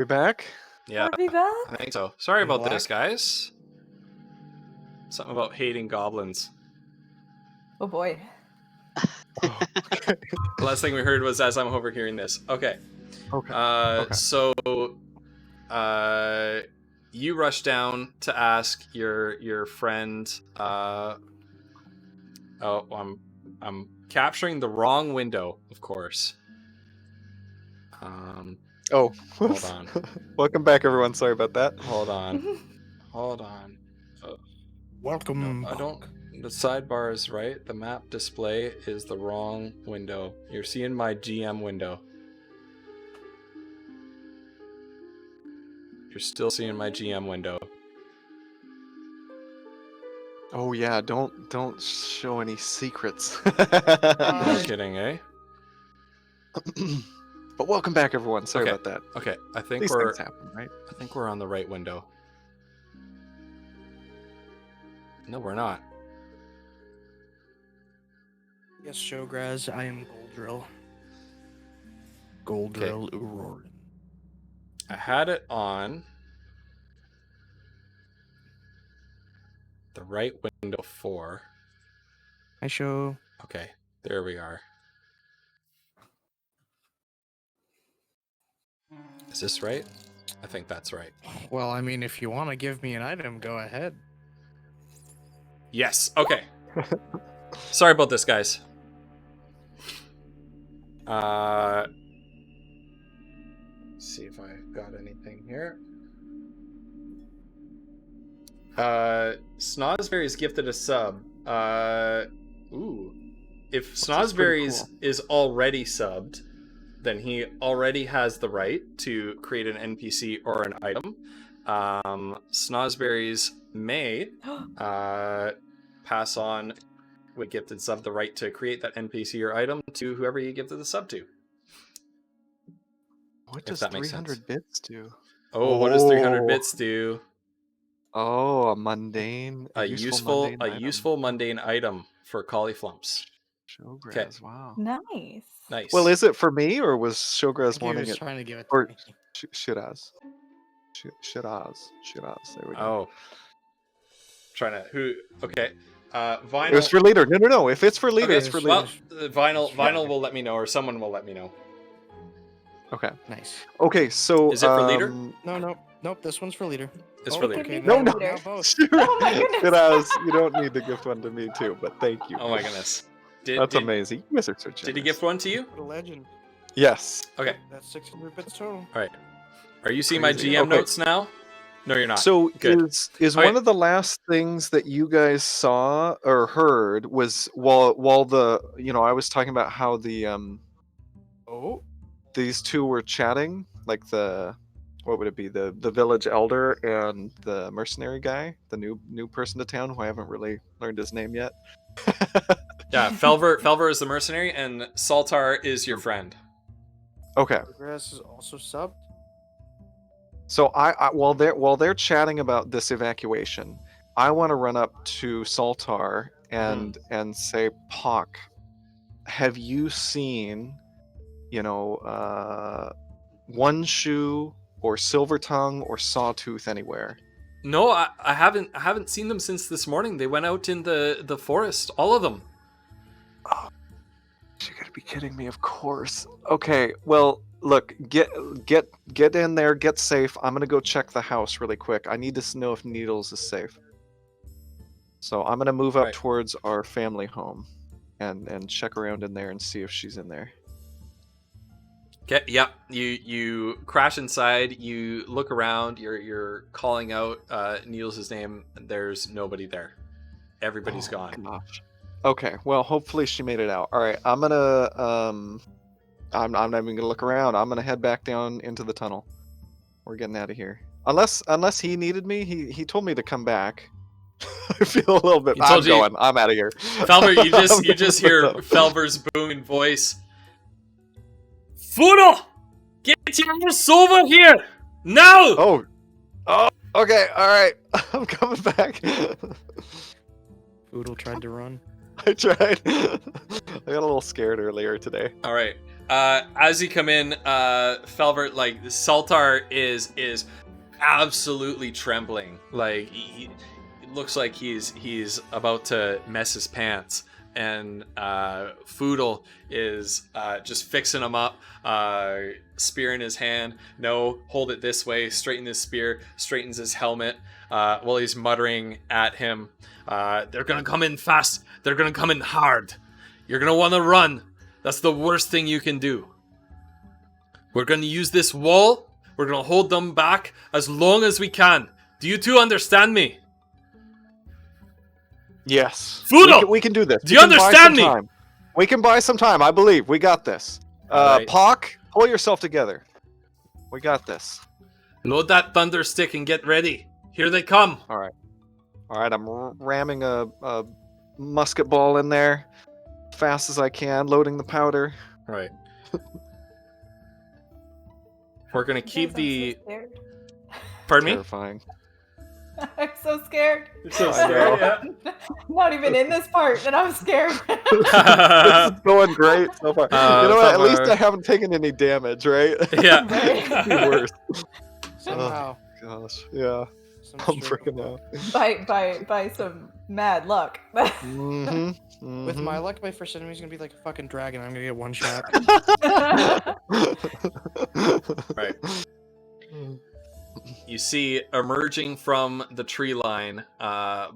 We back? Yeah, Are we back? I think so. Sorry about Black? this, guys. Something about hating goblins. Oh boy. Oh, okay. The last thing we heard was as I'm overhearing this. Okay. Okay. So, you rush down to ask your friend. I'm capturing the wrong window, of course. Oh, Hold on. Welcome back, everyone. Sorry about that. Hold on. Welcome. No, I don't. The sidebar is right. The map display is the wrong window. You're seeing my GM window. You're still seeing my GM window. Oh yeah, don't show any secrets. No kidding, eh? But welcome back, everyone. Sorry Okay. about that. Okay, I think These we're things happen, right? I think we're on the right window. No, we're not. Yes, Shograz, I am Goldrill. Goldrill Urorin. I had it on the right window 4. Hi, Show. Okay, there we are. Is this right? I think that's right. Well, I mean, if you want to give me an item, go ahead. Yes. Okay. Sorry about this, guys. See if I got anything here. Snozberry's gifted a sub. Ooh. If This is pretty Snozberry's cool. is already subbed, then he already has the right to create an NPC or an item. Snozberry's may pass on with gifted sub the right to create that NPC or item to whoever you gifted the sub to. What If does that makes 300 sense. bits do? Oh, what does 300 Oh. bits do? Oh, a mundane, A useful item. mundane item for Cauliflumps. Showgrass, wow. Nice. Nice. Well, is it for me, or was Showgrass I think he wanting was it? trying to give it or- to me. Shiraz. Shiraz. There we go. Oh. Trying to who? Okay. Vinyl. It was for leader. No. If it's for leader, Okay, it's for well, leader. Vinyl will let me know, or someone will let me know. Okay. Nice. Okay. So Is it for leader? Nope. This one's for leader. It's Oh, for leader. okay, No, now- no. now both. Oh my goodness. Shiraz, you don't need to gift one to me too, but thank you. Oh my goodness. That's amazing. You guys are so Did he generous. gift one to you? What a legend. Yes. Okay. That's 600 bits total. All right. Are you seeing my Crazy. GM Okay. notes now? No, you're not. So Good. is Okay. one of the last things that you guys saw or heard was while the I was talking about how the Oh. these two were chatting, like what would it be, the village elder and the mercenary guy, the new person to town who I haven't really learned his name yet. Yeah, Felver is the mercenary, and Saltar is your friend. Okay. Shograz is also subbed. So I while they're chatting about this evacuation, I want to run up to Saltar and say, Pock, have you seen, One Shoe or Silver Tongue or Sawtooth anywhere? No, I haven't seen them since this morning. They went out in the forest, all of them. You gotta be kidding me, of course. Okay, well, look, get in there, get safe. I'm gonna go check the house really quick. I need to know if Needles is safe. So I'm gonna move up Right. towards our family home and check around in there and see if she's in there. Okay, yeah. You crash inside. You look around. You're calling out Niels' name. There's nobody there. Everybody's Oh, gone. Gosh. Okay, well, hopefully she made it out. All right, I'm gonna I'm not even gonna look around. I'm gonna head back down into the tunnel. We're getting out of here. Unless he needed me, he told me to come back. I feel a little bit. He told you- I'm out of here. Felver, you just hear Felver's booming voice. Funo, get your ass over here now! Oh, okay, all right. I'm coming back. Oodle tried to run. I tried. I got a little scared earlier today. All right. As you come in, Felvert, like Saltar is absolutely trembling. Like it looks like he's about to mess his pants. And Foodle is just fixing him up, spear in his hand. No, hold it this way. Straighten his spear. Straightens his helmet. While he's muttering at him, "They're gonna come in fast. They're gonna come in hard. You're gonna want to run. That's the worst thing you can do. We're gonna use this wall. We're gonna hold them back as long as we can. Do you two understand me?" Yes. Foodle! We can do this. Do We you can buy understand some me? time. We can buy some time. I believe we got this. Alright. Pock, pull yourself together. We got this. Load that thunder stick and get ready. Here they come. All right. I'm ramming a musket ball in there, fast as I can, loading the powder. Right. We're gonna keep the. Pardon me. Terrifying. I'm so scared. You're so scared, yeah. I'm not even in this part, and I'm scared. This is going great so far. You know what? At least Felvar. I haven't taken any damage, right? Yeah. Could be worse. Somehow. Gosh, yeah. Some I'm stroke of freaking luck. out. by some mad luck. Mm-hmm. With my luck, my first enemy's gonna be like a fucking dragon. I'm gonna get one shot. Right. You see, emerging from the tree line,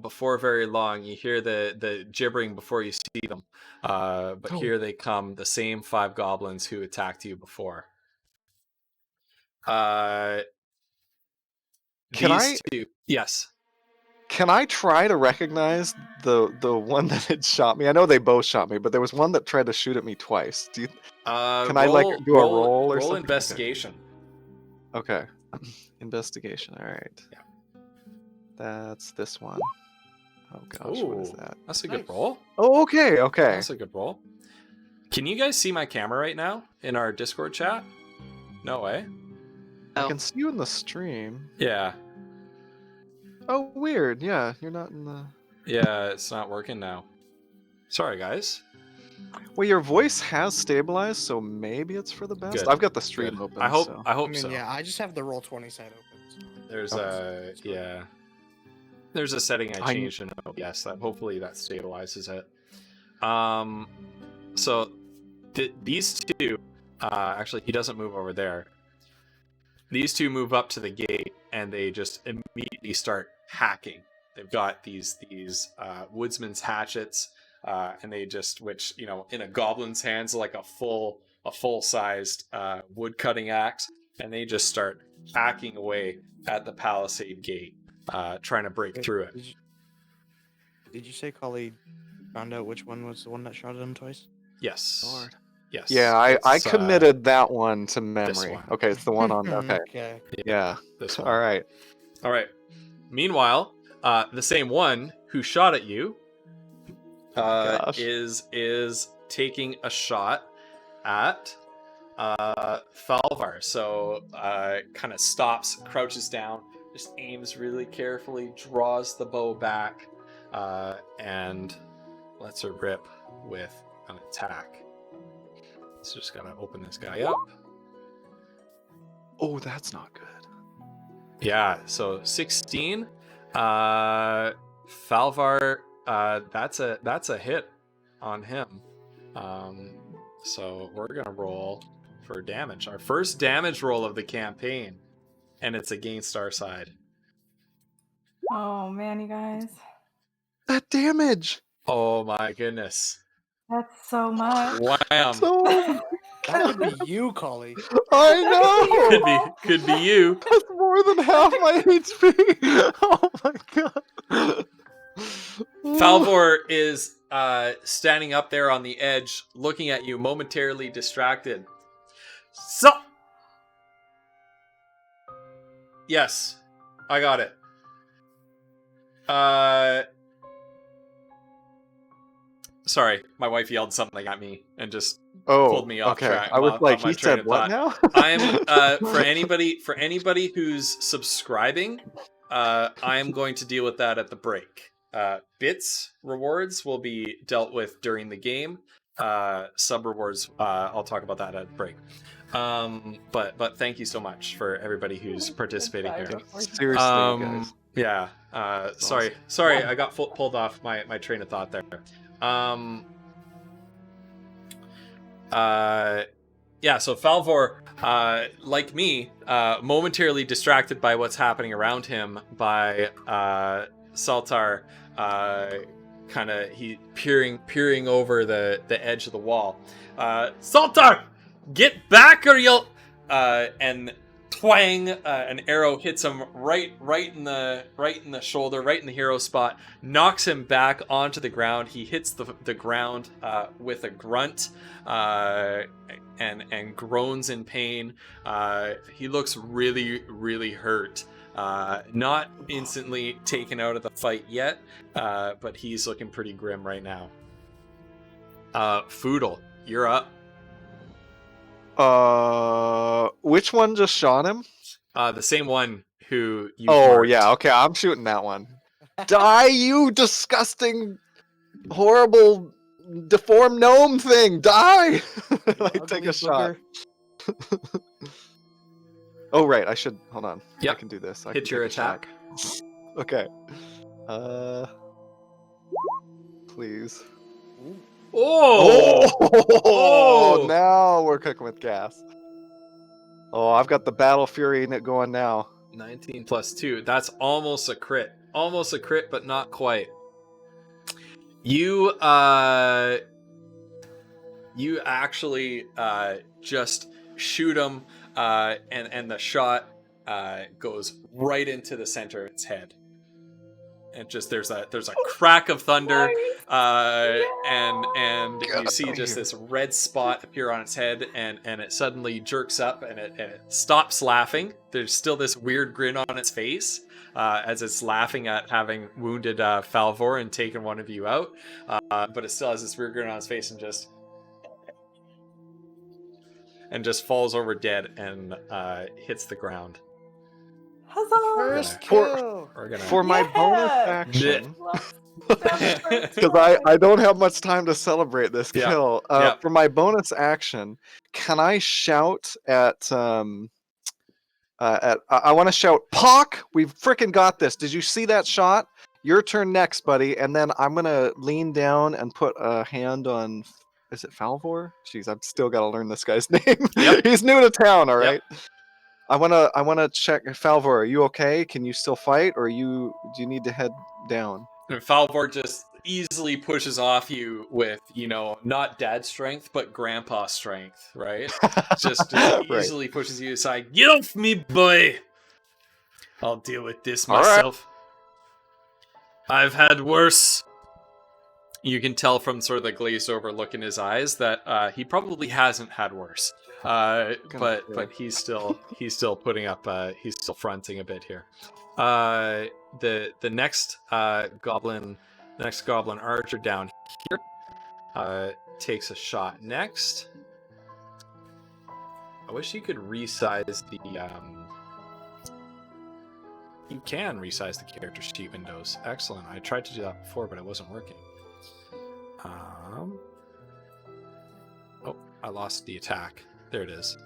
before very long, you hear the gibbering before you see them. But Oh. here they come, the same 5 goblins who attacked you before. Can These two, yes. Can I try to recognize the one that had shot me? I know they both shot me, but there was one that tried to shoot at me twice. Can I, like, do a roll or something? Investigation. Okay. Investigation. All right. Yeah. That's this one. Oh gosh, what is Ooh, that? That's a good Nice. roll. Oh, okay. That's a good roll. Can you guys see my camera right now in our Discord chat? No way. I can see you in the stream. Yeah. Oh, weird. Yeah, you're not in the. Yeah, it's not working now. Sorry, guys. Well, your voice has stabilized, so maybe it's for the best. Good. I've got the stream Good. open. I hope. so. I hope I mean, so. yeah, I just have the roll 20 side open. There's Oh, a yeah. There's a setting I I- changed in OBS that hopefully that stabilizes it. So these two, actually, he doesn't move over there. These two move up to the gate and they just immediately start hacking. They've got these woodsman's hatchets, and they just, which in a goblin's hands, like a full sized wood cutting axe, and they just start hacking away at the palisade gate, trying to break through it. Did you say Collie found out which one was the one that shot at him twice? Yes. Lord. Yes. Yeah, I It's, committed that one to memory. one. Okay, it's the one on. Okay. Okay. Yeah. This one. All right. All right. Meanwhile, the same one who shot at you Gosh. is taking a shot at Falvar. So kind of stops, crouches down, just aims really carefully, draws the bow back, and lets her rip with an attack. So just gotta open this guy up. Oh, that's not good. Yeah, so 16. Falvar, that's a hit on him. So we're gonna roll for damage. Our first damage roll of the campaign, and it's against our side. Oh man, you guys, That damage. Oh my goodness! that's so much. Wham! So That could be you, Collie. I know. could be you. That's more than half my HP. Oh my god. Falvor is standing up there on the edge, looking at you, momentarily distracted. So, yes, I got it. Sorry, my wife yelled something at me and just pulled me off okay. track. I was off like, my he train said of what thought. now? I'm for anybody who's subscribing, I am going to deal with that at the break. Bits rewards will be dealt with during the game. sub rewards. I'll talk about that at break. But thank you so much for everybody who's participating here. Seriously, you guys. Yeah. That's Sorry, I got pulled off my train of thought there. Yeah, so Falvor, like me, momentarily distracted by what's happening around him by Saltar, kind of he peering over the edge of the wall. Saltar, get back or you'll and twang, an arrow hits him right in the shoulder, right in the hero spot, knocks him back onto the ground. He hits the ground with a grunt and groans in pain. He looks really hurt. Not instantly taken out of the fight yet, but he's looking pretty grim right now. Foodle, you're up. Which one just shot him? The same one who you marked. Yeah, okay, I'm shooting that one. Die, you disgusting, horrible, deformed gnome thing! Die! Like, take a shot. Oh, right, I should, hold on. Yep. I can do this. Hit your attack. Okay. Please. Oh! Now we're cooking with gas. Oh, I've got the Battle Fury in it going now. 19 plus 2. That's almost a crit. Almost a crit, but not quite. You actually just shoot him, and the shot goes right into the center of its head. And just there's a crack of thunder, and you see just this red spot appear on its head, and it suddenly jerks up and it stops laughing. There's still this weird grin on its face as it's laughing at having wounded Falvor and taken one of you out, but it still has this weird grin on its face and just falls over dead and hits the ground. Huzzah! First kill. For my bonus action, because I don't have much time to celebrate this kill. For my bonus action, can I shout at I want to shout, Pock, we've freaking got this. Did you see that shot? Your turn next, buddy. And then I'm gonna lean down and put a hand on. Is it Falvor? Jeez, I've still got to learn this guy's name. Yep. He's new to town. All right. Yep. I wanna check. Falvor, are you okay? Can you still fight, or do you need to head down? And Falvor just easily pushes off you with, not dad strength, but grandpa strength, right? Just Right. easily pushes you aside. Get off me, boy! I'll deal with this myself. Right. I've had worse. You can tell from sort of the glazed over look in his eyes that he probably hasn't had worse. But he's still putting up. He's still fronting a bit here. The next goblin archer down here takes a shot next. I wish you could resize the. You can resize the character sheet windows. Excellent. I tried to do that before, but it wasn't working. Oh, I lost the attack. There it is.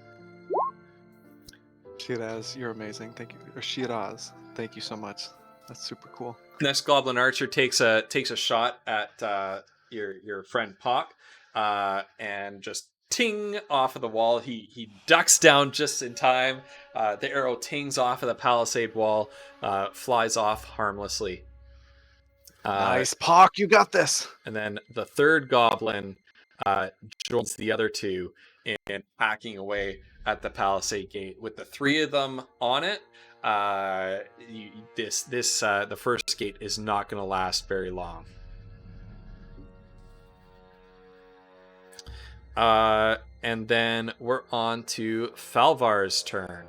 Shiraz, you're amazing. Thank you. Or Shiraz, thank you so much. That's super cool. Next goblin archer takes a shot at your friend Pock, and just ting off of the wall. He ducks down just in time. The arrow tings off of the palisade wall, flies off harmlessly. Nice, Pock, you got this. And then the third goblin joins the other two in hacking away at the palisade gate. With the three of them on it, the first gate is not going to last very long. And then we're on to Falvar's turn.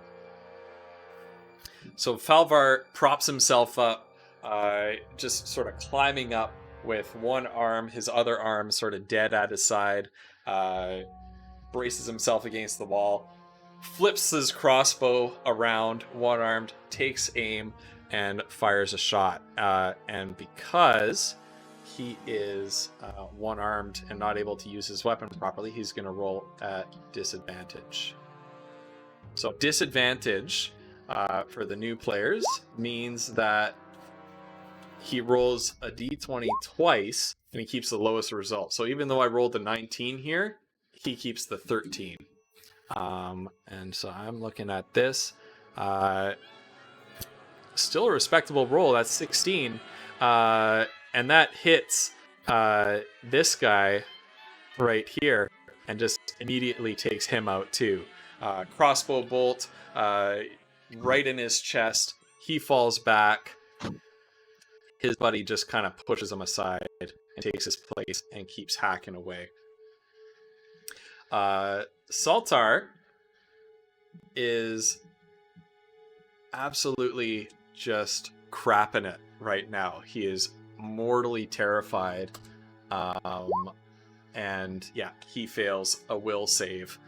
So Falvar props himself up, just sort of climbing up with one arm, his other arm sort of dead at his side, braces himself against the wall, flips his crossbow around, one-armed, takes aim, and fires a shot. And because he is one-armed and not able to use his weapon properly, he's going to roll at disadvantage. So disadvantage for the new players means that he rolls a d20 twice and he keeps the lowest result. So even though I rolled a 19 here, he keeps the 13. And so I'm looking at this. Still a respectable roll. That's 16. And that hits this guy right here and just immediately takes him out too. Crossbow bolt right in his chest. He falls back. His buddy just kind of pushes him aside and takes his place and keeps hacking away. Saltar is absolutely just crapping it right now. He is mortally terrified. And yeah, he fails a will save.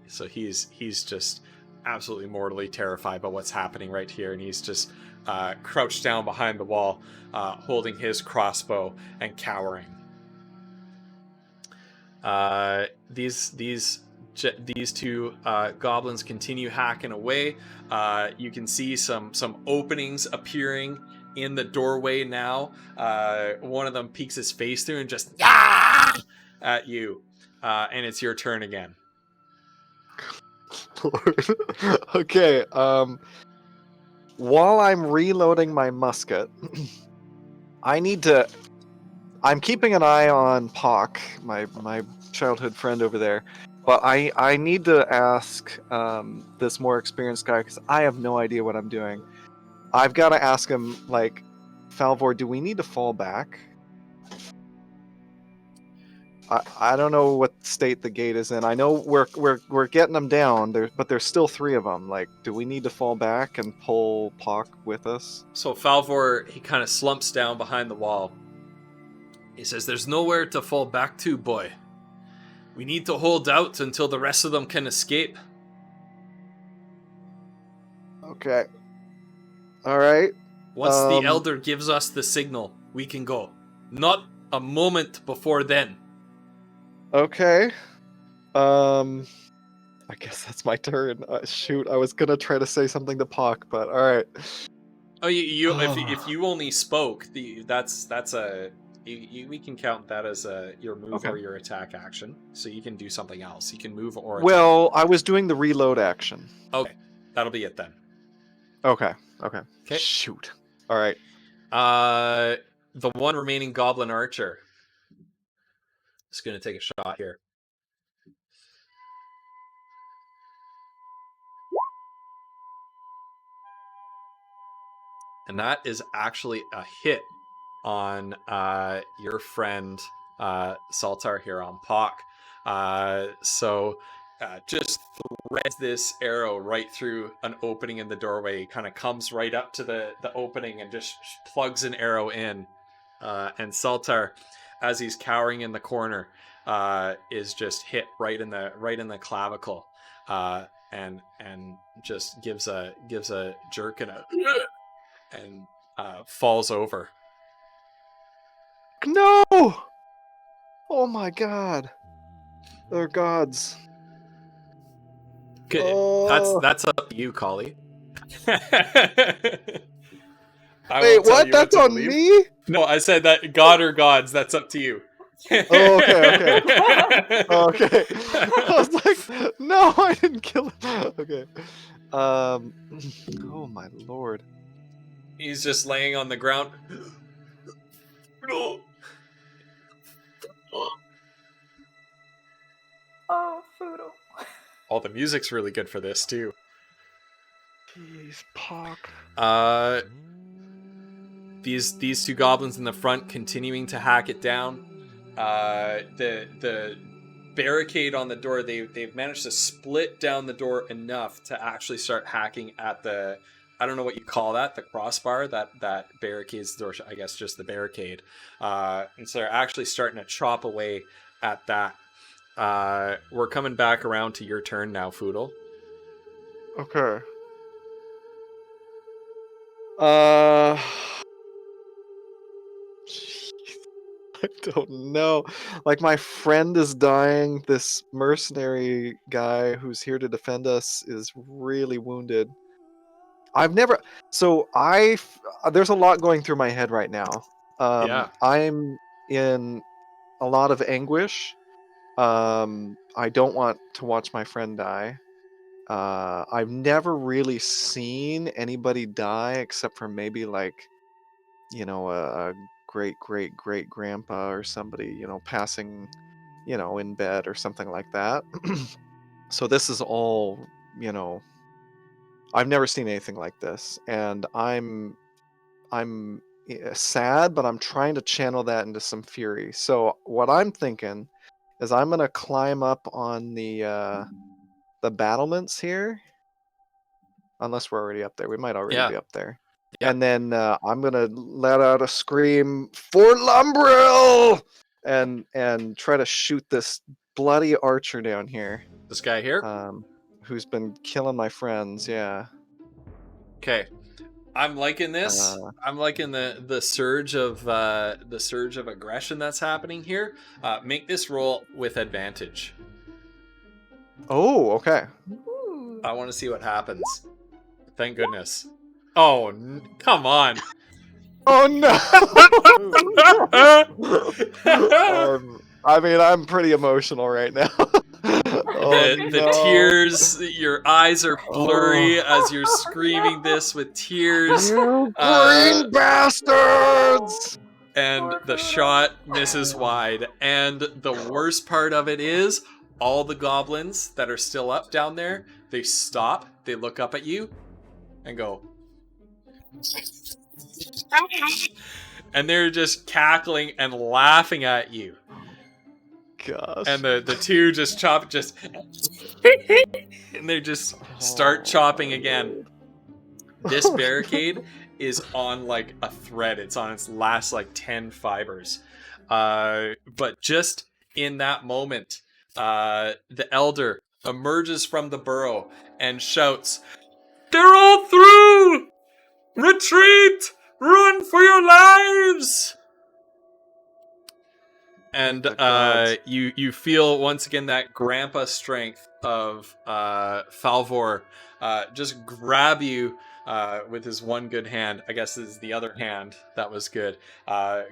So he's just absolutely mortally terrified by what's happening right here, and he's just crouched down behind the wall, holding his crossbow and cowering. These two goblins continue hacking away. You can see some openings appearing in the doorway now. One of them peeks his face through and just at you, and it's your turn again. Lord. Okay. While I'm reloading my musket, I'm keeping an eye on Pock, my childhood friend over there. But I need to ask this more experienced guy, because I have no idea what I'm doing. I've got to ask him, like, Falvor, do we need to fall back? I don't know what state the gate is in. I know we're getting them down, but there's still 3 of them. Like, do we need to fall back and pull Pock with us? So Falvor, he kind of slumps down behind the wall. He says, "There's nowhere to fall back to, boy. We need to hold out until the rest of them can escape." Okay. All right. Once the elder gives us the signal, we can go. Not a moment before then. Okay. I guess that's my turn. Shoot, I was gonna try to say something to Pock, but all right. Oh, if you only spoke, we can count that as your move or your attack action. So you can do something else. You can move or attack. Well, I was doing the reload action. Okay, that'll be it then. Okay. Okay. Shoot. All right. The one remaining goblin archer is going to take a shot here. And that is actually a hit on your friend Saltar here on Pock. So just threads this arrow right through an opening in the doorway. Kind of comes right up to the opening and just plugs an arrow in. And Saltar, as he's cowering in the corner, is just hit right in the clavicle, and just gives a jerk and falls over. No! Oh my god. They're gods. Good. Oh. That's up to you, Collie. Wait, what? That's on me? No, I said that god or gods, that's up to you. Oh, okay. Okay. I was like, no, I didn't kill him. Okay. Oh my lord. He's just laying on the ground. No. Oh, Foodle. Oh, the music's really good for this too. Jeez, Pock. These two goblins in the front continuing to hack it down. The barricade on the door, they've managed to split down the door enough to actually start hacking at the, I don't know what you call that, the crossbar that barricades the door, I guess just the barricade. And so they're actually starting to chop away at that. We're coming back around to your turn now, Foodle. Okay. I don't know. Like, my friend is dying. This mercenary guy who's here to defend us is really wounded. I've never. So there's a lot going through my head right now. Yeah. I'm in a lot of anguish. I don't want to watch my friend die. I've never really seen anybody die except for maybe like, a great great great grandpa or somebody, passing, in bed or something like that. So this is all, you know, I've never seen anything like this, and I'm sad, but I'm trying to channel that into some fury. So what I'm thinking is I'm gonna climb up on the battlements here, unless we're already up there. We might already Yeah. be up there. Yeah. And then I'm gonna let out a scream, Fort Lumbrill, and try to shoot this bloody archer down here, This guy here. who's been killing my friends. Yeah. Okay. I'm liking this. Uh, I'm liking the surge of aggression that's happening here. Make this roll with advantage. oh, okay. Ooh. I want to see what happens. Thank goodness. Oh, come on. Oh no. I mean, I'm pretty emotional right now. Oh, The no. tears, your eyes are blurry as you're screaming this with tears. You Uh, green bastards! And the shot misses wide. And the worst part of it is, all the goblins that are still up down there, they stop, they look up at you, and go. And they're just cackling and laughing at you. Gosh. And the two just chop, and they just start chopping again. This barricade is on like a thread. It's on its last like 10 fibers. But just in that moment, the elder emerges from the burrow and shouts, "They're all through! Retreat! Run for your lives!" And The gods. you feel once again that grandpa strength of Falvor just grab you with his one good hand. I guess this is the other hand that was good.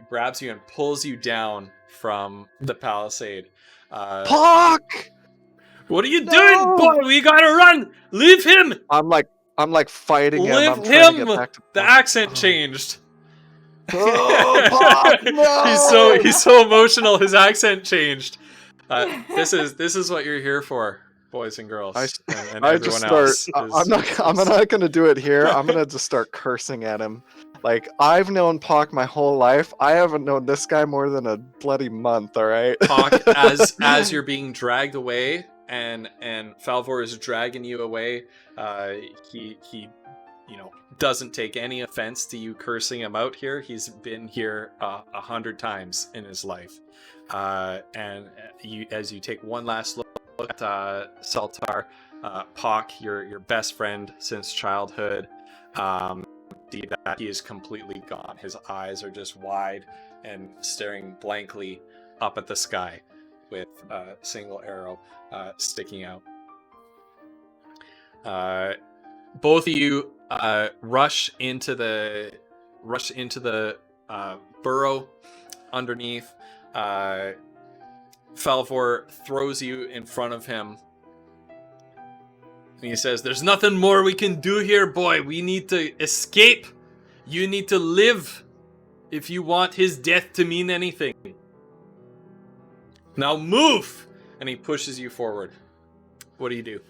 Grabs you and pulls you down from the palisade. Puck! What are you No! doing, boy? We gotta run! Leave him! I'm like fighting him. I'm Leave trying to him! get back to The Puck. accent changed. Oh, Puck, no! He's so emotional. His accent changed. This is what you're here for, boys and girls, and I everyone just start. else. I'm not gonna do it here. I'm gonna just start cursing at him. Like, I've known Puck my whole life. I haven't known this guy more than a bloody month. All right. Puck, as you're being dragged away, and Falvor is dragging you away. He doesn't take any offense to you cursing him out here. He's been here 100 times in his life. And as you take one last look at Saltar, Puck, your best friend since childhood, see that he is completely gone. His eyes are just wide and staring blankly up at the sky, with a single arrow sticking out. Both of you rush into the burrow underneath. Falvor throws you in front of him, and he says, "There's nothing more we can do here, boy. We need to escape. You need to live if you want his death to mean anything. Now move!" And he pushes you forward. What do you do?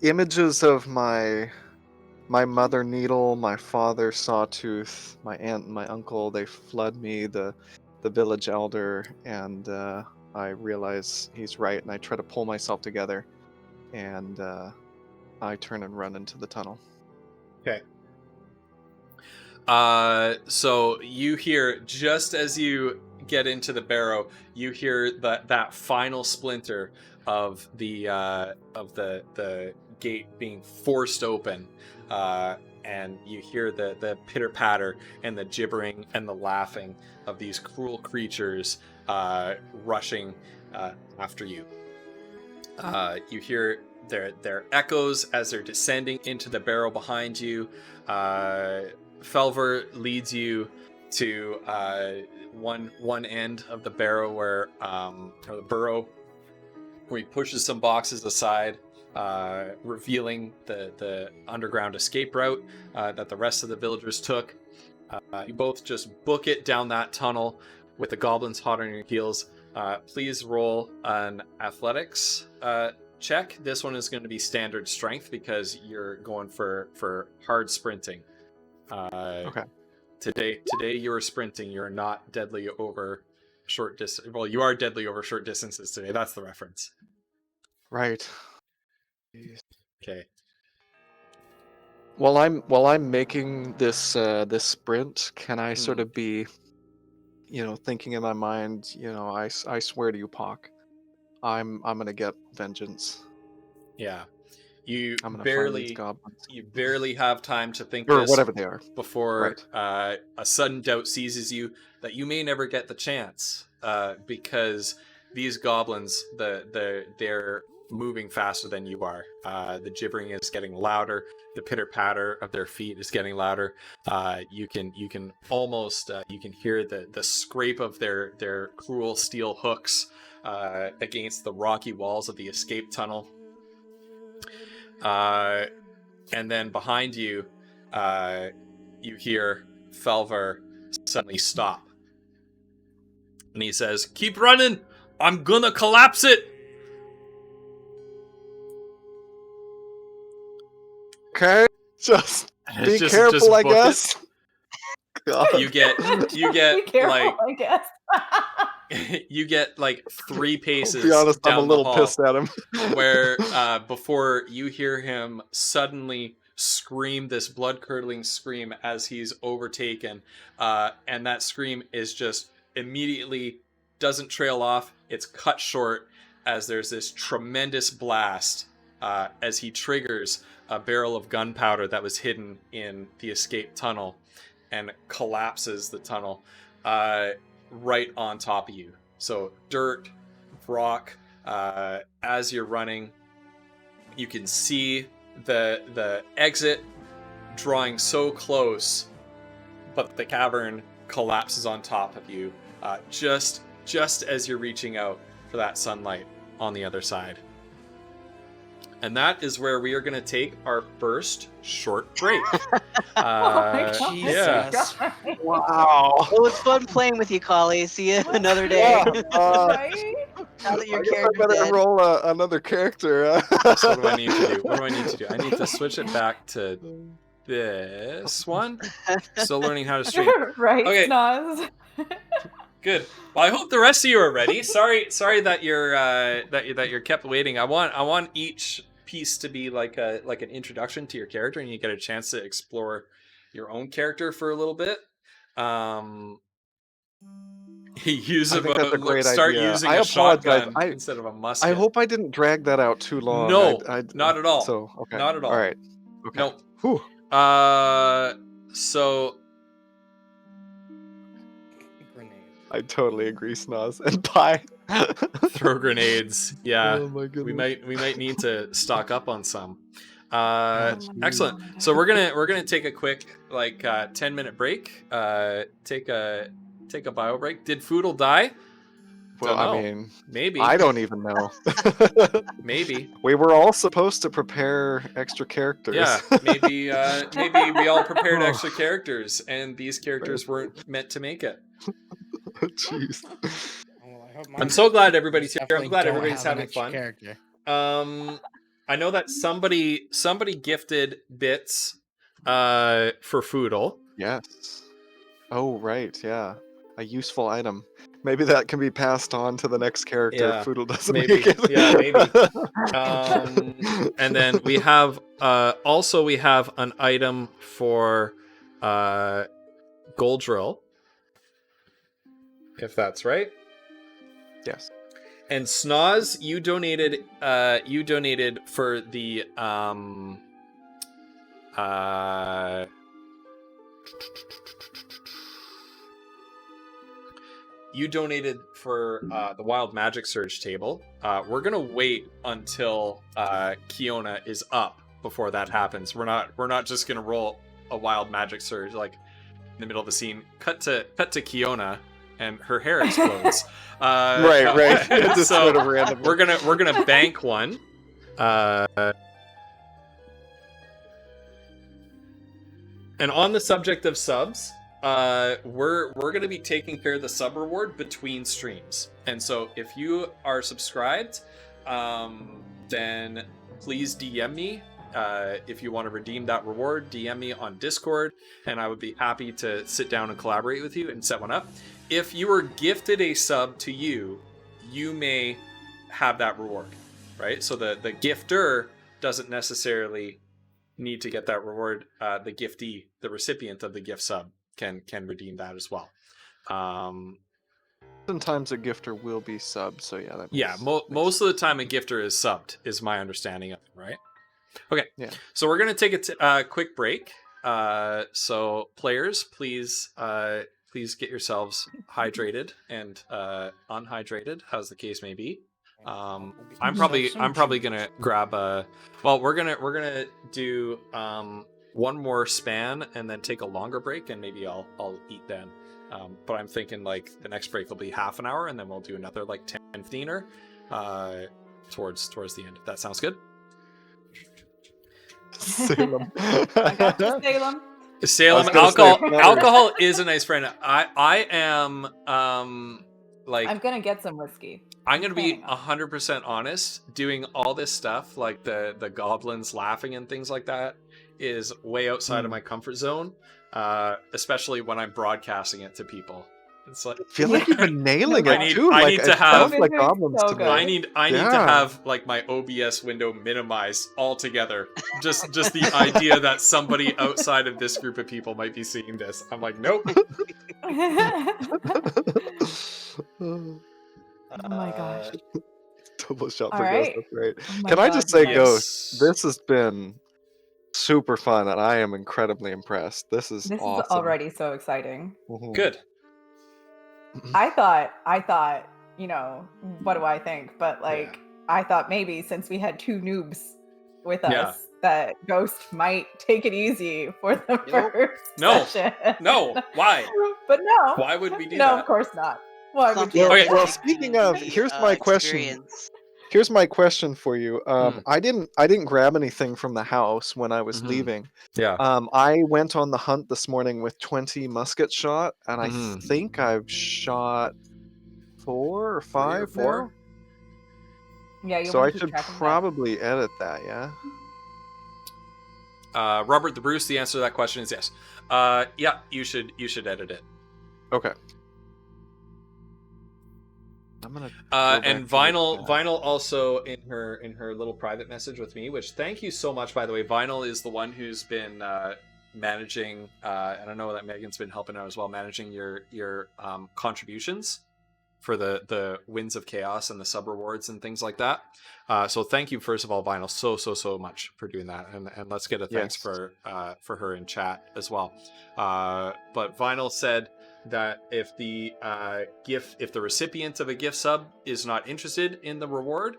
Images of my mother Needle, my father Sawtooth, my aunt and my uncle, they flood me, the village elder, and I realize he's right, and I try to pull myself together, and I turn and run into the tunnel. Okay. So you hear, just as you get into the barrow, you hear that final splinter of the gate being forced open, and you hear the pitter patter and the gibbering and the laughing of these cruel creatures rushing after you. You hear their echoes as they're descending into the barrow behind you. Felver leads you to one end of the barrow or the burrow, where he pushes some boxes aside, revealing the underground escape route that the rest of the villagers took. You both just book it down that tunnel with the goblins hot on your heels. Please roll an athletics check. This one is going to be standard strength because you're going for hard sprinting. Okay. Today you are sprinting. You're not deadly over short distance. Well, you are deadly over short distances today. That's the reference. Right. Okay. While I'm making this this sprint, can I sort of be, thinking in my mind, I swear to you, Pock, I'm gonna get vengeance. Yeah. You I'm gonna find these barely goblins you barely have time to think or this whatever they are. before a sudden doubt seizes you that you may never get the chance, because these goblins, they're moving faster than you are. The gibbering is getting louder. The pitter patter of their feet is getting louder. You can almost you can hear the scrape of their cruel steel hooks against the rocky walls of the escape tunnel. And then behind you, you hear Felver suddenly stop. And he says, "Keep running! I'm gonna collapse it!" Okay, just be Just careful, I book it. guess. God. You get Be careful, like I guess. you get like 3 paces To be honest, down I'm a little the hall, pissed at him. where before you hear him suddenly scream this blood-curdling scream as he's overtaken, and that scream is just immediately doesn't trail off. It's cut short as there's this tremendous blast as he triggers a barrel of gunpowder that was hidden in the escape tunnel and collapses the tunnel right on top of you. So dirt, rock, as you're running, you can see the exit drawing so close, but the cavern collapses on top of you, just as you're reaching out for that sunlight on the other side. And that is where we are going to take our first short break. God. Yeah. God. Wow. It was fun playing with you, Collie. See you another day. Right? Now that your I guess I character's better dead. roll another character. So what do I need to do? I need to switch it back to this one. Still learning how to stream. Right, Okay. Snoz. Good. Well, I hope the rest of you are ready. Sorry that you're that you're kept waiting. I want each piece to be like an introduction to your character, and you get a chance to explore your own character for a little bit. Start idea. using I a apologize. shotgun I- instead of a musket. I hope I didn't drag that out too long. No, I not at all. So okay, Not at all. All right. Okay. No. Whew. So Grenade. I totally agree, Snoz and Pie. throw grenades. Yeah. Oh my goodness. We might need to stock up on some. Oh my Excellent. God. So we're gonna take a quick 10-minute break. Take a bio break. Did Foodle die? Well, Don't know. I mean, Maybe. I don't even know. Maybe. We were all supposed to prepare extra characters. Yeah. Maybe we all prepared extra characters, and these characters weren't meant to make it. Jeez. Oh, well, I hope I'm mine so glad everybody's here. I'm definitely glad don't everybody's have an having extra fun. Character. I know that somebody gifted bits for Foodle. Yes. Oh, right. Yeah. A useful item. Maybe that can be passed on to the next character Yeah, if Foodle doesn't maybe. make it. Yeah, maybe. And then we have we have an item for Gold Drill, if that's right. Yes. And Snoz, you donated for the You donated for the Wild Magic Surge table. We're gonna wait until Kiona is up before that happens. We're not just gonna roll a Wild Magic Surge like in the middle of the scene. Cut to Kiona, and her hair explodes. Right. Just So sort of random. we're gonna bank one. And on the subject of subs, we're going to be taking care of the sub reward between streams. And so if you are subscribed, then please DM me. If you want to redeem that reward, DM me on Discord, and I would be happy to sit down and collaborate with you and set one up. If you were gifted a sub to you, you may have that reward, right? So the gifter doesn't necessarily need to get that reward. The giftee, the recipient of the gift sub, can redeem that as well. Sometimes a gifter will be subbed, so yeah. That Yeah, most of the time a gifter is subbed, is my understanding of it, right? Okay, Yeah. So we're going to take a quick break. So players, please get yourselves hydrated and unhydrated, as the case may be. I'm probably gonna grab a. Well, we're gonna do one more span and then take a longer break, and maybe I'll eat then. But I'm thinking like the next break will be half an hour, and then we'll do another like 10-15er towards the end. If that sounds good. Salem. I got you, Salem. Salem, I was gonna say, alcohol is a nice friend. I am like I'm gonna get some whiskey. I'm gonna be planning on 100% honest. Doing all this stuff, like the goblins laughing and things like that, is way outside of my comfort zone. Especially when I'm broadcasting it to people. It's like I feel like you've been nailing I it need- too. I like, need to it have- sounds like It's goblins so to me. good. I need to Yeah. have like my OBS window minimized altogether. Just the idea that somebody outside of this group of people might be seeing this. I'm like, nope. Oh my gosh. Double shot All for right. Ghost. That's great. Oh my Can I God, just say, yes. Ghost, this has been super fun, and I am incredibly impressed. This is This awesome. is already so exciting. Mhm. Good. I thought, you know, what do I think? But like, I thought maybe since we had two noobs with us, Yeah. that Ghost might take it easy for the Nope. first No. session. No. Why? But no. Why would we do no, that? of course not. Why would Something you? Okay. that Well, they speaking can of, be, here's my question. experience. Here's my question for you. Hmm. I didn't grab anything from the house when I was Mhm. leaving. Yeah. I went on the hunt this morning with 20 musket shot, and I Mhm. think I've shot 4 or 5 4? now. Yeah, you So want I to keep should track of that. probably edit that, yeah? Robert the Bruce, the answer to that question is yes. Yeah, you should edit it. Okay. I'm gonna back And to look Vinyl at that. Vinyl also in her little private message with me, which thank you so much, by the way. Vinyl is the one who's been managing, and I know that Megan's been helping out as well, managing your contributions for the Winds of Chaos and the sub rewards and things like that. So thank you, first of all, Vinyl, so much for doing that, and let's get a thanks Yes. for her in chat as well. But Vinyl said that if the recipient of a gift sub is not interested in the reward,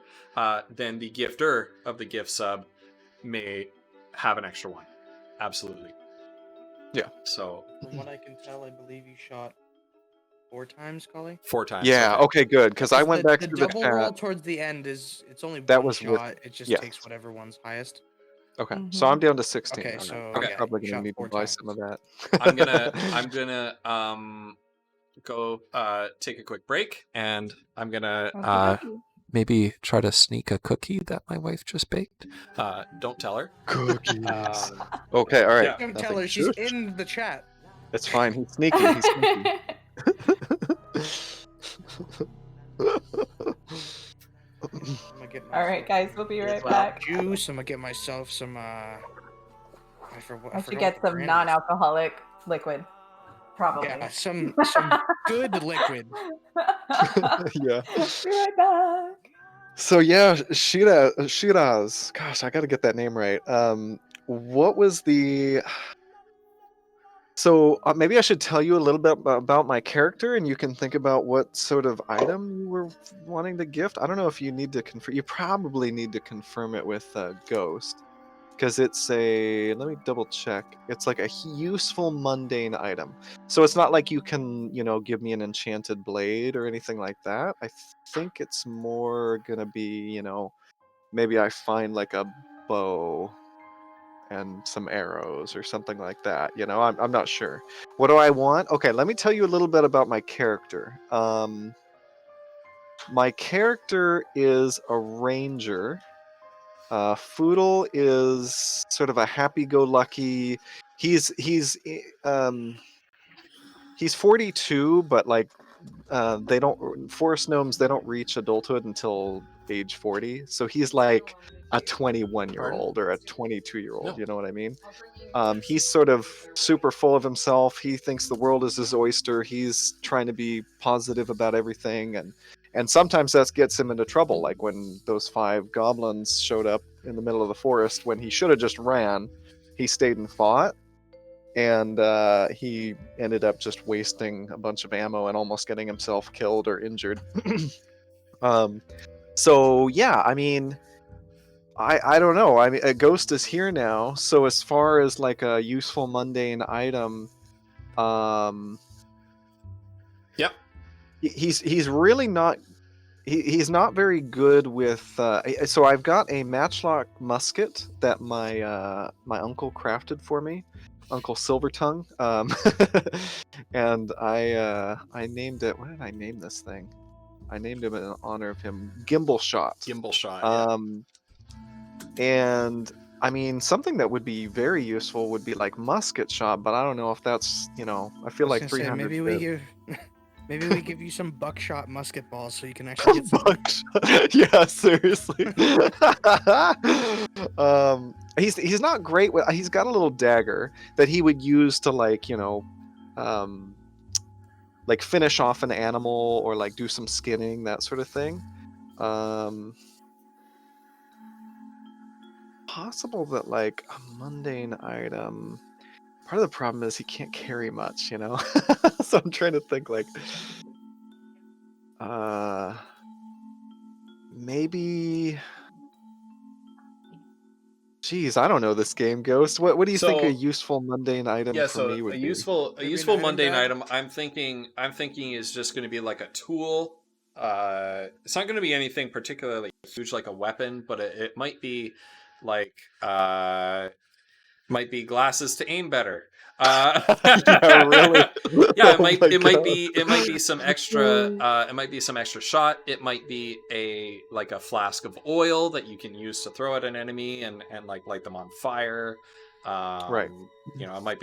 then the gifter of the gift sub may have an extra one. Absolutely. Yeah. So From what I can tell, I believe you shot 4 times, Cully. 4 times. Yeah, okay, good. Because I went back the to the double roll chat. towards the end is it's only That one was with- shot. It just yeah. takes whatever one's highest. Okay, so I'm down to 16. Okay, now. so I'm yeah, probably you gonna shot need to 4 buy some of times. that. I'm gonna go take a quick break, and I'm gonna maybe try to sneak a cookie that my wife just baked. Don't tell her. Cookies. Um, Okay, all right. yeah. Don't Nothing. tell her she's in the chat. It's fine. He's sneaky. He's sneaky. I'm gonna get All right, myself guys, we'll be Yes, right well. back. juice. I'm gonna get myself some. I I forgot should get what some brand it is. non-alcoholic liquid, probably. Yeah, some good liquid. Yeah. Be right back. So yeah, Shiraz. Gosh, I got to get that name right. what was the? So maybe I should tell you a little bit about my character, and you can think about what sort of item you were wanting to gift. I don't know if you need to confirm. You probably need to confirm it with Ghost, because it's a. Let me double check. It's like a useful mundane item. So it's not like you can, give me an enchanted blade or anything like that. I think it's more gonna be, maybe I find like a bow and some arrows or something like that. I'm not sure. What do I want? Okay, let me tell you a little bit about my character. My character is a ranger. Foodle is sort of a happy-go-lucky. He's 42, but like they don't forest gnomes. They don't reach adulthood until age 40. So he's like a 21-year-old or a 22-year-old. No. You know what I mean? He's sort of super full of himself. He thinks the world is his oyster. He's trying to be positive about everything, and sometimes that gets him into trouble. Like when those 5 goblins showed up in the middle of the forest when he should have just ran, he stayed and fought, and he ended up just wasting a bunch of ammo and almost getting himself killed or injured. So yeah, I mean, I don't know. I mean, a ghost is here now. So as far as like a useful mundane item, Yep. he's really not. He's not very good with. So I've got a matchlock musket that my uncle crafted for me, Uncle Silvertongue, and I named it. What did I name this thing? I named him in honor of him, Gimbal Shot. Gimbal shot. Yeah. And I mean, something that would be very useful would be like musket shot, but I don't know if that's, I feel like 300. Maybe we give you some buckshot musket balls so you can actually get some. Buckshot. Yeah, seriously. He's not great with. He's got a little dagger that he would use to like like finish off an animal or like do some skinning, that sort of thing. Possible that like a mundane item. Part of the problem is he can't carry much, So I'm trying to think like maybe. Geez, I don't know this game, Ghost. What do you think So- a useful mundane item Yeah, for so me would a be? useful Maybe an item mundane bag? item. I'm thinking is just going to be like a tool. It's not going to be anything particularly huge like a weapon, but it might be like might be glasses to aim better. Yeah, really. Yeah, Oh my it might God. be some extra it might be some extra shot. It might be a flask of oil that you can use to throw at an enemy and like light them on fire. Right. It might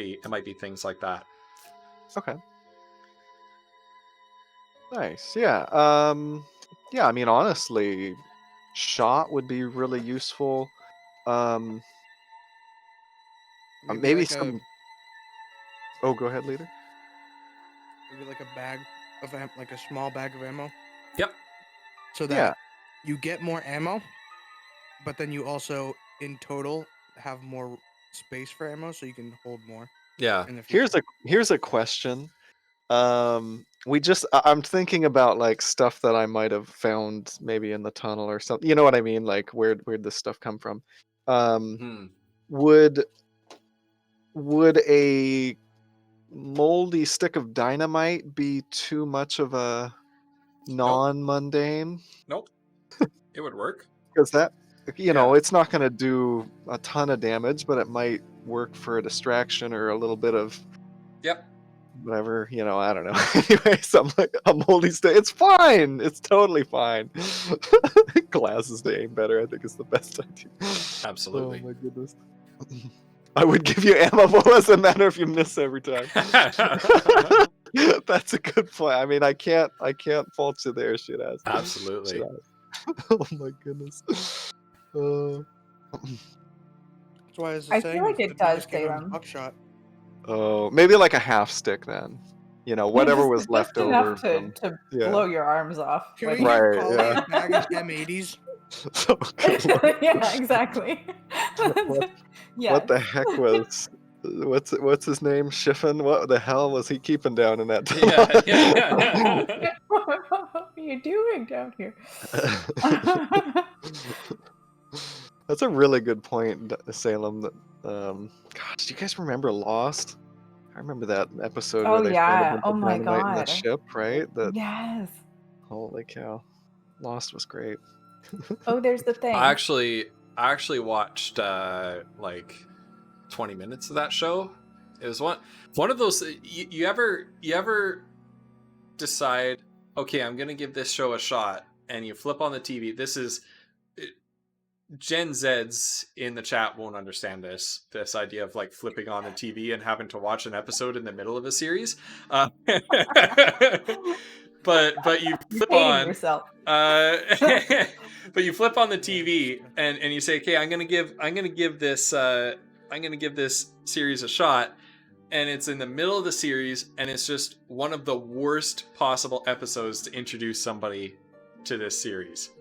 be things like that. Okay. Nice. Yeah. Yeah, I mean, honestly, shot would be really useful. Maybe like some. Oh, go ahead, leader. maybe like a bag of like a small bag of ammo. Yep. So that Yeah. you get more ammo, but then you also in total have more space for ammo, so you can hold more Yeah. in the future. Here's a question. I'm thinking about like stuff that I might have found maybe in the tunnel or something. You know what I mean? Like where'd this stuff come from? Would a moldy stick of dynamite be too much of a non-mundane? Nope. It would work. Because that, Yeah. it's not going to do a ton of damage, but it might work for a distraction or a little bit of Yep. whatever, I don't know. Anyway, something like a moldy stick. It's fine. It's totally fine. Glasses to aim better, I think, is the best idea. Absolutely. Oh my goodness. I would give you ammo, but it doesn't matter if you miss every time. That's a good point. I mean, I can't fault you there, shit ass. Absolutely. Shit ass. Oh my goodness. That's why I feel like it does, Salem. Buckshot. Oh, maybe like a half stick then. Whatever was left Just over. enough from- to yeah. blow your arms off. Can with. we Right, call yeah. a bag of M80s? Oh, good lord. Yeah, exactly. Yeah. What the heck was what's his name? Shiffin? What the hell was he keeping down in that tunnel? Yeah. What are you doing down here? That's a really good point, Salem. That gosh, do you guys remember Lost? I remember that episode Oh, where they found a yeah. bunch Oh of my dynamite in that God. ship, right? That Yes. holy cow, Lost was great. Oh, there's the thing. I actually watched like 20 minutes of that show. It was one of those you ever decide, okay, I'm gonna give this show a shot, and you flip on the TV. This is Gen Zs in the chat won't understand this idea of like flipping on the TV and having to watch an episode in the middle of a series. But you flip Hating on yourself. but you flip on the TV and you say, okay, I'm gonna give this series a shot, and it's in the middle of the series, and it's just one of the worst possible episodes to introduce somebody to this series.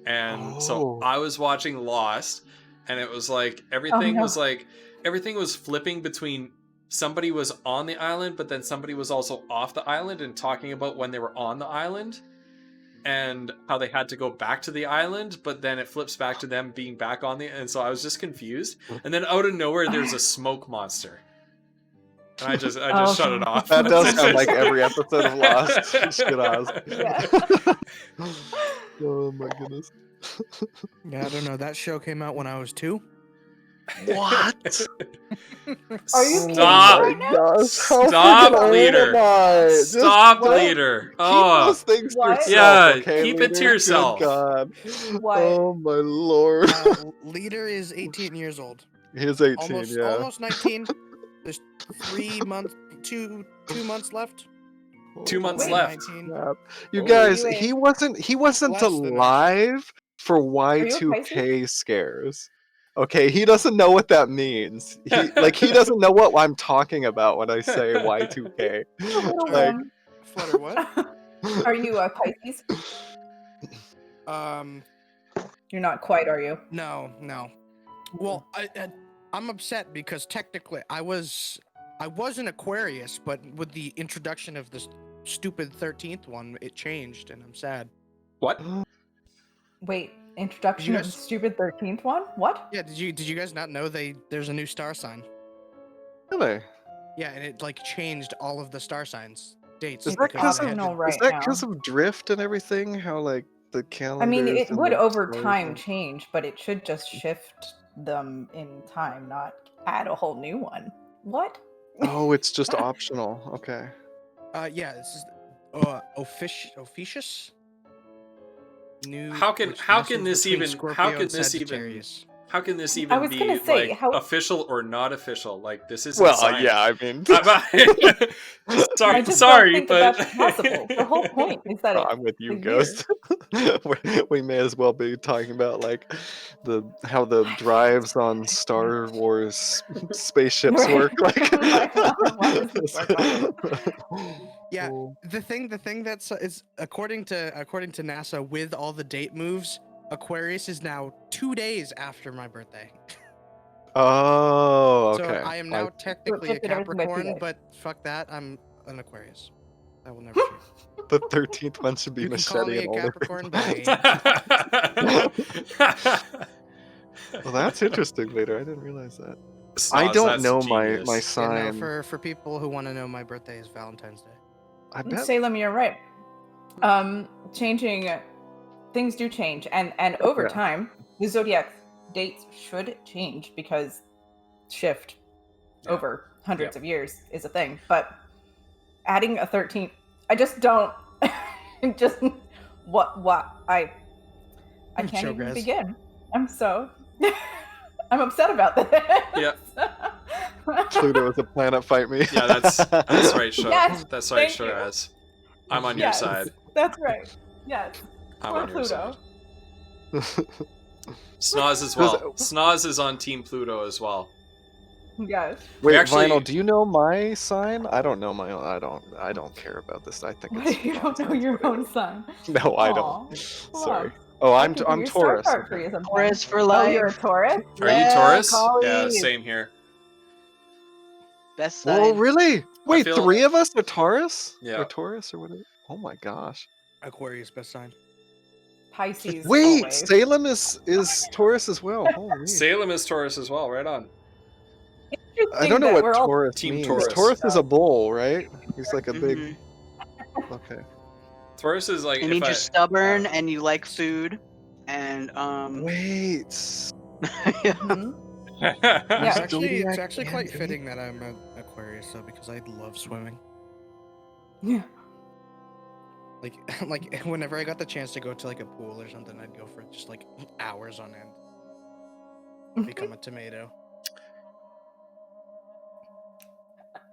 And so I was watching Lost, and it was like everything was flipping between somebody was on the island, but then somebody was also off the island and talking about when they were on the island and how they had to go back to the island, but then it flips back to them being back on and so I was just confused. And then out of nowhere there's a smoke monster. And I just shut it off. That does sound like every episode of Lost. Shit, Oz. Yeah. Oh my goodness. Yeah, I don't know. That show came out when I was 2. What? Are you kidding Stop. me right now? Gosh, how Stop, freaking old leader. am I? Just Stop, what? leader. Keep Oh, those things to What? yourself, Yeah, okay, keep it to leader? yourself. Good God. What? Oh my lord. Leader is 18 years old. He's 18, Almost 19. There's 3 months, 2 months left. 2 months Wait. left. 19. Crap. You Oh. guys, Wait. he wasn't Less than alive for you Y2K scares. Okay, he doesn't know what that means. He doesn't know what I'm talking about when I say Y2K. Little Like, one. Flutter what? Are you a Pisces? You're not quite, are you? No. Well, I'm upset because technically I was an Aquarius, but with the introduction of this stupid 13th one, it changed, and I'm sad. What? Wait, introduction of the guys- stupid 13th one? What? Yeah, did you guys not know there's a new star sign? Really? Yeah, and it like changed all of the star signs dates. Is that because because they of had to- know right is that now. because of drift and everything? How like the calendar? I mean, it would over time change, but it should just shift them in time, not add a whole new one. What? Oh, it's just optional. Okay. Yeah, this is officious. New. How can which this between even Scorpio how can and this even Sagittarius. how can this I even was be gonna say, like how- official or not official? Like this is Well, yeah, I mean, sorry, I just sorry, don't think that but that's possible. The whole point is that I'm with you, it's Ghost. we may as well be talking about like how the drives on Star Wars spaceships Right. work. Like, Why does this work like Yeah, Oh. the thing that's is according to NASA, with all the date moves, Aquarius is now 2 days after my birthday. Oh, okay. So I am now technically a flipped it everything by 2 Capricorn, days. but fuck that, I'm an Aquarius. I will never change. The 13th one should be You can call machete me and a older. Capricorn, but I ain't. Well, that's interesting, later. I didn't realize that. Snoz, I don't that's know my genius. Yeah, no, sign. for people who want to know, my birthday is Valentine's Day. I bet. Salem, you're right. Changing things do change, and over Yeah. time, the zodiac dates should change because shift Yeah. over hundreds of years is a thing. But adding a 13th, I just don't. just what I can't even Showgirls. begin. I'm so. I'm upset about that. Yeah. Pluto is a planet, fight me. Yeah, that's right, Show. Yes, That's right, thank you. Shoraz. I'm on your Yes, side. That's right. Yes. I'm Poor on your Pluto. side. Snoz as well. Snoz is on Team Pluto as well. Yes. Wait, actually- Vinyl, do you know my sign? I don't know my own. I don't care about this. I think What, it's you don't know nonsense, your but own sign? No, I Aw, don't. Sorry. Plugs. Oh, I I'm can do I'm your star Taurus. chart for you sometime. Taurus for Oh, life. you're a Taurus? Are Yeah, you Taurus? Collie. Yeah, same here. Best Whoa, side. really? Wait, feel- 3 of us are Taurus? Yeah. Or Taurus or whatever? Oh my gosh. Aquarius best sign. Pisces. Wait, always. Salem is Taurus as well. Holy. Salem is Taurus as well. Right on. I don't know that what we're all Taurus Team means. Taurus. Taurus is a bull, right? He's like a big. Mhm. Okay. Taurus is like It if means I, you're stubborn and you like food, and Wait. yeah. Mhm. It's Yeah. it's actually quite Andy. fitting that I'm an Aquarius though, because I love swimming. Yeah. Like, like whenever I got the chance to go to like a pool or something, I'd go for just like hours on end. Become a tomato.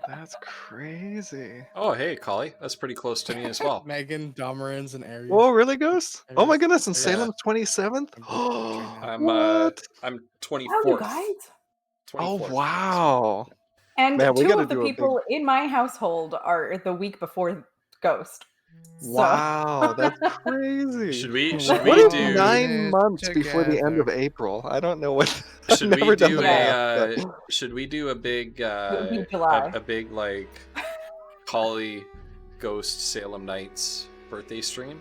That's crazy. Oh, hey, Collie. That's pretty close to me as well. Megan, Domerans, and Aries. Oh, really, Ghost? Oh my goodness, and Yeah. Salem's 27th? I'm Oh, I'm what? I'm Wow, 24th. you guys. 24th. Oh, wow. And Man, we 2 gotta of the do a big- people in my household are the week before Ghost. So- Wow, that's crazy. Should we What What we if do 9 months before the end of together. April? I don't know what. I've should we never done do the a math, but- should we do a big would be July. a big like Collie Ghost Salem Knights birthday stream?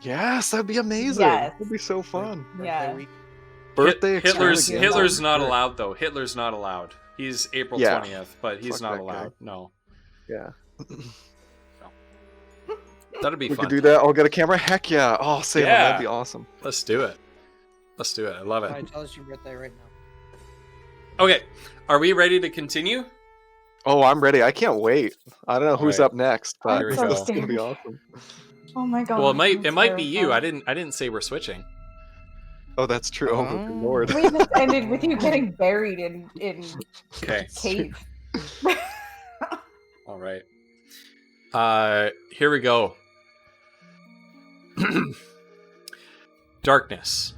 Yes, that'd be amazing. Yes. That'd be so fun. Birthday Yeah. week. Birthday Hitler's extravaganza. Hitler's not allowed though. Hitler's not allowed. He's April Yeah. 20th, but he's Fuck not that guy. allowed. No. Yeah. That'd be We fun. could do that. I'll get a camera. Heck yeah. Oh, Salem, Yeah. that'd be awesome. Let's do it. Let's do it. I love Alright, it. tell us your birthday right now. Okay. Are we ready to continue? Oh, I'm ready. I can't wait. I don't know who's Alright. up next, but Here we this go. is gonna be awesome. Oh my god. Well, it might I'm be you. I terrified. didn't say we're switching. Oh, that's true. Oh, good Oh. lord. We just ended with you getting buried in Okay. cave. All right. Here we go. Darkness.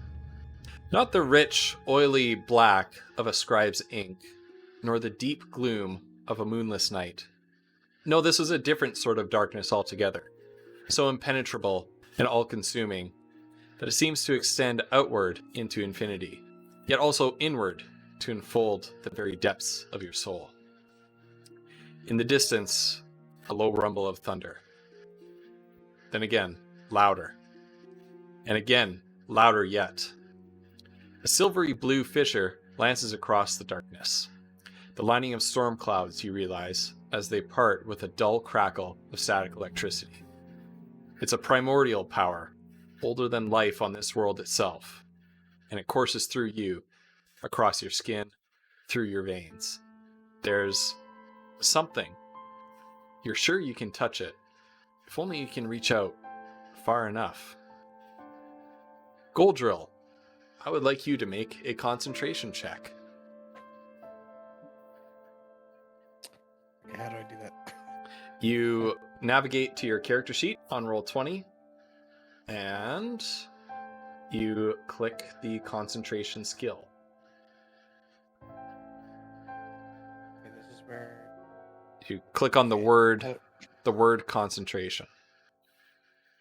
Not the rich, oily black of a scribe's ink, nor the deep gloom of a moonless night. No, this is a different sort of darkness altogether, so impenetrable and all-consuming that it seems to extend outward into infinity, yet also inward to enfold the very depths of your soul. In the distance, a low rumble of thunder. Then again, louder. And again, louder yet. A silvery blue fissure lances across the darkness. The lining of storm clouds, you realize, as they part with a dull crackle of static electricity. It's a primordial power, older than life on this world itself, and it courses through you, across your skin, through your veins. There's something. You're sure you can touch it, if only you can reach out far enough. Goldrill, I would like you to make a concentration check. Okay, how do I do that? You navigate to your character sheet on roll 20, and you click the concentration skill. Okay, this is where. You click on the Okay, word oh, concentration.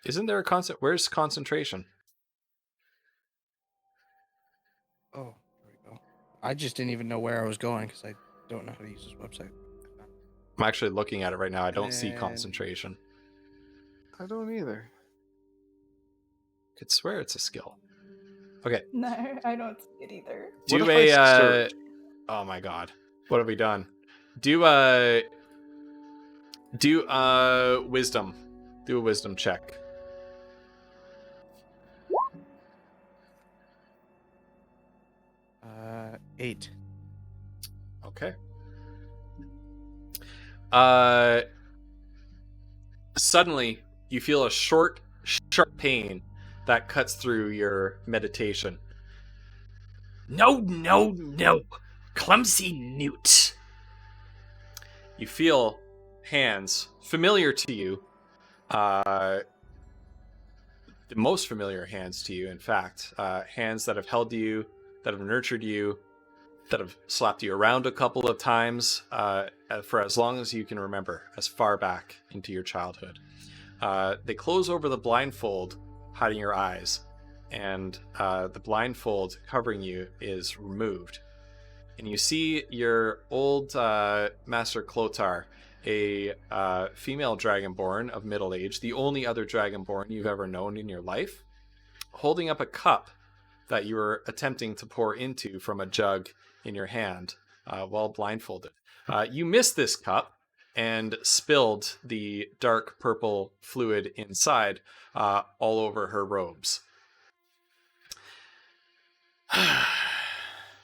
Isn't there a where's concentration? oh, there we go. I just didn't even know where I was going because I don't know how to use this website. I'm actually looking at it right now. I don't see And- concentration. I don't either. I could swear it's a skill. Okay. No, I don't see it either. What Do if I a search? oh my god. What have we done? Do wisdom. Do a wisdom check. Uh, 8. Okay. Suddenly you feel a short, sharp pain that cuts through your meditation. No, no, no. Clumsy newt. You feel hands familiar to you. The most familiar hands to you, in fact. Hands that have held you, that have nurtured you, that have slapped you around a couple of times for as long as you can remember, as far back into your childhood. They close over the blindfold, hiding your eyes, and the blindfold covering you is removed. And you see your old Master Clothar, a female dragonborn of middle age, the only other dragonborn you've ever known in your life, holding up a cup that you were attempting to pour into from a jug in your hand while blindfolded. You missed this cup and spilled the dark purple fluid inside all over her robes.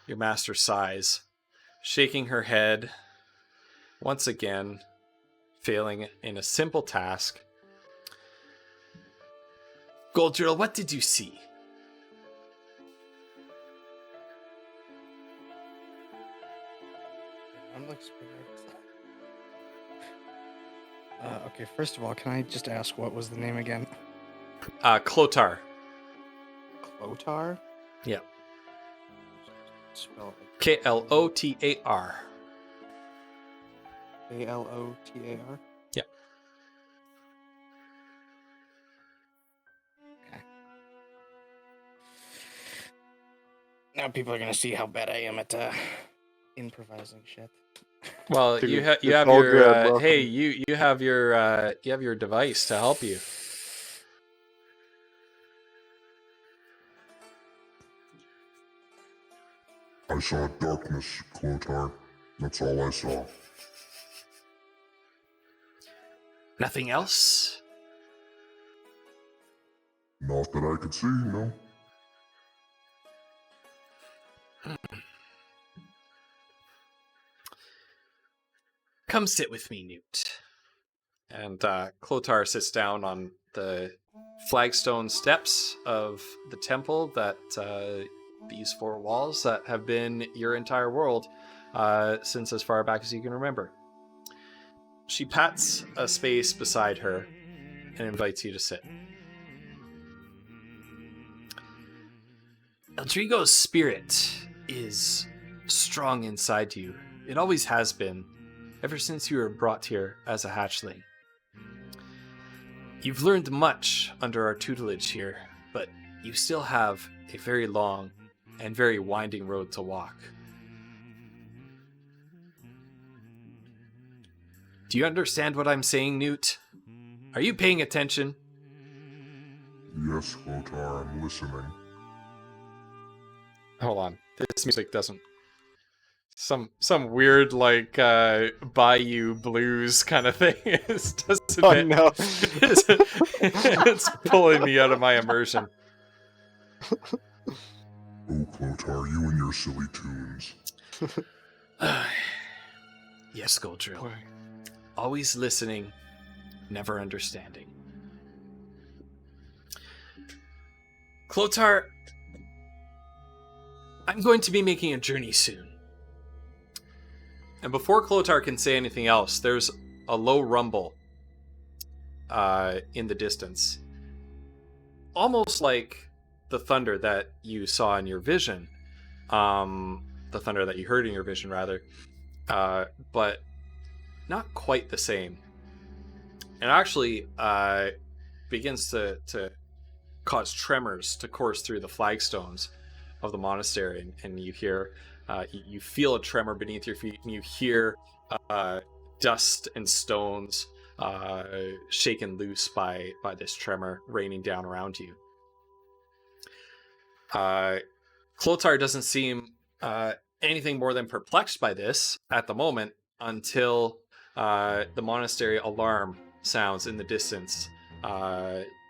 Your master sighs, shaking her head, once again failing in a simple task. Goldrill, what did you see? Okay, first of all, can I just ask what was the name again? Clothar. Clothar? Yeah. Spell Klotar. Alotar? Yeah. Okay. Now people are gonna see how bad I am at improvising shit. Well, Dude, you it's have all your good, welcome. hey, you have your device to help you. I saw darkness, Clothar. That's all I saw. Nothing else? Not that I could see, no. Come sit with me, Newt. And Clothar sits down on the flagstone steps of the temple that these four walls that have been your entire world since as far back as you can remember. She pats a space beside her and invites you to sit. Eldrigo's spirit is strong inside you. It always has been, ever since you were brought here as a hatchling. You've learned much under our tutelage here, but you still have a very long and very winding road to walk. Do you understand what I'm saying, Newt? Are you paying attention? Yes, Clothar, I'm listening. Hold on. This music doesn't... Some weird, like, Bayou Blues kind of thing. It doesn't Oh it? no. It's pulling me out of my immersion. Oh, Clothar, you and your silly tunes. Yes, Goldrill. Always listening, never understanding. Clothar, I'm going to be making a journey soon. And before Clothar can say anything else, there's a low rumble in the distance. Almost like the thunder that you saw in your vision. The thunder that you heard in your vision, rather. But not quite the same. And actually begins to cause tremors to course through the flagstones of the monastery, and you hear, you feel a tremor beneath your feet, and you hear dust and stones shaken loose by this tremor raining down around you. Clothar doesn't seem anything more than perplexed by this at the moment until the monastery alarm sounds in the distance.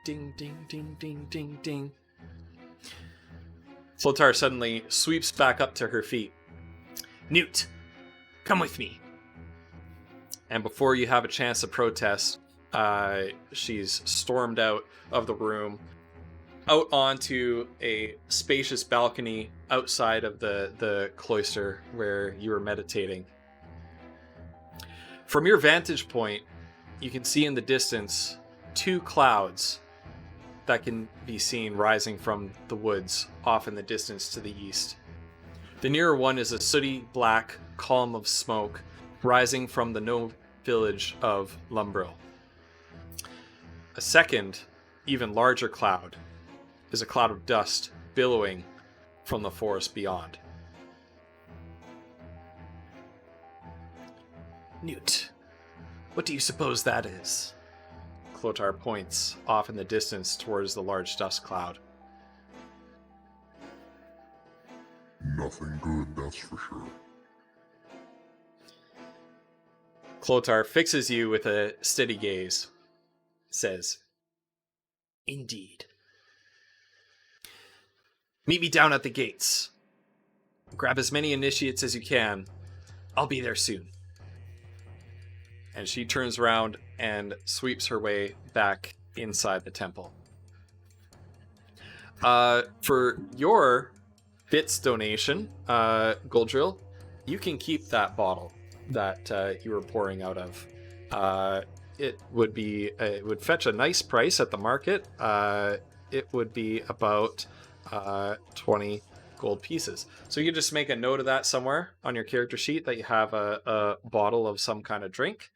Ding, ding, ding, ding, ding, ding. Clothar suddenly sweeps back up to her feet. Newt, come with me. And before you have a chance to protest, she's stormed out of the room, out onto a spacious balcony outside of the cloister where you were meditating. From your vantage point, you can see in the distance two clouds that can be seen rising from the woods off in the distance to the east. The nearer one is a sooty black column of smoke rising from the gnome village of Lumbril. A second, even larger cloud is a cloud of dust billowing from the forest beyond. Newt, what do you suppose that is? Clotar points off in the distance towards the large dust cloud. Nothing good, that's for sure. Clotar fixes you with a steady gaze. Says, "Indeed. Meet me down at the gates. Grab as many initiates as you can. I'll be there soon." And she turns around and sweeps her way back inside the temple. For your bits donation, Goldrill, you can keep that bottle that you were pouring out of. It would fetch a nice price at the market. It would be about 20 gold pieces. So you can just make a note of that somewhere on your character sheet that you have a bottle of some kind of drink.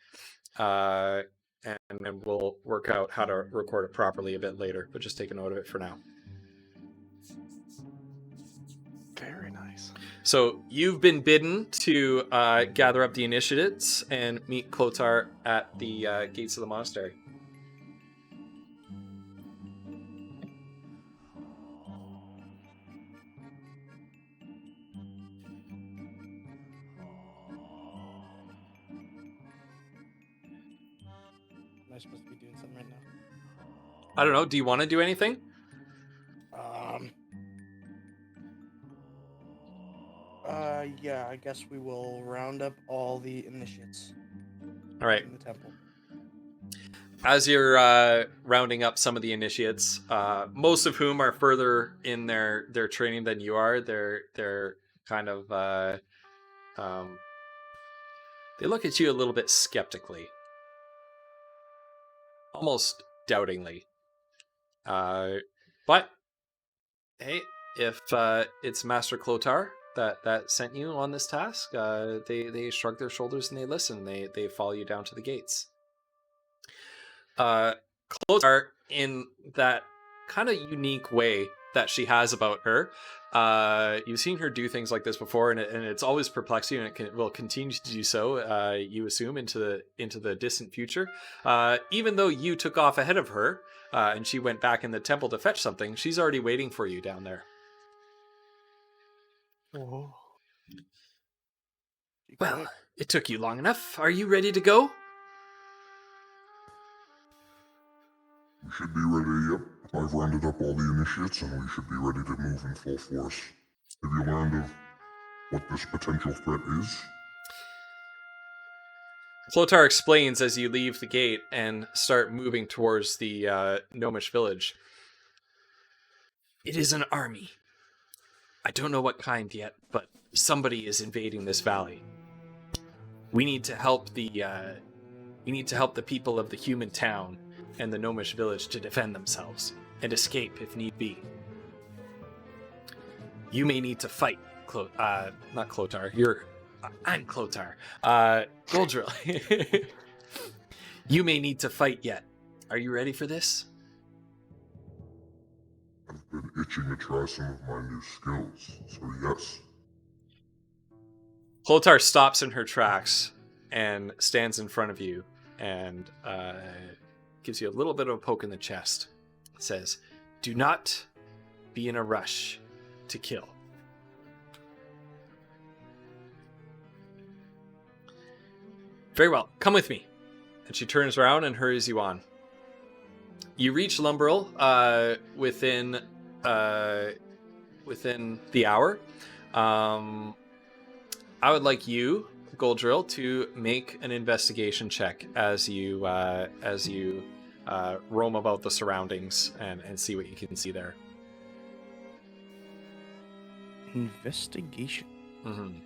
And then we'll work out how to record it properly a bit later, but just take a note of it for now. Very nice. So you've been bidden to gather up the initiates and meet Clotar at the gates of the monastery. Am I supposed to be doing something right now? I don't know. Do you want to do anything? Yeah, I guess we will round up all the initiates All right. in the temple. As you're rounding up some of the initiates, most of whom are further in their training than you are, they're kind of they look at you a little bit skeptically, almost doubtingly. But hey, if it's Master Clotar that sent you on this task, they shrug their shoulders and they listen. They follow you down to the gates. Clotar, in that kind of unique way that she has about her, you've seen her do things like this before, and it's always perplexed you, and it will continue to do so. You assume into the distant future. Even though you took off ahead of her, and she went back in the temple to fetch something, she's already waiting for you down there. Oh. Well, it took you long enough. Are you ready to go? We should be ready, yep. I've rounded up all the initiates and we should be ready to move in full force. Have you learned of what this potential threat is? Clotar explains as you leave the gate and start moving towards the gnomish village. It is an army. I don't know what kind yet, but somebody is invading this valley. We need to help the people of the human town and the gnomish village to defend themselves and escape if need be. You may need to fight, not Clotar. I'm Clotar. Goldrill. You may need to fight yet. Are you ready for this? I've been itching to try some of my new skills, so yes. Clotar stops in her tracks and stands in front of you and gives you a little bit of a poke in the chest. Says, "Do not be in a rush to kill." Very well, come with me. And she turns around and hurries you on. You reach Lumbrel within the hour. I would like you, Goldrill, to make an investigation check as you roam about the surroundings and see what you can see there. Investigation. Mm-hmm.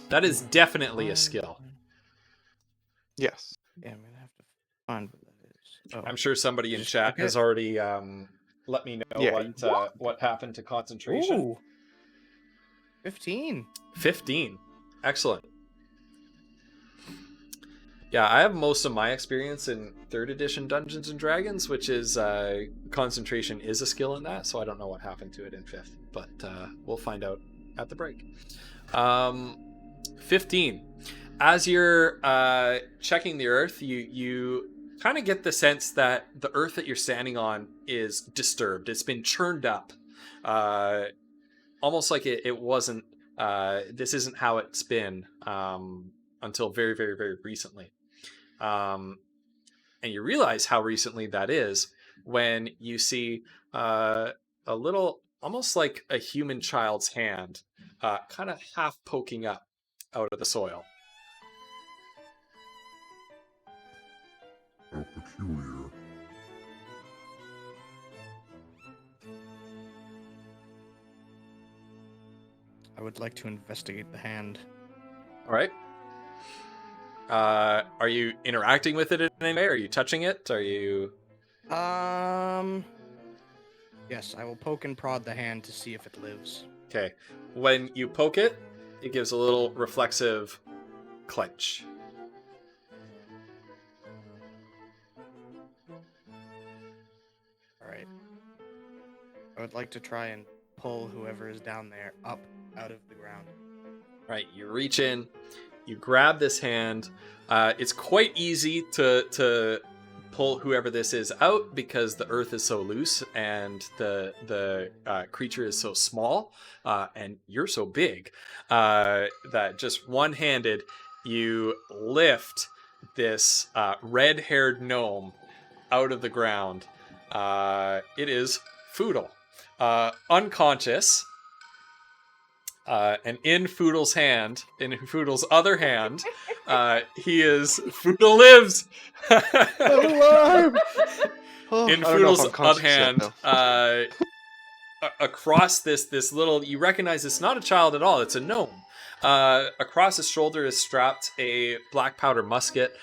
That is definitely a skill. Yes. Yeah, I'm gonna have to find what that is. Oh. I'm sure somebody in chat Okay. has already let me know Yeah. what happened to concentration. Ooh. 15. 15. Excellent. Yeah, I have most of my experience in 3rd edition Dungeons and Dragons, which is concentration is a skill in that, so I don't know what happened to it in 5th, but we'll find out at the break. 15. As you're checking the earth, you kind of get the sense that the earth that you're standing on is disturbed. It's been churned up, almost like it wasn't. This isn't how it's been until very, very, very recently. And you realize how recently that is when you see a little, almost like a human child's hand, kind of half poking up out of the soil. How peculiar. I would like to investigate the hand. All right. Are you interacting with it in any way? Are you touching it? Are you? Yes, I will poke and prod the hand to see if it lives. Okay. When you poke it, it gives a little reflexive clench. All right. I would like to try and pull whoever is down there up out of the ground. Right. You reach in, you grab this hand. It's quite easy to pull whoever this is out because the earth is so loose and the creature is so small and you're so big that just one-handed you lift this red-haired gnome out of the ground. It is Foodle, unconscious. And in Foodle's hand, in Foodle's other hand, he is Foodle lives. Alive! Oh, In I don't know if Foodle's I'm conscious other yet, hand, though. across this little, you recognize it's not a child at all. It's a gnome. Across his shoulder is strapped a black powder musket.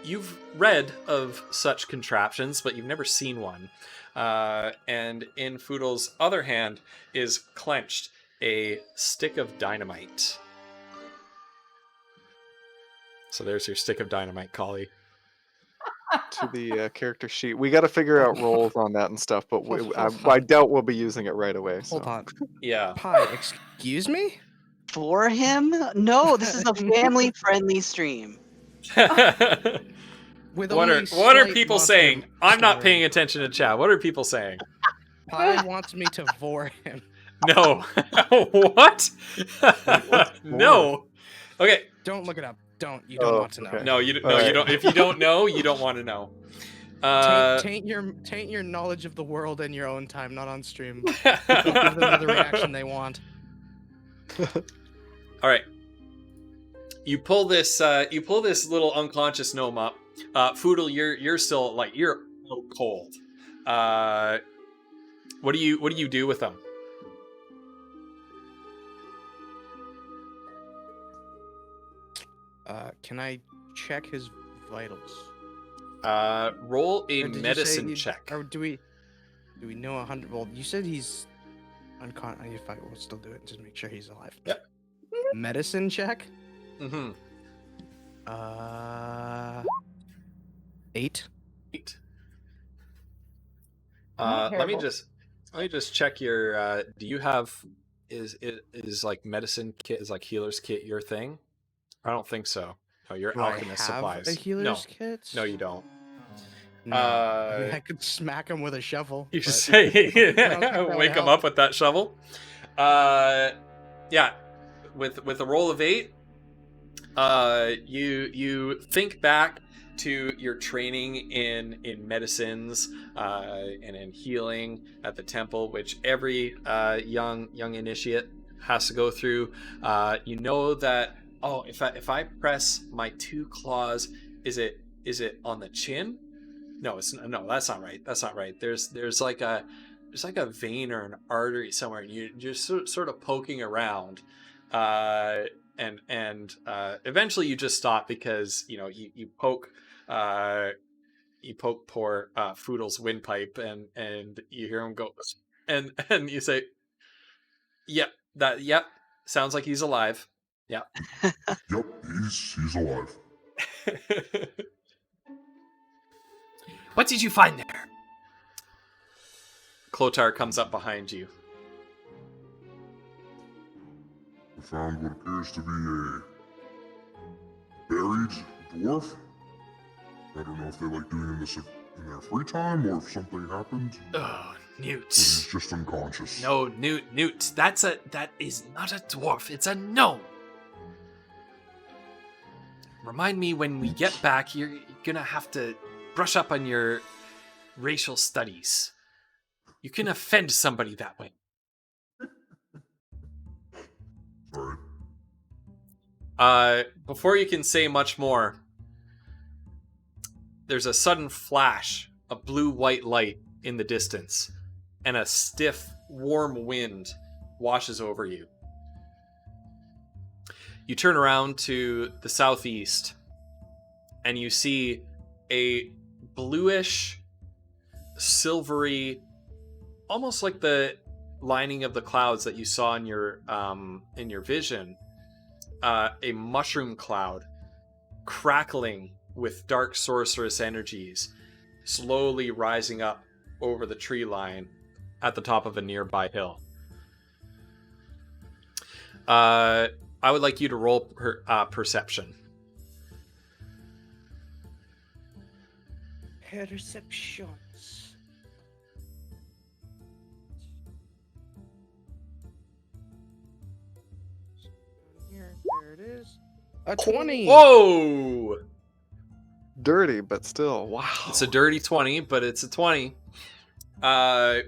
You've read of such contraptions, but you've never seen one. And in Foodle's other hand is clenched a stick of dynamite. So there's your stick of dynamite, Collie. To the character sheet. We got to figure out roles on that and stuff, but Hold I on. doubt we'll be using it right away. So. Hold on. Yeah. Pie, excuse me? For him? No, this is a family-friendly stream. With What only are slight people monster saying? I'm not story. paying attention to chat. What are people saying? Pie wants me to vor him. No. What? No. Okay. Don't look it up. Don't. You don't Oh, want to know. okay. No, you All no, you right. don't. If you don't know, you don't want to know. Taint your knowledge of the world in your own time, not on stream. Give them the reaction they want. All right. You pull this little unconscious gnome up. Foodle, you're still like you're cold. What do you do with them? Can I check his vitals? Roll a Or did you say medicine you- check. Or do we know 100? Well, you said he's unconscious. If I will still do it, just make sure he's alive. Yep. Medicine check. Mm-hmm. 8. 8. Not Let me terrible. just check your. Do you have is like medicine kit is like healer's kit your thing? I don't think so. No, your Do I alchemist have supplies. a healer's kit? No, you don't. No. I mean, I could smack him with a shovel. You but- should say, think that would wake him help. up with that shovel. Yeah, with a roll of 8, you think back to your training in medicines and in healing at the temple, which every young initiate has to go through. You know that if I press my 2 claws, is it on the chin? No, no, that's not right. That's not right. There's like a vein or an artery somewhere, and you're sort of poking around, and eventually you just stop because you poke poor Foodle's windpipe, and you hear him go, and you say, yep, sounds like he's alive. Yep, he's alive. What did you find there? Clotar comes up behind you. I found what appears to be a buried dwarf. I don't know if they like doing this in their free time or if something happened. Oh, Newt. But he's just unconscious. No, Newt. That is not a dwarf. It's a gnome. Remind me when we get back, you're gonna have to brush up on your racial studies. You can offend somebody that way. Sorry. Before you can say much more, there's a sudden flash of blue-white light in the distance, and a stiff, warm wind washes over you. You turn around to the southeast, and you see a bluish, silvery, almost like the lining of the clouds that you saw in your vision, a mushroom cloud crackling with dark sorceress energies, slowly rising up over the tree line at the top of a nearby hill. I would like you to roll perception. Perceptions. Here, there it is. A 20. Whoa! Dirty, but still, wow. It's a dirty 20, but it's a 20. As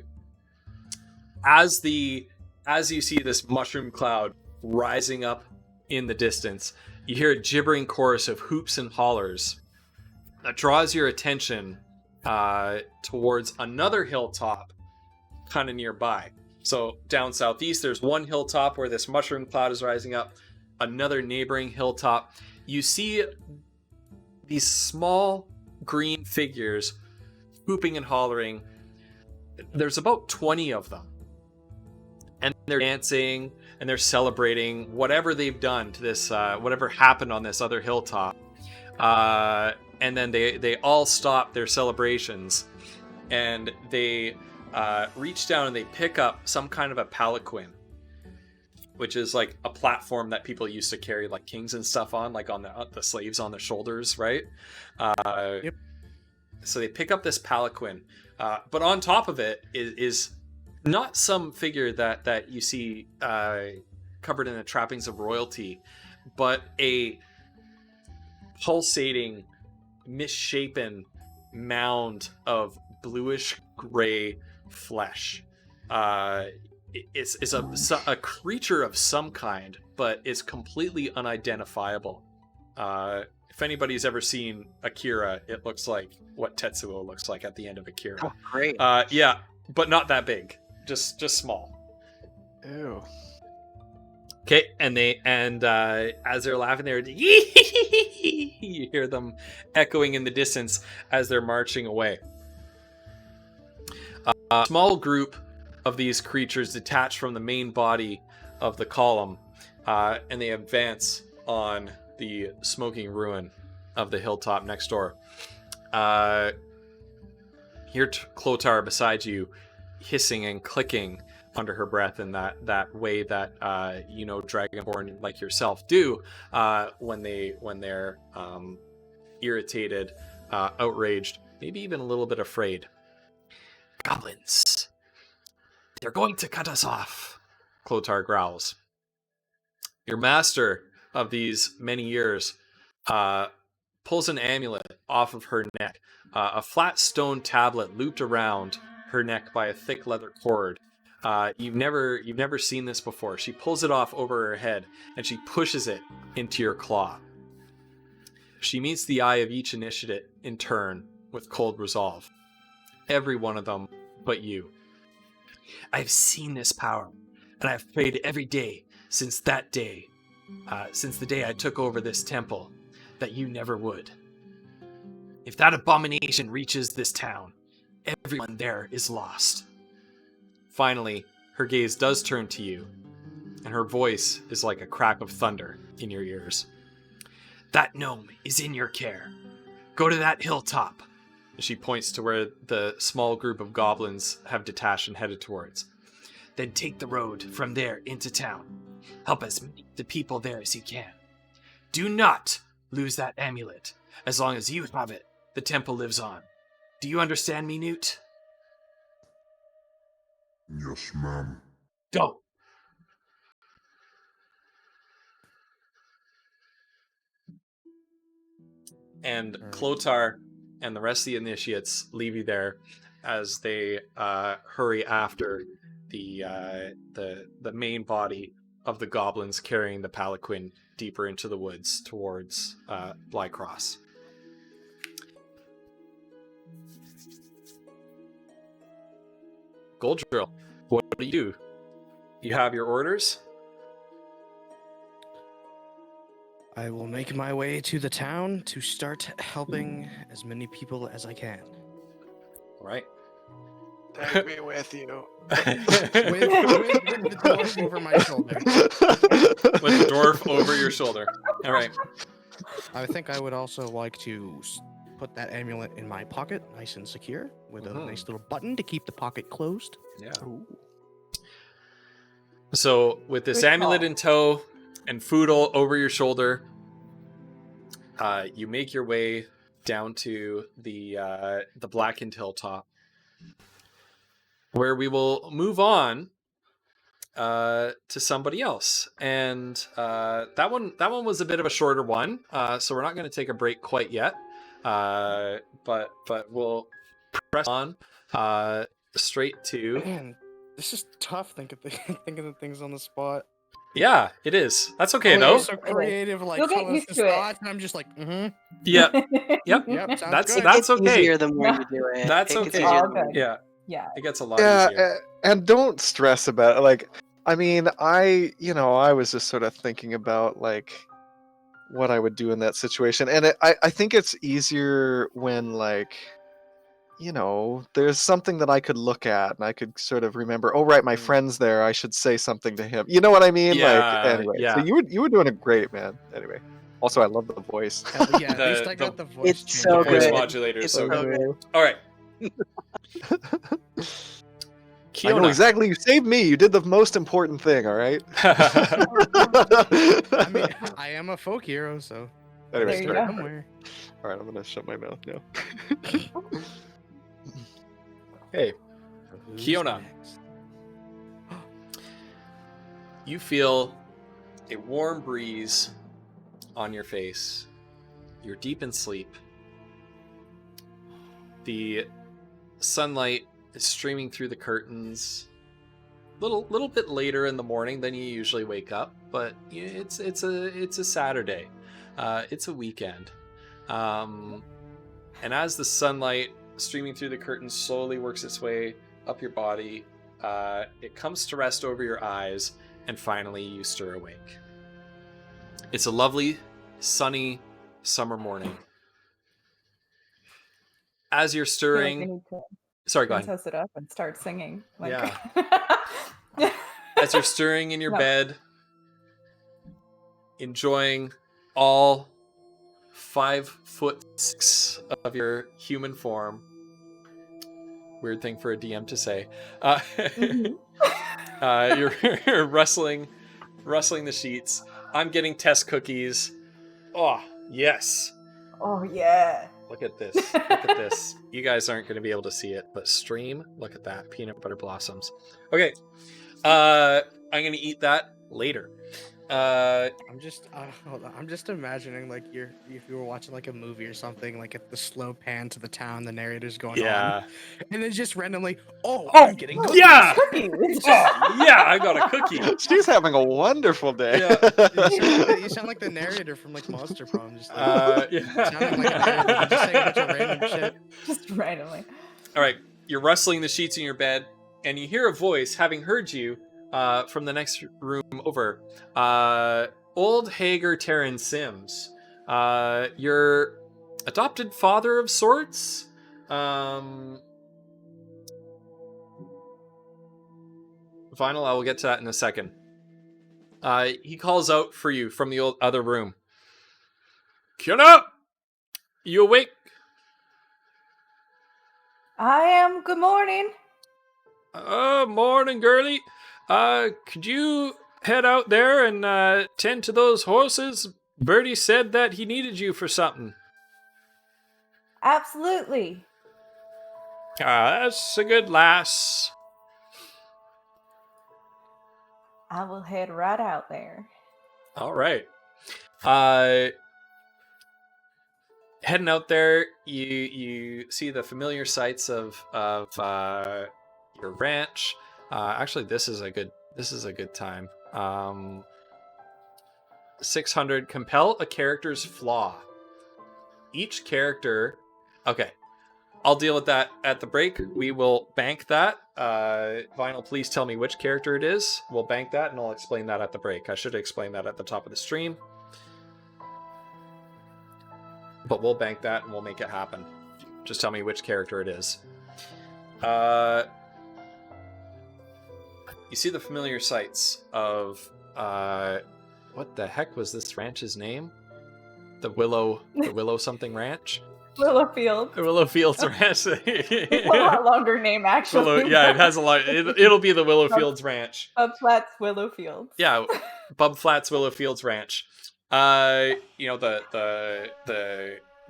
you see this mushroom cloud rising up in the distance, you hear a gibbering chorus of hoops and hollers that draws your attention towards another hilltop kind of nearby. So down southeast, there's one hilltop where this mushroom cloud is rising up, another neighboring hilltop. You see these small green figures whooping and hollering. There's about 20 of them. And they're dancing and they're celebrating whatever they've done to this, whatever happened on this other hilltop. And then they all stop their celebrations and they reach down and they pick up some kind of a palanquin, which is like a platform that people used to carry like kings and stuff on, like on the slaves on their shoulders, right? Yep. So they pick up this palanquin, but on top of it is not some figure that you see covered in the trappings of royalty, but a pulsating, misshapen mound of bluish gray flesh. It's a creature of some kind, but it's completely unidentifiable. If anybody's ever seen Akira, it looks like what Tetsuo looks like at the end of Akira. Oh, great. Yeah, but not that big. Just small. Ew. Okay, and as they're laughing, they're you hear them echoing in the distance as they're marching away. A small group of these creatures detach from the main body of the column, and they advance on the smoking ruin of the hilltop next door. Here, Clotar beside you, hissing and clicking under her breath in that way that Dragonborn like yourself do when they're irritated, outraged, maybe even a little bit afraid. Goblins, they're going to cut us off, Clotar growls. Your master of these many years pulls an amulet off of her neck, a flat stone tablet looped around her neck by a thick leather cord. You've never seen this before. She pulls it off over her head and she pushes it into your claw. She meets the eye of each initiate in turn with cold resolve. Every one of them but you. I've seen this power, and I've prayed every day since that day, since the day I took over this temple, that you never would. If that abomination reaches this town, everyone there is lost. Finally, her gaze does turn to you, and her voice is like a crack of thunder in your ears. That gnome is in your care. Go to that hilltop. She points to where the small group of goblins have detached and headed towards. Then take the road from there into town. Help as many of the people there as you can. Do not lose that amulet. As long as you have it, the temple lives on. Do you understand me, Newt? Yes, ma'am. Go! And Clotar and the rest of the initiates leave you there as they hurry after the main body of the goblins carrying the palanquin deeper into the woods towards Blycross. Goldrill, what do you do? You have your orders? I will make my way to the town to start helping as many people as I can. All right. Take me with you. With the dwarf over my shoulder. With the dwarf over your shoulder. All right. I think I would also like to put that amulet in my pocket, nice and secure, with a nice little button to keep the pocket closed. Yeah. So with this Good amulet call. in tow and food all over your shoulder, you make your way down to the blackened hilltop, where we will move on to somebody else. And that one was a bit of a shorter one, so we're not going to take a break quite yet. But we'll press on straight to. Man, this is tough thinking of things on the spot. Yeah, it is. That's okay Oh, though. you're so creative, like You'll get telling us used this to it. thought, and I'm just like, Yep. Yep. yep, sounds That's good. that's It's okay. easier the more you do it. That's It gets okay. easier All the more good. Yeah, Yeah. it gets a lot Yeah, easier. and don't stress about it. Like, I mean, I was just sort of thinking about like what I would do in that situation, and I think it's easier when like, there's something that I could look at and I could sort of remember. Oh, right, my friend's there. I should say something to him. You know what I mean? Yeah, like, anyway. yeah. So you were doing it great, man. Anyway, also I love the voice. Hell yeah, at least I got the voice It's change. so Voice good. modulator is It's so so good. good. All right. I know Kiona. exactly. You saved me. You did the most important thing. All right. I mean, I am a folk hero, so Anyway, There you sorry. go. somewhere. All right, I'm gonna shut my mouth now. Hey, Who's Kiona. next? You feel a warm breeze on your face. You're deep in sleep. The sunlight is streaming through the curtains. Little bit later in the morning than you usually wake up, but it's a Saturday. It's a weekend. And as the sunlight streaming through the curtains slowly works its way up your body, it comes to rest over your eyes, and finally you stir awake. It's a lovely, sunny summer morning. As you're I feel like we stirring, need to sorry, go ahead. princess it up and start singing. Like... As you're stirring in your No. bed, enjoying all 5'6" of your human form. Weird thing for a DM to say. Mhm. You're rustling the sheets. I'm getting test cookies. Oh, yes. Oh yeah. Look at this. Look at this. You guys aren't going to be able to see it, but stream, look at that. Peanut butter blossoms. Okay. I'm going to eat that later. I'm just, hold on. I'm just imagining like if you were watching like a movie or something, like at the slow pan to the town, the narrator's going Yeah. on, and then just randomly, oh, Oh, I'm getting cookies. yeah. Cookies. Oh, yeah, I got a cookie. She's having a wonderful day. You sound like the narrator from like Monster Prom, just like Yeah. sounding like a narrator, just saying a bunch of random shit. Just randomly. All right, you're rustling the sheets in your bed, and you hear a voice, having heard you from the next room over. Old Hager Terran Sims, your adopted father of sorts. Vinyl, I will get to that in a second. He calls out for you from the other room. Kiona, you awake? I am. Good morning. Morning, girlie. Could you head out there and tend to those horses? Bertie said that he needed you for something. Absolutely. That's a good lass. I will head right out there. All right. Heading out there, you see the familiar sights of your ranch. Actually, this is a good time. 600. Compel a character's flaw. Each character. Okay, I'll deal with that at the break. We will bank that. Vinyl, please tell me which character it is. We'll bank that, and I'll explain that at the break. I should explain that at the top of the stream. But we'll bank that, and we'll make it happen. Just tell me which character it is. You see the familiar sights of... what the heck was this ranch's name? The Willow something ranch? Willowfield. The Willow Fields Ranch. It's a lot longer name, actually. Yeah, it has a lot. It'll be the Willow Fields Ranch. Flats Willowfield. Yeah, Bub Flats Willow Fields Ranch. The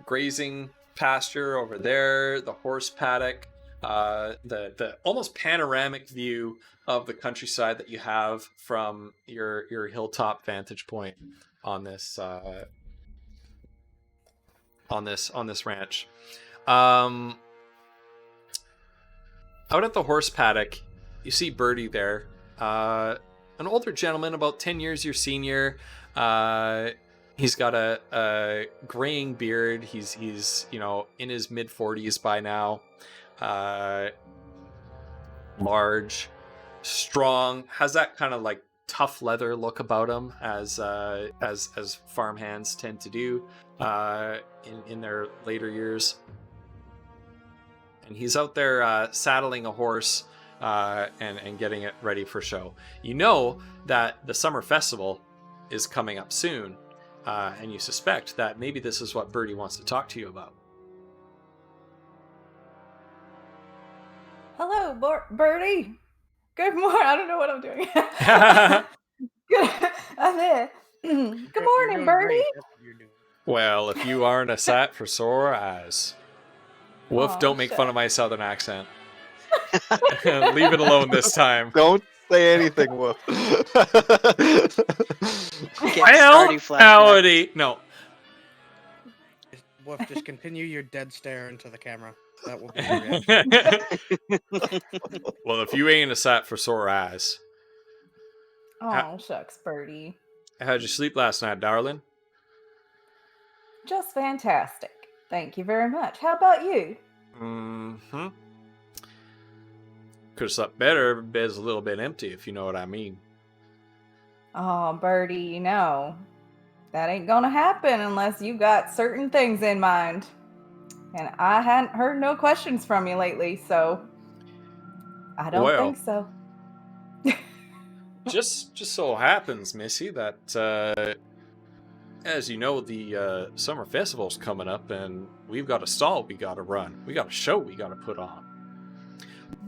grazing pasture over there, the horse paddock, the almost panoramic view of the countryside that you have from your hilltop vantage point on this ranch. Out at the horse paddock, you see Bertie there. An older gentleman, about 10 years your senior. He's got a graying beard. He's in his mid-40s by now. Large, strong, has that kind of like tough leather look about him, as farmhands tend to do in their later years. And he's out there saddling a horse and getting it ready for show. You know that the summer festival is coming up soon, and you suspect that maybe this is what Bertie wants to talk to you about. Hello, Bertie. Good morning. I don't know what I'm doing. Good. I'm there. Good morning, Bertie. Well, if you aren't a sight for sore eyes. Woof, don't make fun of my southern accent. Leave it alone this time. Don't say anything, Woof. Well, howdy. No. Wolf, just continue your dead stare into the camera. That will be your reaction. Well, if you ain't a sight for sore eyes. Oh, shucks, Bertie. How'd you sleep last night, darling? Just fantastic. Thank you very much. How about you? Mm-hmm. Could have slept better. Bed's a little bit empty, if you know what I mean. Oh, Bertie, that ain't gonna happen unless you got certain things in mind. And I hadn't heard no questions from you lately, so I don't think so. just so happens, Missy, that as you know, the summer festival's coming up, and we've got a stall we got to run. We got a show we got to put on.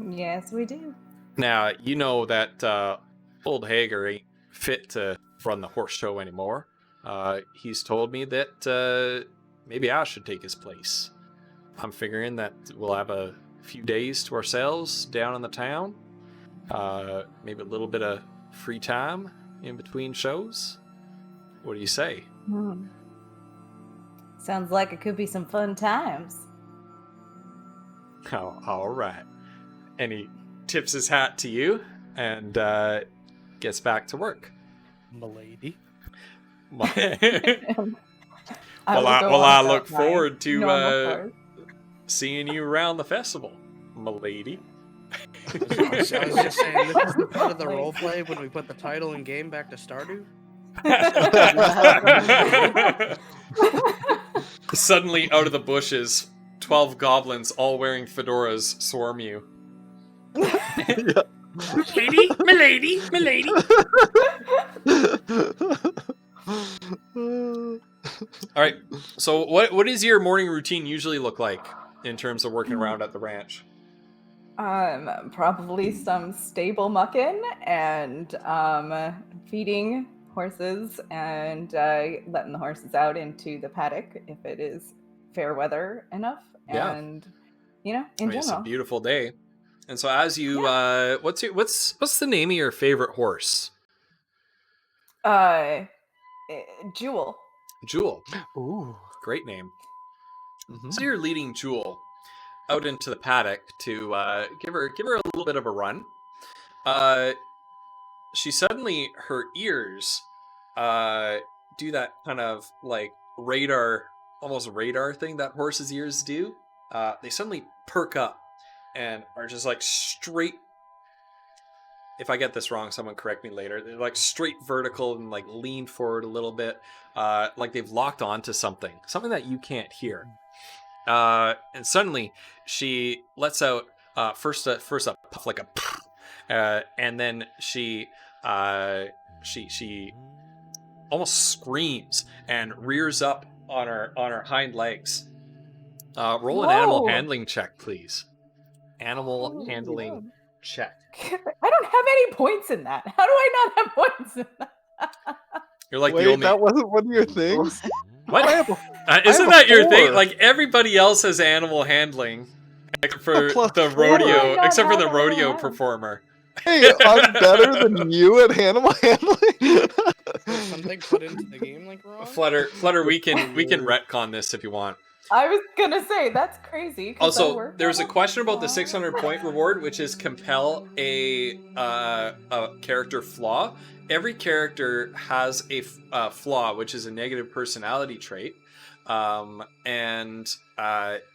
Yes, we do. Now, you know that old Hager ain't fit to run the horse show anymore. He's told me that maybe I should take his place. I'm figuring that we'll have a few days to ourselves down in the town. Maybe a little bit of free time in between shows. What do you say? Sounds like it could be some fun times. Oh, all right. And he tips his hat to you and gets back to work. Milady. I look forward to seeing you around the festival, milady. I was just saying, this is the part of the roleplay when we put the title and game back to Stardew. Suddenly, out of the bushes, 12 goblins, all wearing fedoras, swarm you. Milady, milady, milady. All right. So what does your morning routine usually look like in terms of working around at the ranch? Probably some stable mucking and feeding horses and letting the horses out into the paddock if it is fair weather enough. Yeah. And in I mean, it's a general. beautiful day. And so as you what's the name of your favorite horse? Jewel. Jewel. Ooh. Great name. Mhm. So you're leading Jewel out into the paddock to give her a little bit of a run. She suddenly, her ears do that kind of like almost radar thing that horses' ears do. They suddenly perk up and are just like straight. If I get this wrong, someone correct me later. They're like straight vertical and like lean forward a little bit, like they've locked onto something that you can't hear. And suddenly she lets out first a puff, like a, and then she almost screams and rears up on her hind legs. Roll an animal Whoa. handling check, please. Animal Oh, handling no. check. I don't have any points in that. How do I not have points in that? You're like Wait, the only. that wasn't one of your things? What? I have a Isn't have a that your thing? 4. Like everybody else has animal handling, except for plus the 4. rodeo, How do I not except for have the animal rodeo handling? performer. Hey, I'm better than you at animal handling. Was something put into the game like wrong? Flutter, we can retcon this if you want. I was gonna say that's crazy. 'cause I Also, worked there's a on question about the that. 600 point reward, which is compel a character flaw. Every character has a flaw, which is a negative personality trait, and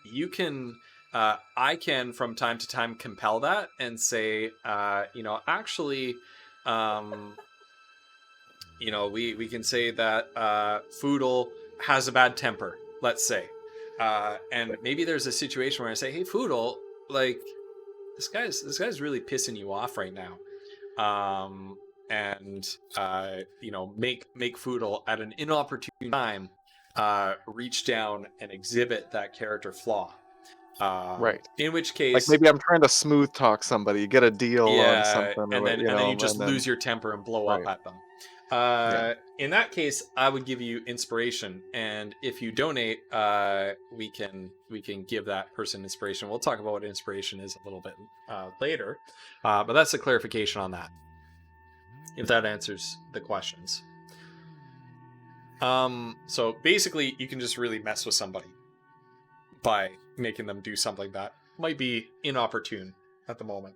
you can. I can from time to time compel that and say, actually, we can say that Foodle has a bad temper, let's say. And maybe there's a situation where I say, hey, Foodle, like, this guy's really pissing you off right now. Make Foodle at an inopportune time reach down and exhibit that character flaw. Right. In which Like case, maybe I'm trying to smooth talk somebody, get a deal on something, and then you just lose your temper and blow up Right. at them. In that case, I would give you inspiration, and if you donate, we can give that person inspiration. We'll talk about what inspiration is a little bit later, but that's a clarification on that. If that answers the questions. So basically, you can just really mess with somebody by making them do something that might be inopportune at the moment.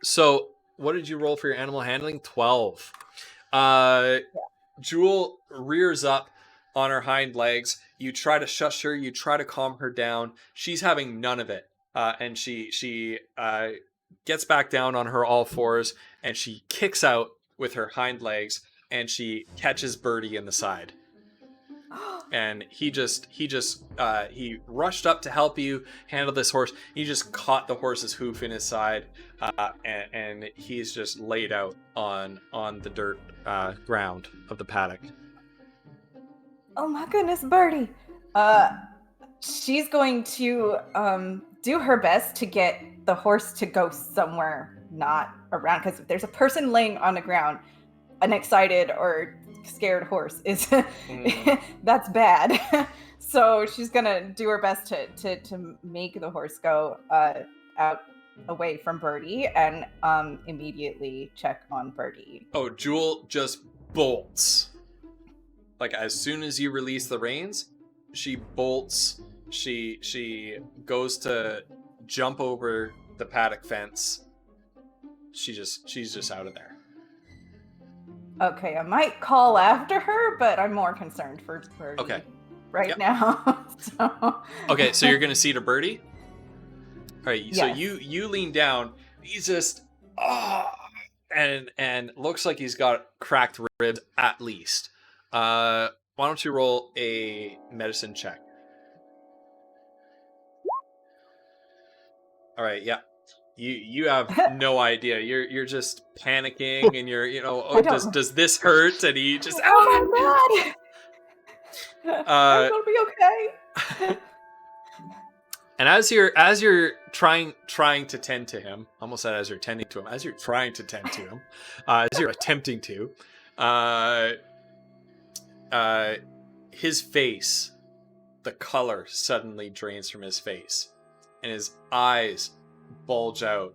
So what did you roll for your animal handling? 12. Jewel rears up on her hind legs. You try to shush her. You try to calm her down. She's having none of it. And she gets back down on her all fours and she kicks out with her hind legs and she catches Birdie in the side. And he rushed up to help you handle this horse. He just caught the horse's hoof in his side, and he's just laid out on the dirt ground of the paddock. Oh my goodness, Birdie. She's going to do her best to get the horse to go somewhere not around, because if there's a person laying on the ground, an excited or scared horse is that's bad. So she's gonna do her best to make the horse go out away from Birdie and immediately check on Birdie. Oh, Jewel just bolts. Like as soon as you release the reins, she bolts. She goes to jump over the paddock fence. She's just out of there. Okay, I might call after her, but I'm more concerned for Birdie right now. Okay, so you're gonna see to Birdie. All right, yes. So you lean down. He's just and looks like he's got cracked ribs at least. Why don't you roll a medicine check? All right, yeah. You have no idea. You're just panicking, and you're I don't- does this hurt? And he just Oh my god! I'm gonna be okay. And as you're trying to tend to him, almost said as you're tending to him, as you're trying to tend to him, as you're attempting to, his face, the color suddenly drains from his face, and his eyes bulge out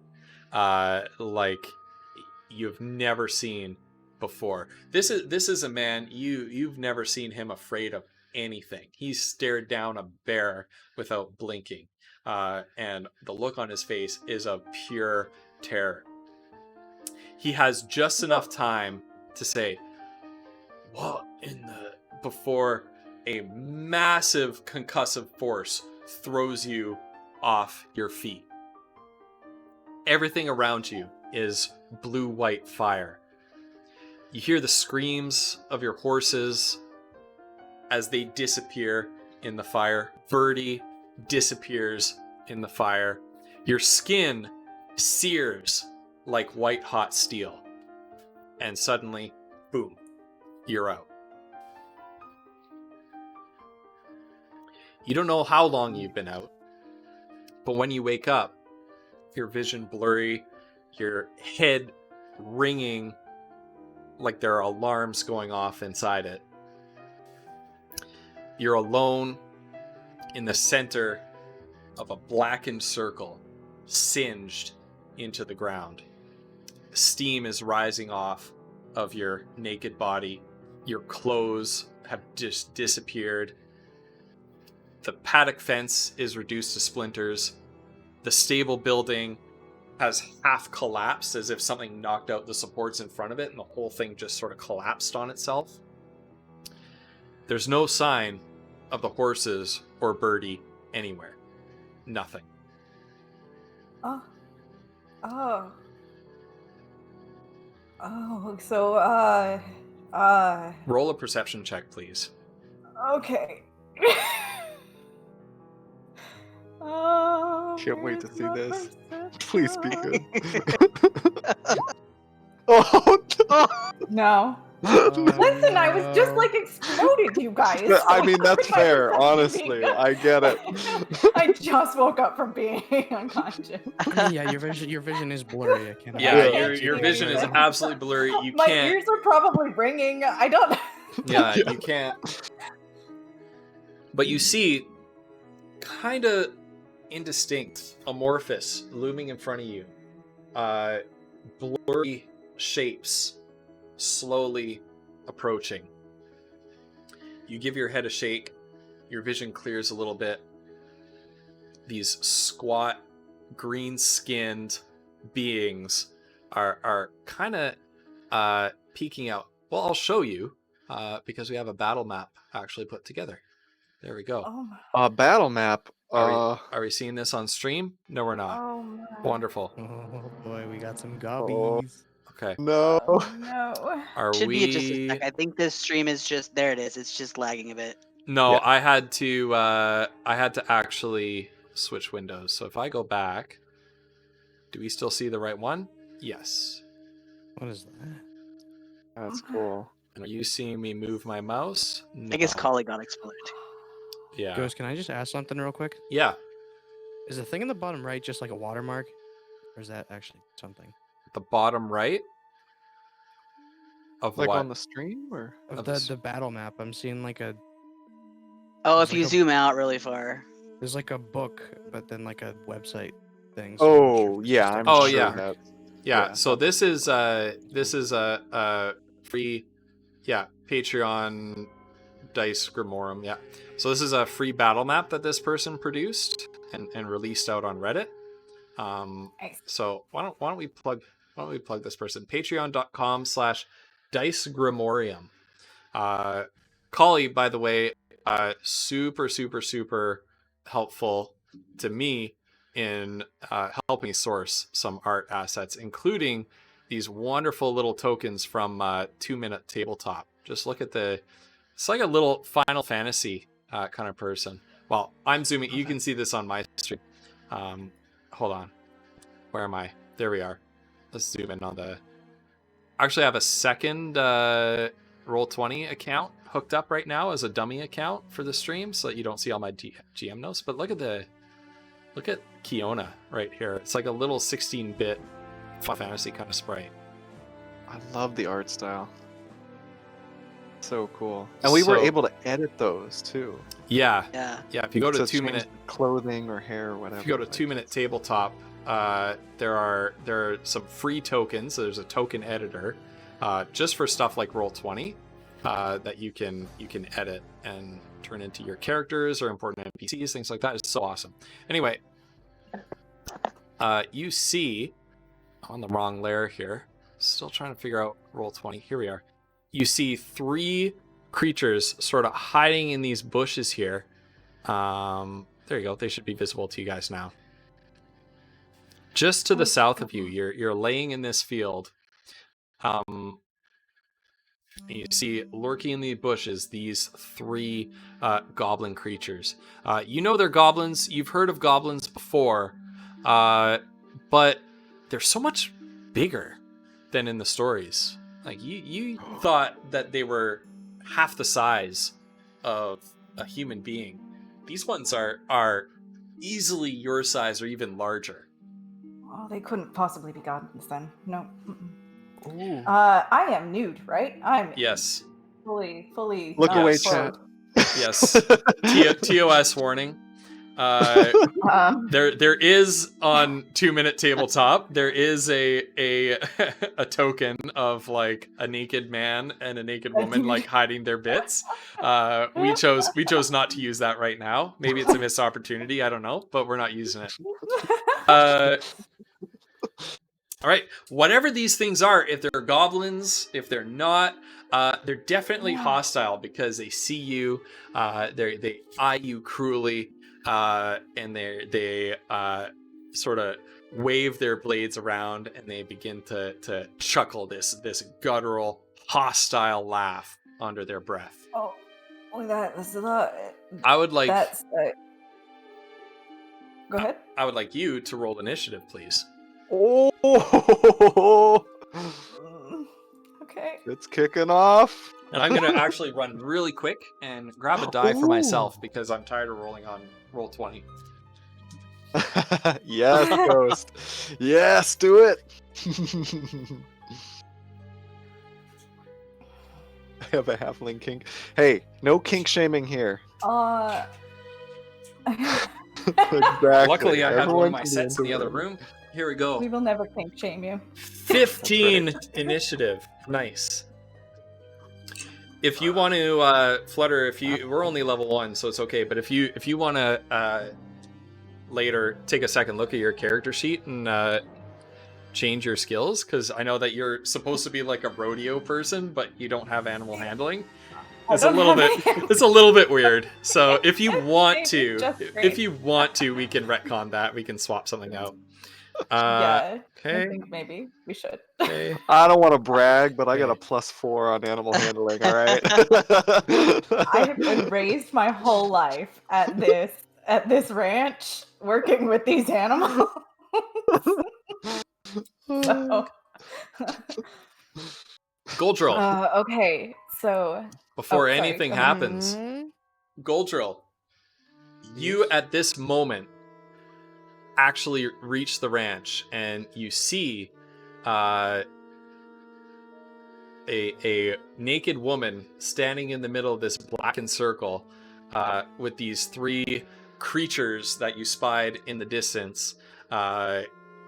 like you've never seen before. This is a man you've never seen him afraid of anything. He stared down a bear without blinking, and the look on his face is of pure terror. He has just enough time to say, "What in the?" before a massive concussive force throws you off your feet. Everything around you is blue-white fire. You hear the screams of your horses as they disappear in the fire. Verdi disappears in the fire. Your skin sears like white-hot steel. And suddenly, boom, you're out. You don't know how long you've been out, but when you wake up, your vision blurry, your head ringing like there are alarms going off inside it. You're alone in the center of a blackened circle, singed into the ground. Steam is rising off of your naked body. Your clothes have just disappeared. The paddock fence is reduced to splinters. The stable building has half collapsed as if something knocked out the supports in front of it, and the whole thing just sort of collapsed on itself. There's no sign of the horses or Birdie anywhere. Nothing. Oh. So, Roll a perception check, please. okay. Can't wait to where's see my this. perception? Please be good. Oh, No. Listen, I was just like exploded, you guys. I mean, that's My fair. perception Honestly, being good. I get it. I just woke up from being unconscious. I mean, yeah, your vision is blurry. I can't. Yeah, Yeah. your vision is absolutely blurry. You My can't. ears are probably ringing. I don't know. Yeah, you can't. But you see, kind of indistinct, amorphous, looming in front of you. Blurry shapes slowly approaching. You give your head a shake. Your vision clears a little bit. These squat, green-skinned beings are kind of peeking out. Well, I'll show you because we have a battle map actually put together. There we go. Oh my. Battle map. Are we seeing this on stream? No, we're not. Oh my. Wonderful. Oh boy, we got some gobbies. Okay. No. Oh, no. Are Should we? be just a sec. I think this stream is just there. It is. It's just lagging a bit. No, Yeah. I had to actually switch windows. So if I go back, do we still see the right one? Yes. What is that? That's cool. And are you seeing me move my mouse? No. I guess Collie got exploded. Yeah. Ghost, can I just ask something real quick? Yeah. Is the thing in the bottom right just like a watermark, or is that actually something? The bottom right of Like what? on the stream, or Of Of the this- the battle map, I'm seeing like a Oh, There's if you like a- zoom out really far. there's like a book, but then like a website thing. so I'm not sure oh if it's yeah, just a- I'm Oh, sure yeah. that's Yeah, Yeah. so this is a free Patreon Dice Grimorum, yeah. So this is a free battle map that this person produced and released out on Reddit. Nice. So why don't we plug this person? Patreon.com/Dice Grimorium. Collie, by the way, super helpful to me in helping me source some art assets, including these wonderful little tokens from 2 Minute Tabletop. Just look at it's like a little Final Fantasy kind of person. Well, I'm zooming. You can see this on my stream. Hold on. Where am I? There we are. Let's zoom in on the. Actually, I have a second Roll20 account hooked up right now as a dummy account for the stream, so that you don't see all my GM notes. But look at Kiona right here. It's like a little 16-bit Final Fantasy kind of sprite. I love the art style. So cool. And we were So- able to edit those too. Yeah, Yeah. yeah. If you go to change 2-minute, clothing or hair or whatever. if you go to like- 2-minute tabletop, there are some free tokens. So there's a token editor, just for stuff like Roll20, that you can edit and turn into your characters or important NPCs, things like that. It's so awesome. Anyway, you see on the wrong layer here. Still trying to figure out Roll20. Here we are. You see 3 creatures sort of hiding in these bushes here. There you go. They should be visible to you guys now. Just to the south of you, you're laying in this field. You see lurking in the bushes these 3 goblin creatures. You know they're goblins. You've heard of goblins before, but they're so much bigger than in the stories. Like you thought that they were half the size of a human being. These ones are easily your size or even larger. Oh, they couldn't possibly be goblins then. No. Mm-mm. Ooh. I am nude, right? I'm Yes, fully. Look away, clothed. yes. TOS warning. There is on 2-minute tabletop. There is a token of like a naked man and a naked woman like hiding their bits. We chose not to use that right now. Maybe it's a missed opportunity. I don't know, but we're not using it. All right. Whatever these things are, if they're goblins, if they're not, they're definitely hostile because they see you. They eye you cruelly. And they sort of wave their blades around and they begin to chuckle this guttural, hostile laugh under their breath. Oh, that's a lot. I would like That's. Go ahead. I would like you to roll initiative, please. Oh, Okay. it's kicking off. And I'm gonna actually run really quick and grab a die for myself because I'm tired of rolling on Roll20. Yes, Ghost. Yes, do it. I have a halfling kink. Hey, no kink shaming here. Exactly. Luckily, I had one of my Everyone sets in the can other room. Here we go. We will never kink shame you. 15 initiative. Nice. If you want to Flutter, we're only level 1, so it's okay. But if you want to later take a second look at your character sheet and change your skills, because I know that you're supposed to be like a rodeo person, but you don't have animal handling. It's a little bit weird. So if you want to, we can retcon that. We can swap something out. Yeah. I Okay. think maybe we should. Okay. I don't want to brag, but I got a +4 on animal handling. All right. I have been raised my whole life at this ranch, working with these animals. So, Goldrill, okay, so before sorry, anything go ahead. happens, Goldrill, you at this moment actually reach the ranch and you see a naked woman standing in the middle of this blackened circle with these 3 creatures that you spied in the distance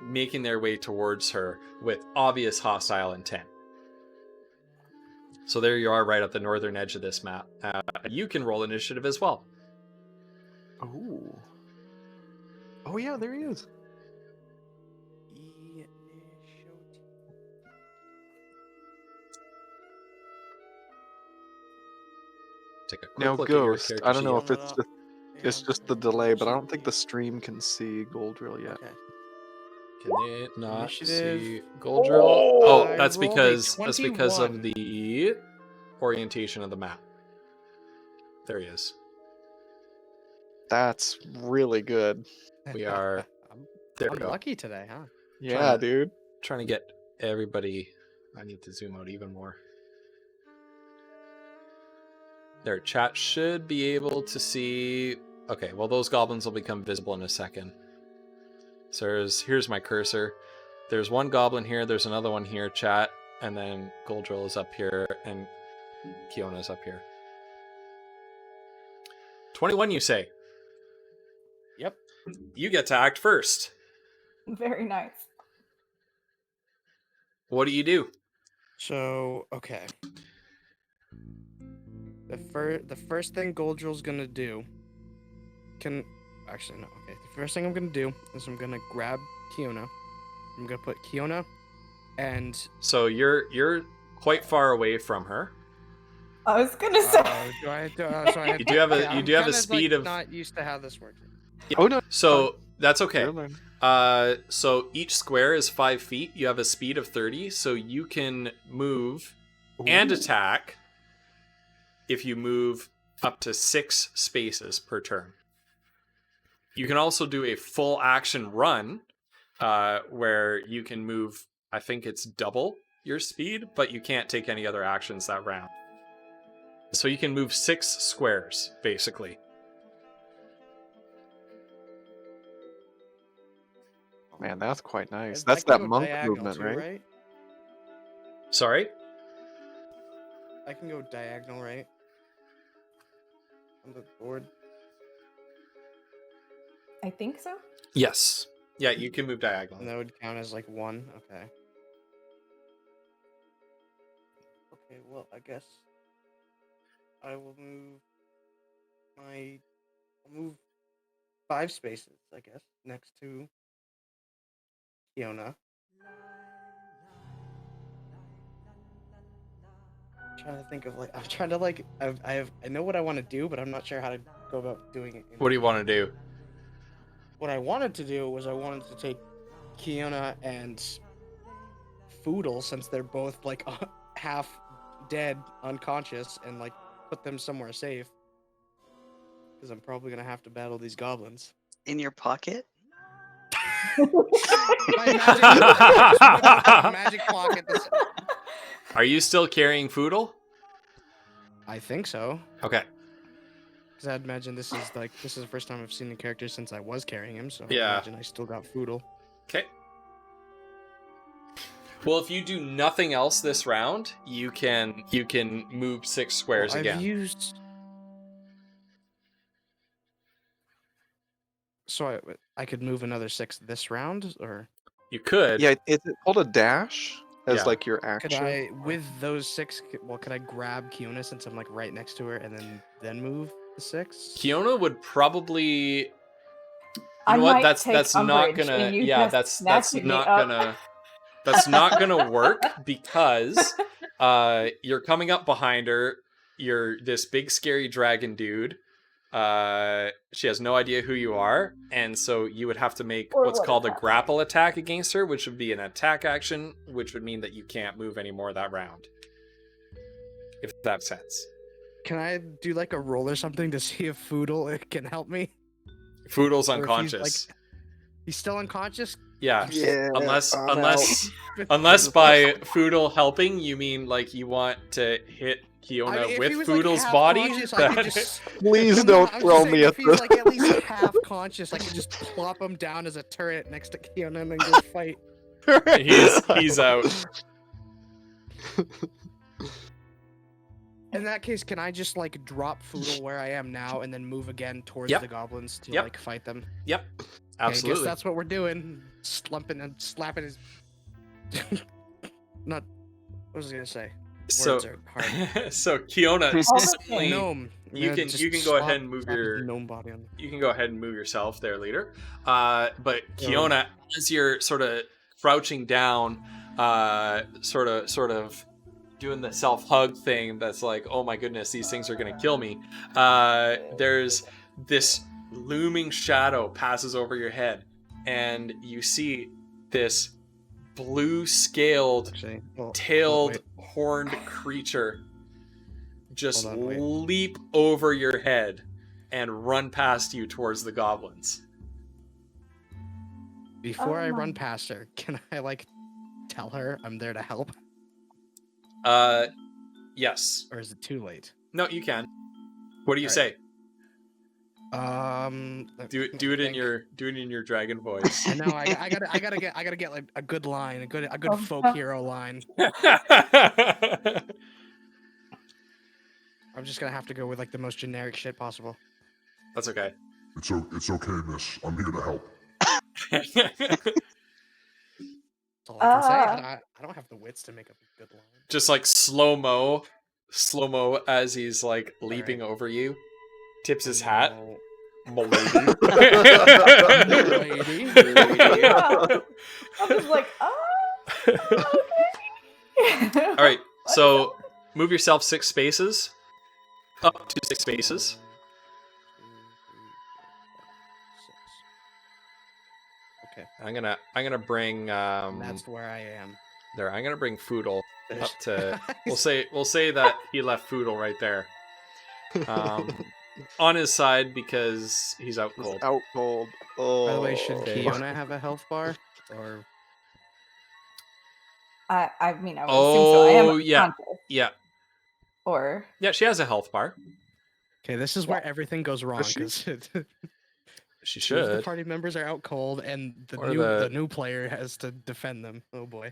making their way towards her with obvious hostile intent. So there you are, right at the northern edge of this map. You can roll initiative as well. Ooh. Oh yeah, there he is. Take a quick Now, look at your Ghost. character I don't know sheet. if it's just the delay, but I don't think the stream can see Goldrill yet. Okay. Can they not Initiative. see Goldrill? Oh, Oh, I that's rolled a because of 21. the orientation of the map. There he is. That's really good. We are. There we I'm go. lucky today, huh? Yeah, dude. Trying to get everybody. I need to zoom out even more. Their chat should be able to see. Okay, well, those goblins will become visible in a second. So here's my cursor. There's one goblin here. There's another one here, chat. And then Goldrill is up here, and Kiona's up here. 21, you say? Yep. You get to act first. Very nice. What do you do? So, okay. The first thing Goldrill's gonna do actually no, okay. The first thing I'm gonna do is I'm gonna grab Kiona. I'm gonna put Kiona and So you're quite far away from her. I was gonna say. You do have a- you do have a speed of- Not used to how this works. Oh no. So that's okay. Never mind. So each square is 5 feet. You have a speed of 30, so you can move and attack if you move up to 6 spaces per turn. You can also do a full action run, where you can move, I think it's double your speed, but you can't take any other actions that round. So you can move 6 squares, basically. Man, that's quite nice. I That's can that go monk diagonal movement, too, right? Sorry? I can go diagonal, right? On the board. I think so. Yes. Yeah, you can move And diagonally. that would count as like 1. Okay. Okay, well, I guess I will move I'll move 5 spaces, I guess, next to Kiona. Trying to think of I'm trying to I know what I want to do, but I'm not sure how to go about doing it. What do you want to do? What I wanted to do was I wanted to take Kiona and Foodle, since they're both like half dead, unconscious, and like put them somewhere safe. Because I'm probably gonna have to battle these goblins. In your pocket? My magic pocket. Are you still carrying Foodle? I think so. Okay. Because I imagine this is the first time I've seen the character since I was carrying him, so Yeah. I imagine I still got Foodle. Okay. Well, if you do nothing else this round, you can move 6 squares Well, again. I've used. So I could move another 6 this round, or You could. Yeah, is it called a dash as Yeah. like your could action? I, with those 6? Well, could I grab Kiona since I'm like right next to her, and then move the 6? Kiona would probably. You I know what? might That's take not umbrage gonna. in you Yeah, just that's snatching me not up. gonna. That's not gonna work because you're coming up behind her. You're this big scary dragon dude. She has no idea who you are, and so you would have to make Or what's what called a attack. grapple attack against her, which would be an attack action, which would mean that you can't move anymore that round. If that makes sense. Can I do like a roll or something to see if Foodle can help me? Foodle's Or if he's, unconscious. He's still unconscious. Yeah. Yeah, Unless I'm unless by Foodle helping you mean like you want to hit Kiona I mean, if with he was, like, Foodle's half body. conscious, I could that- just- Please No, don't I'm just throw saying, me if at he's the. like at least half conscious, I could just plop him down as a turret next to Kiona and then go fight. he's out. In that case, can I just like drop Foodle where I am now and then move again towards Yep. the goblins to Yep. like fight them? Yep. Okay, Absolutely. I guess that's what we're doing. Slumping and slapping his. Not. What was I gonna say? So Words are hard. so Kiona Oh, suddenly Gnome. you Yeah, can just you can go slap- ahead and move slap his your gnome body on. you can go ahead and move yourself there later. But Kiona, as you're sort of crouching down, sort of doing the self-hug thing that's like, oh my goodness, these things are gonna kill me. There's this looming shadow passes over your head, and you see this blue-scaled, Actually, well, tailed, wait. horned creature just Hold on, wait. leap over your head and run past you towards the goblins. Before Oh I my- run past her, can I like tell her I'm there to help, Yes. or is it too late? No, you can. What do you Alright. say? Let Do me it in think. your dragon voice. I know. I gotta get like a good line, a good Oh, folk no. hero line. I'm just gonna have to go with like the most generic shit possible. That's okay. It's okay, miss. I'm here to help. That's all I can say. Ah. I don't have the wits to make up a good line. Just like slow-mo as he's like leaping over you. Tips his hat. No. Milady. Lady. I'm just like, okay. All right. So move yourself 6 spaces. Up to 6 spaces. 2, 3, 4, 5, 6. Okay, I'm gonna bring that's where I am. there. I'm gonna bring Foodle There's- up to. We'll say that he left Foodle right there. On his side because he's out cold. Out cold. Oh. By the way, should Okay. Kiona have a health bar? Or I mean, I would assume so. I am Oh, yeah. unconscious. Yeah, Or yeah. She has a health bar. okay, this is where everything goes wrong she? because She two of the should. party members are out cold, and Or the new player has to defend them. Oh boy.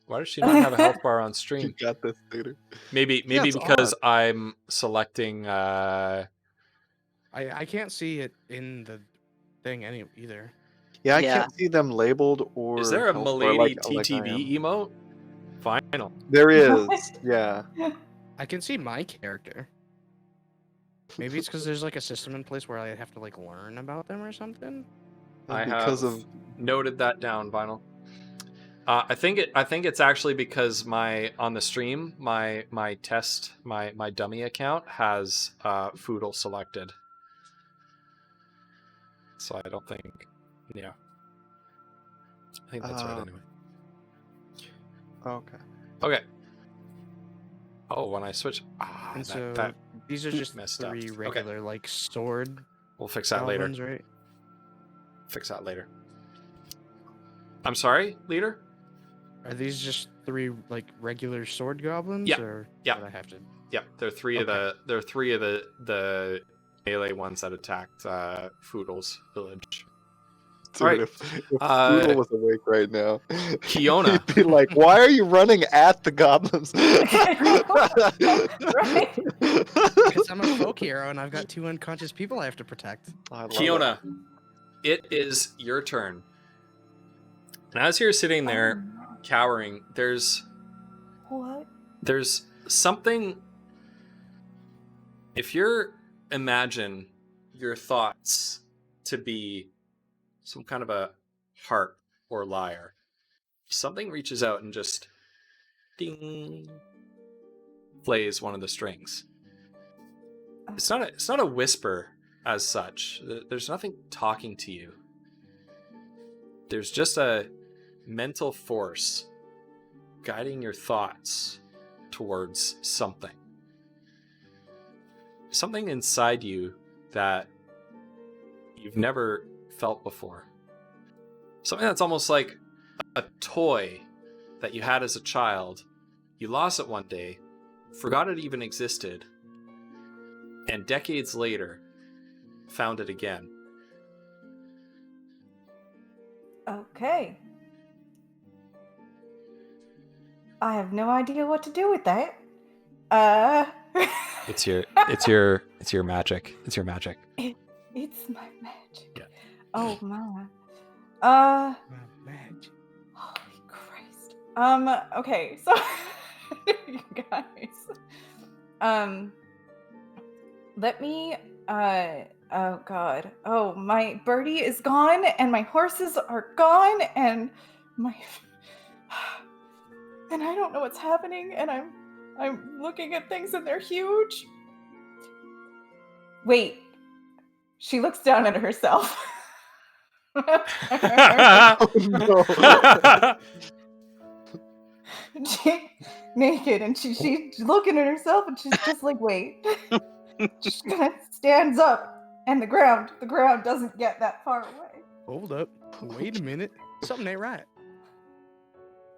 Why does she not have a health bar on You stream? got this, Peter. Maybe it's because I'm selecting. I can't see it in the thing either. Yeah, I Yeah. can't see them labeled or. Is there a health bar Milady like I am. TTV emote? Final. There is. Yeah. I can see my character. Maybe it's because there's like a system in place where I have to like learn about them or something. I because have of noted that down, Vinyl. I think it's actually because on the stream my dummy account has Foodle selected, so I don't think. Yeah, I think that's right anyway. okay. Okay. Oh, when I switch, And so that these are just messed up. 3 Okay. regular like sword we'll fix that later. goblins, right? Fix that later. I'm sorry, leader. Are these just 3 like regular sword goblins? Yeah, Or yeah. would I have to? Yeah, they're three of the melee ones that attacked Foodle's village. Dude, Alright, if uh, Poodle was awake right now, Kiona. he'd be like, "Why are you running at the goblins?" Right. Because I'm a folk hero and I've got 2 unconscious people I have to protect. I love Kiona, it is your turn. And as you're sitting there cowering, there's What? something. If you're imagine your thoughts to be some kind of a harp or lyre, something reaches out and just ding plays one of the strings. It's not a whisper as such. There's nothing talking to you. There's just a mental force guiding your thoughts towards something. Something inside you that you've never felt before. Something that's almost like a toy that you had as a child. You lost it one day, forgot it even existed, and decades later, found it again. Okay. I have no idea what to do with that. It's your magic. It's your magic. It's my magic. Yeah. Oh my. Magic. Holy Christ. Okay, so you guys. Let me oh god. Oh, my birdie is gone and my horses are gone and my and I don't know what's happening and I'm looking at things and they're huge. Wait. She looks down at herself. Oh, no. She naked and she's looking at herself and she's just like, wait. She kind of stands up and the ground doesn't get that far away. Hold up. Wait a minute. Something ain't right.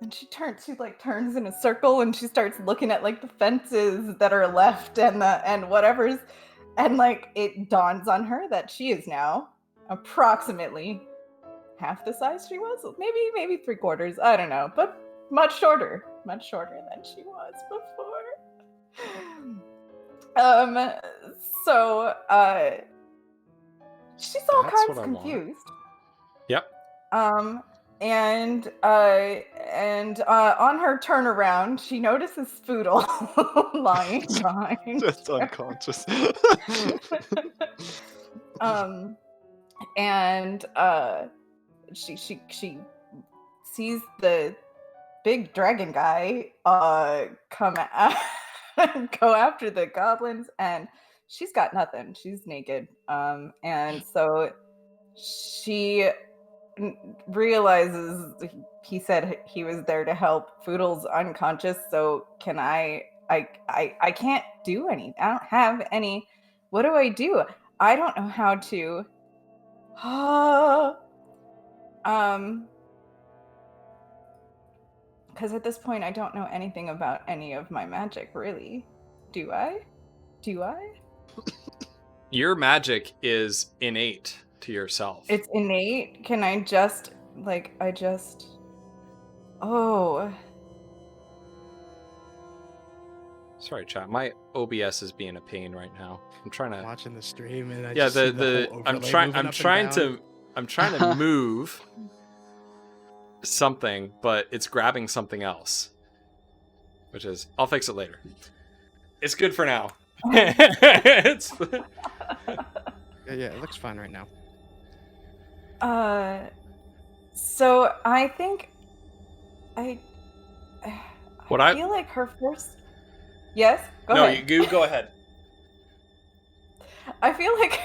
And she turns in a circle and she starts looking at like the fences that are left and whatever's, and like it dawns on her that she is now approximately half the size she was, maybe 3/4, I don't know, but much shorter than she was before. So she's all That's kinds what I want. confused. Yep. And on her turnaround, she notices Foodle lying behind. Just unconscious. And she sees the big dragon guy come go after the goblins, and she's got nothing. She's naked. And so she realizes he said he was there to help. Foodle's unconscious, so can I can't do anything. I don't have any. What do I do? I don't know how to. Because at this point I don't know anything about any of my magic, really. Do I? Your magic is innate to yourself. It's innate. Can I just oh. Sorry, chat. My OBS is being a pain right now. I'm trying to. Watching the stream and I Yeah, just see the whole I'm overlay trying. moving I'm up and trying down. I'm trying to move something, but it's grabbing something else. Which is, I'll fix it later. It's good for now. It's, Yeah, it looks fine right now. So I think I What I- feel like her first. Yes, go no, ahead. you go ahead. I feel like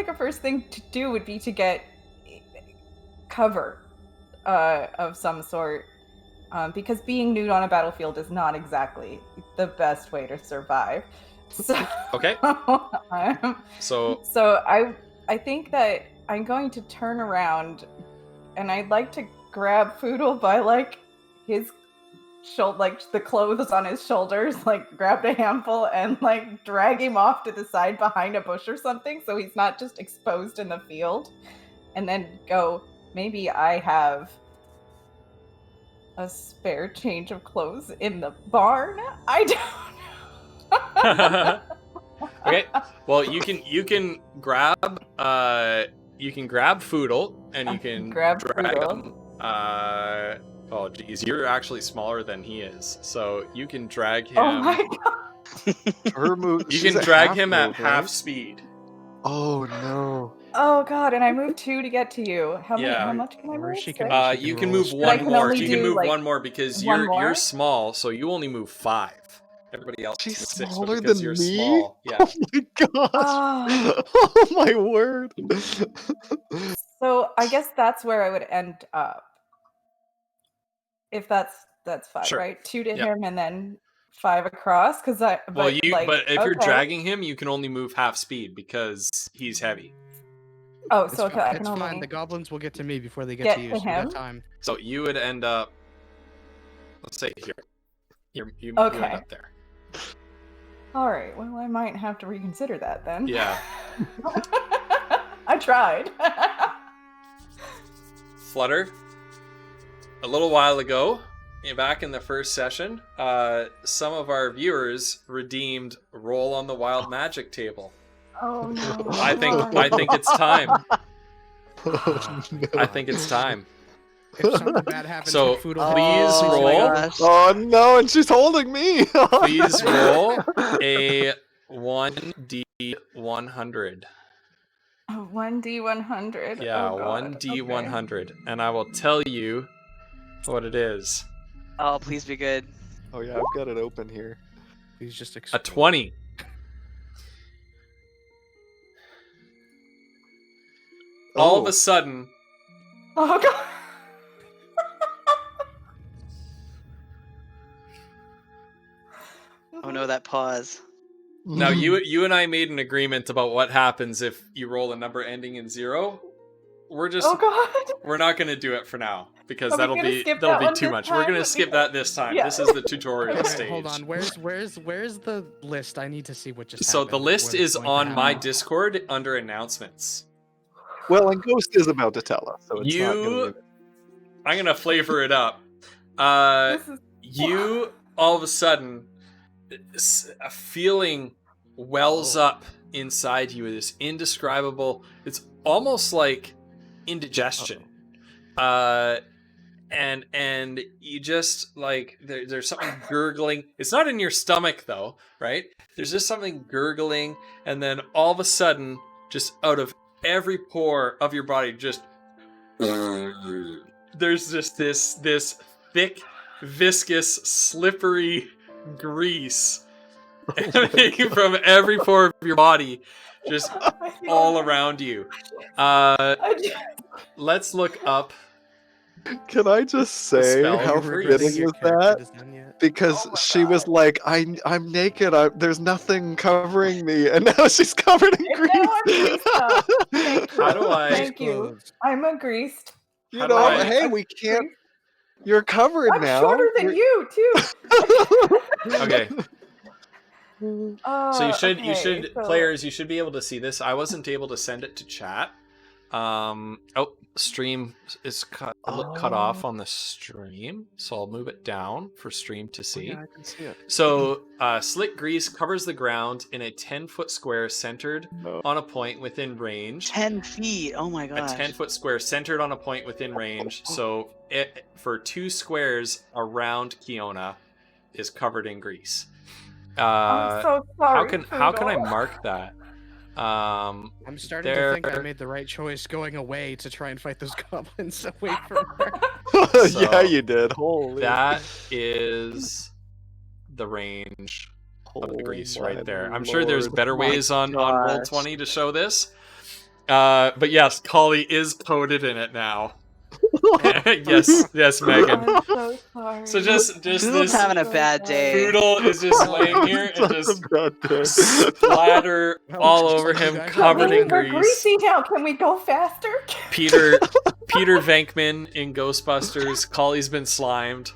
a first thing to do would be to get cover of some sort, because being nude on a battlefield is not exactly the best way to survive. So, Okay. So so I think that I'm going to turn around, and I'd like to grab Foodle by like his shoulder, like the clothes on his shoulders, like grab a handful and like drag him off to the side behind a bush or something, so he's not just exposed in the field, and then go, maybe I have a spare change of clothes in the barn. I don't know. okay. Well, you can grab Foodle and you can Grab drag Foodle. him. Oh geez, you're actually smaller than he is, so you can drag him. Oh my god. Her move. You she's can at drag half him at move, half right? speed. Oh no. Oh god, and I moved 2 to get to you. How Yeah. much can I Or move? she can- Six? She You can roll a move spell. But I one can more. only You can do, move like, one more because one you're more? small, so you only move 5. Everybody else She's moves 6, but smaller because than you're me? small, yeah. Oh my gosh. Ah. Oh my word. So I guess that's where I would end up. If that's 5, Sure. right? 2 to Yeah. him and then 5 across, because I. But, Well, like, but if you're okay. dragging him, you can only move half speed because he's heavy. Oh, It's, so okay, I it's can only fine. The goblins will get to me before they get get to you. to So we got him? time. So you would end up, let's say here. You Okay. end up there. All right. Well, I might have to reconsider that then. Yeah. I tried. Flutter. A little while ago, back in the first session, some of our viewers redeemed Roll on the Wild Magic table. Oh no. I think it's time. I think it's time. If something bad happens, So, to Foodle, please Oh my roll. gosh. Oh no, and she's holding me. Please roll a 1d100. 1d100. Yeah, Oh, God. 1d100. And I will tell you what it is. Oh, please be good. Oh yeah, I've got it open here. He's just A explode. 20. All of Oh. a sudden, Oh god. Oh no, that pause. now you and I made an agreement about what happens if you roll a number ending in 0. Oh God. we're not gonna do it for now because Are we that'll gonna be skip that one too this much. We're time? gonna skip that this time. Yeah. This is the tutorial Okay, stage. hold on. Where's the list? I need to see what just So happened the and list what is going to on my happen. Discord under announcements. Well, and Ghost is about to tell us, so it's not gonna You, be... I'm gonna flavor it up. This is You all of a sudden, a feeling wells up inside you. This indescribable. It's almost like indigestion. And you just like there's something gurgling. It's not in your stomach though, right? There's just something gurgling, and then all of a sudden, just out of every pore of your body, just there's just this thick, viscous, slippery grease emanating from every pore of your body, just all around you. Let's look up. Can I just say spell how you were using fitting Your was character that? design yet? Because Oh my she was God. like, I'm naked. There's nothing covering me, and now she's covered in And grease. now I'm greased up. Thank How do you. I- Thank you. Clothes. I'm a greased. You How do know, I- hey, we can't. You're covered I'm now. shorter than you too. Okay, so you should Okay, so- players, you should be able to see this. I wasn't able to send it to chat. Stream is cut off on the stream, so I'll move it down for stream to see. Yeah, I can see it. So slick grease covers the ground in a 10-foot square centered No. on a point within range. 10 feet. Oh my A gosh. 10-foot square centered on a point within range. So for 2 squares around Kiona is covered in grease. I'm so sorry. How can I Frugal. mark that? I'm starting to think I made the right choice going away to try and fight those goblins away from her. Yeah, So, you did. Holy. That is the range of the grease right there. I'm sure there's better ways on gosh. Roll20 to show this. But yes, Collie is coded in it now. yes, Megan. I'm so sorry. So just Doodle's this having a bad day. Poodle is just laying here and just splatter Oh, all just over like him, you guys. covered in We're grease. greasy now. Can we go faster? Peter Venkman in Ghostbusters. Collie's been slimed.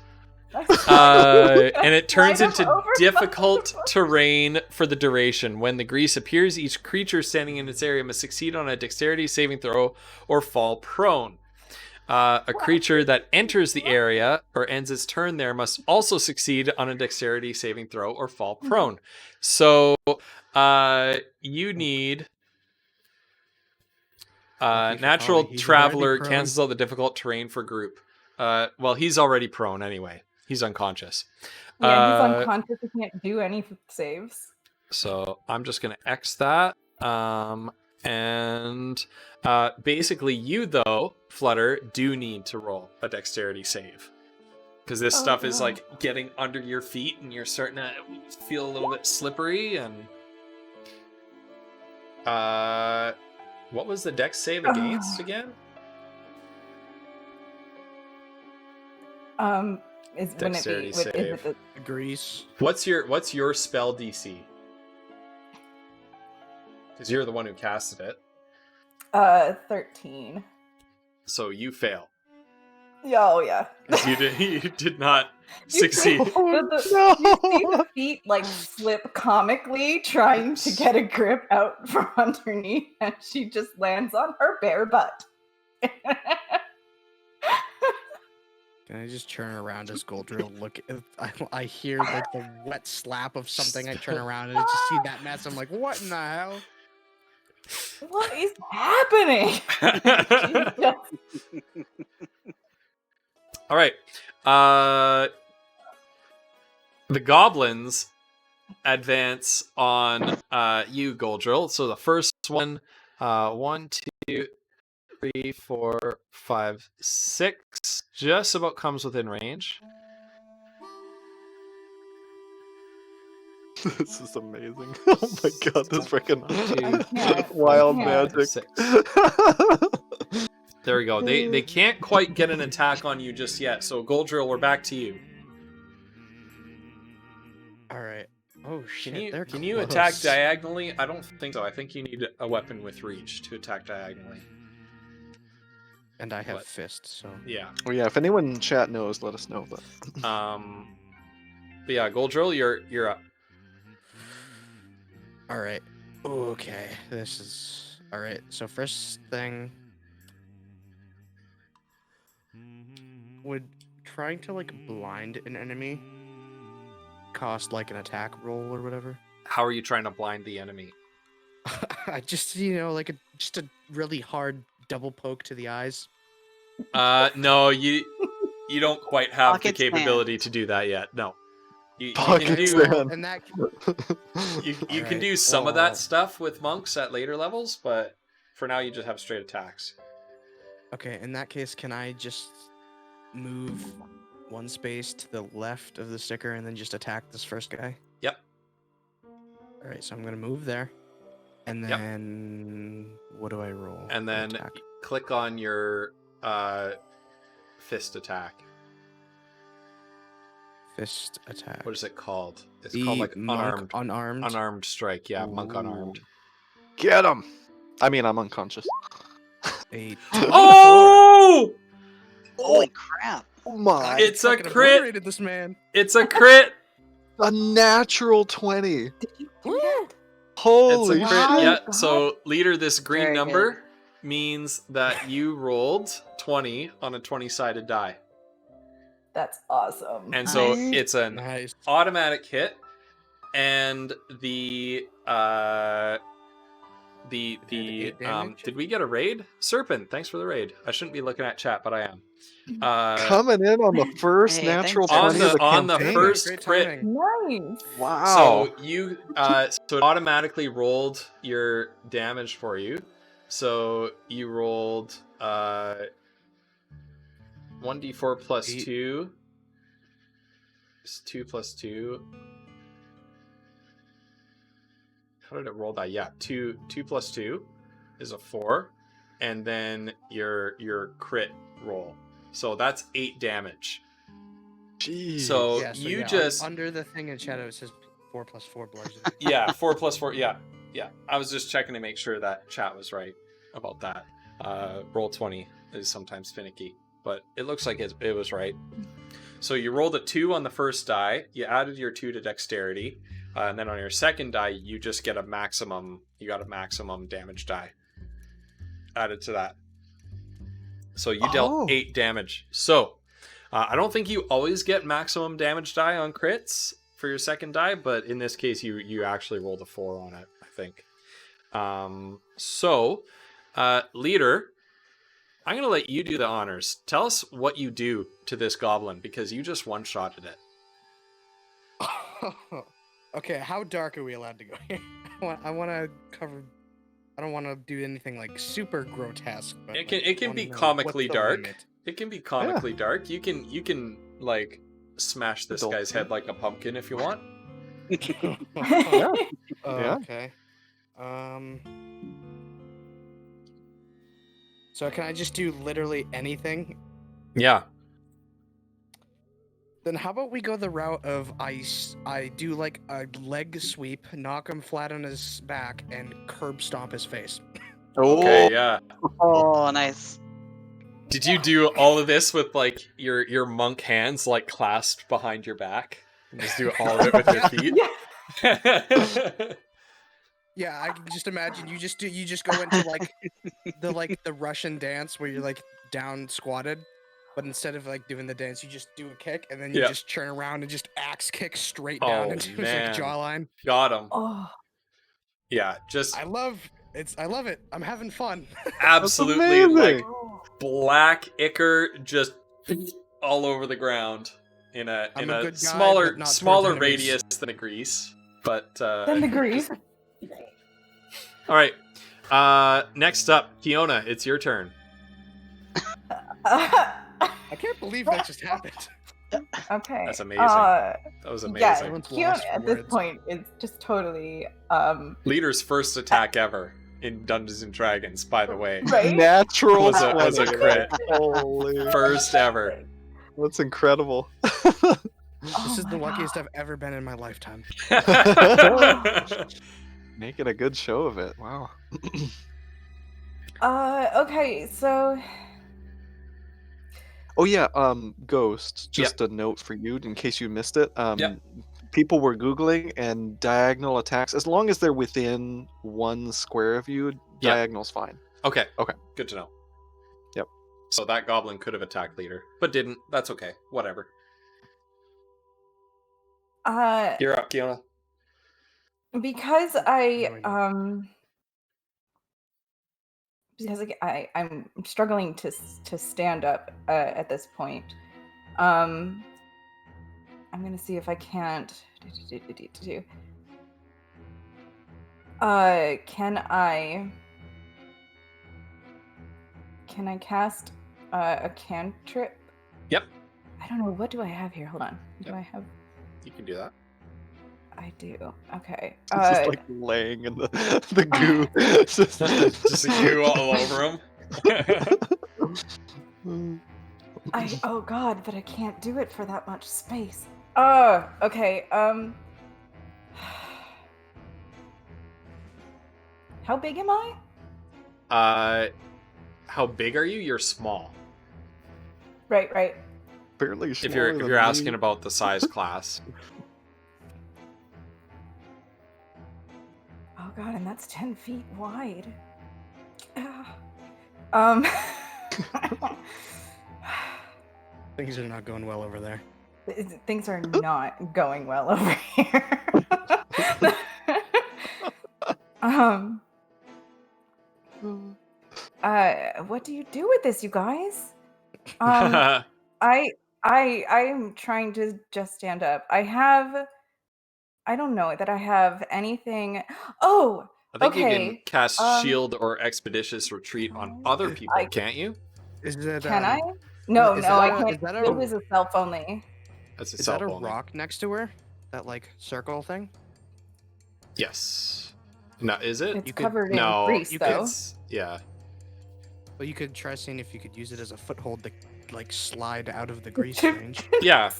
And it turns Slide him into over. difficult terrain for the duration. When the grease appears, each creature standing in its area must succeed on a dexterity saving throw or fall prone. A creature that enters the area or ends its turn there must also succeed on a dexterity saving throw or fall prone. So you need Lucky for natural Collie, he's traveler already prone. cancels out the difficult terrain for group. Well, he's already prone anyway. He's unconscious. Yeah, he's unconscious. He can't do any saves. So I'm just going to X that. And basically you, though, Flutter, do need to roll a dexterity save. Because this stuff is no. like getting under your feet and you're starting to feel a little bit slippery. And what was the dex save against again? Is Dexterity wouldn't it be? Is save. it Grease. What's your spell DC? Because you're the one who casted it. 13? So you fail. Oh yeah. 'Cause you did not You succeed. see You see the feet like slip comically, trying to get a grip out from underneath, and she just lands on her bare butt. Can I just turn around as Goldrill? Look, I hear like the wet slap of something. I turn around and I just see that mess. I'm like, what in the hell? What is happening? She just- All right. The goblins advance on you, Goldrill. So the first one, 1, 2, 3, 4, 5, 6, just about comes within range. This is amazing. Oh my god, this freaking can't. wild I can't. magic. 6. There we go. They can't quite get an attack on you just yet. So Goldrill, we're back to you. All right. Oh shit! Can you attack diagonally? I don't think so. I think you need a weapon with reach to attack diagonally. And I have What? fist, so. Yeah. Well, yeah. If anyone in chat knows, let us know. But But yeah, Goldrill, you're up. All right. Okay. This is all right. So first thing, would trying to like blind an enemy cost like an attack roll or whatever? How are you trying to blind the enemy? I just like just a really hard double poke to the eyes. No, you don't quite have Pocket the capability to do that yet. No. You can Pocket do sand. And that you can Alright, do some of well- that stuff with monks at later levels, but for now you just have straight attacks. okay. In that case, can I just move one space to the left of the sticker and then just attack this first guy? Yep. All right. So I'm gonna move there, and Yep. then what do I roll? And for then attack? click on your fist attack. Fist attack. What is it called? It's The called like monk unarmed. Unarmed strike. Yeah, monk unarmed. Get him. I mean, I'm unconscious. A Oh! Holy crap! Oh my! It's a fucking crit. obliterated this man. It's a crit. A natural 20. Did you do that? Holy It's a Wow. crit. shit! Yeah. God. So leader, this green Very number means that you rolled 20 on a 20-sided die, That's awesome. and so Nice. it's an Nice. automatic hit, and the eight damage? did we get a raid? Serpent, thanks for the raid. I shouldn't be looking at chat, but I am. Coming in on the first Hey, natural thanks, 20 of the on the campaign. first Great crit. timing. Nice. Wow. So you so it automatically rolled your damage for you. So you rolled 1d4 plus Eight. 2. It's 2 plus 2. How did it roll that? Yeah, 2 plus 2 is a 4, and then your crit roll. So that's 8 damage. Jeez. So Yeah, you yeah, just under the thing in shadow it says 4 plus 4 bludgeoning. yeah, 4 plus 4. Yeah. I was just checking to make sure that chat was right about that. Roll 20 is sometimes finicky, but it looks like it was right. So you rolled a 2 on the first die. You added your 2 to dexterity, and then on your second die, you just get a maximum. You got a maximum damage die added to that. So you Oh. dealt 8 damage. So I don't think you always get maximum damage die on crits for your second die, but in this case, you actually rolled a 4 on it, I think. Leader, I'm gonna let you do the honors. Tell us what you do to this goblin because you just one-shotted it. Okay, how dark are we allowed to go here? I want to cover. I don't want to do anything like super grotesque. But It can wanna be know what's comically the dark. limit. It can be comically dark. You can like smash this Adult guy's theme. head like a pumpkin if you want. Yeah. Yeah. Okay. So can I just do literally anything? Yeah. Then how about we go the route of I do like a leg sweep, knock him flat on his back, and curb stomp his face. Okay, yeah. Oh, nice. Did you do all of this with like your monk hands like clasped behind your back? And just do all of it with your feet? Yeah. Yeah, I can just imagine you just go into like the Russian dance where you're like down squatted, but instead of like doing the dance, you just do a kick and then you Yeah. just turn around and just axe kick straight Oh, down into his man. like, jawline. Got him. Oh, Yeah, just I love it. I'm having fun. absolutely like amazing. black ichor just all over the ground in I'm a a good guy, smaller but not towards smaller enemies. radius than a grease. But then the grief. all right. Next up, Kiona, it's your turn. I can't believe that just happened. Okay. That's amazing. That was Yeah, amazing. Everyone's Kiona lost for at this words. point is just totally Leader's first attack ever in Dungeons and Dragons, by the way. right. Natural Was a 20. crit. Holy. First ever. That's incredible. This is Oh the my luckiest God. I've ever been in my lifetime. Making a good show of it. Wow. Okay, so Oh yeah, Ghost. Just a note for you in case you missed it. Yep. People were googling, and diagonal attacks, as long as they're within 1 square of you, Yeah. diagonal's fine. Okay. Okay. Good to know. Yep. So that goblin could have attacked leader, but didn't. That's okay. Whatever. You're up, Kiona. Because I'm struggling to stand up at this point. I'm gonna see if I can't. Can I cast a cantrip? Yep. I don't know. What do I have here? Hold on. What do I have? You can do that. I do. Okay. It's just like laying in the goo. It's just Just you all over him. Oh god, but I can't do it for that much space. Oh, okay. How big am I? How big are you? You're small. Right. barely If smaller you're than asking me. about the size class. Oh god, and that's 10 feet wide. um Things are not going well over there. Things are not going well over here. What do you do with this, you guys? I'm trying to just stand up. I don't know that I have anything. Oh, I think you can okay. cast shield or expeditious retreat on other people, can't you? Is that Can I? No, is I that a- can't. is that Shield a- is a self only. That's a Is self that a only. rock next to her? That like circle thing? Yes. No, is it? It's You could- covered in no, grease, you though. it's yeah. Well, you could try seeing if you could use it as a foothold to like slide out of the grease range. Yeah.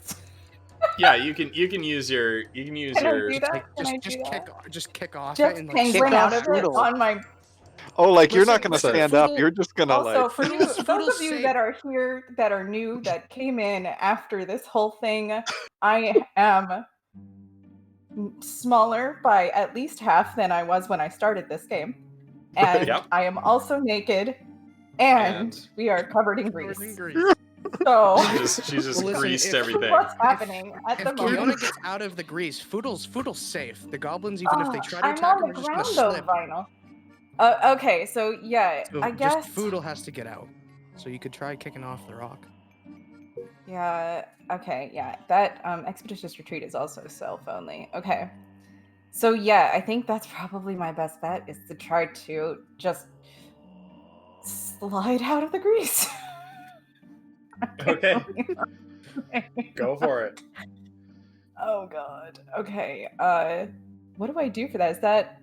Yeah, you can use your Can I do that? Like, Can I do that? just kick off Just it and like penguin kick out off of it Foodle. on my. Oh, like you're not Listen, gonna listen, stand up. Foodle- You're just gonna Also, like. for you, those Foodle's of you safe. that are here that are new that came in after this whole thing, I am smaller by at least half than I was when I started this game, and Yep. I am also naked, and And- we are covered in Covered in grease. grease. So She's just Well, listen, greased if- everything. what's happening at If the Kiona moment? gets out of the grease, Foodle's safe. The goblins, even if they try to I'm attack on her, the are just gonna ground though, slip. Vinyl. Okay, so yeah, So I guess. just Foodle has to get out. So you could try kicking off the rock. Yeah, okay, yeah. That expeditious retreat is also self only. Okay. So yeah, I think that's probably my best bet is to try to just slide out of the grease. Okay. Go for it. Oh god. Okay. What do I do for that? Is that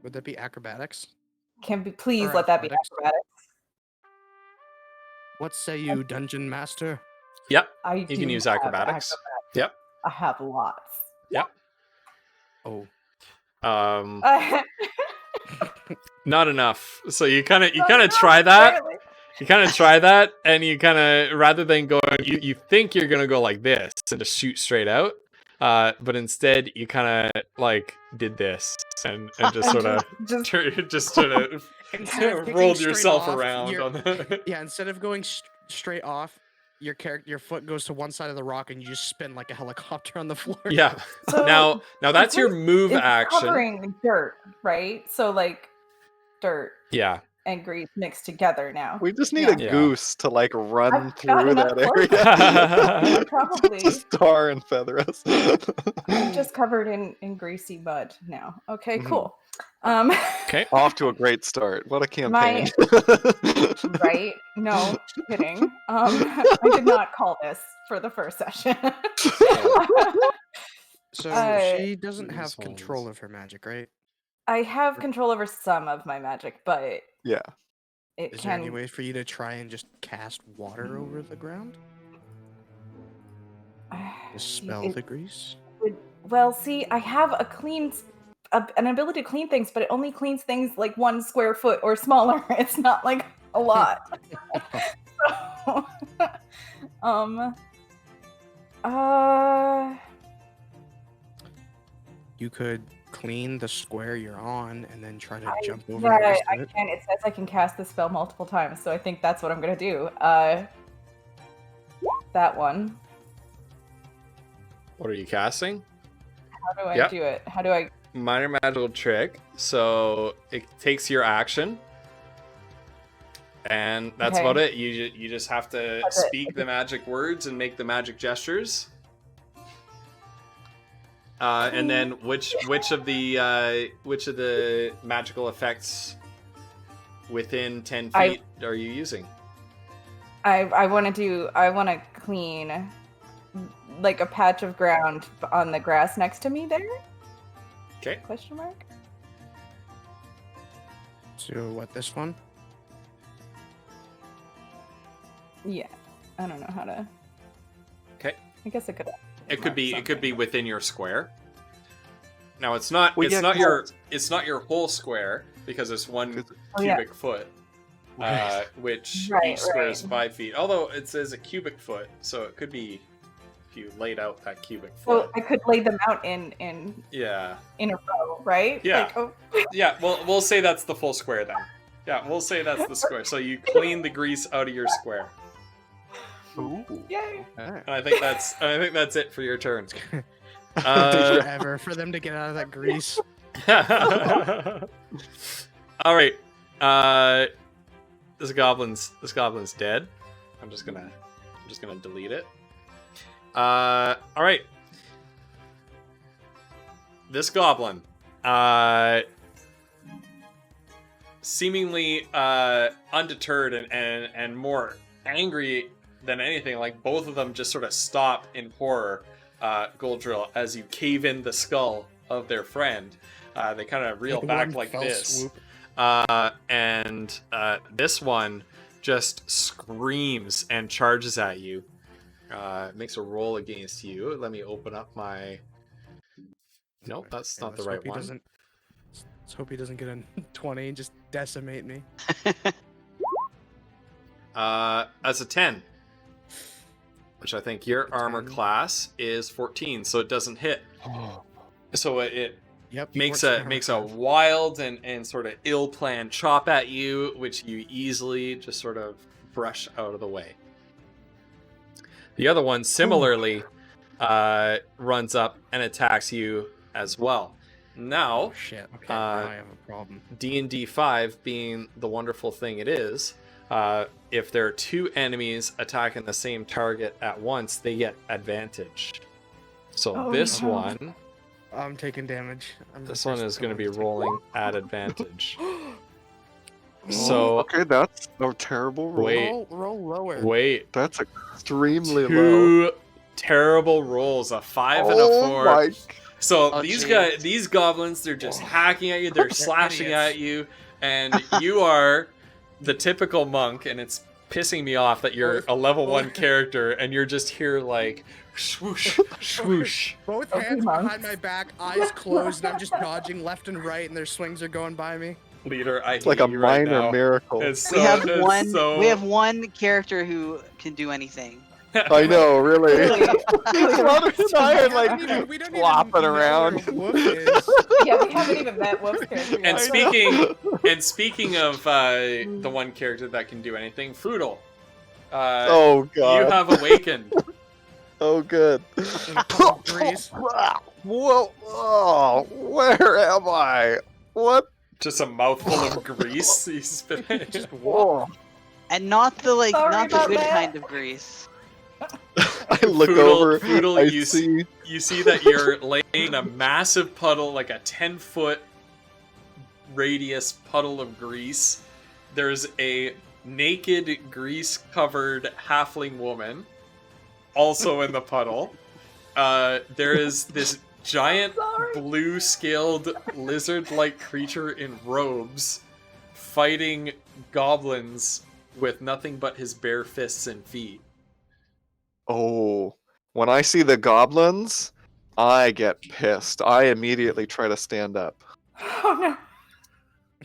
Would that be acrobatics? can be please Or let that be athletics? acrobatics. What say you, dungeon master? Yep. I You can do use have acrobatics. Yep. I have lots. Oh, Not enough. So you kind of try that. Apparently. You kind of try that, and you kind of, rather than going, you think you're going to go like this and just shoot straight out, but instead you kind of like did this and just sort of just sort of Instead of kicking rolled straight yourself off, around you're- on the. yeah. Instead of going straight off, your foot goes to one side of the rock and you just spin like a helicopter on the floor. Yeah. So, Now that's your move it's action. covering dirt, right? So like dirt Yeah. and grease mixed together now. We just need Yeah. a Yeah. goose to like run I've got through enough that clothes. area. I'm probably to star and feather us. I'm just covered in greasy mud now. Okay, Mhm. cool. Okay. Off to a great start. What a campaign. Right? No kidding. I did not call this for the first session. So Uh, she doesn't have These control holes. of her magic, right? I have control over some of my magic, but Yeah. it Is there can any way for you to try and just cast water over the ground? Dispel it- the grease? Well, see, I have an ability to clean things, but it only cleans things like 1 square foot or smaller. It's not like a lot. So, Uh, You could clean the square you're on and then try to jump over the right, rest I of it. can. It says I can cast the spell multiple times, so I think that's what I'm gonna do. That one. What are you casting? How do I Yep. do it? How do I? Minor magical trick. So it takes your action, and that's Okay. about it. You just have to That's it. speak the magic words and make the magic gestures. And then which of the magical effects within 10 I- feet are you using? I want to clean like a patch of ground on the grass next to me there? Okay. Question mark? So what, this one? Yeah. I don't know how to. Okay. I guess I could. It could be within your square. Now it's not Well, it's yeah, not 'cause- your whole square because it's one Oh, yeah. cubic foot, which Right, each square is right. 5 feet. Although it says a cubic foot, so it could be if you laid out that cubic So foot. I could lay them out in Yeah, a row, right? Yeah. Like, oh, yeah. Well, we'll say that's the full square then. Yeah, we'll say that's the square. So you clean the grease out of your square, Ooh. yay! and I think that's it for your turn. Forever for them to get out of that grease. All right. This goblin's dead. I'm just gonna delete it. All right. This goblin, seemingly undeterred and more angry than anything, like both of them just sort of stop in horror. Goldrill, as you cave in the skull of their friend, they kind of reel Like back one like fell this. swoop. And this one just screams and charges at you. Makes a roll against you. Let me open up my. Nope, that's not the Let's right hope he one. Let's hope he doesn't get a 20 and just decimate me. As a 10, which I think your armor 10. class is 14, so it doesn't hit. So it Yep. makes unfortunately, a wild and sort of ill-planned chop at you, which you easily just sort of brush out of the way. The other one similarly runs up and attacks you as well. Now, Oh shit. Okay. Now I have a problem. D&D 5 being the wonderful thing it is, if there are two enemies attacking the same target at once, they get advantage. So Oh, this no. one, I'm taking damage. this one is going to be rolling at advantage. So Okay, that's a terrible roll. Wait. Roll lower. wait, That's extremely low. two terrible rolls, a 5 and a 4. My. So Oh, these jeez. goblins, they're just hacking at you, they're slashing idiots. at you, and you are the typical monk, and it's pissing me off that you're a level 1 character and you're just here like swoosh, swoosh. Both Okay, hands monks. behind my back, eyes closed, and I'm just dodging left and right, and their swings are going by me. Leader, I It's hate like a you right minor now. miracle. It's We have it's one. so- We have one character who can do anything. I know, really. Really? Flutter and I are like We don't even flopping know around. where Woof is. Yeah, we haven't even met Wolf's character And yet. speaking of the one character that can do anything, Foodle. Oh You god. have awakened. Oh good. In a puddle of grease. Whoa! Oh, where am I? What? Just a mouthful of grease. You spit it. Just walk. Oh. And not the Sorry not the about good that. kind of grease. I look Foodle- over. Foodle, I you see. You see that you're laying in a massive puddle, like a 10-foot radius puddle of grease. There's a naked, grease-covered halfling woman also in the puddle. There is this giant Sorry. blue-scaled lizard-like creature in robes fighting goblins with nothing but his bare fists and feet. Oh, when I see the goblins, I get pissed. I immediately try to stand up. Oh no.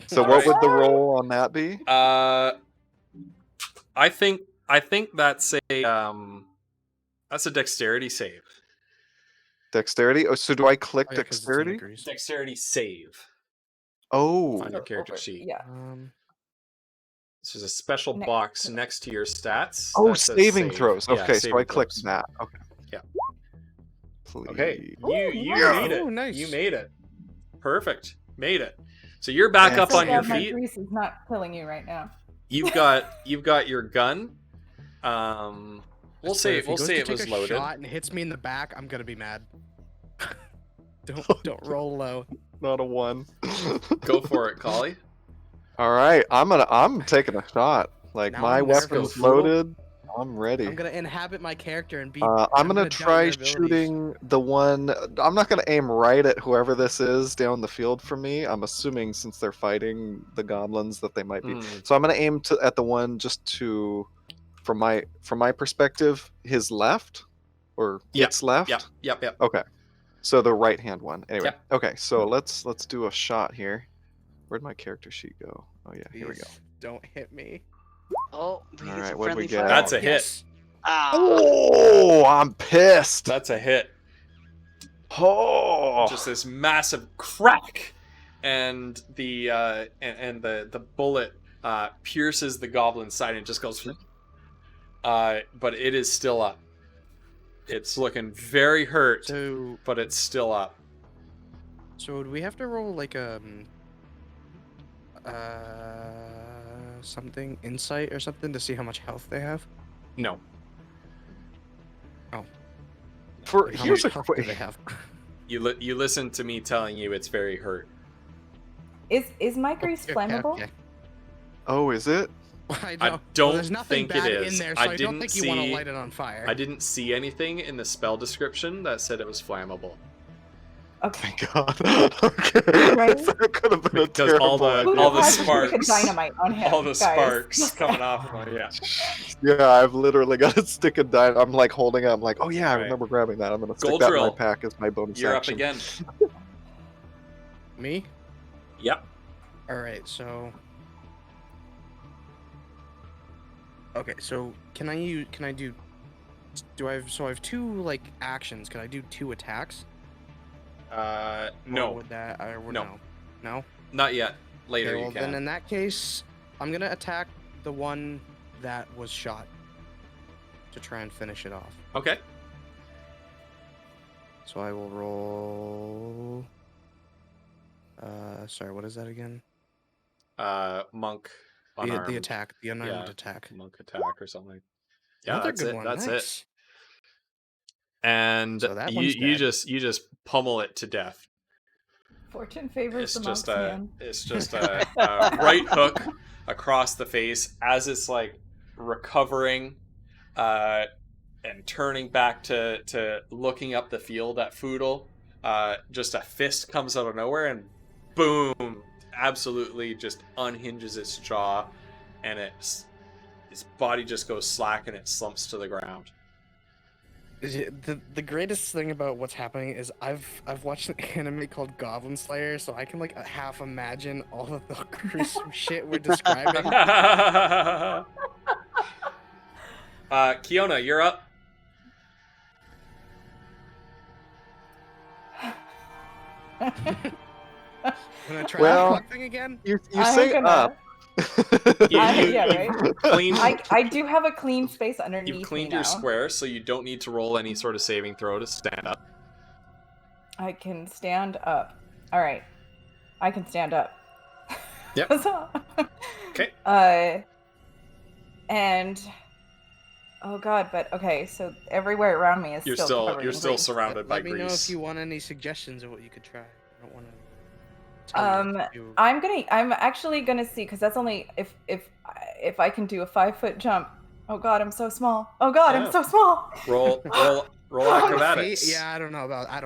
So what would the roll on that be? I think that's a That's a dexterity save. Dexterity. Oh, so do I click Oh, yeah, 'cause it's in dexterity? degrees. Dexterity save Oh, on your character Over- sheet. Yeah. This is a special Next box to- next to your stats. oh, that says saving save. throws. Yeah, Okay, so I saving clicked throws. that. Okay. Yeah. Please. Okay, Ooh, you nice. made it. Oh, nice. You made it. Perfect. Made it. So you're back up So on your glad my feet. grease is not killing you right now. You've got your gun. We'll say If he goes to it take was a loaded. shot and hits me in the back, I'm gonna be mad. Don't roll low. Not a 1. Go for it, Collie. All right, I'm taking a shot. Like Now my I'm weapon's nervous. loaded. I'm ready. I'm gonna inhabit my character and be. I'm gonna doubt try your abilities. shooting the one. I'm not gonna aim right at whoever this is down the field from me. I'm assuming since they're fighting the goblins that they might be. Mm. So I'm gonna aim at the one just to, from my perspective, his left, or Yep, its left. Yep. Okay. So the right hand one. Anyway. Yep. Okay. So let's do a shot here. Where'd my character sheet go? Oh yeah, here we go. Please Don't hit me. Oh, but he All gets right, a what'd we friendly get? fire. That's a hit. Yes. Ah, Oh, I'm pissed. That's a hit. Oh. Just this massive crack, and the the bullet pierces the goblin's side and just goes. But it is still up. It's looking very hurt, So but it's still up. do we have to roll like something insight or something to see how much health they have? No. For How here's a much health do they quick. have? You listen to me telling you it's very hurt. Is my grease Okay, flammable? okay. Oh, is it? I, I know. don't there's nothing think it bad is. in there, so I I, don't didn't think you want to see- light it on fire. I didn't see anything in the spell description that said it was flammable. Okay. Thank God. Okay. Right? That could have been a Because all terrible the- Who idea. all the has a stick of sparks- dynamite on him, All the guys? sparks coming off. Yeah. Yeah, I've literally got a stick of dynamite. I'm like holding it. I'm like, oh yeah, I Right. remember grabbing that. I'm gonna stick Gold that drill. in my pack as my bonus You're action. up again. Me? Yep. All right, so. Okay, so can I do? Do I have? So I have 2 like actions. Can I do 2 attacks? Or No, Would that? Or No. no. No. not yet. Later Okay, you well, can. then in that case, I'm gonna attack the one that was shot to try and finish it off. Okay. So I will roll. Sorry, what is that again? Monk. The Unarmed. attack, the unarmed Yeah. attack. Monk attack or something. Yeah, Another that's good it. one. That's it. nice. And So that you one's you dead. just pummel it to death. Fortune favors It's the just monks, a man. right hook across the face as it's like recovering and turning back to looking up the field at Foodle. Just a fist comes out of nowhere and boom, absolutely just unhinges its jaw, and its body just goes slack and it slumps to the ground. The greatest thing about what's happening is I've watched an anime called Goblin Slayer, so I can like half imagine all of the gruesome shit we're describing. Kiona, you're up. Wanna try Well- the clock thing again? You I'm say gonna- up. Yeah, right? Clean. I do have a clean space underneath You've me cleaned now. your square, so you don't need to roll any sort of saving throw to stand up. I can stand up. All right, I can stand up. Yep. Okay. And oh god, but okay, so everywhere around me is You're still still covered you're in still grease. surrounded by Let me know grease. if you want any suggestions of what you could try. I don't want to. I'm actually gonna see because that's only if I can do a 5-foot jump. Oh god, I'm so small. Oh god, Yeah. I'm so small. Roll acrobatics. Yeah, I don't know about that.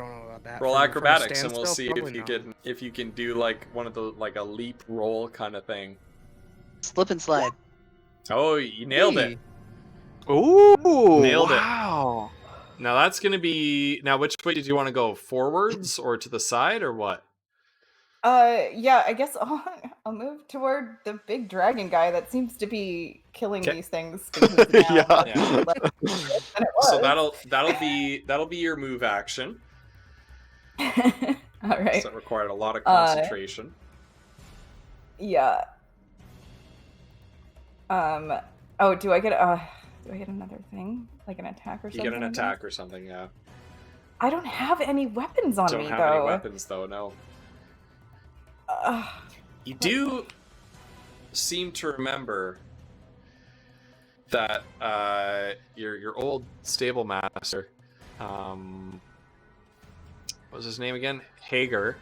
Roll From a acrobatics, and we'll standstill, see probably if you can do like one of the like a leap roll kind of thing. slip and slide. Oh, you nailed it. Ooh, Nailed it. wow. Now that's gonna be now. Which way did you want to go? Forwards or to the side or what? Yeah, I guess I'll move toward the big dragon guy that seems to be killing 'Kay. these things. Because now Yeah. it's less than it So was. that'll be your move action. All right. So that required a lot of concentration. Yeah. Oh, do I get another thing? Like an attack or You something? get an like that? attack or something, yeah. I don't have any weapons on Don't me have though. any weapons though, no. Ugh. You do seem to remember that your old stable master, what was his name again? Hager.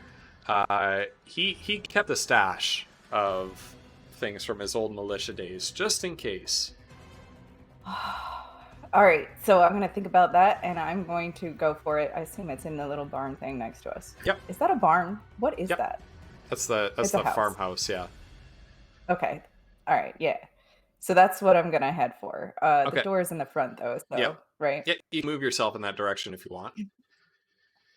He kept a stash of things from his old militia days, just in case. All right, so I'm gonna think about that, and I'm going to go for it. I assume it's in the little barn thing next to us. Yep. Is that a barn? What is Yep. that? That's the It's a house. farmhouse, yeah. Okay. All right. Yeah. So that's what I'm gonna head for. The Okay. door's in the front though. So Yep. right. Yeah, you can move yourself in that direction if you want.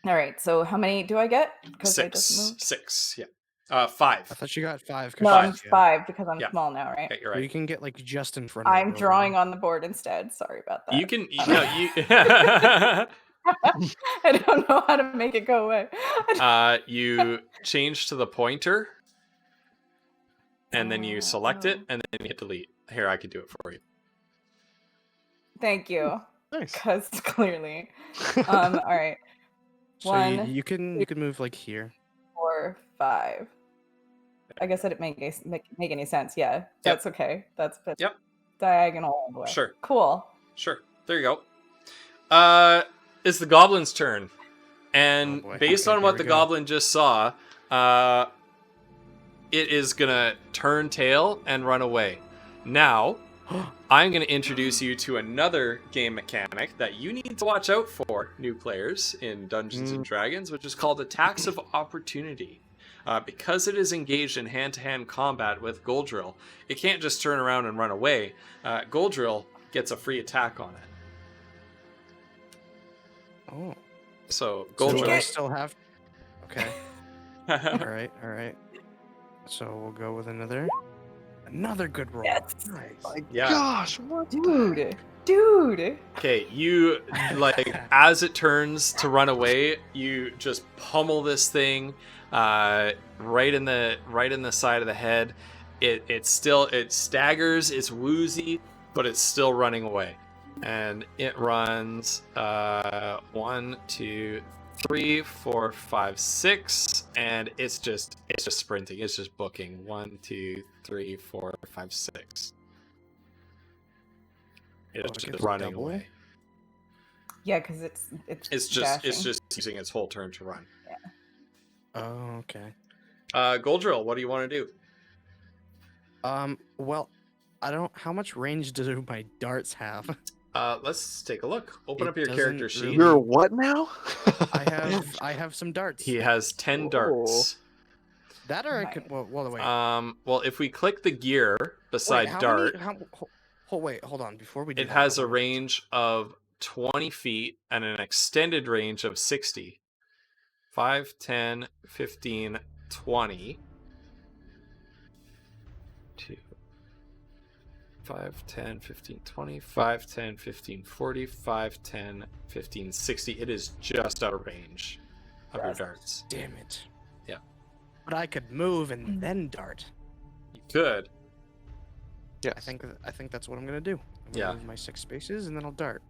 All right. So how many do I get? Because I just moved. Six, yeah. 5. I thought you got 5. 'cause No, I'm yeah. 5 because I'm Yeah. small now, right? Okay, you're Or you right. can get like just in front of it. I'm drawing on the board instead. Sorry about that. You can, you I don't know how to make it go away. you change to the pointer, and then you select it, and then you hit delete. Here, I can do it for you. Thank you. Nice. Because clearly. All right. So 1, you can move like here. 4, 5. I guess it didn't make any sense. Yeah, that's okay. That's Yep. diagonal all the way. Sure. Cool. Sure. There you go. It's the goblin's turn. And Oh boy. based Okay, on here what we the go. goblin just saw, it is gonna turn tail and run away. Now, I'm gonna introduce you to another game mechanic that you need to watch out for, new players in Dungeons and Dragons, which is called Attacks of Opportunity. Because it is engaged in hand-to-hand combat with Goldrill, it can't just turn around and run away. Goldrill gets a free attack on it. Oh. So So do I Goldrill. still have. Okay. All right. So we'll go with another good roll. Yes. Nice. Yeah. Gosh, what? Dude. Okay, you like as it turns to run away, you just pummel this thing right in the side of the head. It staggers, it's woozy, but it's still running away. And it runs 1, 2, 3, 4, 5, 6, and it's just sprinting. It's just booking 1, 2, 3, 4, 5, 6. Oh, It's it just gets a running double? away. Yeah, because it's It's dashing. just using its whole turn to run. Oh, okay. Goldrill, what do you want to do? Well, I don't. How much range do my darts have? Let's take a look. Open It up your doesn't character sheet. really- You're what now? I have some darts. He has 10 darts. That or I could. Well, wait. Well, if we click the gear beside Wait, how dart, Many, wait, hold on. Before we do it that, has how a many- range of 20 feet and an extended range of 60. 5, 10, 15, 20. 2, 5, 10, 15, 20, 5, 10, 15, 40, 5, 10, 15, 60. It is just out of range of your Just- darts. Damn it. Yeah. But I could move and then dart. You could. Yes. I think that's what I'm gonna do. I'm gonna Yeah. move my 6 spaces and then I'll dart.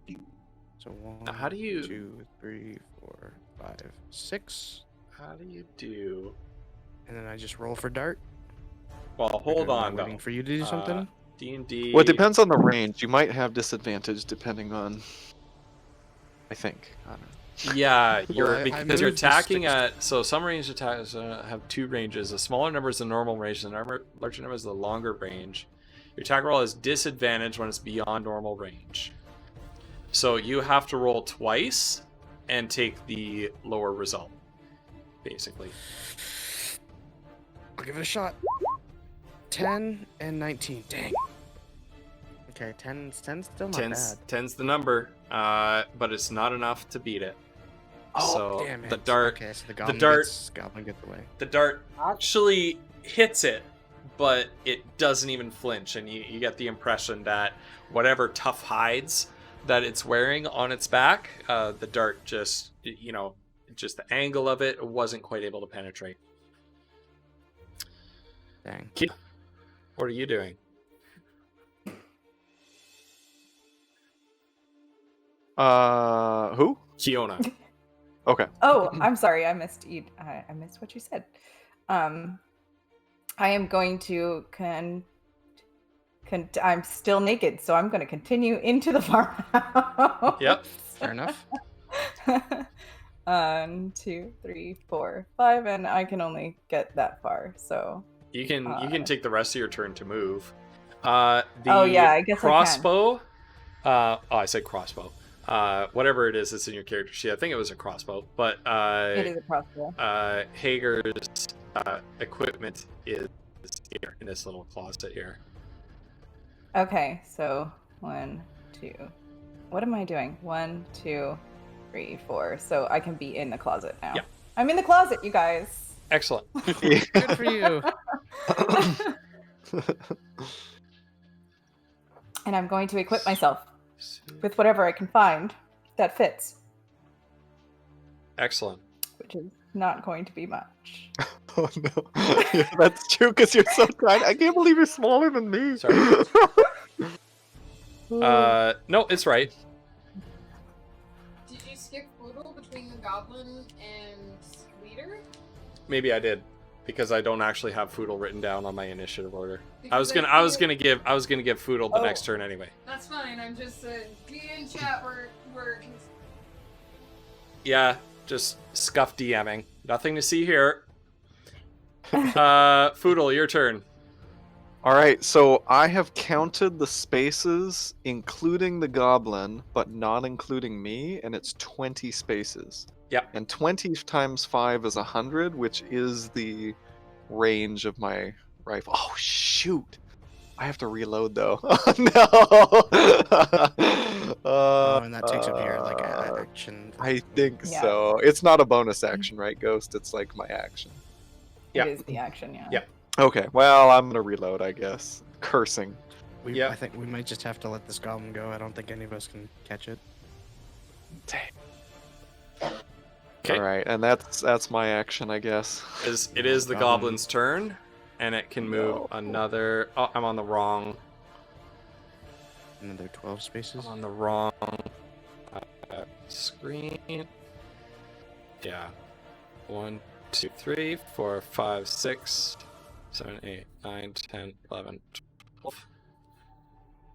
So 1, Now, how do you 2, 3, 4, 5, 6, do? and then I just roll for dart. Well, hold Am I on waiting though. for you to do something. D&D. Well, it depends on the range. You might have disadvantage depending on. I think. I don't know. Yeah, Well, I because you're moved the attacking six- at some ranged attacks have 2 ranges. The smaller number is the normal range, the larger number is the longer range. Your attack roll has disadvantage when it's beyond normal range. So you have to roll twice and take the lower result, basically. I'll give it a shot. 10 and 19. Dang. Okay, 10's still not bad. 10's the number, but it's not enough to beat it. So Damn it. the dart Okay, so the goblin dart- goblin gets away. the dart actually hits it, but it doesn't even flinch, and you get the impression that whatever tough hides that it's wearing on its back, the dart just just the angle of it wasn't quite able to penetrate. Dang. What are you doing? Who? Kiona. Okay. Oh, I'm sorry. I missed I missed what you said. I am going to I'm still naked, so I'm going to continue into the farmhouse. Yep. Fair enough. 1, 2, 3, 4, 5, and I can only get that far. So You can take the rest of your turn to move. Oh, yeah, I guess I can. crossbow. I said crossbow. Whatever it is that's in your character sheet. I think it was a crossbow, but it is a crossbow. Hager's equipment is here in this little closet here. Okay, so 1, 2. What am I doing? 1, 2, 3, 4. So I can be in the closet now. Yeah. I'm in the closet, you guys. Excellent. Good for you. And I'm going to equip myself with whatever I can find that fits, Excellent. which is not going to be much. Oh no. Yeah, that's true because you're so tiny. I can't believe you're smaller than me. Sorry. No, it's right. Did you skip Boodle between the goblin and leader? Maybe I did, because I don't actually have Foodle written down on my initiative order. I was Because gonna give Foodle the Oh. next turn anyway. That's fine. I'm just in chat. We're Yeah, just scuff DMing. Nothing to see here. Foodle, your turn. All right, so I have counted the spaces, including the goblin, but not including me, and it's 20 spaces. Yep. And 20 times 5 is 100, which is the range of my rifle. Oh, shoot. I have to reload, though. Oh, no. Oh, and that takes up your like action. I think Yeah. so. It's not a bonus action, right, Ghost? It's like my action. Yeah. It is the action, yeah. Yeah. Okay, well, I'm gonna reload, I guess. Cursing. Yeah. I think we might just have to let this goblin go. I don't think any of us can catch it. Okay. All right, and that's my action, I guess. It is the Goblin. goblin's turn, and it can move No. another. Oh, I'm on the wrong. Another 12 spaces. I'm on the wrong screen. Yeah. 1, 2, 3, 4, 5, 6, 7, 8, 9, 10, 11, 12.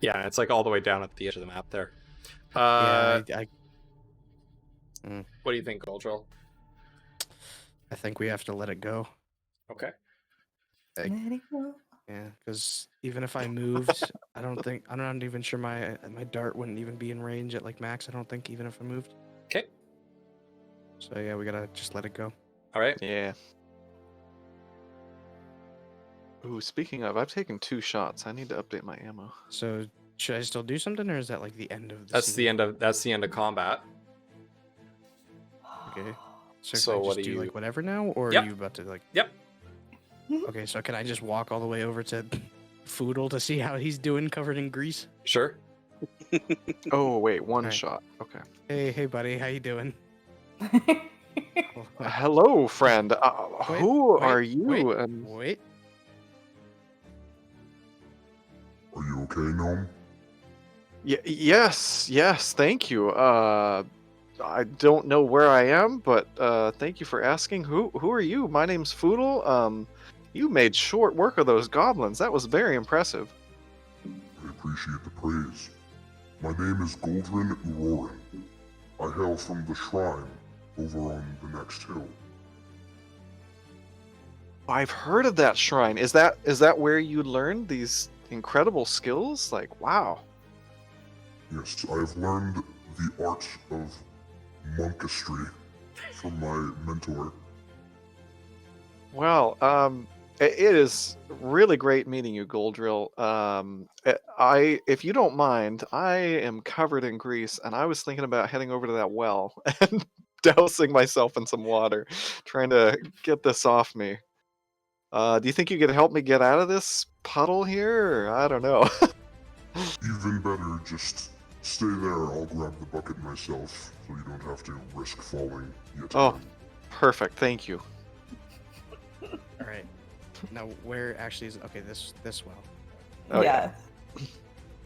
Yeah, it's like all the way down at the edge of the map there. Yeah, What do you think, Goldrill? I think we have to let it go. Okay. Let it go. Yeah, because even if I moved, I'm not even sure my dart wouldn't even be in range at like max. I don't think even if I moved. Okay. So yeah, we gotta just let it go. All right. Yeah. Ooh, speaking of, I've taken 2 shots. I need to update my ammo. So should I still do something, or is that like the end of the? That's the scene? end of combat. Okay. So, So can I what just do do you- like whatever now, or Yep. are you about to like? Yep. Okay, so can I just walk all the way over to Foodle to see how he's doing, covered in grease? Sure. Oh, wait, 1 Alright. shot. Okay. Hey, buddy, how you doing? Hello, friend. Wait, Who wait, are you? wait. And Wait. Are you okay, Gnome? yes, thank you. I don't know where I am, but thank you for asking. Who are you? My name's Foodle. You made short work of those goblins. That was very impressive. I appreciate the praise. My name is Goldrin Urorin. I hail from the shrine over on the next hill. I've heard of that shrine. Is that where you learned these incredible skills? Like, wow. Yes, I have learned the art of monkistry from my mentor. Well, it is really great meeting you, Goldrill. If you don't mind, I am covered in grease, and I was thinking about heading over to that well and dousing myself in some water, trying to get this off me. Do you think you could help me get out of this puddle here? Or I don't know. Even better, just stay there. I'll grab the bucket myself, so you don't have to risk falling yet Oh. again. Perfect. Thank you. All right. Now, where actually is okay? This well. Oh, yeah. yeah.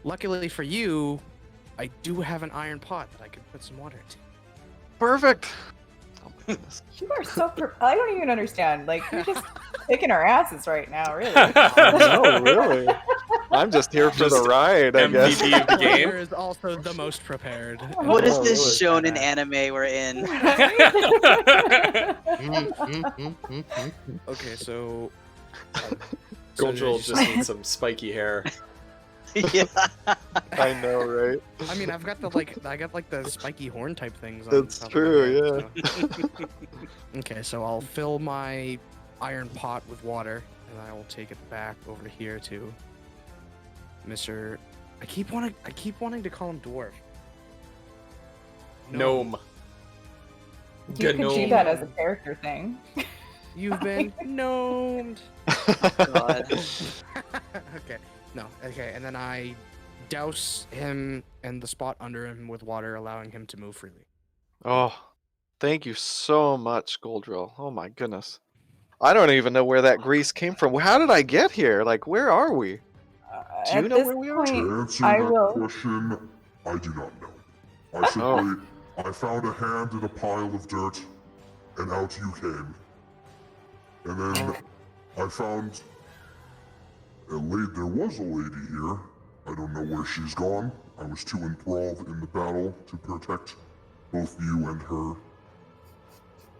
Luckily for you, I do have an iron pot that I could put some water into. Perfect. Oh my goodness. You are so. I don't even understand. Like you're just kicking our asses right now, really. No, really. I'm just here for the Just ride, I guess. MVP of the game. Player is also the most prepared. What is Oh, this really? shonen anime we're in? Okay, so. Goldrill just- just needs some spiky hair. Yeah. I know, right? I mean, I got the spiky horn type things. On That's top of true, my head, so- Okay, so I'll fill my iron pot with water, and I will take it back over here to Mr. I keep wanting to call him dwarf. Gnome. You could do that as a character thing. You've been gnomed. God. Okay. No. Okay, and then I douse him and the spot under him with water, allowing him to move freely. Oh, thank you so much, Goldrill. Oh my goodness. I don't even know where that grease came from. How did I get here? Like, where are we? Do you At know this where we are? To point, answer I that will. question, I do not know. I simply, I found a hand in a pile of dirt, and out you came. And then I found there was a lady here. I don't know where she's gone. I was too enthralled in the battle to protect both you and her.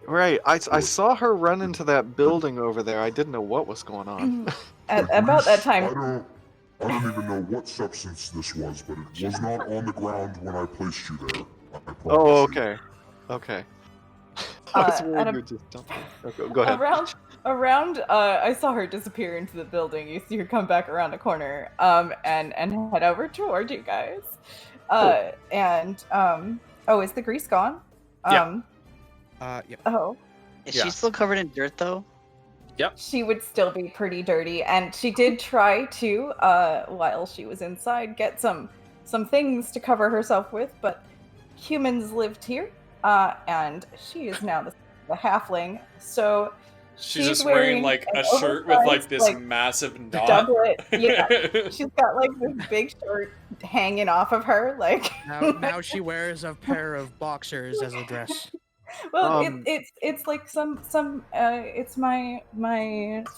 Right, I saw her run into that building over there. I didn't know what was going on. About that I time, don't even know what substance this was, but it was not on the ground when I placed you there. I promise Oh, you. okay. Okay. I was Uh, worried and you were just jumping. Okay, go ahead. around, I saw her disappear into the building. You see her come back around a corner, and head over toward you guys. Oh, is the grease gone? Yeah. Yep. Oh, Is Yeah. she still covered in dirt though? she would still be pretty dirty, and she did try to, while she was inside, get some things to cover herself with, but humans lived here, and she is now the halfling, so She's just wearing like an a shirt with like oversized, this like, massive knot. doublet. Yeah, she's got like this big shirt hanging off of her, like. Now she wears a pair of boxers as a dress. Well, Um, it's like some it's my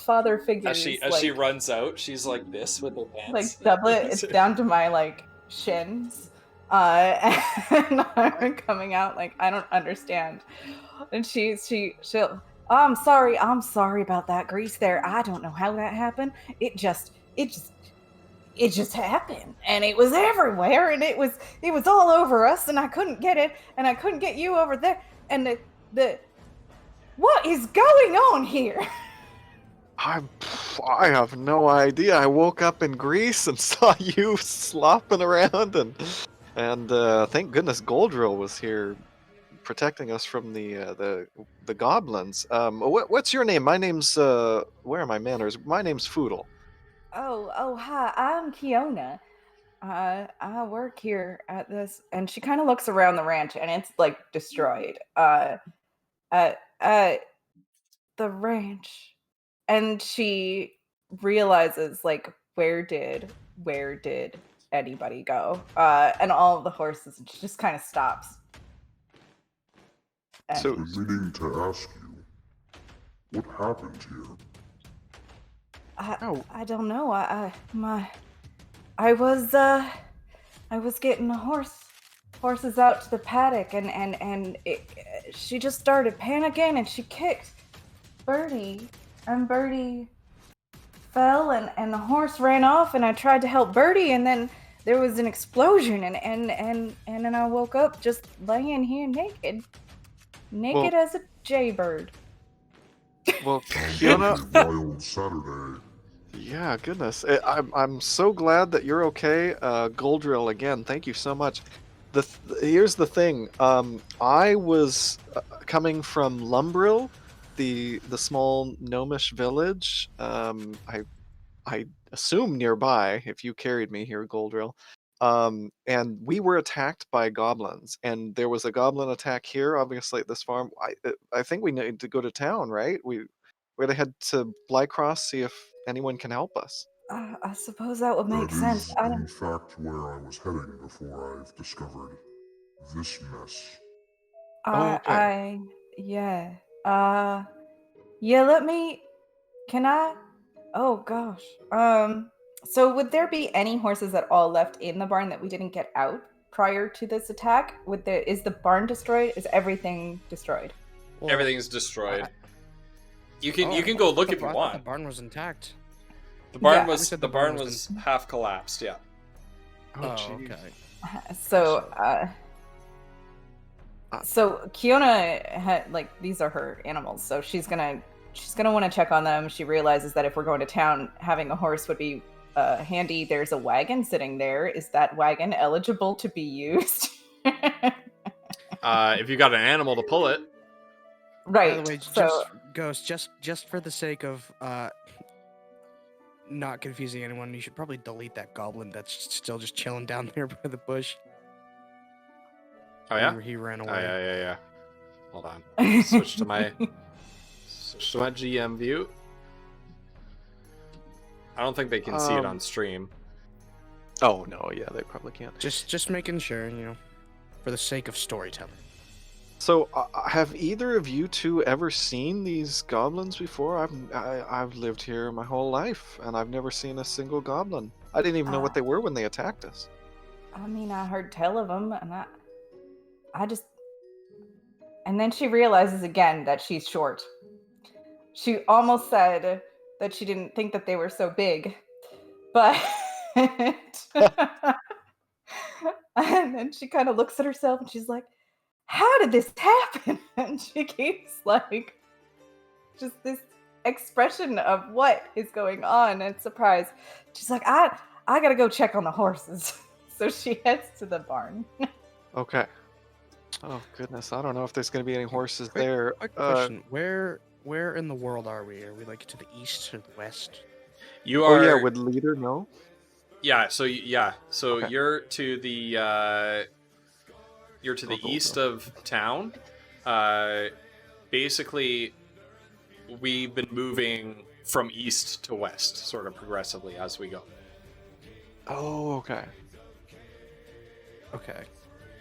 father figure. As she runs out, she's like this with her pants. Like doublet, it's down to my like shins, and I'm coming out like I don't understand, and she'll. Oh, I'm sorry about that grease there. I don't know how that happened. It just happened, and it was everywhere, and it was all over us, and I couldn't get it, and I couldn't get you over there, and the what is going on here? I have no idea. I woke up in Greece and saw you slopping around, and thank goodness Goldrill was here, protecting us from the goblins. What's your name? My name's where are my manners? My name's Foodle. Oh, hi. I'm Kiona. I work here at this, and she kind of looks around the ranch, and it's like destroyed. The ranch, and she realizes like where did anybody go? And all of the horses, and she just kind of stops. And So- I've been meaning to ask you, what happened here? I don't know. I was getting horses out to the paddock, and she just started panicking, and she kicked Birdie, and Birdie fell, and the horse ran off, and I tried to help Birdie, and then there was an explosion, and then I woke up just laying here naked as a jaybird. Well, Sounds Kiona, like a wild Saturday. yeah, goodness, I'm so glad that you're okay. Goldrill, again, thank you so much. Here's the thing. I was coming from Lumbrill, the small gnomish village. I assume nearby. If you carried me here, Goldrill. And we were attacked by goblins, and there was a goblin attack here, obviously at this farm. I think we need to go to town, right? We're gonna head to Blycross, see if anyone can help us. I suppose that would make That sense. is, I in don't. fact, where I was heading before I've discovered this mess. Okay. Yeah. Yeah. Let me. Can I? Oh gosh. So would there be any horses at all left in the barn that we didn't get out prior to this attack? Is the barn destroyed? Is everything destroyed? Well, Everything's destroyed. You oh, can go look if you I thought want. The barn was intact. The barn Yeah. was We said the the barn barn was was half collapsed. Yeah. Oh, jeez. okay. So, so Kiona had these are her animals, so she's gonna want to check on them. She realizes that if we're going to town, having a horse would be handy. There's a wagon sitting there. Is that wagon eligible to be used? If you got an animal to pull it. Right. By the way, so just for the sake of not confusing anyone, you should probably delete that goblin that's still just chilling down there by the bush. Oh yeah. He ran away. Oh yeah. Hold on. Switch to my GM view. I don't think they can see it on stream. Oh no, yeah, they probably can't. Just making sure, for the sake of storytelling. So, have either of you two ever seen these goblins before? I've lived here my whole life, and I've never seen a single goblin. I didn't even know what they were when they attacked us. I mean, I heard tell of them, and I just. And then she realizes again that she's short. She almost said that she didn't think that they were so big, but. And then she kind of looks at herself and she's like, how did this happen? And she keeps just this expression of what is going on and surprise. She's like, I gotta go check on the horses. So she heads to the barn. Okay. Oh goodness, I don't know if there's gonna be any horses Quick- there. Quick question: Where in the world are we? Are we to the east or the west? You Oh are. yeah, would leader know? Yeah. So Okay. you're to the Go. east of town. Basically, we've been moving from east to west, sort of progressively as we go. Oh, okay. Okay.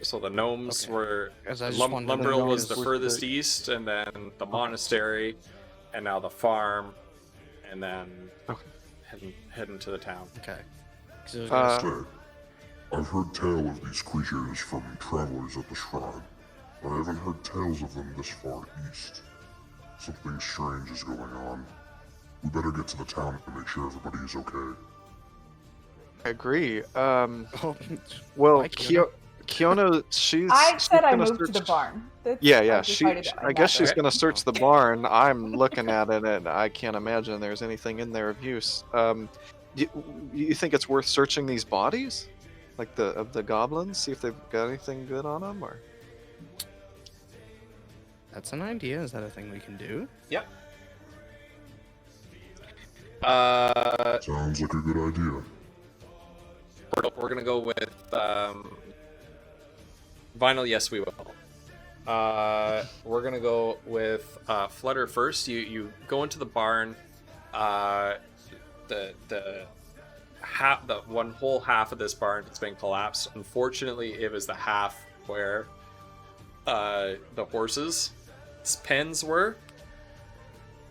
So the gnomes Okay. were As I just wanted to know, Lumbrill was the because- furthest east, and then the monastery, and now the farm, and then Okay. heading to the town. Okay. 'Cause it was gonna Say, I've heard tale of these creatures from travelers at the shrine, but I haven't heard tales of them this far east. Something strange is going on. We better get to the town to make sure everybody is okay. I agree. Oh, Well, Hi, Kiona. Kiona, she's. I she's said I gonna moved to the search- barn. Yeah, I she. decided that I guess she's mattered. gonna search the barn. I'm looking at it, and I can't imagine there's anything in there of use. You think it's worth searching these bodies, like of the goblins, see if they've got anything good on them, or? That's an idea. Is that a thing we can do? Yep. Sounds like a good idea. We're gonna go with vinyl. Yes, we will. We're gonna go with Flutter first. You go into the barn. The one whole half of this barn has been collapsed. Unfortunately, it was the half where the horses' pens were.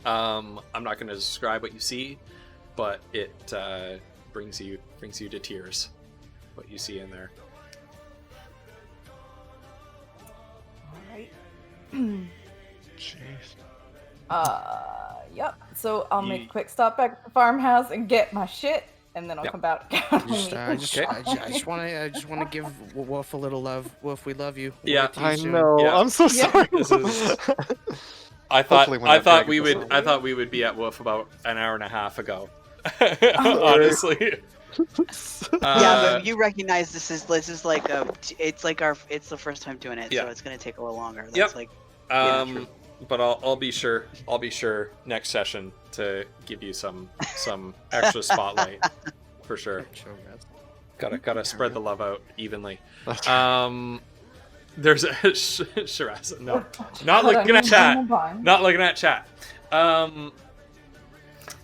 I'm not going to describe what you see, but it brings you to tears. What you see in there. All right. Jeez. Yep. So I'll make Ye- a quick stop back at the farmhouse and get my shit, and then I'll Yep. come back. I just Okay. want to give Wolf a little love. Wolf, we love you. We'll Yeah. get to you I soon. know. Yeah. I'm so Yeah. sorry. This is- I Hopefully when that dragon goes we would be at Wolf about an hour and a half ago. Honestly. Yeah, but you recognize this is like it's the first time doing it, Yeah. so it's gonna take a little longer. That's Yep. like yeah, Um, true. but I'll be sure next session to give you some extra spotlight for sure. Gotta spread the love out evenly. That's right. There's a Shiraz. No, not Hold on, looking at you chat. move on. Not looking at chat.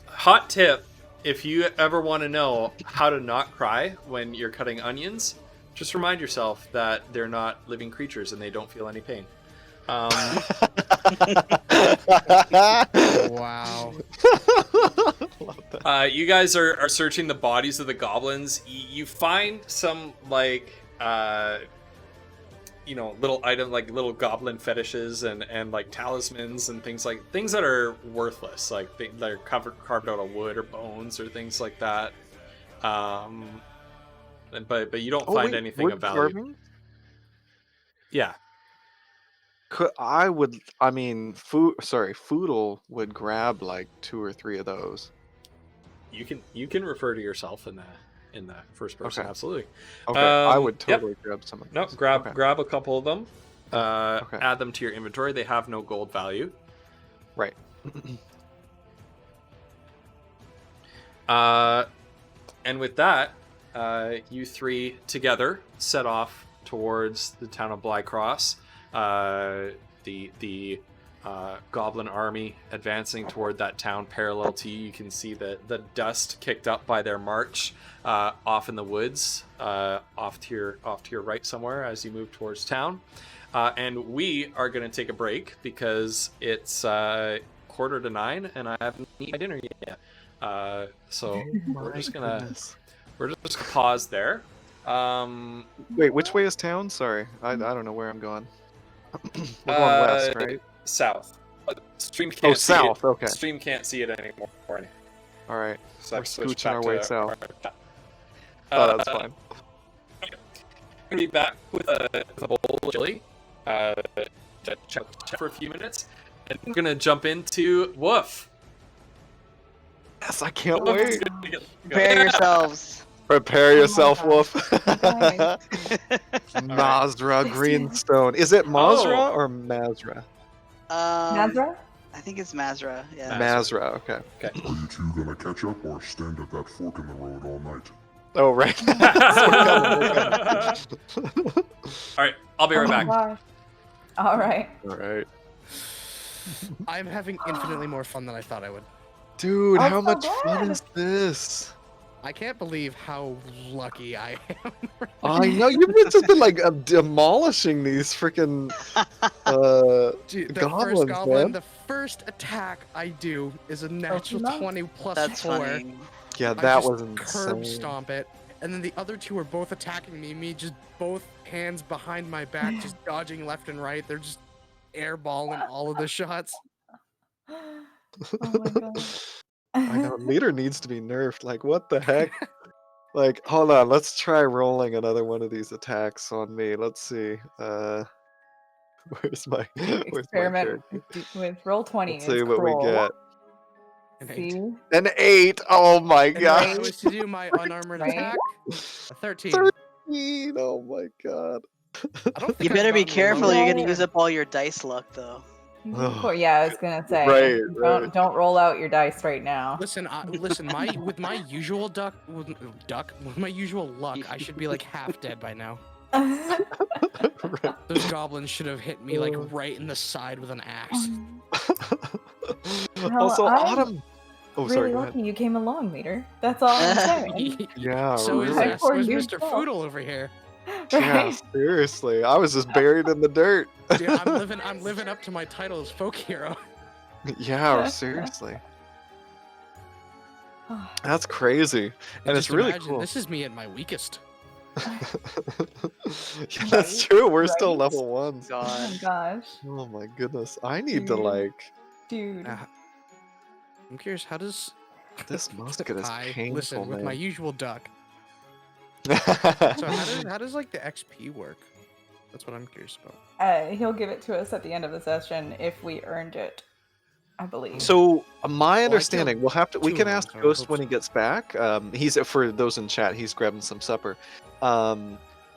Hot tip: if you ever want to know how to not cry when you're cutting onions, just remind yourself that they're not living creatures and they don't feel any pain. Wow. Love that. You guys are searching the bodies of the goblins. You find some little item like little goblin fetishes and like talismans and things that are worthless, like that are carved out of wood or bones or things like that. But you don't find anything wood of value. carving? Yeah. Foodle would grab like 2 or 3 of those. You can refer to yourself in the first person. Okay. Absolutely. Okay, I would Yep. totally grab some of those. No, Okay. grab a couple of them. Okay. Add them to your inventory. They have no gold value. Right. And with that, you three together set off towards the town of Blycross. The goblin army advancing toward that town parallel to you. You can see the dust kicked up by their march off in the woods, off to your right somewhere as you move towards town. And we are going to take a break because it's 8:45 and I haven't eaten my dinner yet. So we're just gonna pause there. Wait, which way is town? Sorry, I don't know where I'm going. We're going west, right? South. Stream can't Oh, see south. it. Okay. Stream can't see it anymore. All right. So We're I've switched scooching back our way to south. chat. Oh, that's fine. I'm gonna be back with a bowl of chili. To chat for a few minutes, and we're gonna jump into Woof. Yes, I can't Woof is wait. gonna get Prepare yourselves. Prepare yourself, God. Wolf. Nice. Mazra Greenstone. Is it Mazra or Mazra? Nazra? I think it's Mazra. Yeah. Mazra. Okay. Are you two gonna catch up or stand at that fork in the road all night? Oh, right. All right, I'll be right Oh my back. gosh. All right. All right. I'm having infinitely more fun than I thought I would. Dude, Oh, how so much fun good. is this? I can't believe how lucky I am. I know you've just been like demolishing these freaking Dude, the goblins, first goblin, man. the first attack I do is a natural no. 20 plus That's 4. funny. Yeah, I that just was curb insane. stomp it, and then the other two are both attacking me just both hands behind my back, just dodging left and right. They're just airballing all of the shots. Oh my god. I know meter needs to be nerfed. Like, what the heck? Like, hold on. Let's try rolling another one of these attacks on me. Let's see. Where's my Experiment character? with roll 20. Let's see It's what cruel. we get. An 8. See? An 8. Oh my And when I god. was to do my unarmored Right? attack, a 13. 13. Oh my god. I don't You think I've better be gotten careful. lower. You're gonna use up all your dice luck, though. Yeah, I was gonna say. Right, right. Don't roll out your dice right now. Listen, with my usual with my usual luck, I should be like half dead by now. Right. Those goblins should have hit me like right in the side with an axe. Well, Also, I'm Autumn. Oh, sorry. really Go lucky ahead. you came along, Meter. That's all I'm saying. Yeah, so is really. Poor Mr. yourself. Foodle over here. Yeah, Right? seriously. I was just buried in the dirt. Dude, I'm living up to my title as folk hero. Yeah, seriously. That's crazy. And it's Just really imagine, cool. This is me at my weakest. Yeah, that's Right, true. We're still right. level ones. Oh my God. gosh, Oh my goodness. I need to Dude. like dude. I'm curious, how does this musket is Hi, painful, listen, with my man. usual duck. So how does like the XP work? That's what I'm curious about. He'll give it to us at the end of the session if we earned it. I believe. So my killed understanding, we two can of them, ask so I Ghost hope when so. he gets back. He's for those in chat, he's grabbing some supper.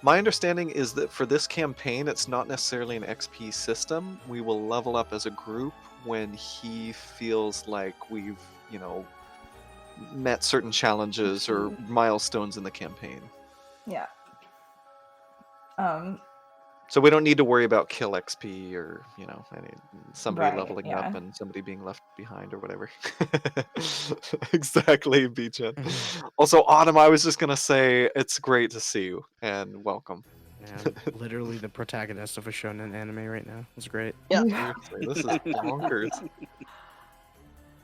My understanding is that for this campaign, it's not necessarily an XP system. We will level up as a group when he feels like we've, met certain challenges or milestones in the campaign. Yeah. So we don't need to worry about kill XP or, somebody Right, leveling yeah. up and somebody being left behind or whatever. Exactly, Beachin. Also, Autumn, I was just going to say it's great to see you and welcome. Man, literally the protagonist of a shonen anime right now. It's great. Yeah. Seriously, this is bonkers.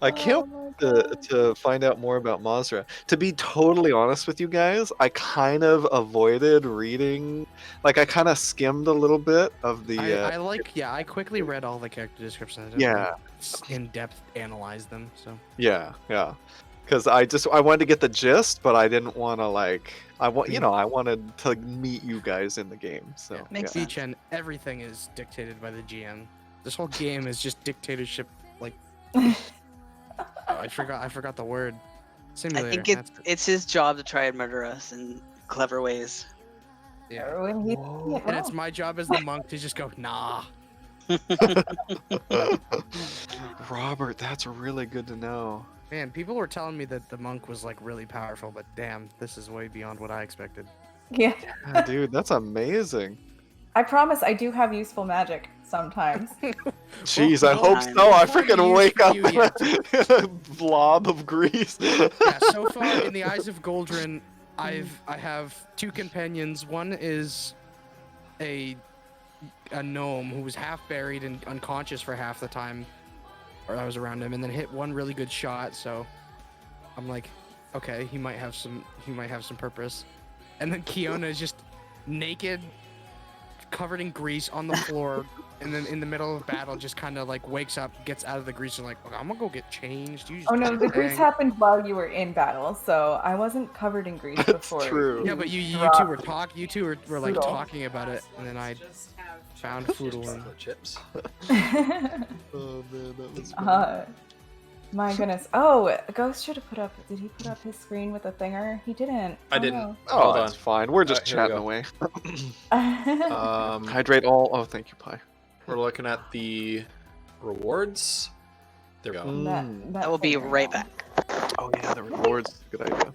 I can't Oh my wait God. to find out more about Mazra. To be totally honest with you guys, I kind of avoided reading. Like, I kind of skimmed a little bit of the. I quickly read all the character descriptions. I didn't, Yeah. in depth analyze them. So Yeah. Because I wanted to get the gist, but I didn't want to I wanted to meet you guys in the game. So yeah. Makes yeah. sense. Beach and everything is dictated by the GM. This whole game is just dictatorship. Like, I forgot the word. I Simulator. think that's it. it's his job to try and murder us in clever ways. Yeah. When he- Whoa. And it's my job as the monk to just go, nah. Robert, that's really good to know. Man, people were telling me that the monk was like really powerful, but damn, this is way beyond what I expected. Yeah. Yeah, dude, that's amazing. I promise I do have useful magic sometimes. Jeez, I well, hope so. I before freaking you wake use up you yet. in a blob of grease. Yeah, so far in the eyes of Goldrin, I have two companions. One is a gnome who was half buried and unconscious for half the time, or I was around him, and then hit one really good shot. So I'm like, okay, he might have some purpose. And then Kiona is just naked, covered in grease on the floor, and then in the middle of battle, just kind of like wakes up, gets out of the grease, and like, okay, I'm gonna go get changed. You just Oh do no, your the grease thing." happened while you were in battle, so I wasn't covered in grease That's before. true. Yeah, but you dropped two were were like Foodle. talking about it, and then I found Foodle and Chips. Oh man, that was funny. My goodness. Oh, Ghost should have put up. Did he put up his screen with a thinger? He didn't. I Oh, didn't. no. Oh, Hold that's on. fine. We're just Here we chatting go. away. Um, Hydrate all. Oh, thank you, Pi. we're looking at the rewards. There we go. Mm. I will be thinger, right yeah. back. Oh yeah, the rewards. Good idea.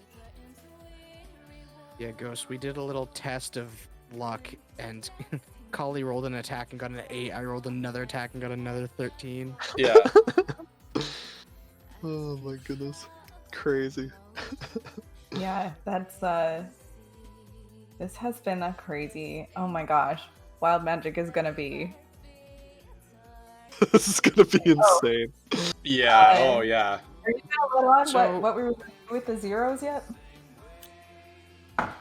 yeah, Ghost. We did a little test of luck, and Kali rolled an attack and got an 8. I rolled another attack and got another 13. Yeah. Oh my goodness, crazy. Yeah, that's this has been a crazy. Oh my gosh, Wild Magic is gonna be. This is gonna be insane. Yeah. Oh yeah. Are you gonna let on So- what we were doing with the zeros yet?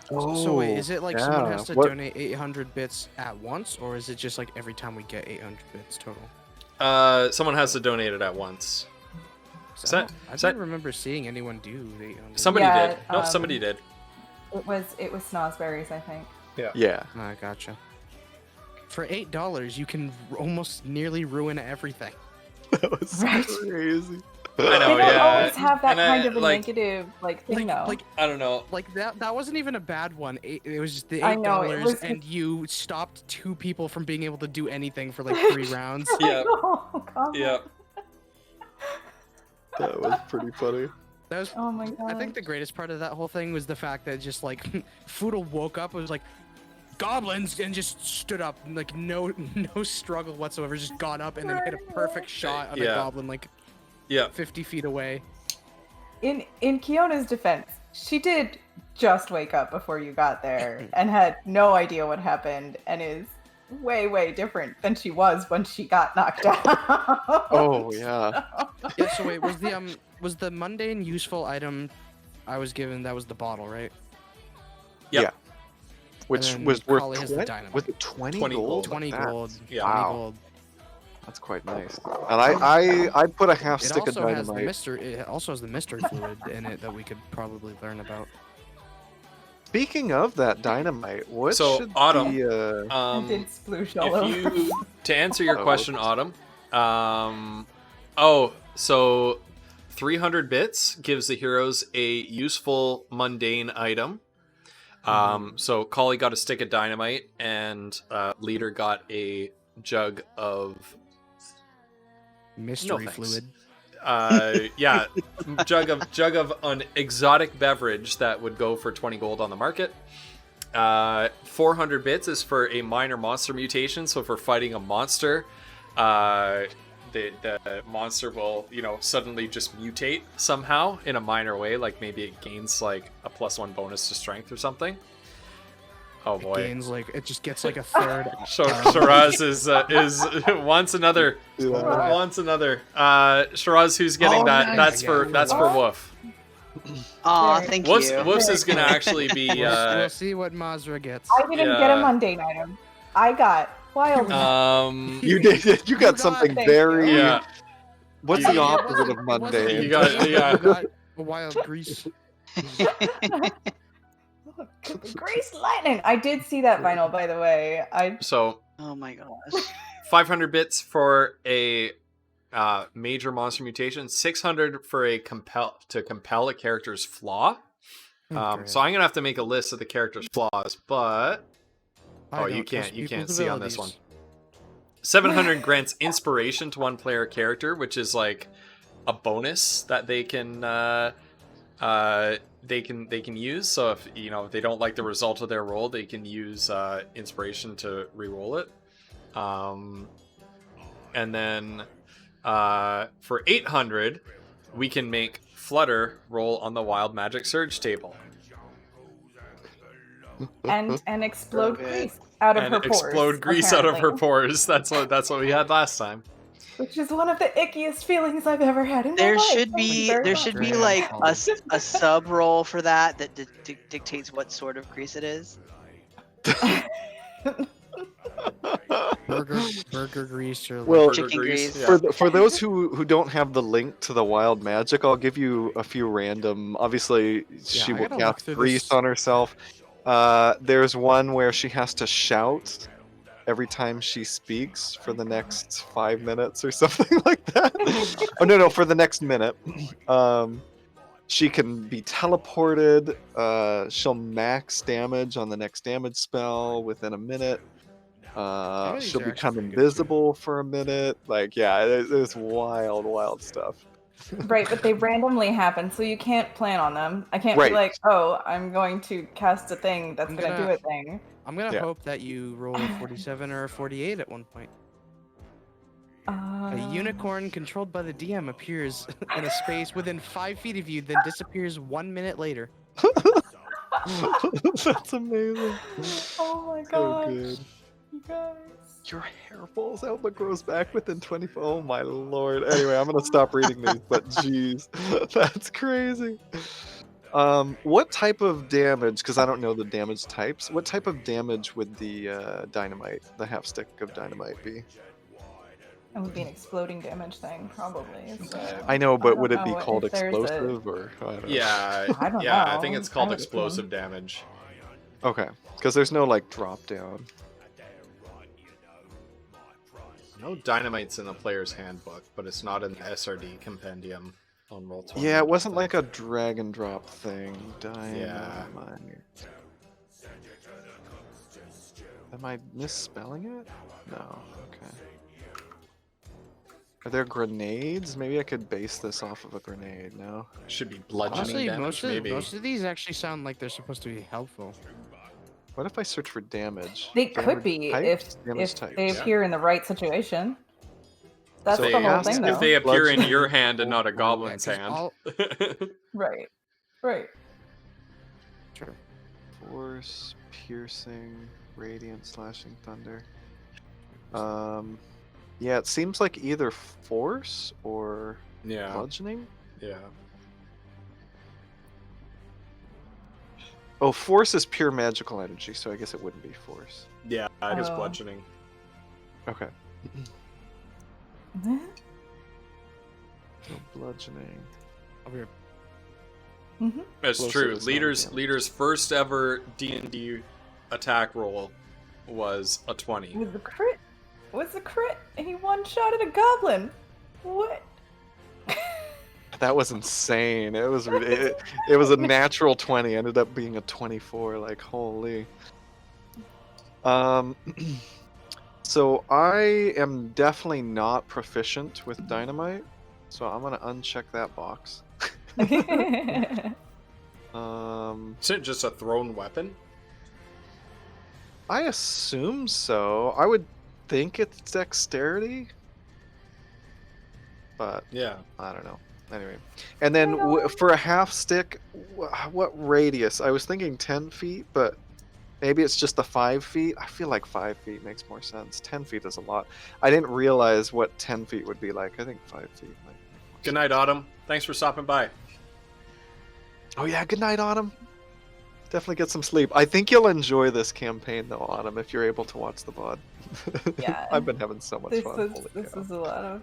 So wait, is it like someone yeah. has to What- donate 800 bits at once, or is it just like every time we get 800 bits total? Someone has to donate it at once. So that- I is that- don't remember seeing anyone do 800. Somebody Yeah, did. No, somebody did. It was Snozzberries, I think. Yeah. I gotcha. For $8, you can almost nearly ruin everything. That was Right. crazy. I know. They don't yeah. always have that And I, kind of a like, negative thing though. I don't know. Like that wasn't even a bad one. It was just the I $8, know, it was- and you stopped 2 people from being able to do anything for like 3 rounds. Yeah. Oh, come Yeah. on. That was pretty funny. That was. Oh my god. I think the greatest part of that whole thing was the fact that just like Foodle woke up and was like, goblins, and just stood up, like no struggle whatsoever, just got up and then hit a perfect shot on a Yeah. goblin like Yeah. 50 feet away. in Kiona's defense, she did just wake up before you got there and had no idea what happened and is way different than she was when she got knocked out. Oh yeah. Yeah. So wait, was the mundane useful item I was given, that was the bottle, right? Yep. Which then was worth Kali has the 20, dynamite. was it 20 20 gold? gold. 20 That's- gold. Yeah. 20 Wow. gold. That's quite nice. And I put a half It stick of also has the dynamite. it also has the mystery fluid in it that we could probably learn about. Speaking of that dynamite, what So, should Autumn, the I did sploosh all If over. you to answer your Oh, question, whoops. Autumn. Oh, So 300 bits gives the heroes a useful mundane item. So Collie got a stick of dynamite, and Leader got a jug of Mystery thanks. fluid. Yeah, jug of an exotic beverage that would go for 20 gold on the market. 400 bits is for a minor monster mutation. So if we're fighting a monster, the monster will, suddenly just mutate somehow in a minor way, like maybe it gains like a +1 bonus to strength or something. Oh boy. Gains it just gets like a third. Shiraz is wants another. Yeah. Wants another. Shiraz, who's getting that? nice. That's for Woof. Aw, There. thank Woof's, you. Woof's is gonna actually be. We'll see what Mazra gets. I didn't get a Yeah. mundane item. I got wild. You did. You got something Thank you. very. Yeah. What's You- the opposite of It wasn't- mundane? You got- yeah. You got a wild grease. Grease lightning. I did see that vinyl, by the way. So Oh my gosh. 500 bits for a major monster mutation. 600 for a compel a character's flaw. So I'm gonna have to make a list of the character's flaws, but you can't see on this one. 700 grants inspiration to one player character, which is like a bonus that they can use. So if if they don't like the result of their roll, they can use inspiration to re-roll it. And then for 800, we can make Flutter roll on the Wild Magic Surge table. and explode Okay. grease out of And her pores. explode grease out of her apparently. pores. That's what we had last time. Which is one of the ickiest feelings I've ever had in my There life. should Thank you be very there much. should be Grand like apology. a sub roll for that dictates what sort of grease it is. Burger grease or Well, Burger Chicken grease. Yeah. For those who don't have the link to the wild magic, I'll give you a few random. Obviously, she I will gotta look cast through grease this. on herself. There's one where she has to shout every time she speaks for the next 5 minutes or something like that. Oh no, for the next minute. She can be teleported. She'll max damage on the next damage spell within a minute. of these She'll are actually become pretty good, too. invisible for a minute. Like, yeah, there's wild stuff. Right, but they randomly happen, so you can't plan on them. I can't Right. be like, oh, I'm going to cast a thing that's I'm going to do gonna- a thing. I'm gonna Yeah. hope that you roll a 47 or a 48 at one point. Uh, A unicorn controlled by the DM appears in a space within 5 feet of you, then disappears 1 minute later. That's amazing. Oh my So gosh. good. You guys. Your hair falls out but grows back within 20. Oh my lord. Anyway, I'm gonna stop reading these, but jeez, that's crazy. What type of damage? Because I don't know the damage types. What type of damage would the dynamite, the half stick of dynamite, be? It would be an exploding damage thing, probably. So. I know, but don't would it be know called if there's a- explosive or? I don't know. Yeah, I don't I think know. it's called I haven't seen. explosive damage. Okay, because there's no like drop down. No dynamite's in the player's handbook, but it's not in the SRD compendium on Roll20. Yeah, it wasn't like a drag and drop thing. Yeah. Dynamite. Am I misspelling it? No. Okay. Are there grenades? Maybe I could base this off of a grenade. No. Should be bludgeoning Honestly, damage, maybe. most of these actually sound like they're supposed to be helpful. What if I search for damage? They could Damage be types? Damage if types. they appear in the right situation. That's So the it whole has thing, to- though. If they appear in Bludgeoning. your hand and not a goblin's Yeah, 'cause hand. all- Right. Right. Sure. Force, piercing, radiant, slashing, thunder. Yeah, it seems like either force or Yeah, bludgeoning. yeah. Oh, force is pure magical energy, so I guess it wouldn't be force. Yeah, it is Oh. bludgeoning. Okay. Mhm. So bludgeoning. Over here. It's Explosive true. is not Leader's damage. leader's first ever D&D attack roll was a 20. Was the crit? Was the crit? And he one-shotted a goblin. What? That was insane. It was it was a natural 20. Ended up being a 24. Like holy. So I am definitely not proficient with dynamite. So I'm gonna uncheck that box. Isn't it just a thrown weapon? I assume so. I would think it's dexterity, but Yeah. I don't know. Anyway, and then for a half stick, what radius? I was thinking 10 feet, but maybe it's just the 5 feet. I feel like 5 feet makes more sense. 10 feet is a lot. I didn't realize what 10 feet would be like. I think 5 feet might make more Good night, Autumn. Thanks for stopping by. sense. Oh yeah, good night, Autumn. Definitely get some sleep. I think you'll enjoy this campaign though, Autumn, if you're able to watch the VOD. Yeah. I've been having so much This fun. is Holy this cow. is a lot of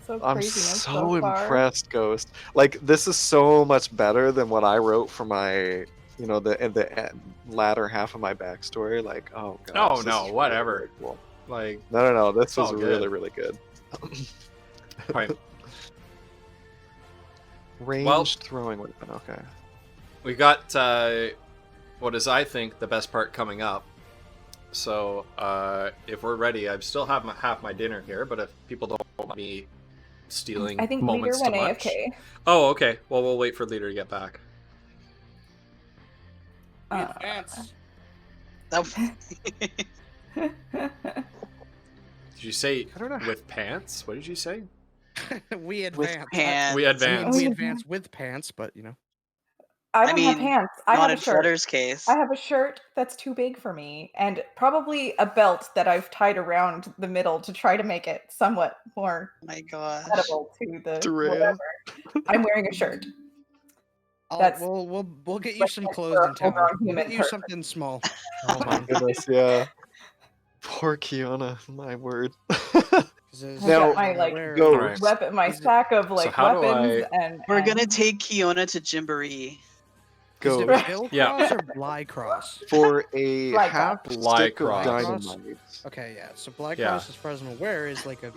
so I'm craziness so far. impressed, Ghost. Like this is so much better than what I wrote for my, the latter half of my backstory. Like, oh gosh. Oh, this no, is really, whatever. really cool. Like, No. This It's was all really, good. really good. right. Ranged throwing weapon. Okay. We got what is, I think, the best part coming up. So, if we're ready, I still have half my dinner here, but if people don't want me stealing I think Leader moments went too much. AFK. Oh, okay. Well, we'll wait for Leader to get back. We advance. Did you say I don't know. with pants? What did you say? We With advance. pants. We I mean, advance. we advance with pants, but you know. I I don't have mean, pants. I Not have in a shirt. Flutter's case. I have a shirt that's too big for me, and probably a belt that I've tied around the middle to try to make it somewhat more Oh my gosh. edible to the Drea. whatever. I'm wearing a shirt. That's We'll get you like some for clothes a in town. full-grown We'll human get you person. something small. Oh my goodness, yeah. Poor Kiona, my word. 'Cause as Now, got my, like, go. Alright. weapon, my Is it- stack of like how do weapons, and We're gonna and- take Kiona to Jamboree. Is Go. it Bill Yeah. Cross or Bly Cross? For a Like half Bly stick of cross. dynamite. Okay, yeah. So Bly Yeah. Cross, as far as I'm aware, is like a.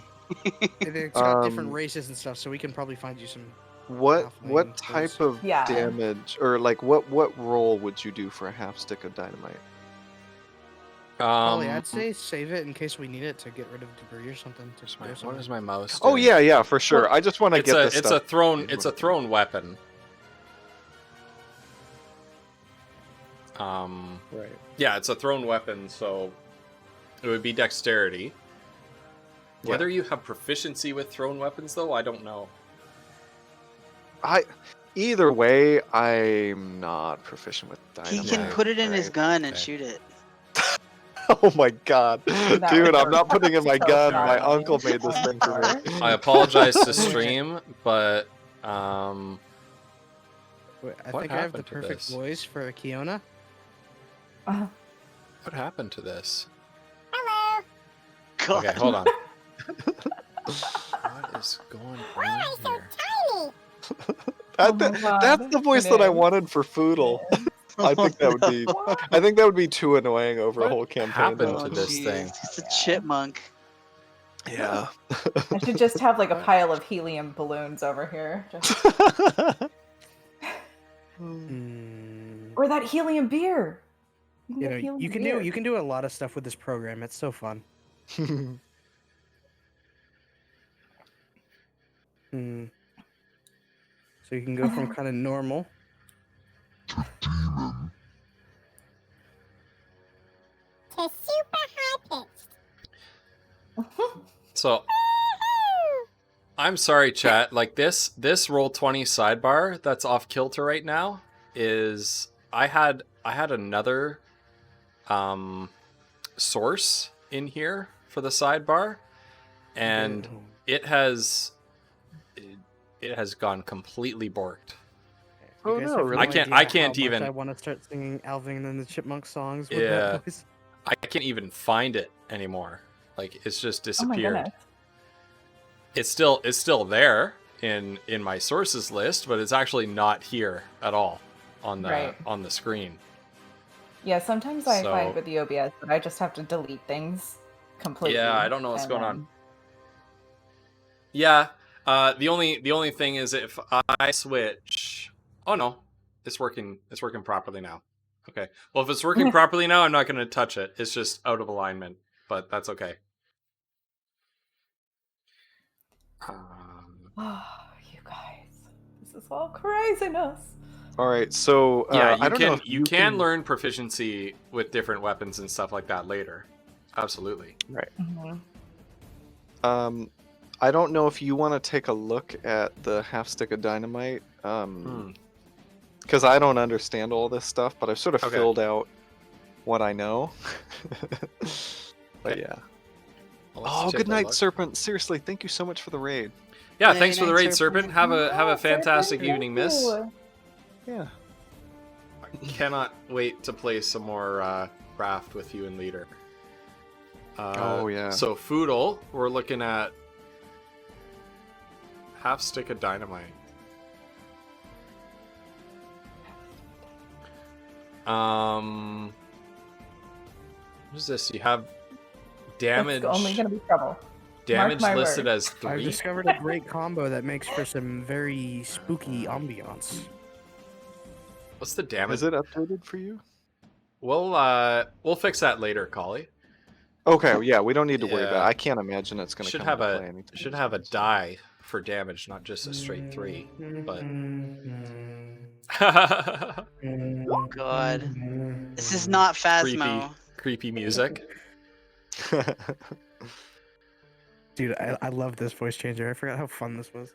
It's got different Um, races and stuff, so we can probably find you some. What halfling type clothes. of Yeah. damage or like what role would you do for a half stick of dynamite? Probably, I'd say save it in case we need it to get rid of debris or something. To Where's go my, what somewhere. is my mouse? Oh doing? yeah, for sure. Well, I just want to It's get a this it's stuff. a thrown weapon. Right. Yeah, it's a thrown weapon, so it would be dexterity. Whether you have proficiency with thrown weapons, though, I don't know. Either way, I'm not proficient with He dynamite. can put it in his right? gun and Okay. shoot it. Oh my god, dude! would I'm not hurt putting in my so gun. bad. My uncle made this thing for me. I apologize to stream, but Wait, I What think I have the happened to perfect this? voice for a Kiona. what happened to this? God. Okay, hold on. What is going on here? Oh my God, That's the voice it that I is. wanted for Foodle. I think that would be. I think that would be too annoying over a What whole campaign. happened though. to this jeez, thing? He's a Yeah. chipmunk. Yeah. I should just have like a pile of helium balloons over here, just... or that helium beer. You You get know, helium you can beer. do a lot of stuff with this program. It's so fun. Hmm. So you can go from kind of normal. Demon. To super high pitched. So I'm sorry, chat. Like this Roll20 sidebar that's off kilter right now is I had another source in here for the sidebar, and it has gone completely borked. Oh, You guys no, have really? I can't- idea I can't how much even- I want to start singing Alvin and the Chipmunk songs with Yeah. that voice. I can't even find it anymore. Like it's just Oh my disappeared. goodness. It's still there in my sources list, but it's actually not here at all on the Right. on the screen. Yeah, sometimes I So- find with the OBS that I just have to delete things completely. Yeah, I don't know what's and going on. then- Yeah, The only thing is if I switch. Oh no, it's working. It's working properly now. Okay. Well, if it's working properly now, I'm not going to touch it. It's just out of alignment, but that's okay. Oh, you guys, this is all craziness. All right, so Yeah, I you don't know can if you can learn proficiency with different weapons and stuff like that later. Absolutely. Mhm. I don't know if you want to take a look at the half stick of dynamite, because I don't understand all this stuff, but I've sort of Okay. filled out what I know. But Okay. yeah. Well, let's Oh, take good a night, look. Serpent. Seriously, thank you so much for the raid. Yeah, Good thanks for the night, raid, Serpent. Serpent. Have a fantastic Thank evening, miss. you. Yeah. Cannot wait to play some more craft with you and Leader. Oh, yeah. So Foodle, we're looking at half stick of dynamite. What is this? You have damage. It's only gonna be trouble. Damage my listed word. as I've 3. discovered a great combo that makes for some very spooky ambiance. What's the damage? Is it updated for you? We'll fix that later, Collie. Okay, yeah, we don't need to worry about it. Yeah. I can't imagine it's going to Should come have into play a anytime should soon. have a die for damage, not just a straight 3. But Oh god. This is not Phasmo. creepy music. Dude, I love this voice changer. I forgot how fun this was.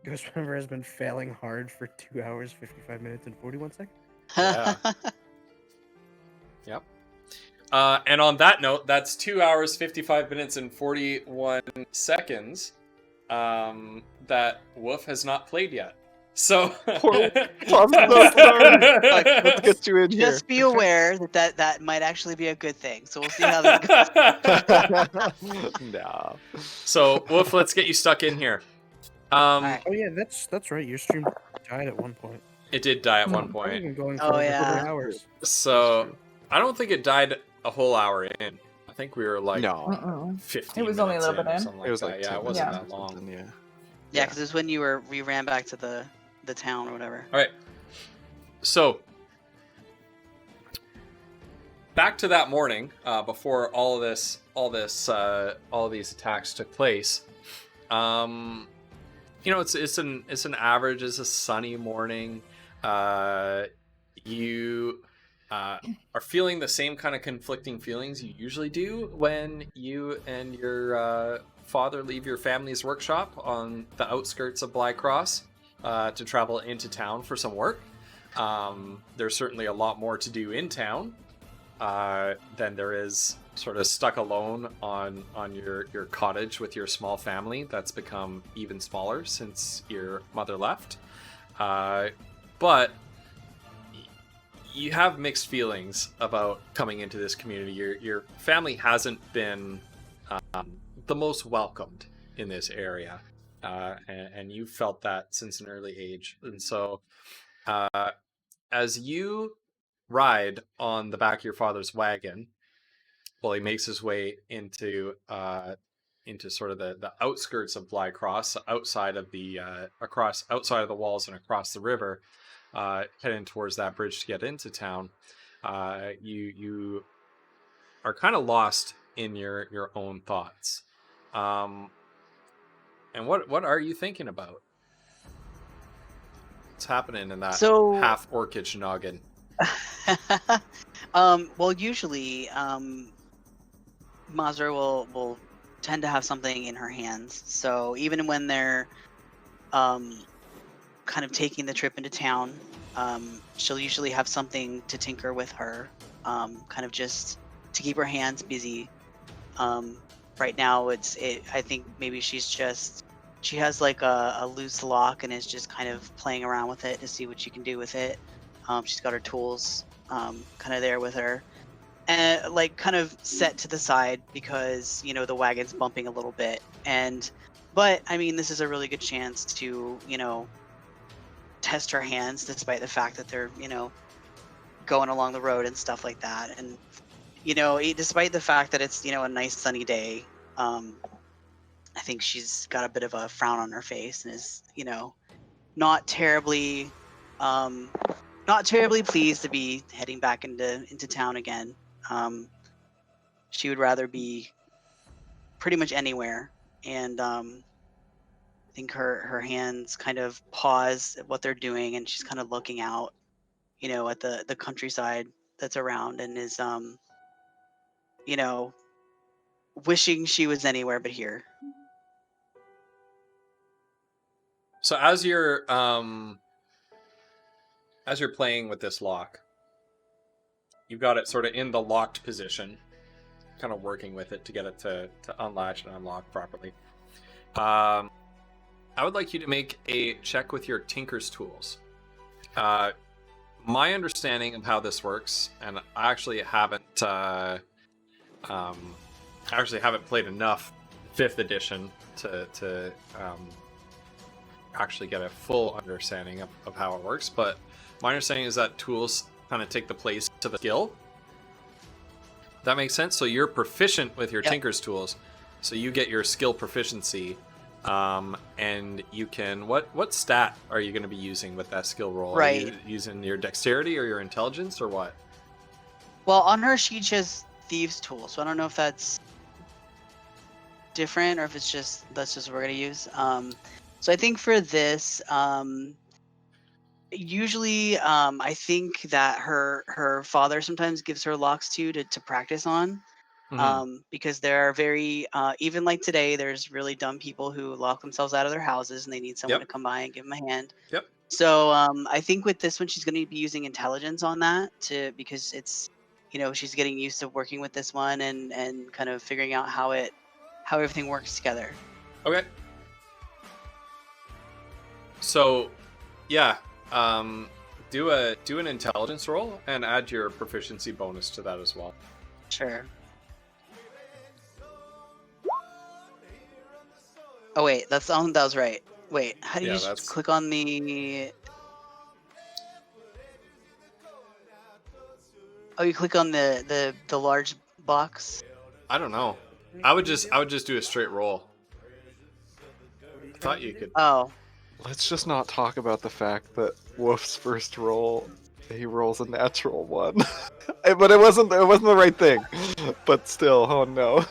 Ghost Member has been failing hard for 2 hours, 55 minutes, and 41 seconds. Yeah. Yep. And on that note, that's 2 hours, 55 minutes, and 41 seconds that Wolf has not played yet. So Poor Wolf. I'm so sorry. Let's get you in here. Just be aware that might actually be a good thing. So we'll see how that goes. Nah. So Wolf, let's get you stuck in here. Alright. Oh yeah, that's right. Your stream died at one point. It did die at one I've point. been going for Oh, over yeah. 4 hours. So I don't think it died a whole hour in. I think we were like No. Mm-mm. 15 It was only a minutes little bit or in. something It was that. like Yeah, 10 it wasn't minutes that or long. something, yeah. Yeah, because it's when we ran back to the town or whatever. All right. So back to that morning before all these attacks took place. You know, it's an average. It's a sunny morning. You are feeling the same kind of conflicting feelings you usually do when you and your father leave your family's workshop on the outskirts of Bly Cross to travel into town for some work. There's certainly a lot more to do in town than there is sort of stuck alone on your cottage with your small family that's become even smaller since your mother left. But you have mixed feelings about coming into this community. Your family hasn't been the most welcomed in this area, and you felt that since an early age. And so as you ride on the back of your father's wagon, while he makes his way into sort of the outskirts of Bly Cross, outside of the walls and across the river, heading towards that bridge to get into town, you are kind of lost in your own thoughts. And what are you thinking about? What's happening in that So- half orcish noggin? Well, usually, Mazur will tend to have something in her hands. So even when they're kind of taking the trip into town, she'll usually have something to tinker with her, kind of just to keep her hands busy. Right now, I think maybe she has like a loose lock and is just kind of playing around with it to see what she can do with it. She's got her tools kind of there with her, and like kind of set to the side because the wagon's bumping a little bit. But I mean, this is a really good chance to test her hands, despite the fact that they're going along the road and stuff like that. And despite the fact that it's a nice sunny day, I think she's got a bit of a frown on her face and is, not terribly, not terribly pleased to be heading back into town again. She would rather be pretty much anywhere, and I think her hands kind of pause at what they're doing, and she's kind of looking out, at the countryside that's around, and is wishing she was anywhere but here. So as you're playing with this lock, you've got it sort of in the locked position, kind of working with it to get it to unlatch and unlock properly. I would like you to make a check with your Tinker's tools. My understanding of how this works, and I actually haven't played enough 5th edition to actually get a full understanding of how it works, but my understanding is that tools kind of take the place of a skill. That makes sense? So you're proficient with your Tinker's tools, so you get your skill proficiency, and you can... What stat are you going to be using with that skill roll? Right. Are you using your dexterity or your intelligence or what? Well, on her sheet she has Thieves' Tool, so I don't know if that's different or if it's that's just what we're going to use. So I think for this, usually I think that her father sometimes gives her locks to practice on, because there are very even like today, there's really dumb people who lock themselves out of their houses and they need someone to come by and give them a hand. Yep. So I think with this one she's going to be using intelligence on that because it's she's getting used to working with this one and kind of figuring out how everything works together. Okay. So, yeah, do an intelligence roll and add your proficiency bonus to that as well. Sure. Oh wait, that was right. Wait, how do you just click on the? Oh, you click on the large box. I don't know. I would just do a straight roll. I thought you could. Oh. Let's just not talk about the fact that Wolf's first roll, he rolls a natural 1. But it wasn't the right thing. But still, oh no.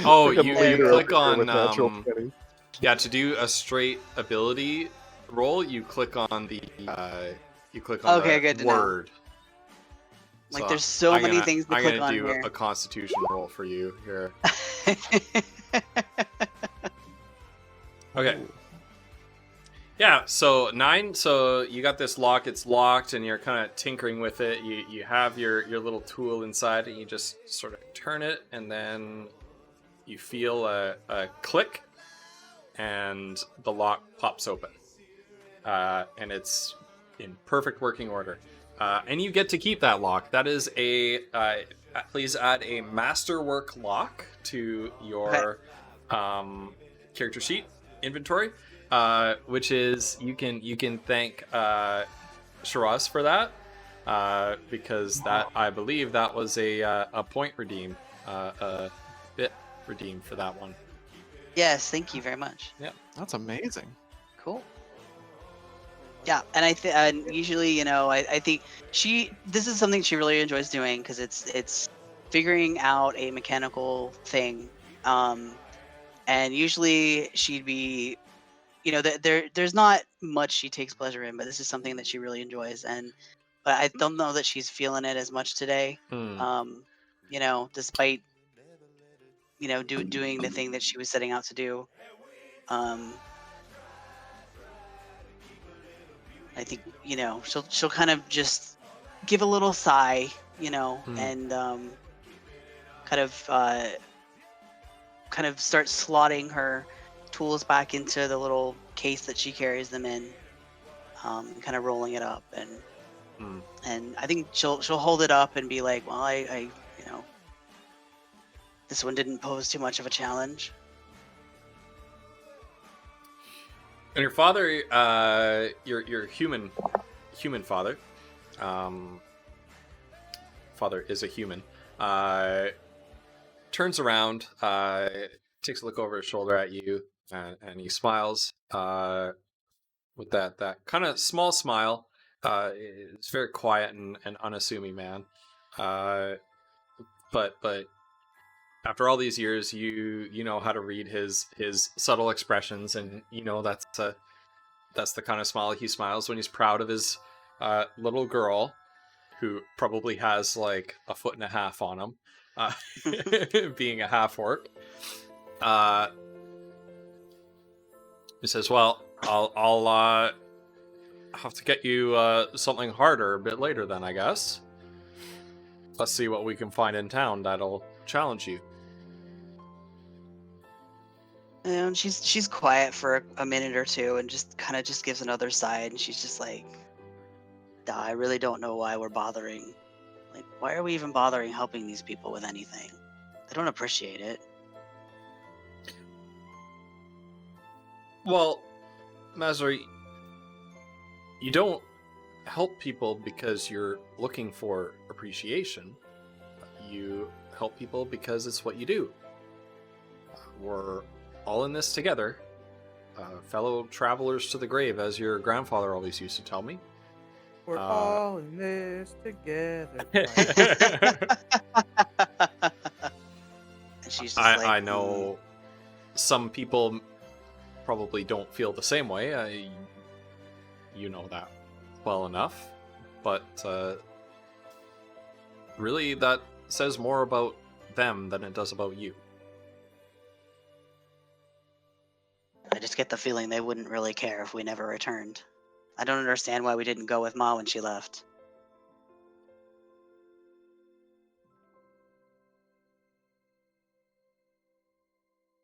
Oh, you click on natural 20. Yeah, to do a straight ability roll, you click on the Okay, good to know. word. Like there's so many things to click on I'm gonna do here. a constitution roll for you here. Okay. Yeah, so 9, so you got this lock, it's locked, and you're kind of tinkering with it. You have your little tool inside, and you just sort of turn it, and then you feel a click, and the lock pops open. And it's in perfect working order. And you get to keep that lock. That is please add a masterwork lock to your character sheet inventory. Which is you can thank Shiraz for that, because that I believe that was a point redeem, a bit redeemed for that one. Yes, thank you very much. Yeah, that's amazing. Cool. Yeah, and usually I think this is something she really enjoys doing because it's figuring out a mechanical thing, and usually she'd be. There's not much she takes pleasure in, but this is something that she really enjoys, but I don't know that she's feeling it as much today. Despite doing the thing that she was setting out to do. I think she'll kind of just give a little sigh, and kind of start slotting her tools back into the little case that she carries them in, kind of rolling it up, and I think she'll hold it up and be like, well, I this one didn't pose too much of a challenge. And your father, your human father, father is a human, turns around, takes a look over his shoulder at you, and he smiles with that kind of small smile. It's very quiet and unassuming, man. But after all these years, you know how to read his subtle expressions, and you know that's the kind of smile he smiles when he's proud of his little girl, who probably has like a foot and a half on him, being a half orc. He says, "Well, I'll have to get you something harder a bit later, then, I guess. Let's see what we can find in town that'll challenge you." And she's quiet for a minute or two and just kind of just gives another sigh, and she's just like, "Duh, I really don't know why we're bothering. Like, why are we even bothering helping these people with anything? They don't appreciate it." Well, Mazar, you don't help people because you're looking for appreciation. You help people because it's what you do. We're all in this together. Fellow travelers to the grave, as your grandfather always used to tell me. We're all in this together. And she's just I like, know some people probably don't feel the same way. You know that well enough. But really, that says more about them than it does about you. I just get the feeling they wouldn't really care if we never returned. I don't understand why we didn't go with Ma when she left.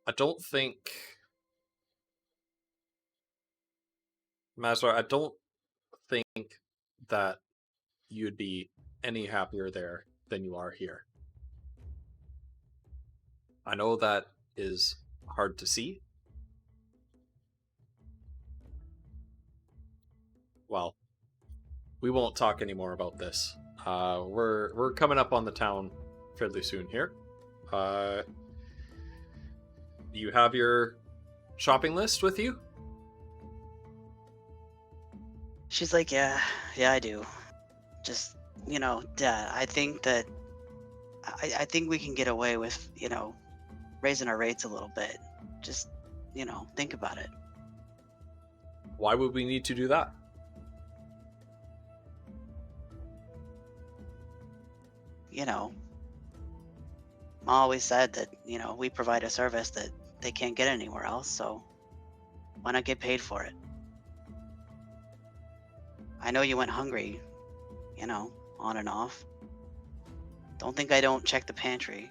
I don't think... Mazar, I don't think that you'd be any happier there than you are here. I know that is hard to see. Well, we won't talk anymore about this. We're coming up on the town fairly soon here. You have your shopping list with you? She's like, yeah, I do. Just, Dad, I think that, I think we can get away with, raising our rates a little bit. Just, think about it. Why would we need to do that? Ma always said that, we provide a service that they can't get anywhere else, so why not get paid for it? I know you went hungry, on and off. Don't think I don't check the pantry.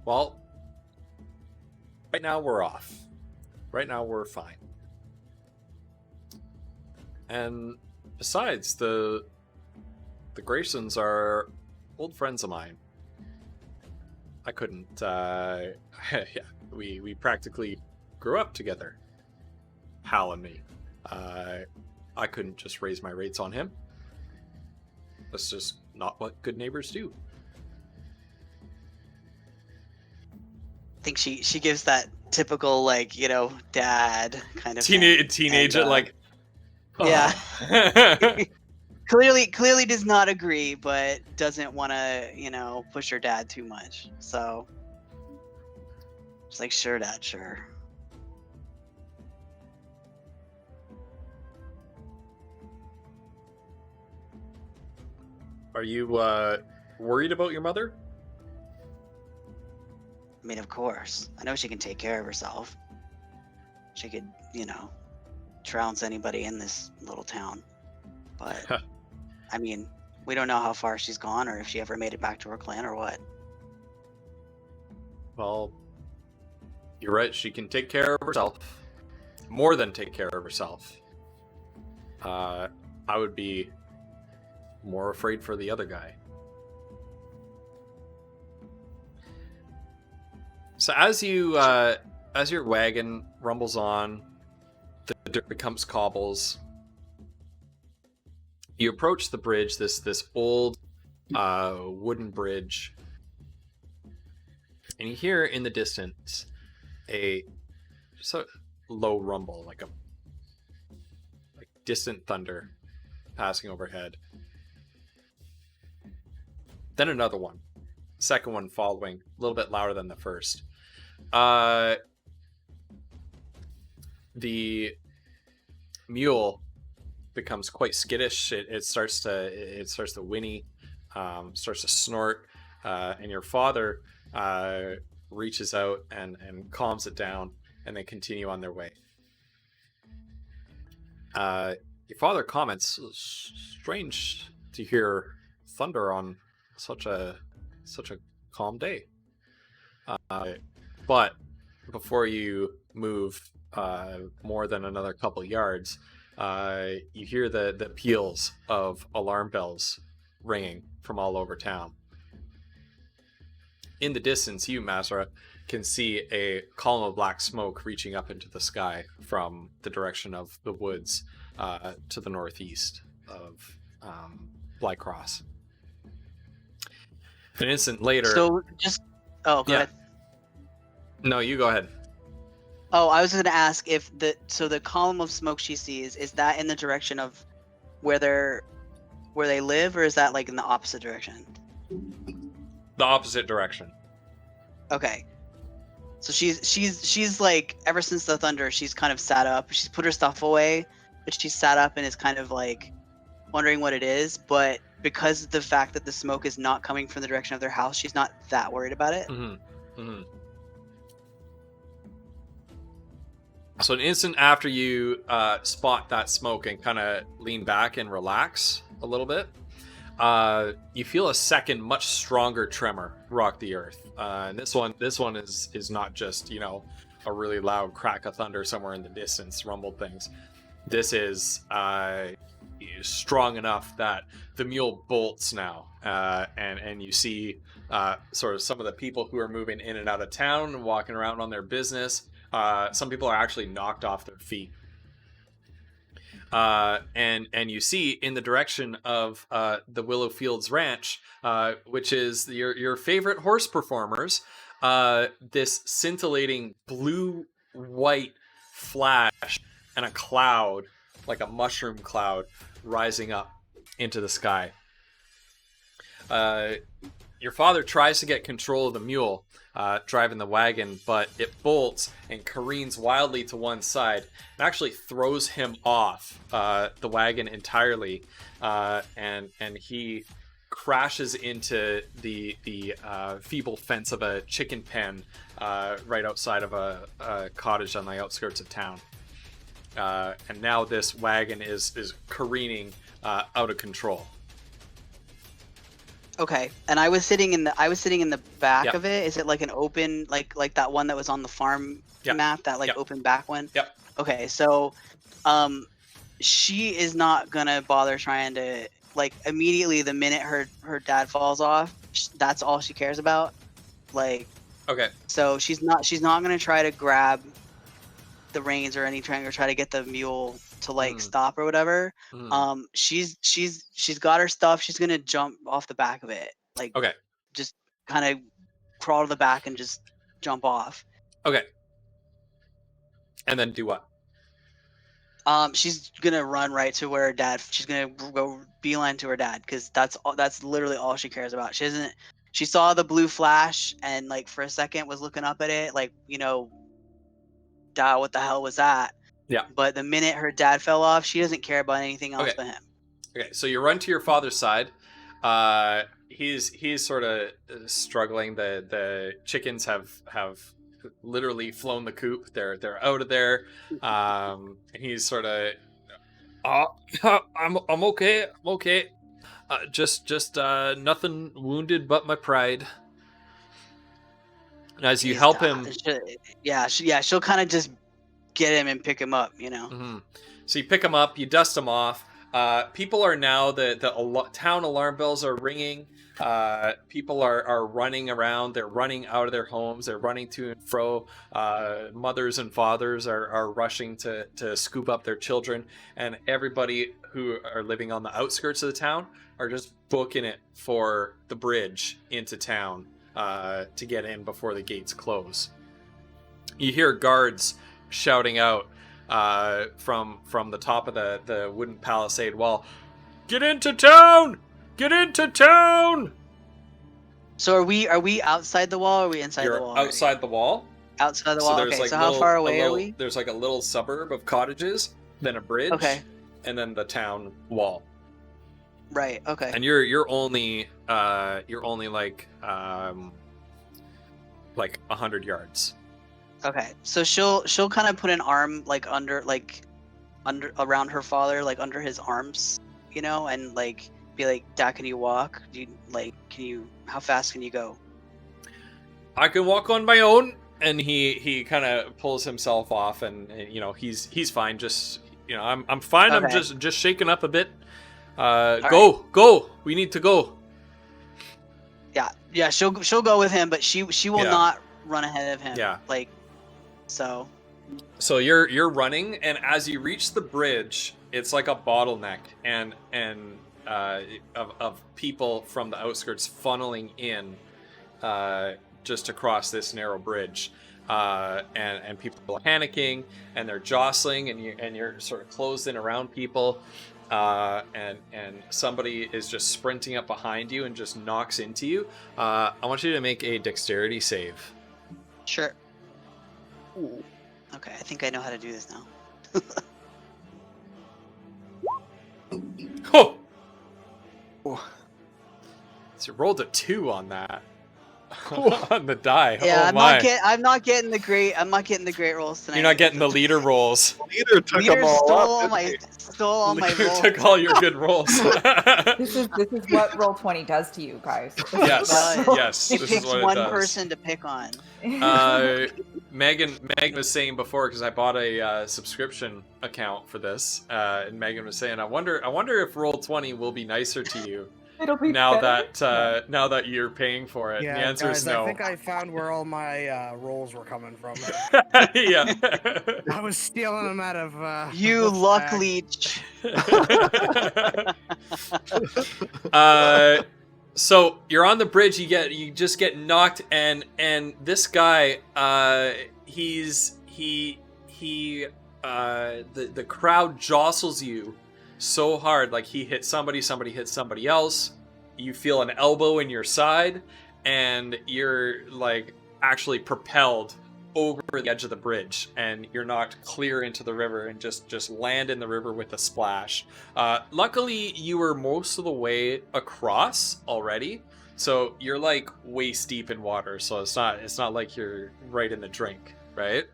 Well, right now we're off. Right now we're fine. And besides, the Graysons are old friends of mine. I couldn't, yeah, we practically grew up together. Hal and me. I couldn't just raise my rates on him. That's just not what good neighbors do. I think she gives that typical, dad kind of Teenager, and, like... Yeah. Oh. Clearly does not agree, but doesn't want to, push her dad too much. So, it's like, sure, Dad, sure. Are you worried about your mother? I mean, of course. I know she can take care of herself. She could, trounce anybody in this little town. But, I mean, we don't know how far she's gone or if she ever made it back to her clan or what. Well, you're right. She can take care of herself. More than take care of herself. I would be more afraid for the other guy. So as your wagon rumbles on, the dirt becomes cobbles. You approach the bridge, this old wooden bridge And you hear in the distance a low rumble, like distant thunder passing overhead. Then another one, second one following, a little bit louder than the first. The mule becomes quite skittish. It starts to whinny, starts to snort, and your father reaches out and calms it down, and they continue on their way. Your father comments, "Strange to hear thunder on such a calm day." But before you move more than another couple yards, you hear the peals of alarm bells ringing from all over town. In the distance, you, Mazra, can see a column of black smoke reaching up into the sky from the direction of the woods to the northeast of Blycross. An instant later... So just... Oh, go ahead. No, you go ahead. Oh, I was going to ask if the column of smoke she sees, is that in the direction of where they live, or is that like in the opposite direction? The opposite direction. Okay. So she's like, ever since the thunder, she's kind of sat up. She's put her stuff away, but she's sat up and is kind of like wondering what it is. But because of the fact that the smoke is not coming from the direction of their house, she's not that worried about it. Mm-hmm. Mm-hmm. So an instant after you spot that smoke and kind of lean back and relax a little bit, you feel a second, much stronger tremor rock the earth. And this one is not just, a really loud crack of thunder somewhere in the distance, rumbled things. This is strong enough that the mule bolts now, and you see sort of some of the people who are moving in and out of town and walking around on their business. Some people are actually knocked off their feet. And you see in the direction of the Willow Fields Ranch, which is your favorite horse performers, this scintillating blue-white flash and a cloud, like a mushroom cloud, rising up into the sky. Your father tries to get control of the mule, driving the wagon, but it bolts and careens wildly to one side and actually throws him off the wagon entirely, and he crashes into the feeble fence of a chicken pen right outside of a cottage on the outskirts of town. And now this wagon is careening out of control. Okay, and I was sitting in the back Yep. of it. Is it like an open, like that one that was on the farm Yep. map, that like Yep. open back one? Yep. Okay, so, she is not gonna bother trying to, like, immediately the minute her dad falls off, that's all she cares about. Like, Okay. so she's not gonna try to grab the reins or anything, or try to get the mule to like stop or whatever. Mhm. She's got her stuff. She's gonna jump off the back of it, like, Okay. just kind of crawl to the back and just jump off. Okay. And then do what? She's gonna run right to where her dad. She's gonna go beeline to her dad, because that's literally all she cares about. She saw the blue flash and like for a second was looking up at it, like, what the hell was that? Yeah. But the minute her dad fell off, she doesn't care about anything else Okay. but him. Okay, so you run to your father's side. He's sort of struggling. The chickens have literally flown the coop. They're out of there. And he's sort of, I'm okay. I'm okay. Just nothing wounded but my pride. And as you He's help got- him, she'll kind of just get him and pick him up, Mhm. So you pick him up, you dust him off. People are now, the town alarm bells are ringing. People are running around. They're running out of their homes. They're running to and fro. Mothers and fathers are rushing to scoop up their children. And everybody who are living on the outskirts of the town are just booking it for the bridge into town to get in before the gates close. You hear guards shouting out from the top of the wooden palisade wall, "Get into town! Get into town!" So are we outside the wall or are we inside You're the wall? already? outside the wall. Outside the wall. there's Okay, like so how far away are we? There's like a little suburb of cottages, then a bridge, Okay. and then the town wall. Right. Okay. And you're only like 100 yards. Okay. So she'll kind of put an arm like under around her father, like under his arms, you know, and like be like, "Dad, can you walk? How fast can you go?" I can walk on my own. And he kind of pulls himself off, and you know he's fine. Just I'm fine. Okay. I'm just shaken up a bit. Go. We need to go. Yeah. She'll go with him, but she will Yeah. not run ahead of him. Yeah. Like, so. So you're running, and as you reach the bridge, it's like a bottleneck, and of people from the outskirts funneling in, just across this narrow bridge, and people are panicking, and they're jostling, and you're sort of closed in around people, and somebody is just sprinting up behind you and just knocks into you. I want you to make a dexterity save. Sure. Ooh. Okay, I think I know how to do this now. Oh! Oh. So you rolled a 2 on that. On the die. Yeah, oh I'm my. not getting the great rolls tonight. You're not getting the leader rolls. Leader took Leader them all stole up. my Leader rolls. took all your good rolls. This is what Roll20 does to you guys. Yes, does. yes. It This is picks what it one does. person to pick on. Megan was saying before, because I bought a subscription account for this, and Megan was saying, I wonder if Roll20 will be nicer to you It'll be now better. that you're paying for it. Yeah, And the answer guys, is no. I think I found where all my rolls were coming from. Yeah. I was stealing them out of. You Wolf's luck bag. leech. So you're on the bridge. You just get knocked, and this guy, the crowd jostles you so hard, like he hits somebody hits somebody else. You feel an elbow in your side, and you're like actually propelled over the edge of the bridge, and you're knocked clear into the river and just land in the river with a splash. Luckily, you were most of the way across already, so you're like waist deep in water. So it's not like you're right in the drink, right?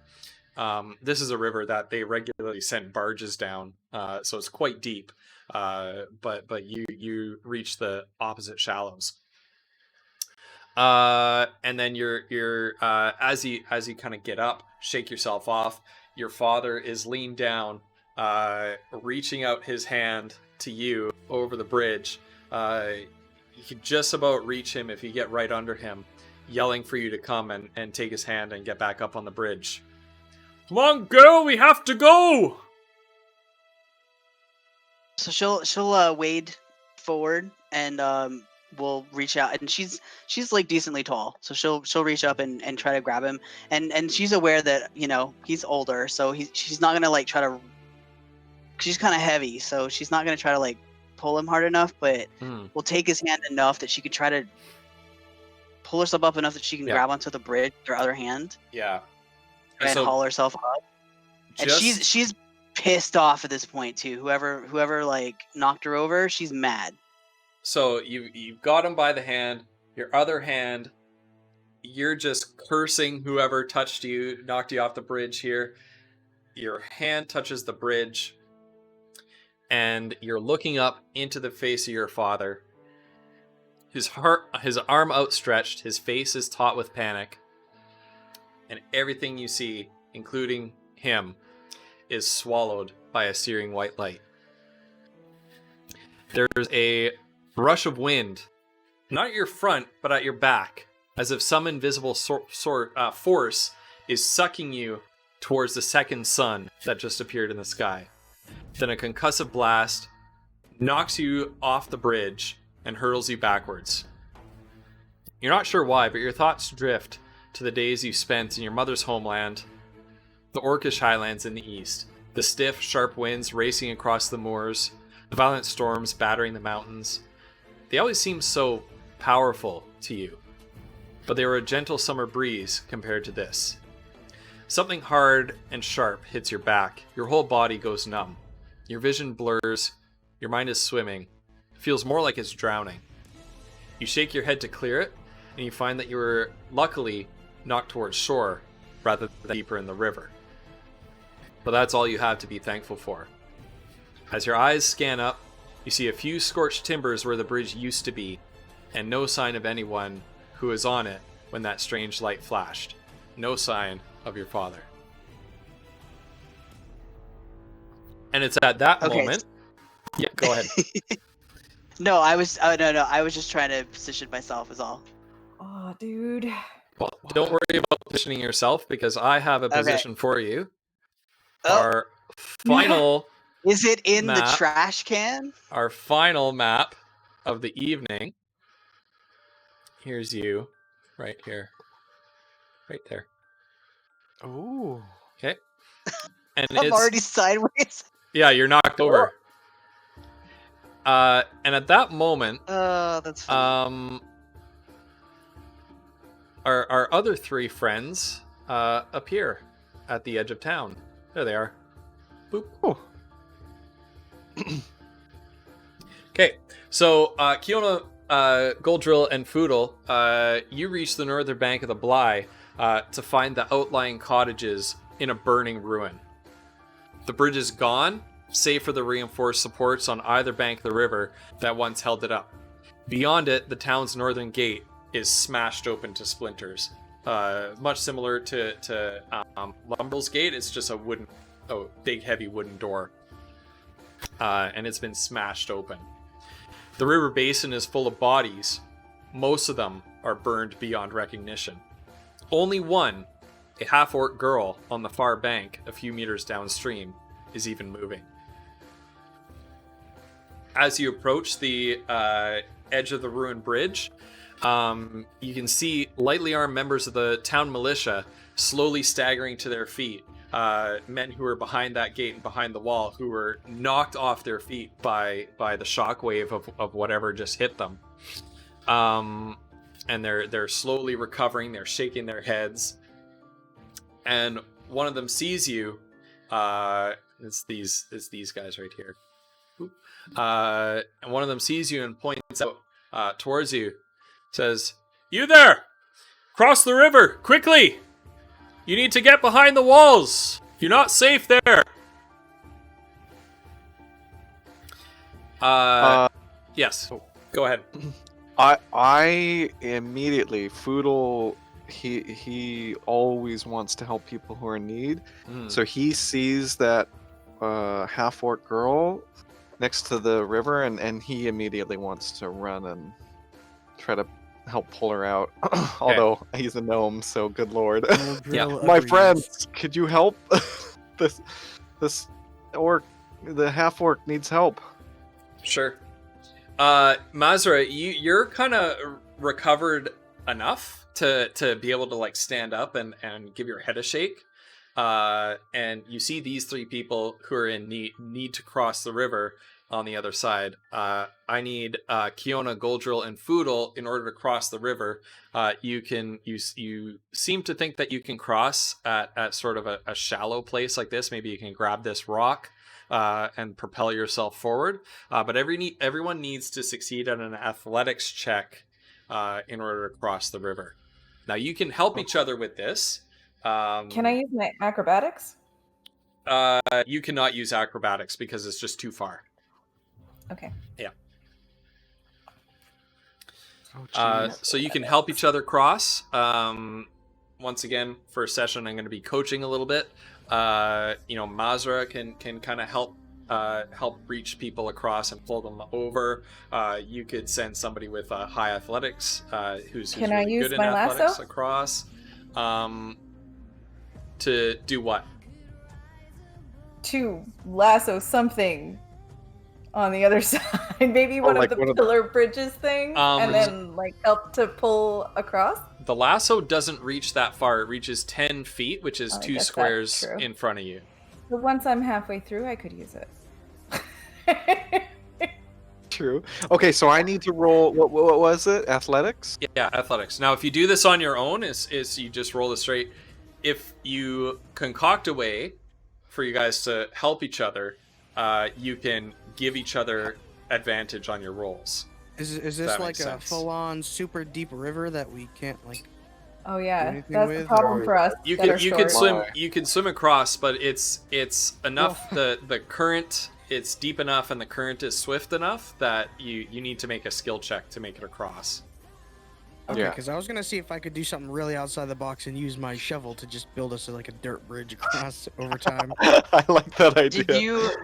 This is a river that they regularly send barges down, so it's quite deep. But you reach the opposite shallows. And then you're as you kind of get up, shake yourself off, your father is leaned down, reaching out his hand to you over the bridge. You could just about reach him if you get right under him, yelling for you to come and take his hand and get back up on the bridge. Come on, girl, we have to go! So she'll wade forward and will reach out, and she's like decently tall, so she'll reach up and try to grab him, and she's aware that he's older, so she's not gonna like try to. She's kind of heavy, so she's not gonna try to like pull him hard enough, but will take his hand enough that she could try to pull herself up enough that she can Yeah. grab onto the bridge with her other hand Yeah. and So haul herself up. And just- she's pissed off at this point too. Whoever like knocked her over, she's mad. So you've got him by the hand. Your other hand, you're just cursing whoever touched you, knocked you off the bridge here. Your hand touches the bridge, and you're looking up into the face of your father. His arm outstretched, his face is taut with panic, and everything you see, including him, is swallowed by a searing white light. There's a rush of wind, not at your front, but at your back, as if some invisible force is sucking you towards the second sun that just appeared in the sky. Then a concussive blast knocks you off the bridge and hurls you backwards. You're not sure why, but your thoughts drift to the days you spent in your mother's homeland, the Orcish Highlands in the east, the stiff, sharp winds racing across the moors, the violent storms battering the mountains. They always seemed so powerful to you, but they were a gentle summer breeze compared to this. Something hard and sharp hits your back. Your whole body goes numb. Your vision blurs. Your mind is swimming. It feels more like it's drowning. You shake your head to clear it, and you find that you were luckily knocked towards shore rather than deeper in the river. But that's all you have to be thankful for. As your eyes scan up, you see a few scorched timbers where the bridge used to be, and no sign of anyone who was on it when that strange light flashed. No sign of your father. And it's at that Okay. moment. Yeah, go ahead. No, I was. Oh no, no. I was just trying to position myself. Is all. Oh, dude. Well, don't worry about positioning yourself because I have a Okay. position for you. Oh, Our final is it in the map. trash can? our final map of the evening. Here's you, right here, right there. Ooh. Okay, and I'm it's already sideways. yeah, you're knocked over. And at that moment, Oh, that's funny. our other three friends appear at the edge of town. There they are. Boop. Oh. Okay, so Kiona, Goldrill, and Foodle, you reach the northern bank of the Bly to find the outlying cottages in a burning ruin. The bridge is gone, save for the reinforced supports on either bank of the river that once held it up. Beyond it, the town's northern gate is smashed open to splinters. Much similar to Lumbrel's gate, it's just a big heavy wooden door. And it's been smashed open. The river basin is full of bodies. Most of them are burned beyond recognition. Only one, a half-orc girl on the far bank a few meters downstream, is even moving. As you approach the edge of the ruined bridge, you can see lightly armed members of the town militia slowly staggering to their feet. Men who are behind that gate and behind the wall who were knocked off their feet by the shockwave of whatever just hit them. And they're slowly recovering, they're shaking their heads. And one of them sees you. It's these guys right here. And one of them sees you and points out towards you. Says, "You there! Cross the river, quickly! You need to get behind the walls! You're not safe there!" Yes. Go ahead. I immediately Foodle. He always wants to help people who are in need. So he sees that half-orc girl next to the river, and he immediately wants to run and try to help pull her out. Although he's a gnome, so good lord. Yeah. My friends, could you help? this orc, the half-orc needs help. Sure. Mazra, you're kind of recovered enough to be able to like stand up and give your head a shake. And you see these three people who are in need to cross the river on the other side. I need Kiona, Goldrill, and Foodle in order to cross the river. You seem to think that you can cross at sort of a shallow place like this. Maybe you can grab this rock and propel yourself forward. But everyone needs to succeed at an athletics check in order to cross the river. Now you can help each other with this. Can I use my acrobatics? You cannot use acrobatics because it's just too far. Okay. Yeah. Oh, So you can help each other cross. Once again, for a session, I'm going to be coaching a little bit. Mazra can kind of help reach people across and pull them over. You could send somebody with high athletics who's Can I really use good in my athletics lasso? across. To do what? To lasso something on the other side? Maybe one like of the one of the- pillar bridges thing, and is- then like help to pull across. The lasso doesn't reach that far. It reaches 10 feet, which is Oh, I 2 guess that's squares true. in front of you. But once I'm halfway through, I could use it. True. Okay, so I need to roll. What was it? Athletics. Yeah, athletics. Now, if you do this on your own, is you just roll a straight. If you concoct a way for you guys to help each other, you can give each other advantage on your rolls. Is That this makes like a sense. full-on super deep river that we can't like? Oh yeah, anything that's the with, problem or- for us. You that are can short. swim Why? you can swim across, but it's enough the current it's deep enough and the current is swift enough that you need to make a skill check to make it across. Okay, Yeah. because I was gonna see if I could do something really outside the box and use my shovel to just build us like a dirt bridge across over time. I like that idea.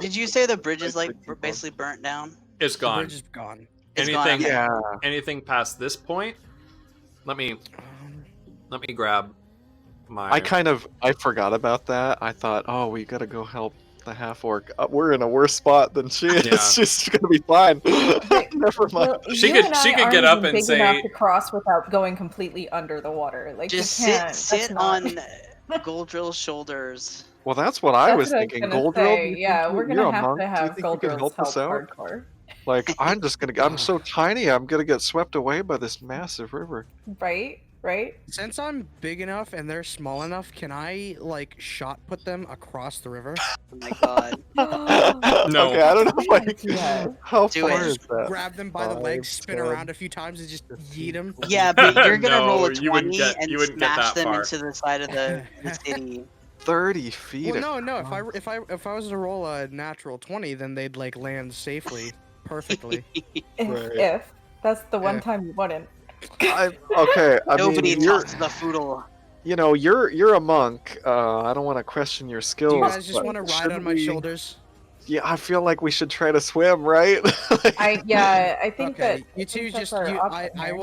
Did you say the bridge is like basically burnt down? It's The gone. bridge is gone. It's gone, Anything okay. Yeah. anything past this point? Let me grab my I forgot about that. I thought, oh, we gotta go help the half orc. We're in a worse spot than she is. Yeah. She's gonna be fine. Never mind. Well, She you could- and she I could aren't get up even and big say- enough to cross without going completely under the water. Like Just you can't. sit That's not- on Goldrill's shoulders. Well, that's what I That's was what thinking. gonna Goldrill, say. do you Yeah, think we're you're gonna a have monk? to Do you have think you can Goldrill's help us out? hardcore. Like, I'm so tiny. I'm gonna get swept away by this massive river. Right? Right? Since I'm big enough and they're small enough, can I like shot put them across the river? Oh my god. No. Okay, I don't know. Like, Yeah. how Do far it. is that? Grab them by the legs, 5, spin 10, around a few times, and just yeet them. Yeah, but you're gonna roll a No, you wouldn't 20 get- and you wouldn't get smash that them far. into the side of the city. 30 feet. Well, no. If I was to roll a natural 20, then they'd like land safely, perfectly. If that's the one If. time you wouldn't. Okay. I Nobody mean, you're, talks to the foodle. you're a monk. I don't want to question your skills. Do you guys just but want to ride shouldn't on my we- shoulders? Yeah, I feel like we should try to swim, right? I think Okay, that you two think that's just our you, option I here.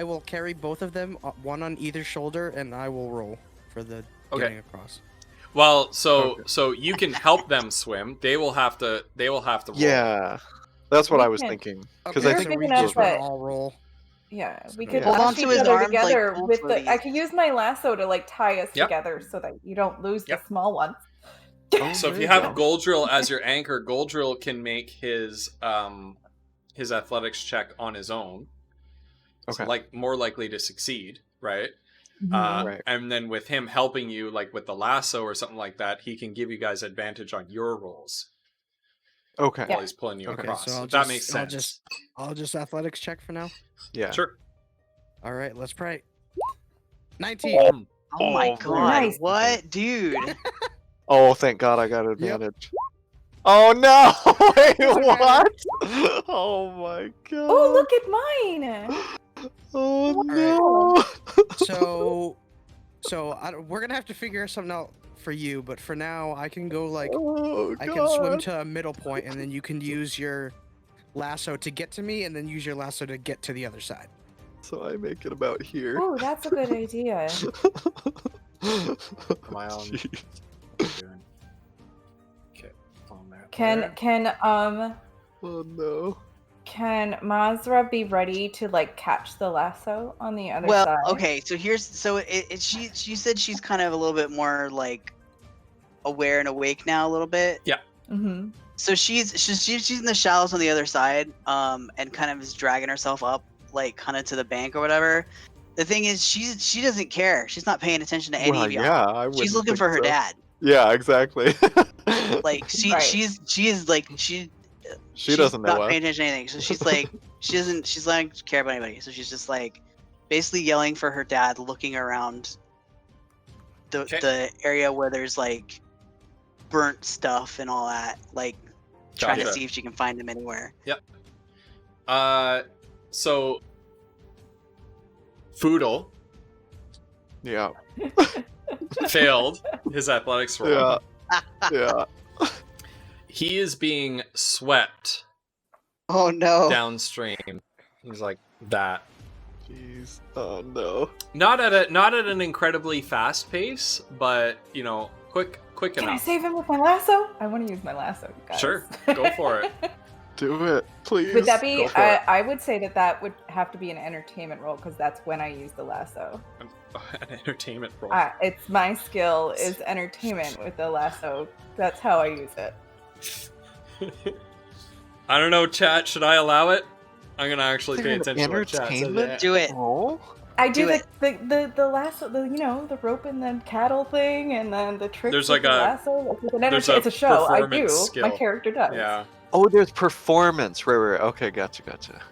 will carry both of them, one on either shoulder, and I will roll for the Okay. getting across. Well, so Okay. so you can help them swim. They will have to roll. Yeah, that's what We I was can- thinking. Because You're I so think big we enough just wanna that- all roll. Yeah, we Yeah. could Hold lash on to each his other arms like together gold with the. I floaties. could use my lasso to like tie us Yep. together so that you don't lose Yep. the small one. Oh, So if there you you have go. Goldrill as your anchor, Goldrill can make his athletics check on his own. Okay. Like more likely to succeed, right? Mhm. Right. And then with him helping you, like with the lasso or something like that, he can give you guys advantage on your rolls Okay. while he's pulling you Okay, across. so I'll If that just- makes I'll sense. I'll just athletics check for now. Yeah. Sure. All right, let's pray. 19. Oh my Oh, god, nice. what, dude? Oh, thank God I got advantage. Oh no! Wait, what? Oh my God. Oh, look at mine! Oh right. no! So we're gonna have to figure something out for you, but for now, I can go like Oh I can swim God. to a middle point, and then you can use your lasso to get to me, and then use your lasso to get to the other side. So I make it about here. Oh, that's a good idea. Am I on? Jeez. Okay. On there. Oh no. Can Mazra be ready to like catch the lasso on the other Well, side? okay, so she said she's kind of a little bit more like aware and awake now a little bit. Mm-hmm. So she's in the shallows on the other side, and kind of is dragging herself up, like kind of to the bank or whatever. The thing is, she doesn't care. She's not paying attention to any Well, of y'all. yeah, I She's wouldn't looking think for her so. dad. Yeah, exactly. Like Right. she is like she she's doesn't know not us. paying attention to anything. So she's like she's not care about anybody. So she's just like basically yelling for her dad, looking around Okay. the area where there's like burnt stuff and all that, like trying to Gotcha. see if she can find him anywhere. So Foodle Yeah. failed his athletics roll. Yeah. Yeah. He is being swept Oh no. downstream. He's like that. Jeez. Oh no. Not at an incredibly fast pace, but quick Can I enough. save him with my lasso? I want to use my lasso, guys. Sure, go for it. Do it, please. Would that be? go for it. I would say that would have to be an entertainment role because that's when I use the lasso. An entertainment role. It's my skill is entertainment with the lasso. That's how I use it. I don't know, chat. Should I allow it? I'm gonna actually pay An attention to what chat says. entertainment Do it. role? I do Do the lasso, the rope and the cattle thing, and then the trick. There's with like the a- lasso. there's a It's a show. I do. performance skill. My character does. Yeah. Oh, there's performance. Right. Okay, gotcha.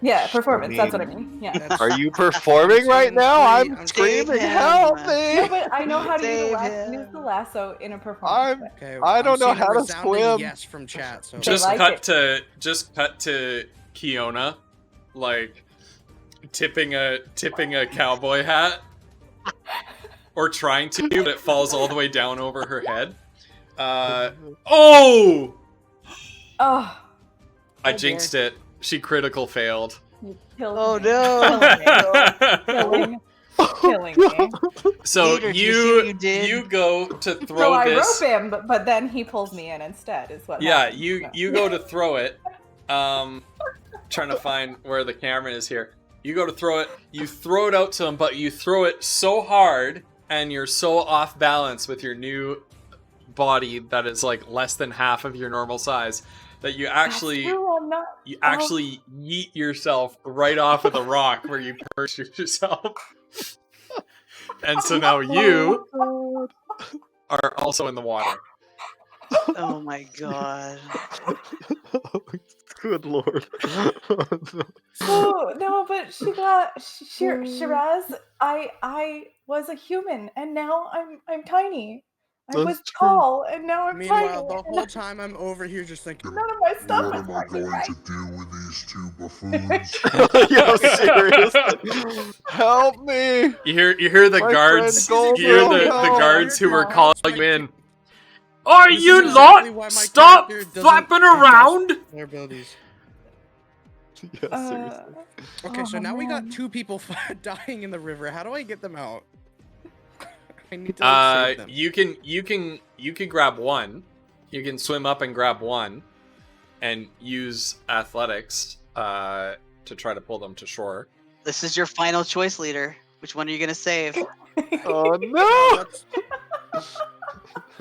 Yeah, performance. That's what I mean. Yeah. That's- Are you performing right now? I'm I'm screaming, saving help him. me! No, but I know how to Save use the lasso in a performance. I'm- way. Okay, I don't I'm know seeing a how to resounding swim. Yes, from chat. So Just like cut it. to Kiona, like tipping a cowboy hat, or trying to, but it falls all the way down over her head. Oh! Oh, I Oh, jinxed it. She critical failed. you killed Oh me. no! Killing me. So Peter, do you see what you you did? go to So throw I this. rope him, but then he pulls me in instead. Is what? Yeah, happens. you No. you go to throw it. Trying to find where the camera is here. You go to throw it. You throw it out to him, but you throw it so hard, and you're so off balance with your new body that is like less than half of your normal size that you That's actually true, I'm not. yeet yourself right off of the rock where you parachute yourself. And so now you are also in the water. Oh my god. Good lord. Oh no, but Shiraz, I was a human, and now I'm tiny. I That's was true. tall, and now I'm meanwhile, tiny. the whole time I'm over here just thinking, None of my What stuff is am I working going right. to do with these two buffoons? Yo, seriously. Help me! You hear the My guards. friend You hear Goldberg, the no. guards who were No. calling you in. Are This you is exactly why lot? my Stop character doesn't flapping invest around! their abilities. Yeah, seriously. Okay, so Oh, now we got man. 2 people dying in the river. How do I get them out? I need to like, save them. You can grab one. You can swim up and grab one, and use athletics to try to pull them to shore. This is your final choice, leader. Which one are you gonna save? Oh no! Let's-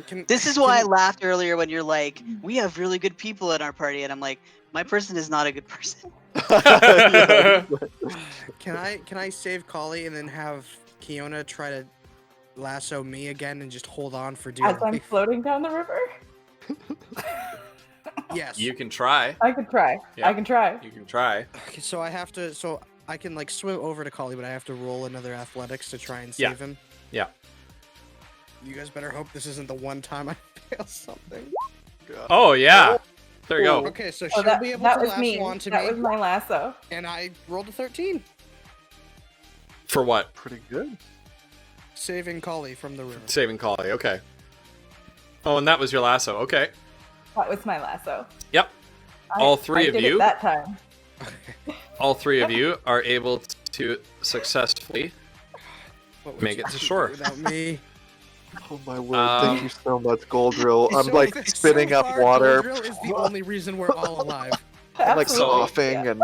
Can- This is why I can- laughed earlier when you're like, we have really good people in our party, and I'm like, my person is not a good person. Can I save Kali and then have Kiona try to lasso me again and just hold on for dear As I'm life? floating down the river, Yes. You can try. I could try. Yeah. I can try. You can try. Okay, so I have to. So I can like swim over to Kali, but I have to roll another athletics to try and Yeah. save him. Yeah. You guys better hope this isn't the one time I fail something. Oh yeah. There you go. Okay, so Oh, she'll that, be able that to was lasso me. onto That me, was my lasso. and I rolled a 13, For what? Pretty good. saving Kali from the river. Saving Collie. Okay. Oh, and that was your lasso. Okay. That was my lasso. Yep. All three I of did you. it that time. All three of you are able to successfully. What would Make you it to do shore. without me. Oh my word! Thank Um, you so much, Goldrill. I'm So- like so spitting up far, water. Goldrill is the only reason we're all alive. I'm like Absolutely, coughing yeah. and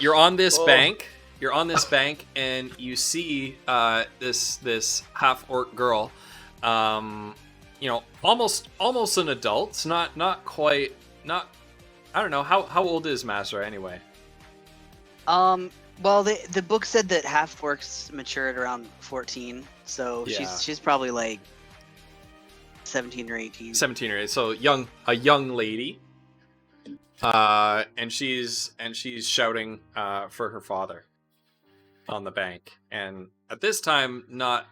You're on this Oh. bank. You're on this bank, and you see this half orc girl. Almost an adult. Not quite. Not. I don't know how old is Master anyway. Well, the book said that half orcs matured around 14, so Yeah. she's probably like 17 or 18. 17 or 8, so a young lady. And she's shouting for her father on the bank, and at this time not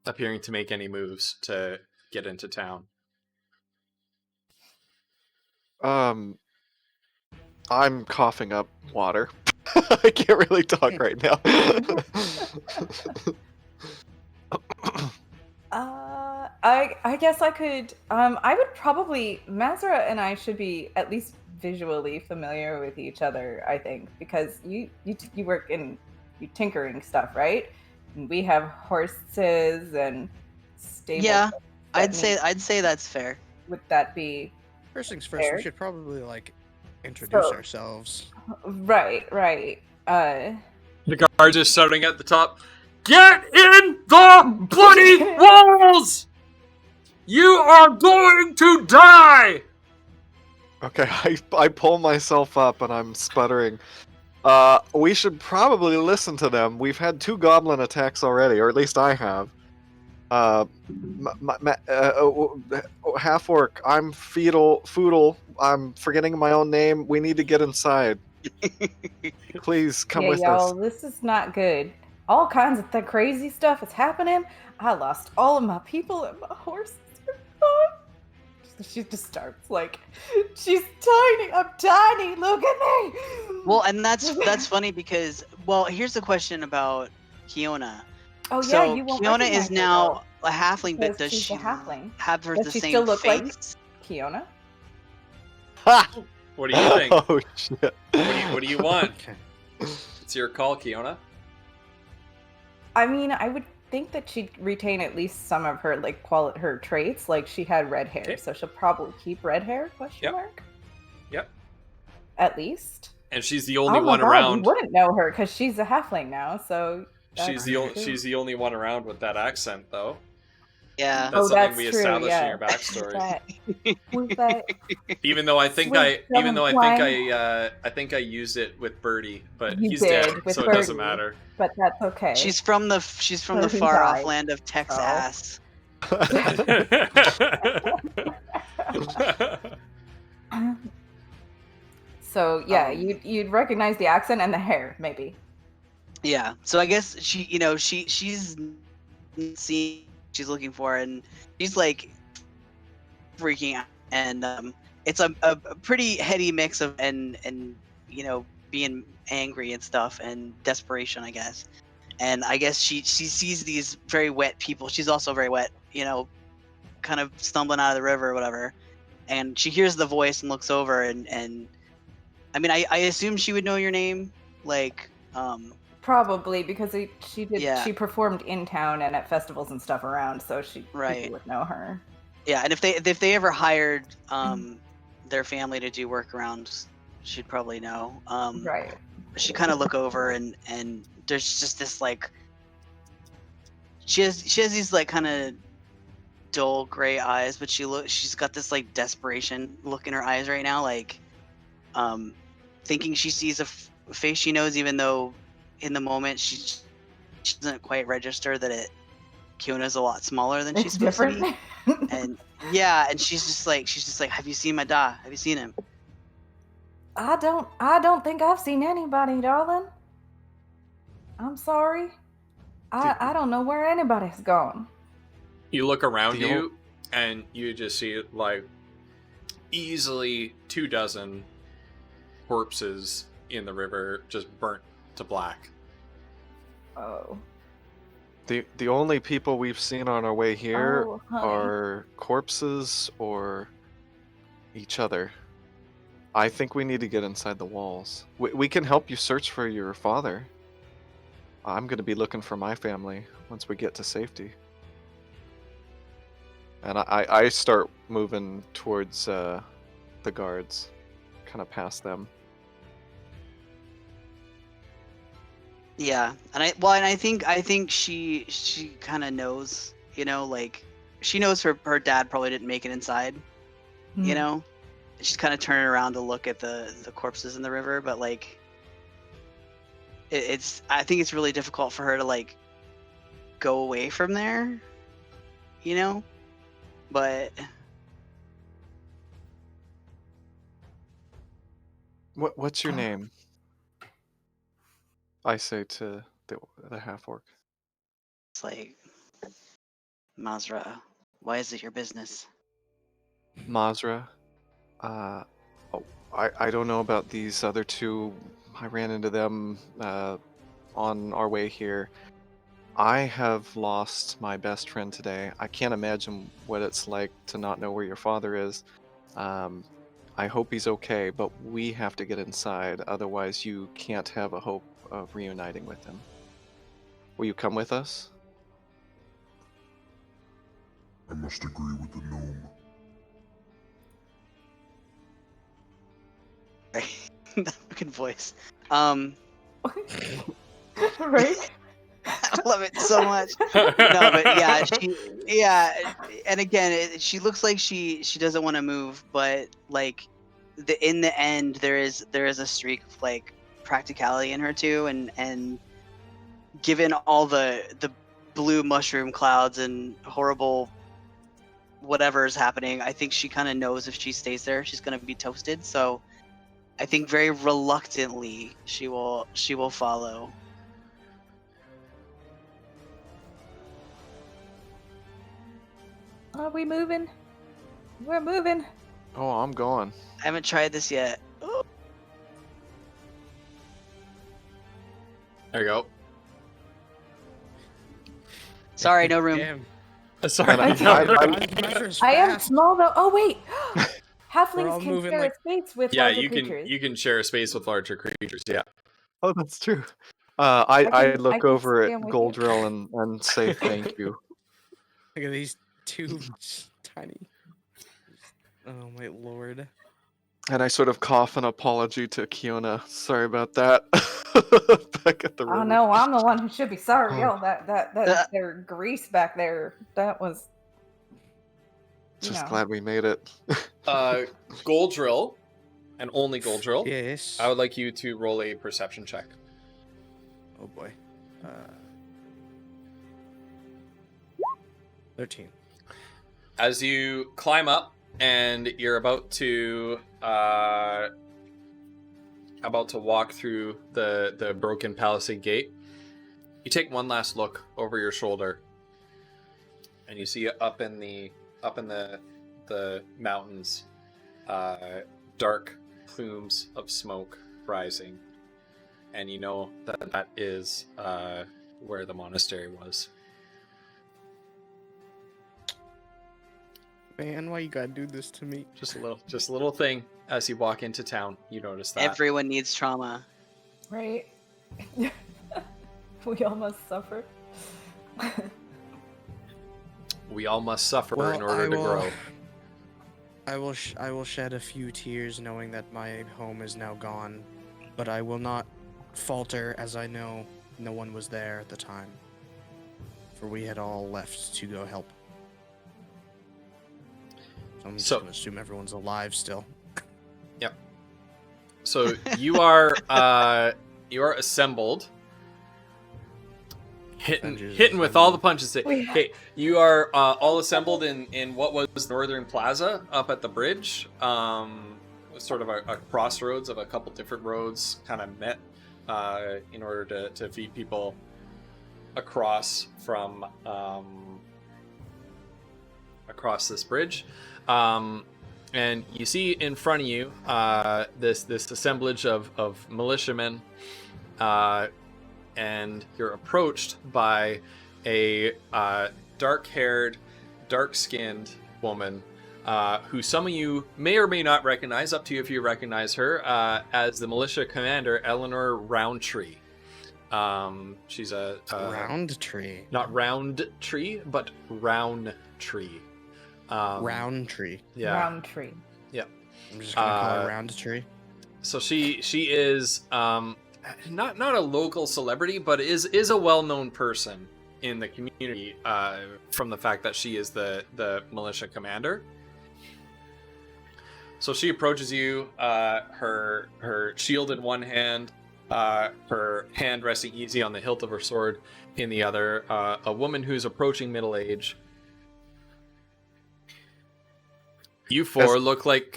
appearing to make any moves to get into town. I'm coughing up water. I can't really talk right now. I guess I could. I would probably. Mazra and I should be at least visually familiar with each other. I think because you work in tinkering stuff, right? And we have horses and stables. Yeah, that I'd say that's fair. Would that be? First things first, Fair. we should probably like introduce So- ourselves. Right, right. The guards are shouting at the top, "Get in the bloody walls! You are going to die!" Okay, I pull myself up and I'm sputtering. We should probably listen to them. We've had 2 goblin attacks already, or at least I have. Half orc. I'm Foodle. I'm forgetting my own name. We need to get inside. Please come Yeah, with y'all, us. this is not good. All kinds of crazy stuff is happening. I lost all of my people and my horses are gone. She just starts like, she's tiny. I'm tiny. Look at me. Well, and that's funny because, well, here's the question about Kiona. Oh yeah, So you won't Kiona recognize is her, now a halfling, but because does she's she a halfling. have her Does the she same still look like- face? though. Kiona. Ha! What do you think? Oh shit! What do you want? Okay. It's your call, Kiona. I mean, I would think that she'd retain at least some of her her traits. Like she had red hair, Okay. so she'll probably keep red hair? Question Yep. mark. Yep. At least. And she's the only Oh my one God, around. You wouldn't know her because she's a halfling now. So She's the only one around with that accent, though. Yeah. That's something that's we true, established in yeah. your backstory. Who's that? Even though I think Sweet I think I used it with Birdie, but You he's did, dead, with so it doesn't Birdie. matter. But that's okay. She's from the So he far off died. land of Texas. So yeah, Um, you'd recognize the accent and the hair, maybe. Yeah. So I guess she's seeing she's looking for, and she's like freaking out, and it's a pretty heady mix of and being angry and stuff and desperation, I guess. And I guess she sees these very wet people. She's also very wet, kind of stumbling out of the river or whatever. And she hears the voice and looks over, and I mean, I assume she would know your name, like Probably because she did. Yeah. She performed in town and at festivals and stuff around, so Right. people would know her. yeah. And if they ever hired their family to do workarounds, she'd probably know. Right. She kind of look over, and there's just this like she has these like kind of dull gray eyes, but she's got this like desperation look in her eyes right now, like thinking she sees a face she knows, even though in the moment she doesn't quite register that Kiona's a lot smaller than she's It's supposed to different. be. And yeah, and she's just like, have you seen my da? Have you seen him? I don't think I've seen anybody, darling. I'm sorry. I don't know where anybody's gone. You look around The you, and you just see like easily 24 corpses in the river, just burnt to black. Oh. The only people we've seen on our way here Oh, honey. are corpses or each other. I think we need to get inside the walls. We can help you search for your father. I'm going to be looking for my family once we get to safety. And I start moving towards the guards, kind of past them. Yeah, and I think she kind of knows, like she knows her dad probably didn't make it inside, Hmm. and she's kind of turning around to look at the corpses in the river, but like I think it's really difficult for her to like go away from there, but What's your name? I say to the half orc. it's like, Mazra, why is it your business? Mazra. Oh, I don't know about these other 2. I ran into them on our way here. I have lost my best friend today. I can't imagine what it's like to not know where your father is. I hope he's okay, but we have to get inside. Otherwise, you can't have a hope of reuniting with him. Will you come with us? I must agree with the gnome. that fucking voice. Right? I love it so much. No, but yeah, and again, she looks like she doesn't want to move, but like in the end, there is a streak of like practicality in her too, and given all the blue mushroom clouds and horrible whatever is happening, I think she kind of knows if she stays there, she's gonna be toasted. So I think very reluctantly she will follow. Are we moving? We're moving. Oh, I'm going. I haven't tried this yet. Oh, There you go. sorry, no room. Damn. Sorry. And I am small though. Oh wait, all halflings can moving share like- a space with Yeah, larger you creatures. can share a space with larger creatures. Yeah. Oh, that's true. I I look can over at stand with you. Goldrill and say thank you. Look at these two tiny. Oh my lord. And I sort of cough an apology to Kiona. Sorry about that. Back at the Oh river. no, I'm the one who should be sorry. Oh. Oh, that their grease back there. That was. Just No. glad we made it. Goldrill, and only Goldrill. Yes. I would like you to roll a perception check. Oh boy. 13. As you climb up and you're about to walk through the broken palisade gate, you take one last look over your shoulder, and you see up in the mountains, dark plumes of smoke rising, and you know that is where the monastery was. Man, why you gotta do this to me? Just a little thing as you walk into town. You notice that. Everyone needs trauma. Right? We all must suffer. We all must suffer in order to grow. I will shed a few tears knowing that my home is now gone, but I will not falter as I know no one was there at the time, for we had all left to go help. So I'm just gonna assume everyone's alive still. Yep. So you are assembled, hitting with all the punches. Okay, you are all assembled in what was Northern Plaza up at the bridge. Sort of a crossroads of a couple different roads kind of met in order to feed people across from across this bridge. And you see in front of you this assemblage of militiamen, and you're approached by a dark-haired, dark-skinned woman who some of you may or may not recognize, up to you if you recognize her, as the militia commander, Eleanor Roundtree. She's a Roundtree. Not Roundtree, but Roundtree. Roundtree. Yeah. Roundtree. Yeah. I'm just gonna call her Roundtree. So she is not a local celebrity, but is a well-known person in the community from the fact that she is the militia commander. So she approaches you, her shield in one hand, her hand resting easy on the hilt of her sword in the other. A woman who's approaching middle age. You four look like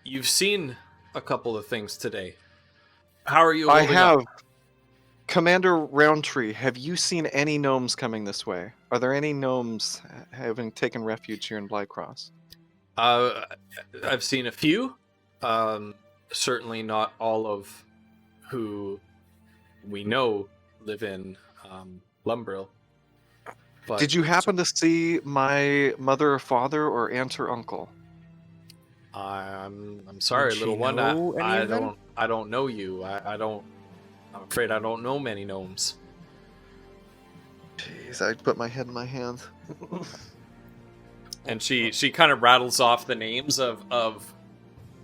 you've seen a couple of things today. How are you I holding have. up? Commander Roundtree, have you seen any gnomes coming this way? Are there any gnomes having taken refuge here in Blycross? I've seen a few. Certainly not all of who we know live in Lumbrill. But Did you happen to see my mother or father or aunt or uncle? I'm sorry, Would she little one. know any of them? I don't know you. I'm afraid I don't know many gnomes. Jeez, I put my head in my hands. And she kind of rattles off the names of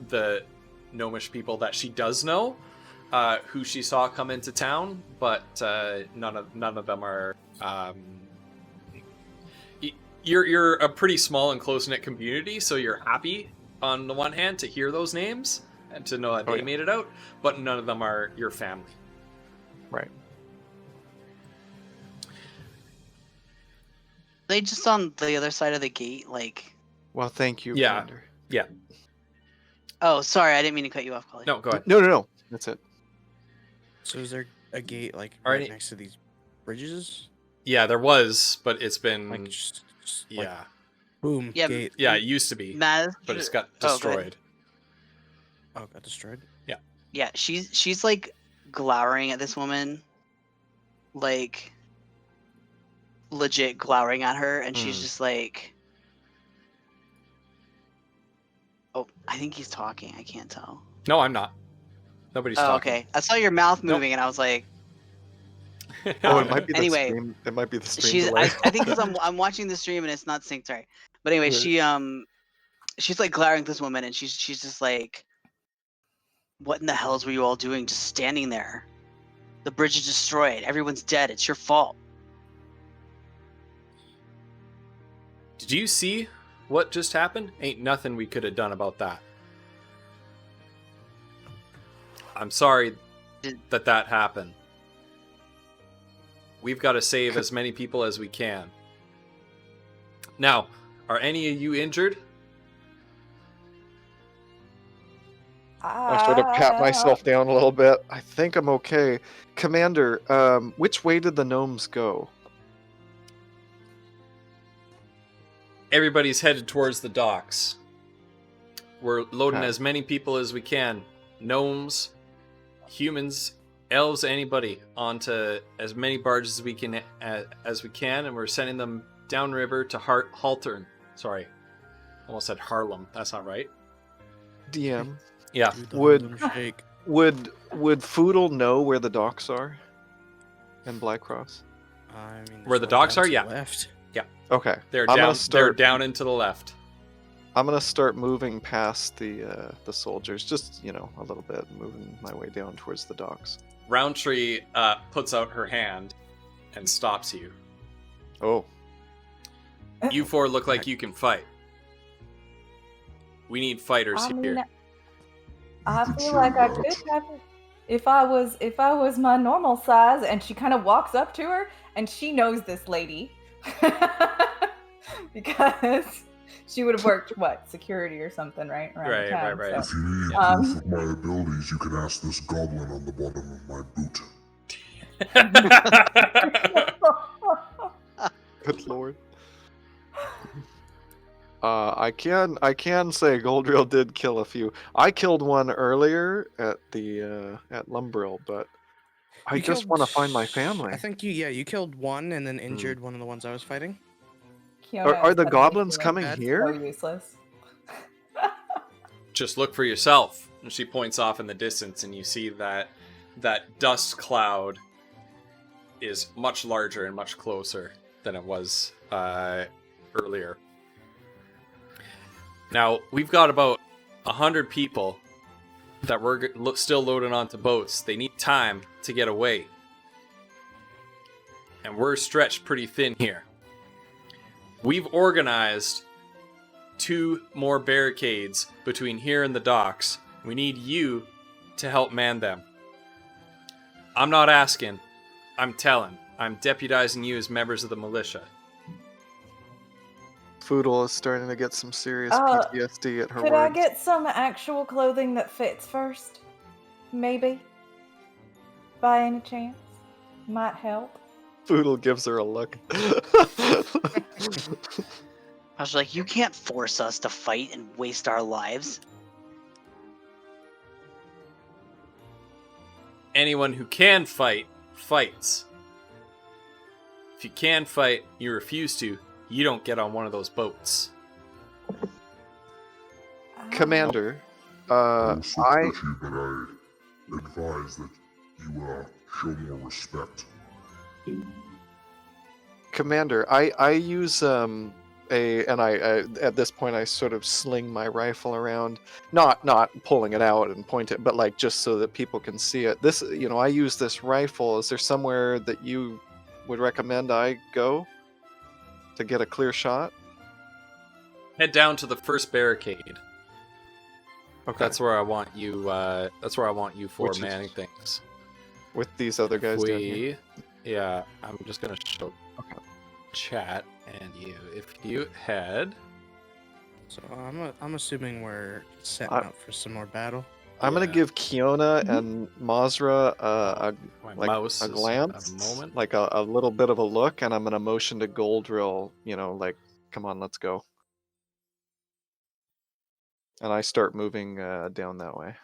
the gnomish people that she does know, who she saw come into town, but none of them are. You're a pretty small and close knit community, so you're happy on the one hand to hear those names and to know that they made it out, but none of them are your family. Right. They just on the other side of the gate, like. Well, thank you, Yeah. Commander. Yeah. Oh, sorry, I didn't mean to cut you off, Colin. No, go ahead. No. That's it. So is there a gate like Are right any- next to these bridges? Yeah, there was, but it's been Like just like, yeah. boom, Yeah, gate. Yeah, it used to be, Maz, but it's got Oh, go ahead. destroyed. Oh, got destroyed. Yeah, she's like glowering at this woman, like legit glowering at her, and she's Mm. just like, "Oh, I think he's talking. I can't tell." No, I'm not. Nobody's Oh, talking. okay. I saw your mouth Nope. moving, and I was like, Oh, it might be the Anyway, stream. It might be the stream "She's." delay. I think because I'm watching the stream and it's not synced. Sorry, but anyway, Right. she's like glowering at this woman, and she's just like, "What in the hells were you all doing, just standing there? The bridge is destroyed. Everyone's dead. It's your fault." Did you see what just happened? Ain't nothing we could have done about that. I'm sorry that happened. We've got to save as many people as we can. Now, are any of you injured? I sort of pat myself down a little bit. I think I'm okay. Commander, which way did the gnomes go? Everybody's headed towards the docks. We're loading Okay. as many people as we can. Gnomes, humans, elves, anybody onto as many barges as we can, and we're sending them downriver to Haltern. Sorry, almost said Harlem. That's not right. DM, Yeah, Do the Would- Harlem Shake. would Foodle know where the docks are? In Blackcross? I mean, Where there's the one docks down are? to Yeah. the left. Okay. they're I'm down. gonna start. They're down and to the left. I'm gonna start moving past the soldiers, just a little bit, moving my way down towards the docks. Roundtree puts out her hand and stops you. Oh, You four look like you can fight. We need fighters I mean, here. I feel like I could have it if I was my normal size. And she kind of walks up to her, and she knows this lady because she would have worked security or something, right? Around Right, the time, right, right. so- If you need Um, proof of my abilities, you can ask this goblin on the bottom of my boot. good lord. I can say Goldriel did kill a few. I killed one earlier at the at Lumbrill, but I You just killed- want to find my family. I think you killed one and then injured one of the ones I was fighting. Kiona Are is the suddenly goblins feeling coming bad. so here? useless. Just look for yourself. And she points off in the distance, and you see that dust cloud is much larger and much closer than it was earlier. Now, we've got about 100 people that we're still loading onto boats. They need time to get away. And we're stretched pretty thin here. We've organized 2 more barricades between here and the docks. We need you to help man them. I'm not asking, I'm telling. I'm deputizing you as members of the militia. Foodle is starting to get some serious Uh, PTSD at her Could words. I get some actual clothing that fits first? Maybe? By any chance? Might help. Foodle gives her a look. I was like, "You can't force us to fight and waste our lives." Anyone who can fight, fights. If you can fight, you refuse to, you don't get on one of those boats. Commander, Also I sketchy, but I advise that you show more respect. Commander, I use I at this point I sort of sling my rifle around, not pulling it out and point it, but like just so that people can see it. This, I use this rifle. Is there somewhere that you would recommend I go to get a clear shot? Head down to the first barricade. Okay. That's where I want you. That's where I want you for Which is- manning things. With these other guys down here. Yeah, I'm just gonna show chat and you. If you head, So I'm assuming we're setting I- up for some more battle. I'm gonna Yeah. give Kiona and Mazra my like mouse a is glance, a moment. like a little bit of a look, and I'm gonna motion to Goldrill, like, come on, let's go. And I start moving down that way.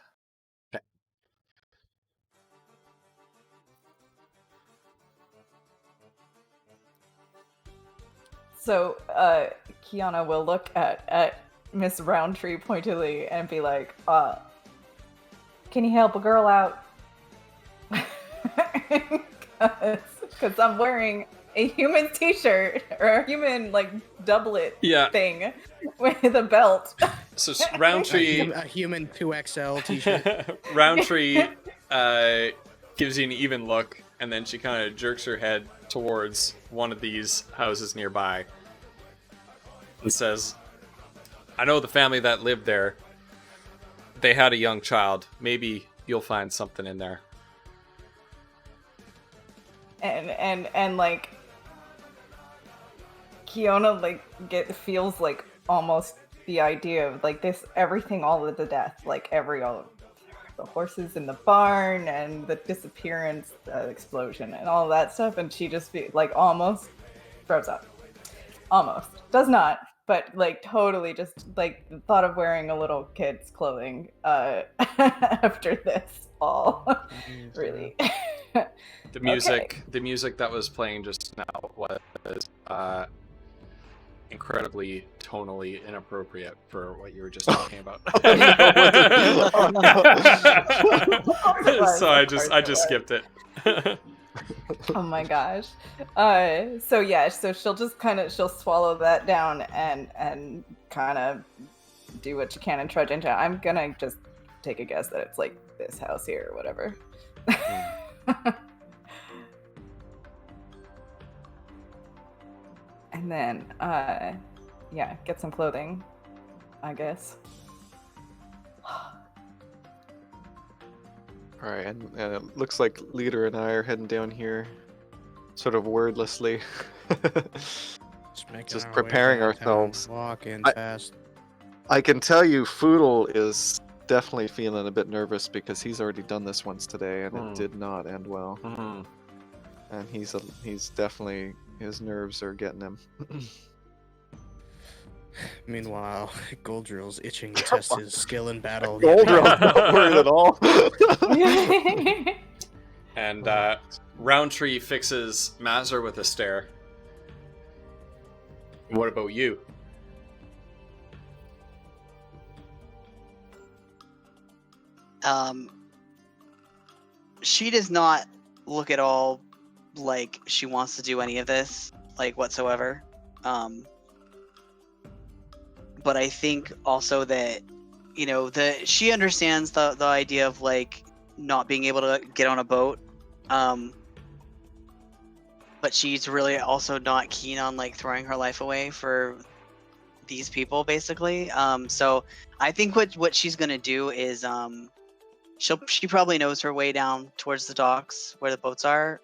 So, Kiana will look at Miss Roundtree pointedly and be like, can you help a girl out? Because I'm wearing a human t-shirt or a human, like, doublet Yeah. thing with a belt. So Roundtree, A human 2XL t-shirt. Roundtree, gives you an even look, and then she kind of jerks her head towards one of these houses nearby, and says, "I know the family that lived there. They had a young child. Maybe you'll find something in there." And like Kiona like feels like almost the idea of like this everything all of the death, like the horses in the barn and the disappearance, the explosion and all of that stuff, and she just like almost throws up. Almost does not, but like totally just like the thought of wearing a little kid's clothing after this all really. The music that was playing just now was incredibly tonally inappropriate for what you were just talking about. Oh, no. So I just skipped it. Oh my gosh. So yeah, so she'll swallow that down and kind of do what she can and trudge into. I'm gonna just take a guess that it's like this house here or whatever. And then yeah, get some clothing, I guess. All right, and it looks like Leader and I are heading down here, sort of wordlessly, making just our way preparing downtown, ourselves. Walking I- fast. I can tell you, Foodle is definitely feeling a bit nervous because he's already done this once today, and it did not end well. Mhm. And he's definitely, his nerves are getting him. Meanwhile, Goldrill's itching to test his skill in battle. Goldrill's not worried at all. And Roundtree fixes Mazur with a stare. What about you? She does not look at all like she wants to do any of this, like whatsoever. But I think also that, she understands the idea of like not being able to get on a boat. But she's really also not keen on like throwing her life away for these people, basically. So I think what she's gonna do is she probably knows her way down towards the docks where the boats are.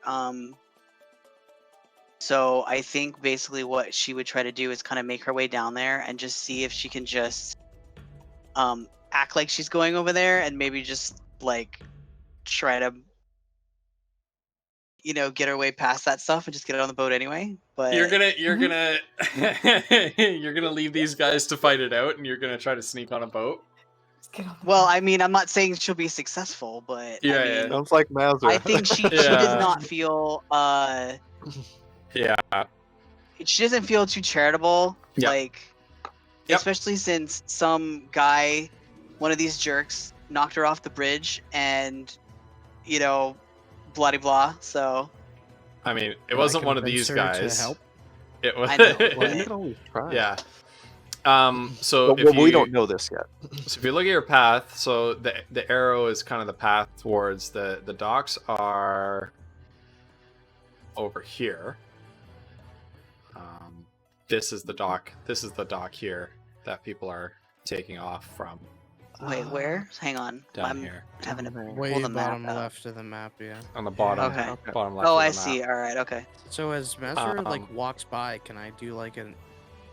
So I think basically what she would try to do is kind of make her way down there and just see if she can just act like she's going over there and maybe just like try to get her way past that stuff and just get on the boat anyway. But You're gonna you're gonna leave these guys to fight it out, and you're gonna try to sneak on a boat. well, I mean, I'm not saying she'll be successful, but Yeah, I yeah. mean, Sounds like Mazur. I think she Yeah. does not feel Yeah. she doesn't feel too charitable, Yep. like Yep. especially since some guy, one of these jerks, knocked her off the bridge and blah de blah. So I mean, it I wasn't one of convince these her to guys. help? It was. I know, Well, but- you can always try. Yeah. So But, if well, you, we don't know this yet. So if you look at your path, so the arrow is kind of the path towards the docks are over here. This is the dock. This is the dock here that people are taking off from Wait, where? Hang on. down I'm here having a Way pull the map bottom out. left of the map, yeah. on the bottom. Okay. Bottom left. Oh, of the I map. see. All right. Okay. So as Mazur like Um, walks by, can I do like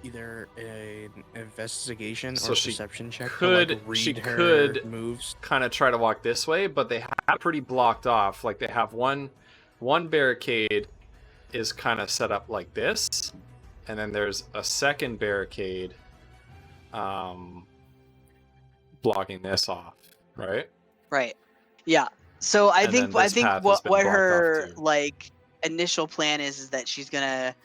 either an investigation So or she perception check could- to like read she her could- moves? Kind of try to walk this way, but they have pretty blocked off. Like they have one barricade is kind of set up like this, and then there's a second barricade blocking this off, right? Right. Yeah. So I And think then this path has what been blocked off her too. like initial plan is that she's gonna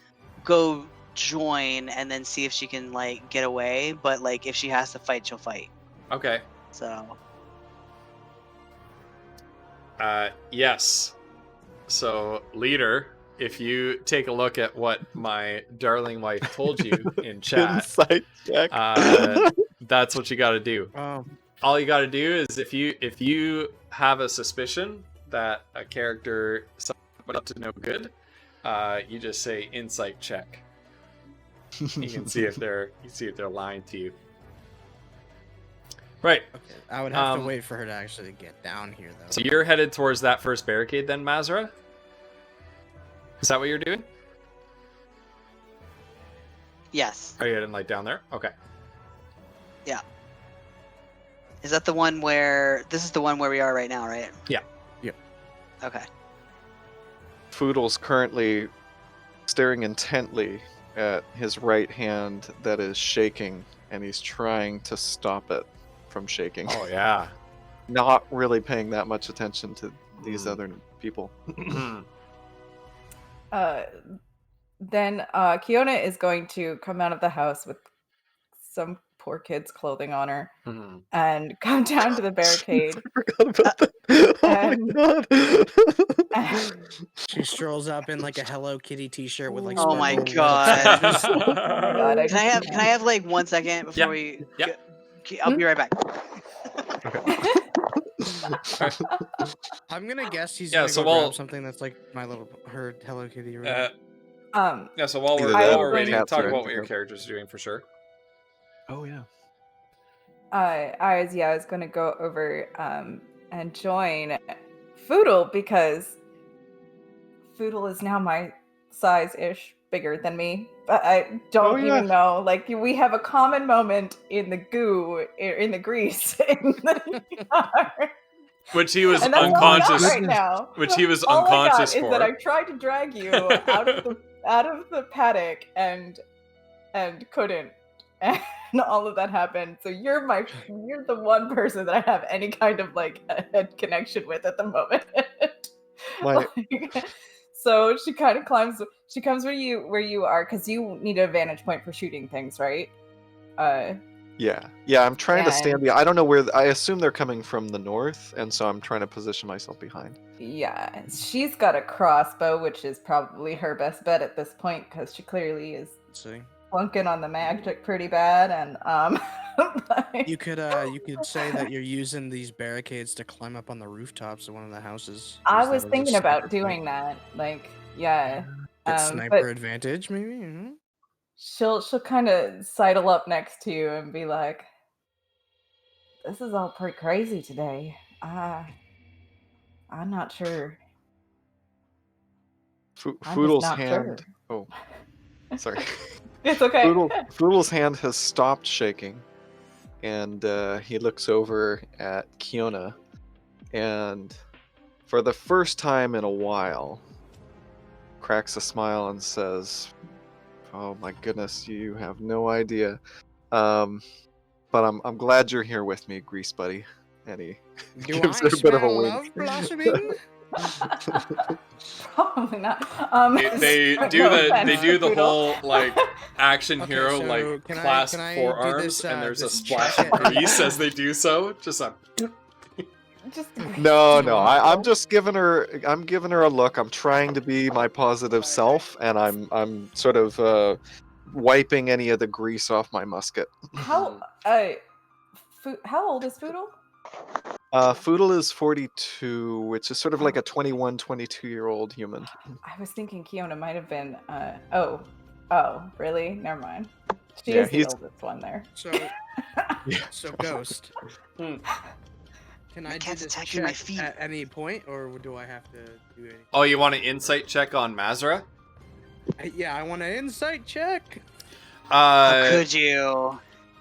go join and then see if she can like get away. But like if she has to fight, she'll fight. Okay. So Yes. So, leader, if you take a look at what my darling wife told you in chat, Insight check. that's what you got to do. Oh, All you got to do is if you have a suspicion that a character is up to no good, you just say insight check. You can see if they're lying to you. Right. okay. I would have Um, to wait for her to actually get down here, though. So you're headed towards that first barricade then, Mazra? Is that what you're doing? yes. Are you heading like down there? Okay. Is that the one where this is the one where we are right now, right? Yeah. Yep. Okay. Foodle's currently staring intently at his right hand that is shaking, and he's trying to stop it from shaking. Oh yeah. Not really paying that much attention to these other people. Then Kiona is going to come out of the house with some poor kid's clothing on her Mhm. and come down to the barricade. I forgot about that. Oh and- my god. She strolls up in like a Hello Kitty T-shirt with like. Oh my sparkle God. letters. Oh my God, Can I have like 1 second before Yep. we? Yep. I'll be right back. I'm gonna guess he's Yeah, gonna so go while- grab something that's like her Hello Kitty. Yeah. So while Either we're, that while or we're waiting, cats talk are about what your into- character's doing for sure. Oh yeah. I was going to go over and join Foodle because Foodle is now my size-ish, bigger than me. But I don't Oh, yeah. even know. Like we have a common moment in the goo, in the grease, in the yard. Which he was And that's all I got unconscious. right now. Which he was All I got unconscious is that for. I tried to drag you out of the paddock and couldn't, and all of that happened. So you're the one person that I have any kind of like a connection with at the moment. My- Like, so she kind of climbs. She comes where you are because you need a vantage point for shooting things, right? Yeah. I'm trying to stand And- I don't know where. I assume they're coming from the north, and so I'm trying to position myself behind. Yeah, she's got a crossbow, which is probably her best bet at this point because she clearly is See, flunking on the magic pretty bad, and like- you could say that you're using these barricades to climb up on the rooftops of one of the houses. I Use that was as a thinking about sniper doing that. Like, yeah, Get but sniper advantage, maybe. she'll kind of sidle up next to you and be like, "This is all pretty crazy today. I'm not sure. I'm just Foodle's not hand. sure." Oh, sorry. It's okay. Foodle's hand has stopped shaking, and he looks over at Kiona, and for the first time in a while, cracks a smile and says, "Oh my goodness, you have no idea. But I'm glad you're here with me, Grease Buddy." And he Do gives I her a bit of a smell wink. love blossoming? Probably not. They no do the offense, Poodle. Poodle. Whole like action Okay, hero so like can I- clasp can I do forearms this, and there's a this splash check of at- grease as they do so. Just a just No, Do no. I I'm know? just giving her. I'm giving her a look. I'm trying to be my positive self, and I'm sort of wiping any of the grease off my musket. how how old is Foodle? Foodle is 42, which is sort of like a 21, 22-year-old human. I was thinking Kiona might have been. Oh, really? Never mind. She Yeah, is the he's- oldest one there. So, Yeah. so Ghost. Hmm. Can My I do cat's this attacking my check feet. at any point, or do I have to do anything? Oh, you want an insight check on Mazra? Yeah, I want an insight check. How could you?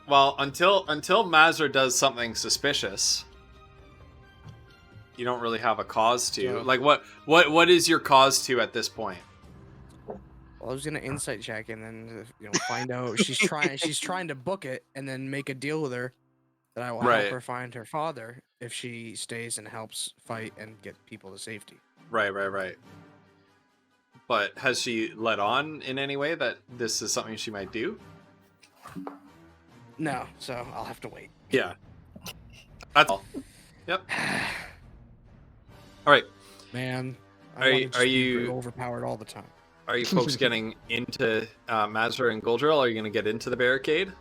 Well, until Mazra does something suspicious, you don't really have a cause to. So- Like, what is your cause to at this point? Well, I was gonna insight check and then find out she's trying to book it and then make a deal with her that I will Right. help her find her father if she stays and helps fight and get people to safety. Right. But has she let on in any way that this is something she might do? No, so I'll have to wait. Yeah. That's all. Yep. All right. Man, Are I you- wanna just are be you- overpowered all the time? Are you folks getting into Mazra and Goldrill? Are you going to get into the barricade?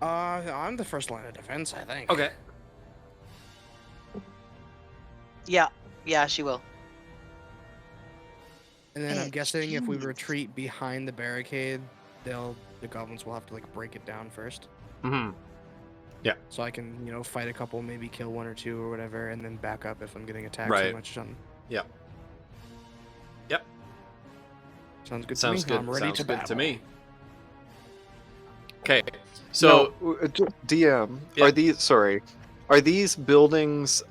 I'm the first line of defense, I think. Okay. Yeah, she will. And then I'm guessing if we Excuse me. retreat behind the barricade, the goblins will have to like break it down first. Mm-hmm. So I can, fight a couple, maybe kill one or two or whatever, and then back up if I'm getting attacked Right. too much or something. Yep. Sounds good Sounds to me. good. I'm ready Sounds to good battle. to me. Okay. So DM, Yeah. are these buildings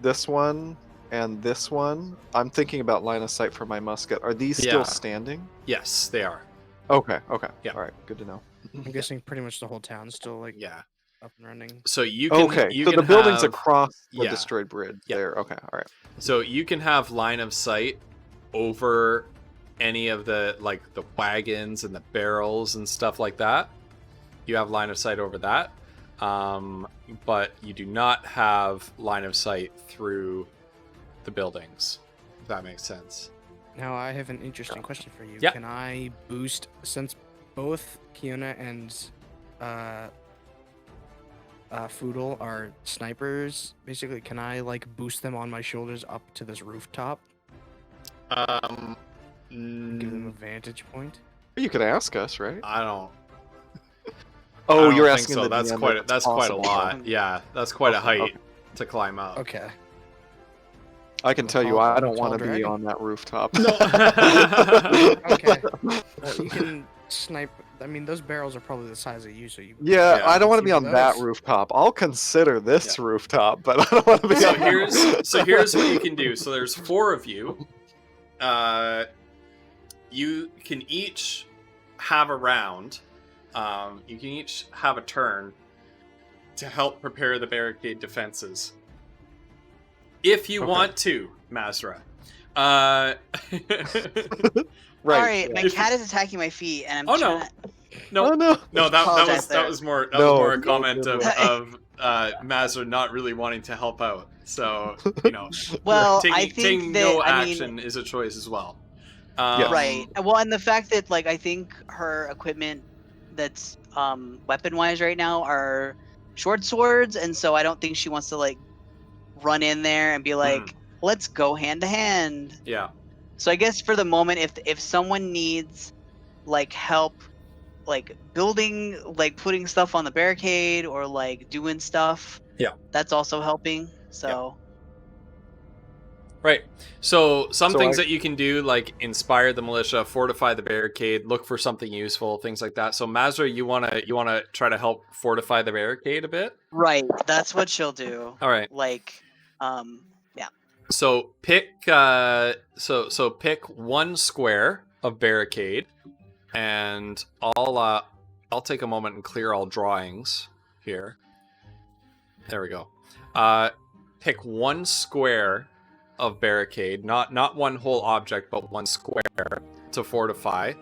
this one and this one? I'm thinking about line of sight for my musket. Are these Yeah. still standing? yes, they are. Okay. Yeah. All right, good to know. I'm guessing pretty much the whole town's still like Yeah. up and running. So you can. Okay, You so can the buildings have, across the yeah. destroyed bridge Yeah. there. Okay, all right. So you can have line of sight over any of the the wagons and the barrels and stuff like that. You have line of sight over that, but you do not have line of sight through the buildings. If that makes sense. Now I have an interesting question for you. Yeah. Can I boost, since both Kiona and Foodle are snipers, basically, can I like boost them on my shoulders up to this rooftop? Give them a vantage point? You could ask us, right? I don't. Oh, I don't you're think asking so. the That's DM quite. if A, it's that's quite a possible. lot. Yeah, that's quite a Okay, height okay. to climb up. Okay. I can tell you, Tall- I don't tall want to be dragon? on that rooftop. Okay. Well, you can snipe. I mean, those barrels are probably the size of you, so you. Yeah, Yeah, I don't want to you be do on that those. rooftop. I'll consider this rooftop, but I don't want to be So on that here's what you can do. So there's 4 of you. You can each have a round. You can each have a turn to help prepare the barricade defenses. If you Okay. want to, Mazra. Right. All right, my If- cat is attacking my feet, and I'm Oh, no. trying to- no, Oh no. no, that Apologize was there. more No, a no, comment no, of Mazra not really wanting to help out. So Well, taking, I think taking that no I mean, action is a choice as well. Yes. right. Well, and the fact that I think her equipment that's weapon wise right now are short swords, and so I don't think she wants to run in there and be like, let's go hand to hand. Yeah. So I guess for the moment, if someone needs help, building, putting stuff on the barricade or doing stuff, Yeah. that's also helping. So Right. So some So things I- that you can do, like inspire the militia, fortify the barricade, look for something useful, things like that. So Mazra, you wanna try to help fortify the barricade a bit? right, that's what she'll do. All right. So pick so pick 1 square of barricade, and I'll take a moment and clear all drawings here. There we go. Pick 1 square of barricade, not one whole object, but 1 square to fortify.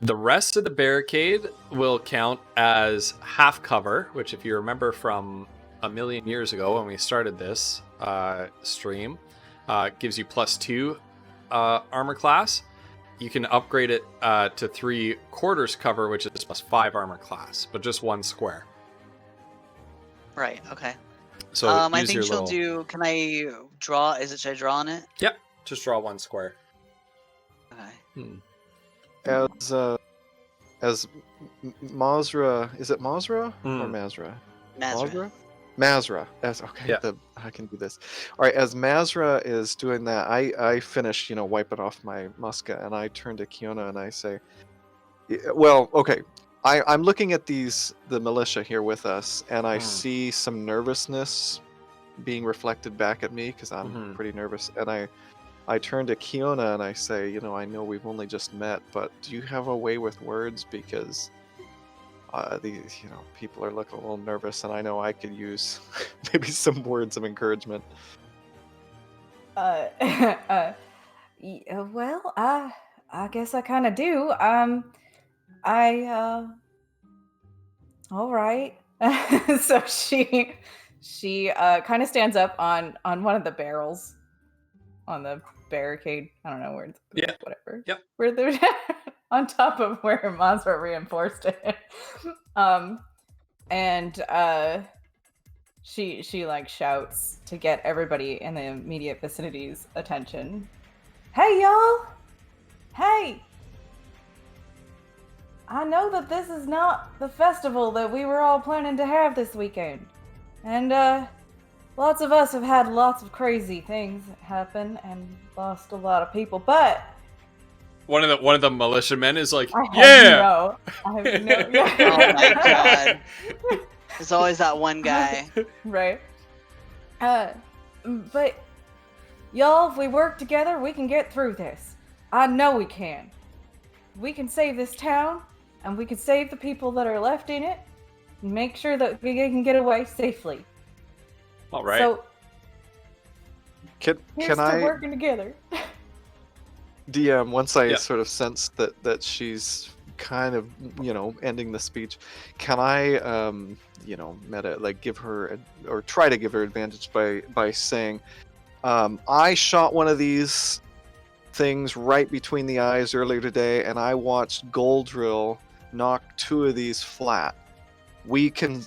The rest of the barricade will count as half cover, which, if you remember from a million years ago when we started this stream, gives you +2 armor class. You can upgrade it to 3/4 cover, which is +5 armor class, but just 1 square. Right. Okay. So I use think your she'll little... do. Can I draw? Should I draw on it? Yep, just draw 1 square. Okay. As Mazra, is it Mazra or Mm. Mazra? Mazra. Mazra. Okay, Yeah. I can do this. All right, as Mazra is doing that, I finish, wiping off my musket, and I turn to Kiona and I say, well, okay, I'm looking at the militia here with us, and I see some nervousness being reflected back at me because I'm pretty nervous, and I turn to Kiona and I say, I know we've only just met, but do you have a way with words? Because these, people are looking a little nervous, and I know I could use maybe some words of encouragement. Well, I guess I kind of do. All right. So she kind of stands up on one of the barrels on the barricade. I don't know where it's whatever. Yep. Where they're on top of where Mazra reinforced it. And she like shouts to get everybody in the immediate vicinity's attention. Hey y'all! Hey! I know that this is not the festival that we were all planning to have this weekend. And lots of us have had lots of crazy things happen and lost a lot of people, but One of the militiamen is like, I yeah. have no Oh my god. There's always that one guy. Right. But y'all, if we work together, we can get through this. I know we can. We can save this town, and we can save the people that are left in it, and make sure that we can get away safely. All right. So Can here's to I, working together. DM, once I Yeah. sort of sense that she's kind of, ending the speech, can I, give her, or try to give her advantage by saying, I shot one of these things right between the eyes earlier today, and I watched Goldrill knock 2 of these flat. We can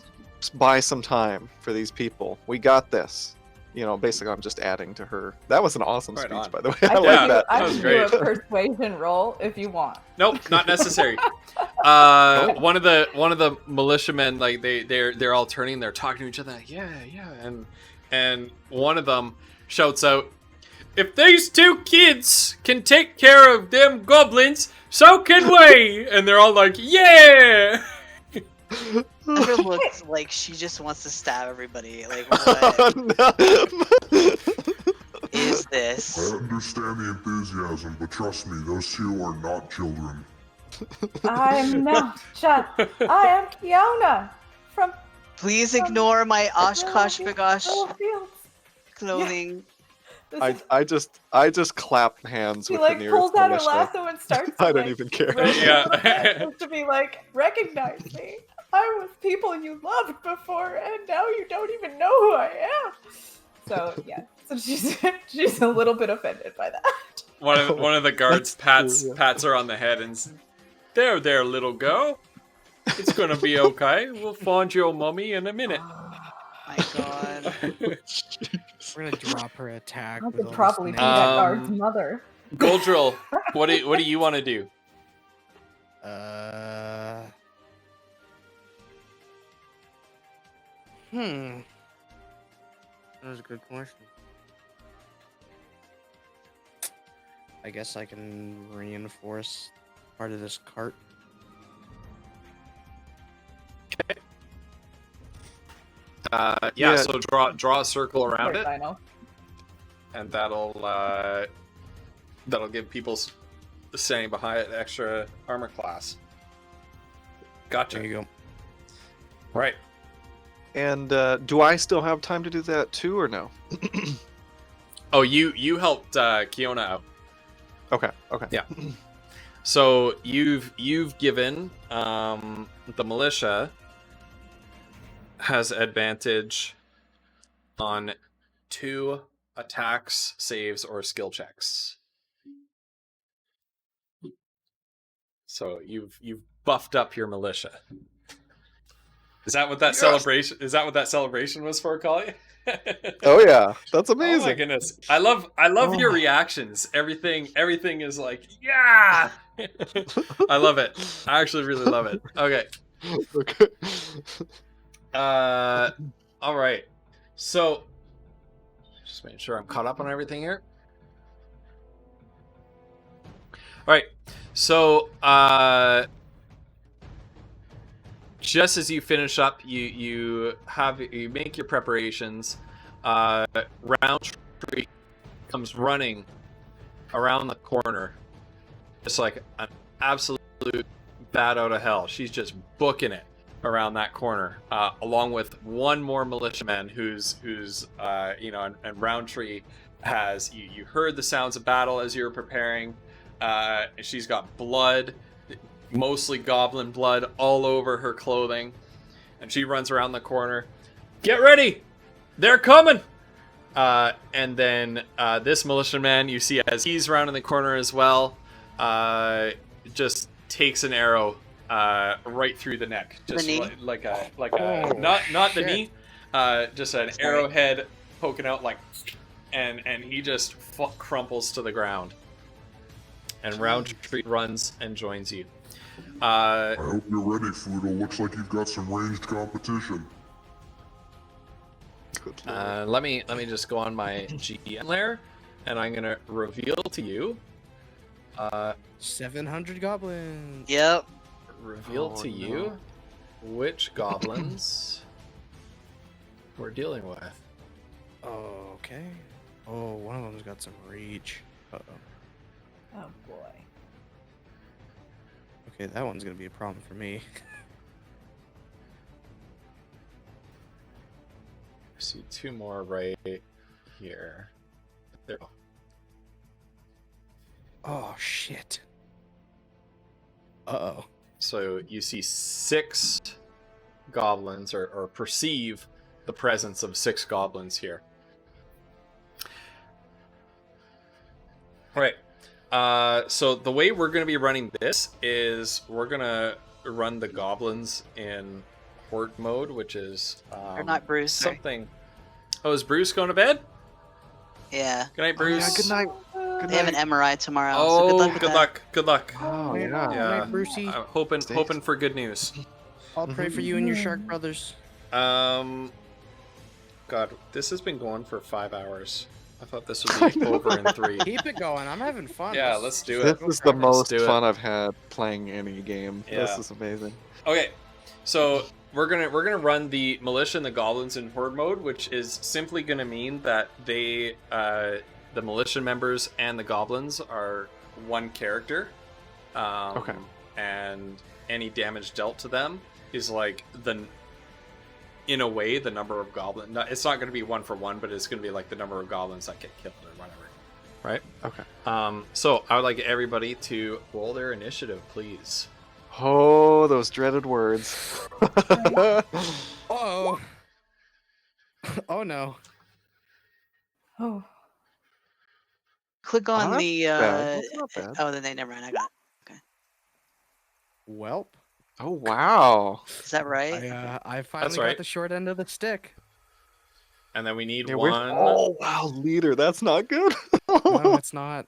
buy some time for these people. We got this. Basically, I'm just adding to her. That was an awesome Right speech, on. by the way. I I can like do- that. I That was can great. do a persuasion roll if you want. Nope, not necessary. One of the militiamen, like they're all turning, they're talking to each other, like, yeah, and one of them shouts out, "If these 2 kids can take care of them goblins, so can we!" And they're all like, "Yeah!" Amber looks like she just wants to stab everybody. Like, what No. is I this? understand the enthusiasm, but trust me, those 2 are not children. I am not Chad. I am Kiona from Please ignore my Oshkosh Bagosh Fields. clothing. I just clap hands She with like the nearest pulls out her militia. lasso and starts to, I don't like, even care. roast Yeah. a little bit, just to be like, recognize me. I was people you loved before, and now you don't even know who I am. So yeah, so she's a little bit offended by that. One of the guards That's cool, yeah. pats her on the head and says, there, little girl. It's gonna be okay. We'll find your mummy in a minute." My god. We're gonna drop her attack. I with could all this probably be name. that guard's mother. Goldrill, what do you want to do? That was a good question. I guess I can reinforce part of this cart. Yeah. So draw a circle around it, I know. and that'll give people standing behind it extra armor class. Gotcha. There you go. Right. And do I still have time to do that too, or no? Oh, you helped Kiona out. Okay. Yeah. So you've given the militia has advantage on 2 attacks, saves, or skill checks. So you've buffed up your militia. Is that what that celebration? Is that what that celebration was for, Kali? Oh yeah, that's Oh my amazing. goodness! I love your reactions. Everything is like, yeah. I love it. I actually really love it. Okay. Okay. All right. So, just making sure I'm caught up on everything here. All right. So, just as you finish up, you make your preparations. Roundtree comes running around the corner, just like an absolute bat out of hell. She's just booking it around that corner, along with one more militiaman who's and Roundtree has you heard the sounds of battle as you were preparing. She's got blood, mostly goblin blood, all over her clothing, and she runs around the corner. Get ready! They're coming! And then this militiaman, you see as he's rounding the corner as well, just takes an arrow right through the neck, just knee? like a Oh, not the shit. knee, just an Sorry. arrowhead poking out like, and he just crumples to the ground. And Roundtree runs and joins you. I hope you're ready, Floodle. Looks like you've got some ranged competition. Good lord. Let me just go on my GM layer, and I'm gonna reveal to you. 700 goblins. Yep. Reveal Oh, to no. you which goblins we're dealing with. Oh, okay. Oh, one of them's got some reach. Uh-oh. Oh boy. Okay, that one's gonna be a problem for me. I see 2 more right here. There. Oh, shit. Uh-oh. So you see 6 goblins, or perceive the presence of 6 goblins here. All right. So the way we're going to be running this is we're going to run the goblins in horde mode, which is Or not Bruce. Sorry. something. Oh, is Bruce going to bed? Yeah. Good night, Oh, yeah, Bruce. good night. Good They have an night. MRI tomorrow. Oh, so good luck with good that. luck. Good luck. Oh Yeah. yeah. Yeah. Night, Brucey. I'm Stays. hoping for good news. I'll pray for you and your shark brothers. God, this has been going for 5 hours. I thought this would be I know. over in 3. Keep it going. I'm having fun. Yeah, This- let's do This it. is the most do it. fun I've had playing any game. This Yeah. is amazing. Okay, so we're gonna run the militia and the goblins in horde mode, which is simply gonna mean that they, the militia members and the goblins are one character. Okay. And any damage dealt to them is like in a way, the number of goblins. It's not going to be 1 for 1, but it's going to be like the number of goblins that get killed or whatever, right? Okay. So I would like everybody to roll their initiative, please. Oh, those dreaded words. Uh-oh. Oh, no. Oh. Click on that's the. bad. That's not bad. Oh, then they never mind. I got. Welp. Oh wow. Is that right? I finally right. got the short end of the stick. And then we need Yeah, one. oh wow, leader. That's not good. No, it's not.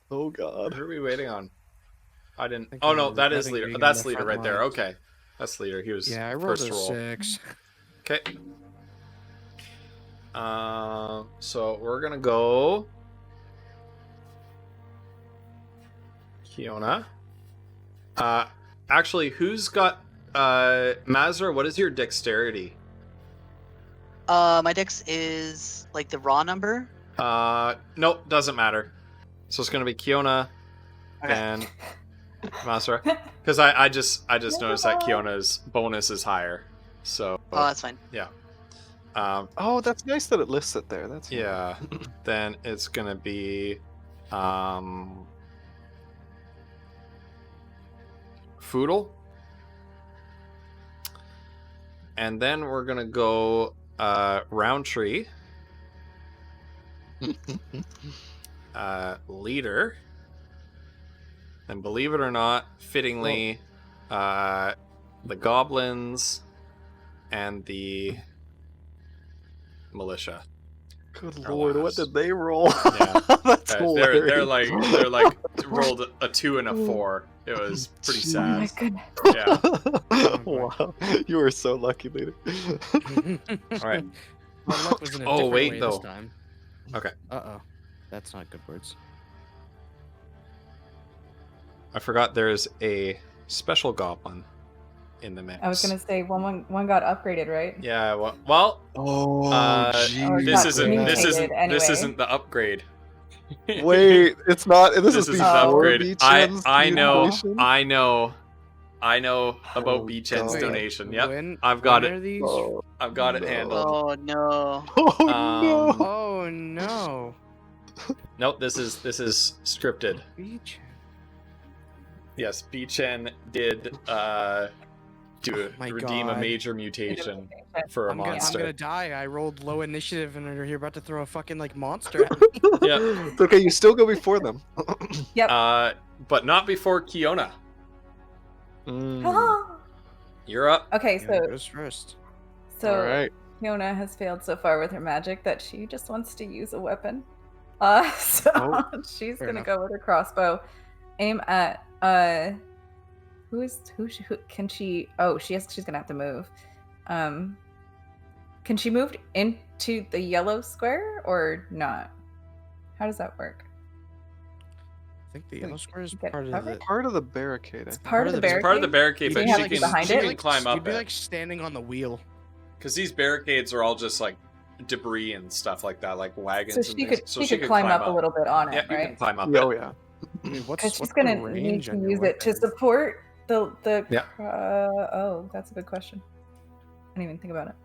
Oh god. Who are we waiting on? I didn't. think Oh I'm no, that is regretting leader. being on That's the leader front right there. lines. Okay, that's leader. He was Yeah, I rolled first a roll. 6. Okay. So we're gonna go. Kiona. Actually, who's got Mazra? What is your dexterity? My dex is like the raw number. Nope, doesn't matter. So it's gonna be Kiona Okay. and Mazra, because I just noticed that Kiona's bonus is higher. So Oh, that's fine. Oh, that's nice that it lists it there. That's yeah, then it's gonna be Foodle. And then we're gonna go Roundtree. Leader. And believe it or not, fittingly, the goblins and the militia. Good Our lord, what last. did they roll? Yeah. That's They're hilarious. they're like rolled a 2 and a 4. It was pretty Oh my sad. goodness. Yeah. Wow, you were so lucky, leader. All right. My luck was in a Oh, different wait, way though. this time. Okay. Uh-oh. That's not good words. I forgot there's a special goblin in the mix. I was gonna say one got upgraded, right? Yeah. Well, Oh, Or this got isn't mutated anyway. this isn't the upgrade. Wait, it's not. This is isn't before the upgrade. Beechen's I know. mutation? I know about Oh, Beechen's God. donation. Yep. When, I've got when it. Are these? Oh, I've got it no. handled. Oh no. oh no! Oh no. Nope. This is scripted. Beach. Yes, Beechen did my redeem a God. major mutation for a I'm monster. gonna die. I rolled low initiative and you're about to throw a fucking like monster at me. Yeah. It's okay. You still go before them. But not before Kiona. Mm, You're up. Okay, Yeah, so goes first. so all right. Fiona has failed so far with her magic that she just wants to use a weapon. So Oh, she's fair gonna enough. go with her crossbow, aim at who can she? Oh, she's gonna have to move. Can she move into the yellow square or not? How does that work? I think the yellow square is Get part of covered? the. Part of the barricade. I It's think. part of the It's barricade. It's part of the barricade, You'd but be she like can behind she it? can climb up You'd be it. like standing on the wheel. Because these barricades are all just like debris and stuff like that, like wagons. So and she things. could So she could climb up a little bit on it, Yeah, you right? can climb up Oh it. yeah. I mean, what's Because she's what's gonna the need range to on your use it to weapon? support the. Yeah. Oh, that's a good question. I didn't even think about it.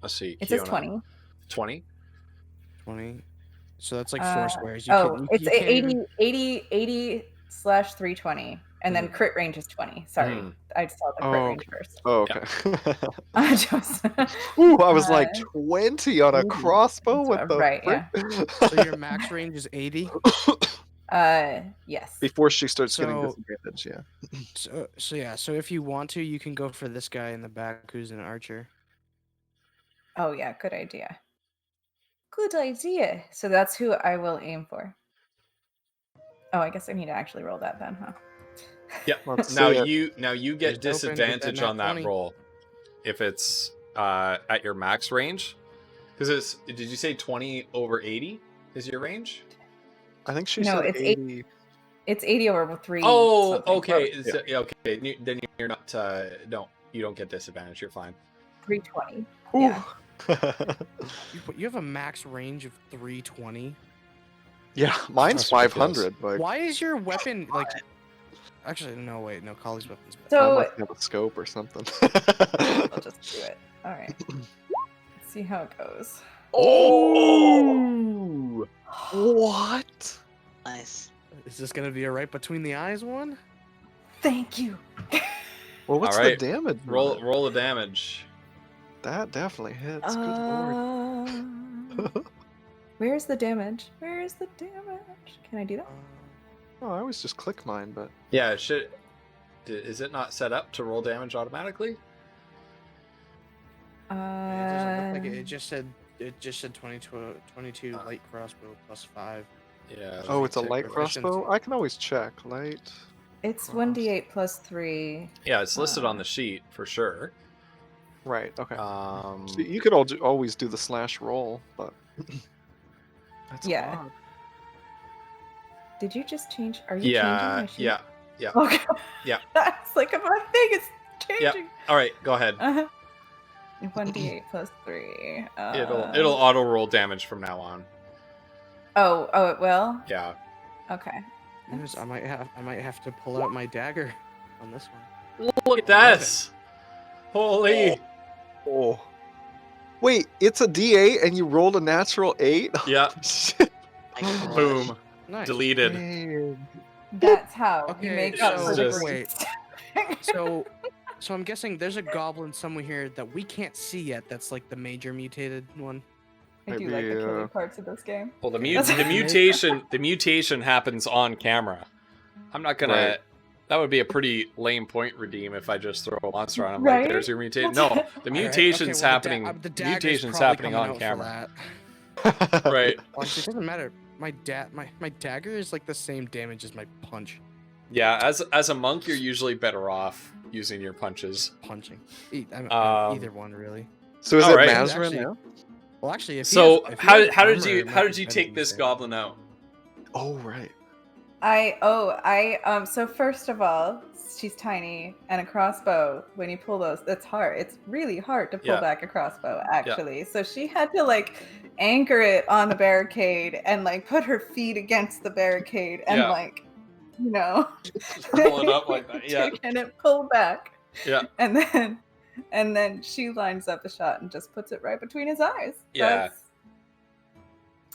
Let's see. It says Kiona. 20. 20? 20. So that's like 4 Uh, squares. It's you can't 80, even- 80/320, and then crit range is 20. Sorry, Mm. I saw the crit Oh, range first. Oh, okay. I just Ooh, I was like Uh, 20 on a ooh, crossbow with the right, yeah. frick? So your max range is 80. yes. Before she starts getting So- disadvantage, yeah. So yeah. So if you want to, you can go for this guy in the back who's an archer. Oh yeah, good idea. Good idea. So that's who I will aim for. Oh, I guess I need to actually roll that then, huh? Yeah. Let's Now see it. you get Just open, get that disadvantage nat on that 20. roll if it's at your max range. Because it's did you say 20 over 80 is your range? I think she No, said it's 80. It's 80/3. Oh, something. okay. Well, So- yeah, okay. Then you're not. No, you don't get disadvantage. You're fine. 320. Ooh. Yeah. You have a max range of 320. Yeah, mine's That's ridiculous. 500. Like, Why is your weapon like? Actually, no. Wait, no. Collie's weapon's better. I So must have a scope or something. I'll just do it. All right. Let's see how it goes. Oh! What? Nice. Is this gonna be a right between the eyes one? Thank you. Well, what's Alright, the damage? on Roll it? roll the damage. That definitely hits. Good lord. Where's the damage? Where's the damage? Can I do that? Oh, I always just click mine, but Yeah, it should. Is it not set up to roll damage automatically? It doesn't look like it. Uh, It just said 22 light crossbow plus 5. Yeah. oh, it's a check light proficiency. crossbow. I can always check light. It's cross. 1d8 plus 3. Yeah, it's listed on the sheet for sure. Right. Okay. Um, So you could always do the slash roll, but that's Yeah. odd. Did you just change? Are you yeah, changing my sheet? yeah, yeah. Okay. Yeah. It's like my thing is changing. All right, go ahead. 1d8 plus 3. It'll auto roll damage from now on. Oh, it will? Yeah. Okay. I might have to pull out my dagger on this one. Look at this. Holy. Oh. Wait, it's a D8 and you rolled a natural 8? Yeah. Shit. My gosh. Boom. Nice. Deleted. Dang. That's how you Okay, make so- up for the just- grease. So I'm guessing there's a goblin somewhere here that we can't see yet. That's like the major mutated one. I do like the Maybe, killing parts of this game. Well, the That's- the mutation happens on camera. I'm not gonna. Right. That would be a pretty lame point redeem if I just throw a monster on him Right? like, "There's your mutation." No, the Alright, okay, mutation's well, happening. the dagger's Mutation's probably happening coming on out for camera. that. Right. Well, actually, it doesn't matter. My dagger is like the same damage as my punch. Yeah. As a monk, you're usually better off using your punches. Punching. I Um, either one really. So is All it right. Mazra Actually- now? Well, actually, if he So has- if he how has how did armor, you it how might did be you better take to this say. goblin out? Oh right. So first of all, she's tiny, and a crossbow, when you pull those, that's hard. It's really hard to pull Yeah. back a crossbow, actually. So she had to like anchor it on the barricade and like put her feet against the barricade and Yeah. like, you know, Just pull it up like that. Yeah. and it pulled back. Yeah. And then she lines up a shot and just puts it right between his eyes. Yeah.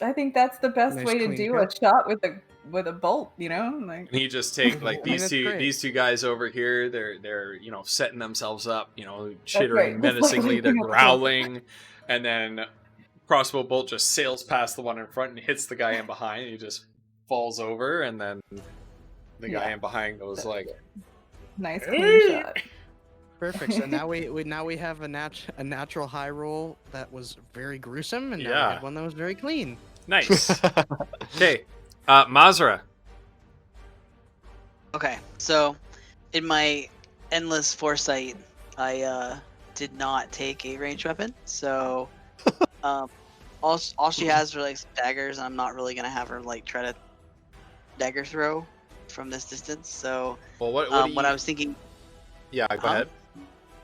I think that's the best Nice way to clean do kill. a shot with a bolt, you know? Like And he just take like I mean, these that's two great. these two guys over here. They're setting themselves up. right. Chittering That's menacingly. They're literally- growling, and then crossbow bolt just sails past the one in front and hits the guy in behind. And he just falls over, and then the guy Yeah. in behind goes like, nice clean shot. Perfect. So now we have a natural high roll that was very gruesome, and now Yeah. we have one that was very clean. "Nice." Okay, Mazra. Okay, so in my endless foresight, I did not take a ranged weapon. So all she has are like some daggers, and I'm not really gonna have her like try to dagger throw from this distance. So Well, what what I was thinking. Yeah, go Huh? ahead.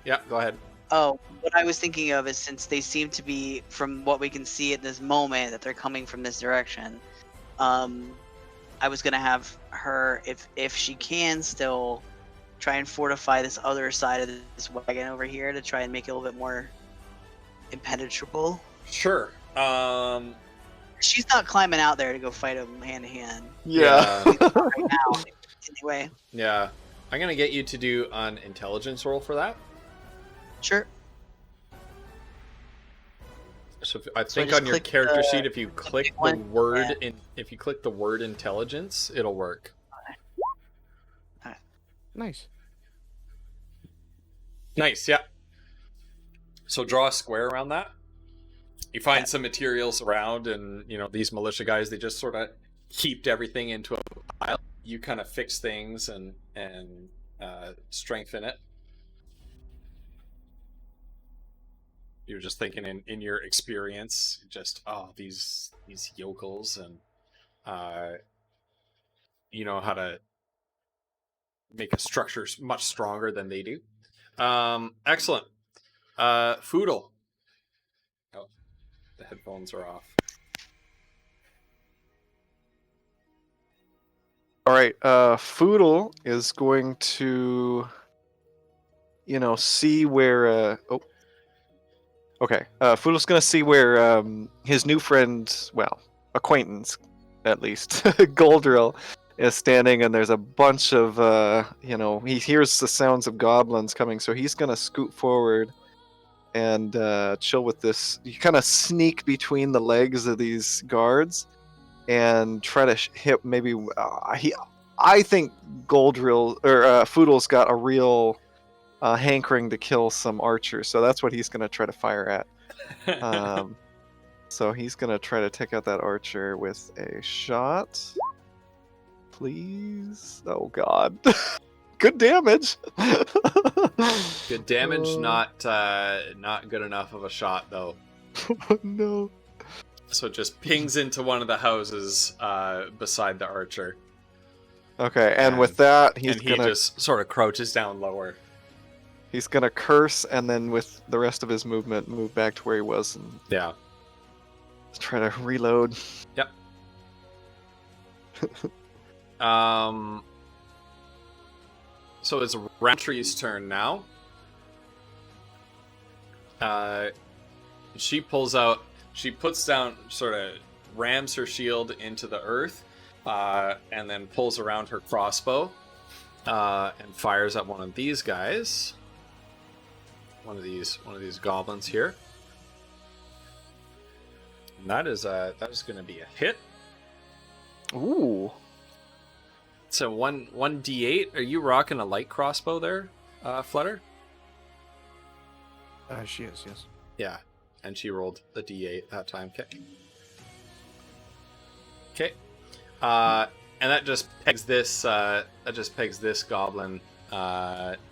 Yeah, go ahead. Oh, what I was thinking of is since they seem to be, from what we can see at this moment, that they're coming from this direction. I was gonna have her, if she can, still try and fortify this other side of this wagon over here to try and make it a little bit more impenetrable. Sure. She's not climbing out there to go fight him hand to hand Yeah. right now. Anyway, Yeah. I'm gonna get you to do an intelligence roll for that. sure. So I So I think just on your click character the- sheet, if you click the one? word Yeah. if you click the word intelligence, it'll work. Nice. Nice, yeah. So draw a square around that. You find some materials around, and these militia guys, they just sort of heaped everything into a pile. You kind of fix things and strengthen it. You're just thinking in your experience, just these yokels, and you know how to make a structure much stronger than they do. Excellent. Foodle. Oh, the headphones are off. All right. Foodle is going to, see where. Okay. Foodle's going to see where his new friend, well, acquaintance, at least, Goldrill, is standing, and there's a bunch of, he hears the sounds of goblins coming, so he's going to scoot forward and chill with this. You kind of sneak between the legs of these guards and try to hit maybe. I think Goldrill or Foodle's got a real hankering to kill some archers, so that's what he's going to try to fire at. So he's going to try to take out that archer with a shot. Please. Oh god. Good damage. Good damage, Oh. not good enough of a shot though. No. So it just pings into one of the houses beside the archer, Okay, and with that, he's and he gonna just sort of crouches down lower. he's gonna curse, and then with the rest of his movement, move back to where he was and Yeah. try to reload. So it's Roundtree's turn now. She puts down, sort of rams her shield into the earth, and then pulls around her crossbow and fires at one of these guys. One of these goblins here. And that is going to be a hit. Ooh. So one d8. Are you rocking a light crossbow there, Flutter? She is, yes. Yeah, and she rolled a d8 that time. Okay. And that just pegs this. Goblin.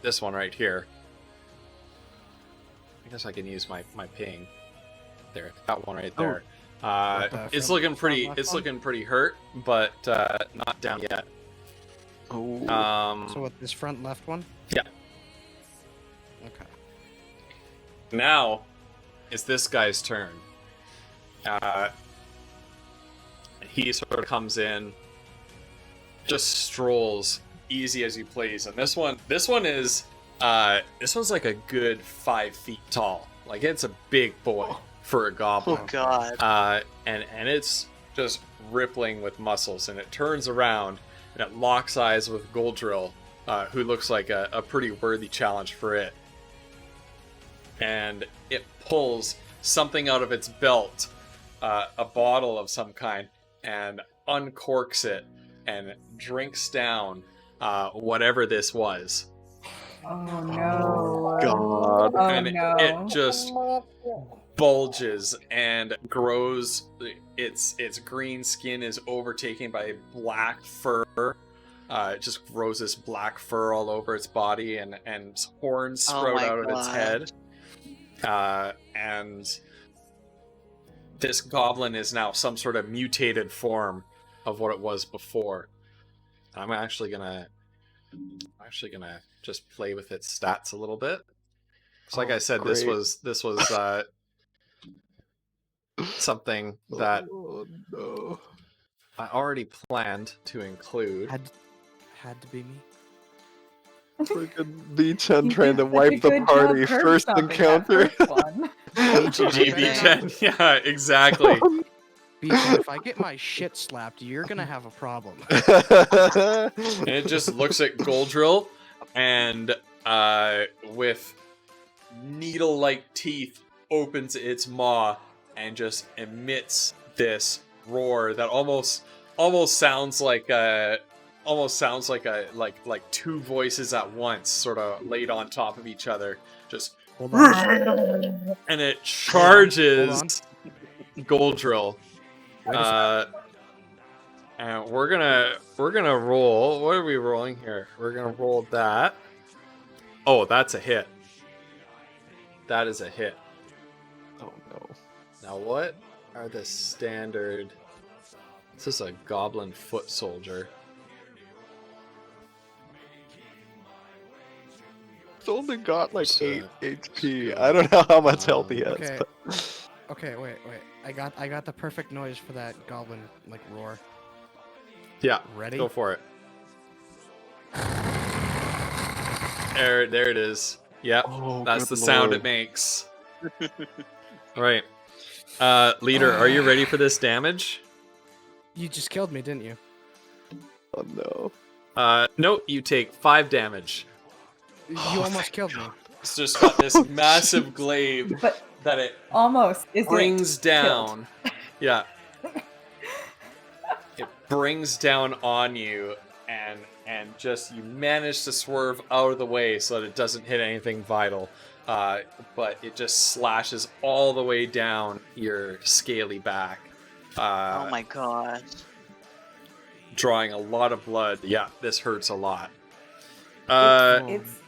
This one right here. I guess I can use my ping. There, that one right there. It's looking pretty. It's looking pretty hurt, but not down yet. Oh. So what? This front left one? Yeah. Okay. Now, it's this guy's turn. He sort of comes in, just strolls easy as he plays, and this one is this one's like a good 5 feet tall. Like, it's a big boy for a goblin. Oh god. And it's just rippling with muscles, and it turns around and it locks eyes with Goldrill, who looks like a pretty worthy challenge for it. And it pulls something out of its belt, a bottle of some kind, and uncorks it and drinks down whatever this was. Oh no. God. Oh And no. it just bulges and grows. Its green skin is overtaken by black fur. It just grows this black fur all over its body, and horns sprout my out of its God. head. And this goblin is now some sort of mutated form of what it was before. I'm actually gonna just play with its stats a little bit. So like I said, this great. was something that Oh, no. I already planned to include. Had to be me. Freaking B10 You trying did to such a wipe the good party job curb first stomping that encounter. first one. GG, yeah, exactly. Beacon, if I get my shit slapped, you're gonna have a problem. And it just looks at Goldrill, and with needle-like teeth, opens its maw and just emits this roar that almost sounds like two voices at once, sort of laid on top of each other. Just Hold on. and it Hold charges on. Goldrill. Wait a And we're gonna roll. What are we rolling here? We're gonna roll that. Oh, that's a hit. That is a hit. Oh no. Now, what are the standard? This is a goblin foot soldier. It's only got like So- 8 HP. I don't know how much health he has. Okay. But... Okay, wait. I got the perfect noise for that goblin like roar. Yeah, Ready? go for it. There it is. Yep, Oh, that's good the sound lord. it makes. Right. Leader, are you ready for this damage? You just killed me, didn't you? Oh no. No, you take 5 damage. You Oh, almost thank killed me. It's just got this massive glaive But that it almost is brings down. Yeah. It brings down on you, and just you manage to swerve out of the way so that it doesn't hit anything vital. But it just slashes all the way down your scaly back. Oh my god. Drawing a lot of blood. Yeah, this hurts a lot. It's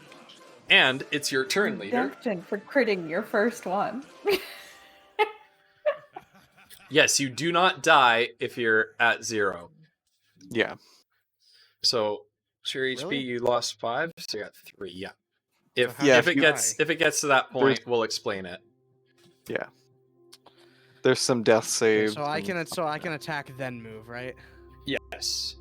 And it's your turn, leader. redemption for critting your first one. Yes, you do not die if you're at 0. Yeah. So, your HP, Really? you lost 5, so you got 3. Yeah. If how Yeah, if if it you gets to that point, we'll explain it. Yeah. There's some death saves. So I and- can attack then move, right? Yes.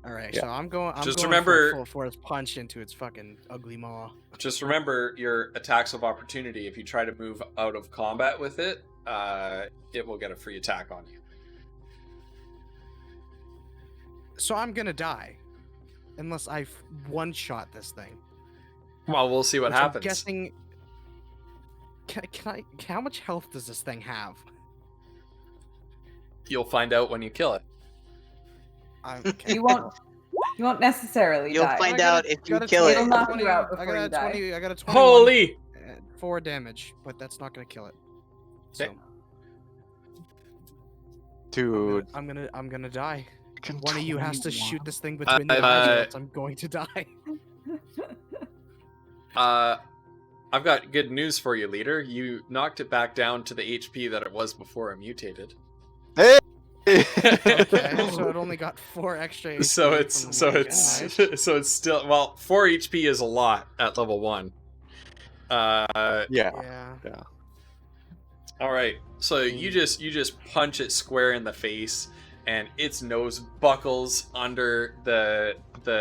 All right. Yeah. So I'm going. Just going remember- for its punch into its fucking ugly maw. Just remember your attacks of opportunity. If you try to move out of combat with it, it will get a free attack on you. So I'm gonna die, unless I one-shot this thing. Well, we'll see what which I'm happens. guessing. Can I? How much health does this thing have? You'll find out when you kill it. Okay. You won't necessarily You'll die. find I got out a- if you got a kill it. It'll knock you 20 out I before got you a die. 20. I got a 21. Holy! 4 damage, but that's not gonna kill it. So Okay. Dude, I'm gonna die. can One of you has to 21 shoot this thing between the eyes, or else I'm going to die. I've got good news for you, leader. You knocked it back down to the HP that it was before it mutated. Hey! Okay, so it only got 4 extra. HP So it's from so the it's weekend. so it's still, well, 4 HP is a lot at level 1. Yeah. Yeah. All right. So you just punch it square in the face, and its nose buckles under the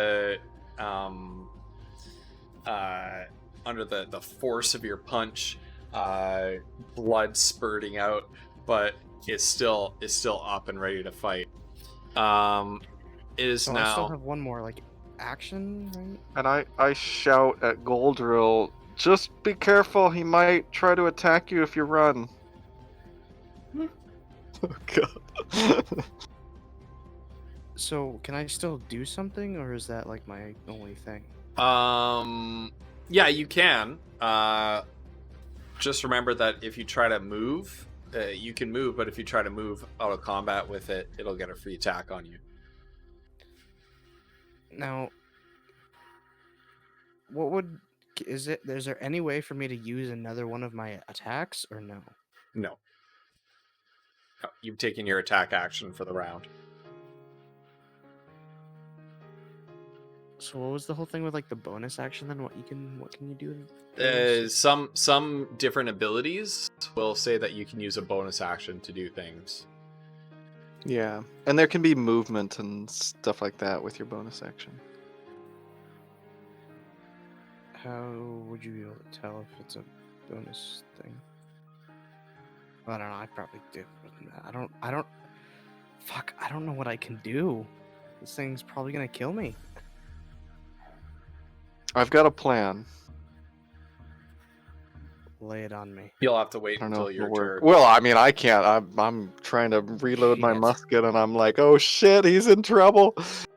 force of your punch, blood spurting out, but it's still up and ready to fight. It is So I now. still have one more like action, right? And I shout at Goldrill, just be careful, he might try to attack you if you run. Oh god. So can I still do something, or is that like my only thing? Yeah, you can. Just remember that if you try to move, you can move, but if you try to move out of combat with it, it'll get a free attack on you. Now, what would is there any way for me to use another one of my attacks, or no? No. No, you've taken your attack action for the round. So what was the whole thing with like the bonus action then? What can you do? in bonus? Some different abilities will say that you can use a bonus action to do things. Yeah. And there can be movement and stuff like that with your bonus action. How would you be able to tell if it's a bonus thing? I don't know. I probably do. I don't. Fuck. I don't know what I can do. This thing's probably gonna kill me. I've got a plan. Lay it on me. You'll have to wait I don't know until if your it'll work. turn. Well, I mean, I can't. I'm trying to reload my Shit. musket, and I'm like, oh shit, he's in trouble.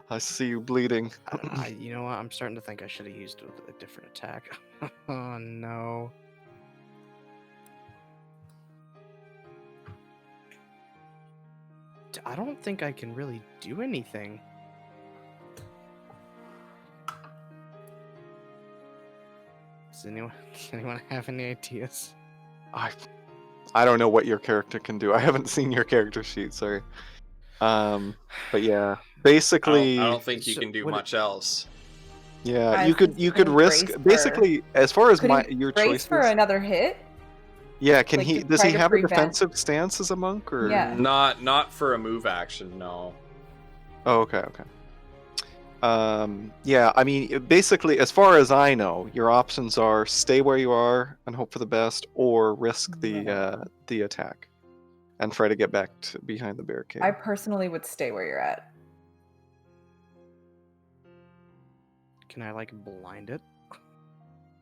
I see you bleeding. I don't know. You know what? I'm starting to think I should have used a different attack. Oh no. I don't think I can really do anything. Does anyone have any ideas? I don't know what your character can do. I haven't seen your character sheet. Sorry. But yeah, basically, I don't think you So can do what it- much else. yeah, I you could think you he could can risk brace for- basically as far as Could my he your brace choices. for another hit? Yeah, can like, he? to Does try he to have a prevent- defensive stance as a monk, or? Yeah. Not for a move action, no. Oh, okay. Yeah, I mean, basically, as far as I know, your options are stay where you are and hope for the best, or risk the attack and try to get back behind the barricade. I personally would stay where you're at. Can I like blind it?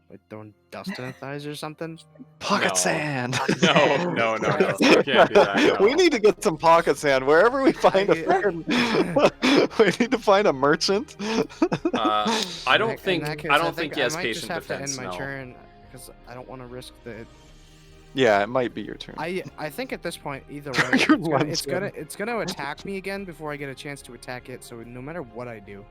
Like throwing dust in its eyes or something? Pocket No. sand. No. You can't do that. We no. need to get some pocket sand wherever we find a I- frickin' we need to find a merchant. I don't think he has I might patient just have defense. to end my No. turn because I don't want to risk the. Yeah, it might be your turn. I think at this point, either way, Trigger it's gonna attack me again before I get a chance to attack it. So no matter what I do,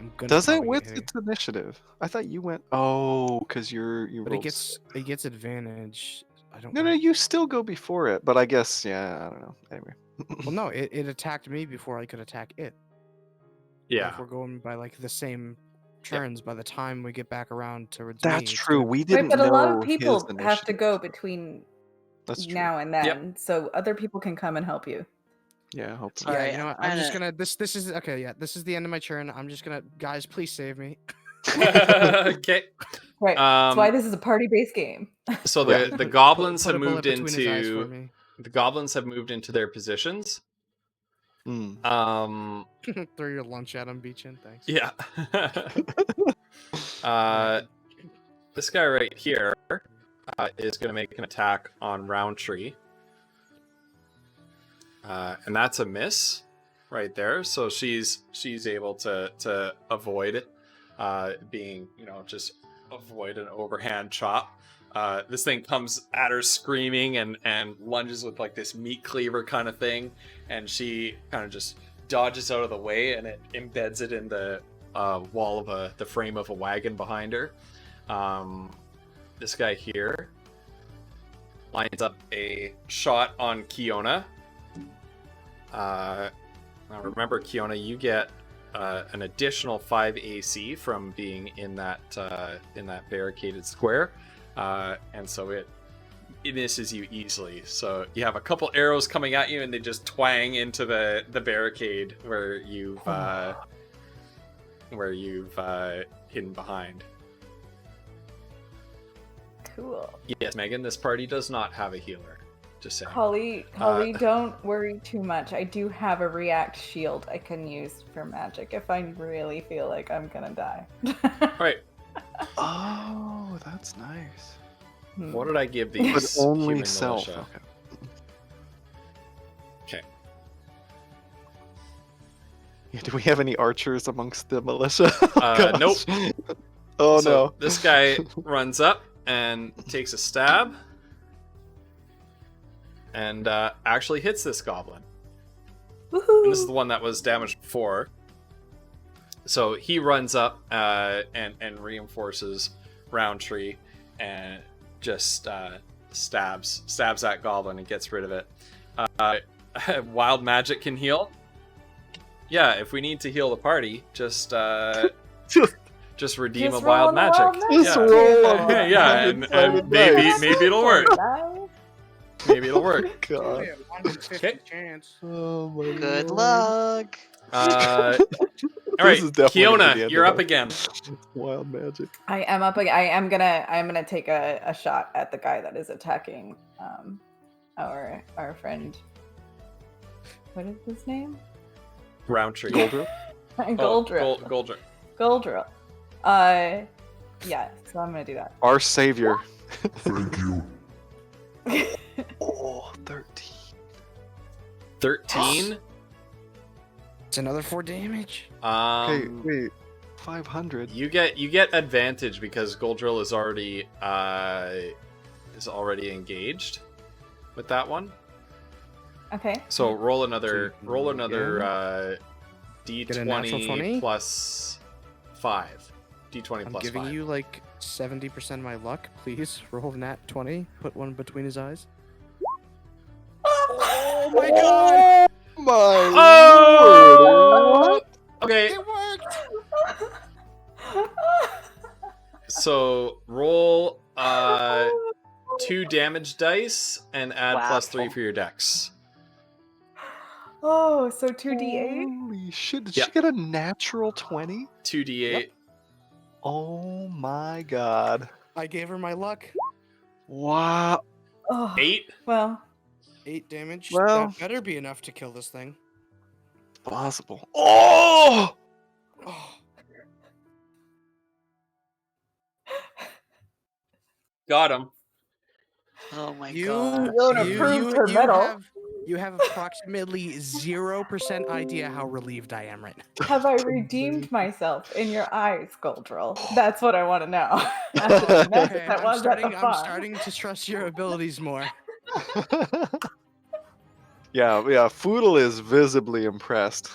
I'm gonna. Does it probably with get hit. its initiative? I thought you went. Oh, because you But rolled. it gets advantage. I don't. No, wanna- you still go before it, but I guess I don't know. Anyway. Well, no, it attacked me before I could attack it. Yeah. If we're going by like the same turns, by the time we get back around towards That's me, it's true. gonna- We Right, didn't but know a lot of his people have to initiative. go between That's true. now and Yep. then, so other people can come and help you. Yeah, hopefully. All Yeah, right, you know what? I'm I'm just gonna- gonna this is okay. Yeah, this is the end of my turn. I'm just gonna guys, please save me. Okay. Right. That's why Um, this is a party-based game. so Yeah. the goblins Put have a bullet moved between his eyes for into me. the goblins have moved into their positions. Hmm. Throw your lunch at him, Beechin. Thanks. Yeah. This guy right here is going to make an attack on Roundtree. And that's a miss right there. So she's able to avoid being, just avoid an overhand chop. This thing comes at her screaming and lunges with like this meat cleaver kind of thing. And she kind of just dodges out of the way and it embeds it in the wall of the frame of a wagon behind her. This guy here lines up a shot on Kiona. Now remember, Kiona, you get an additional 5 AC from being in that barricaded square, and so it misses you easily. So you have a couple arrows coming at you, and they just twang into the barricade where you've hidden behind. Cool. Yes, Megan, this party does not have a healer. Just saying. Holly, don't worry too much. I do have a react shield I can use for magic if I really feel like I'm gonna die. Alright, Oh, that's nice. what did I give these? But only human self. militia? Okay. Okay. Yeah, do we have any archers amongst the militia? Oh, Nope. gosh. Oh So no. this guy runs up and takes a stab. And actually hits this goblin. And this is the one that was damaged before. So he runs up and reinforces Roundtree and just stabs that goblin and gets rid of it. Wild magic can heal. Yeah, if we need to heal the party, just redeem Just a roll wild on the magic. Just Yeah. roll on the Yeah, and one-sided maybe dice. maybe it'll work. Maybe it'll work. God. Only a 1 in 50 Okay. chance. Oh my Good lord. luck. All right, is definitely gonna be the Kiona, end you're of up it. again. Wild magic. I am up. I am gonna take a shot at the guy that is attacking our friend. What is his name? Roundtree. Goldrill? Goldrill. Goldrill. Goldrill. Yeah. So I'm gonna do that. Our savior. Thank you. Oh, 13. 13. It's another 4 damage. Okay, wait. 500. You get advantage because Goldrill is already engaged with that one. Okay. So roll another Get a natural D20 20? plus 5. D20 I'm plus giving 5. you like 70% of my luck. Please roll nat 20. Put one between his eyes. Oh my God! My Oh! lord! Okay, It worked! so roll 2 damage dice and add Wow. +3 for your dex. Oh, so 2d8. Holy shit, did Yeah. she get a natural 20? 2d8. Oh my god. I gave her my luck. Wow. Oh, 8. well, 8 damage. Well- That better be enough to kill this thing. Possible. Oh! Oh, Got him. Oh my you, god. Don't approve her medal. You have approximately 0% idea how relieved I am right now. have I redeemed myself in your eyes, Goldrill? That's what I want to know. After the mess Okay, that was at the I'm farm. starting to trust your abilities more. yeah, Foodle is visibly impressed.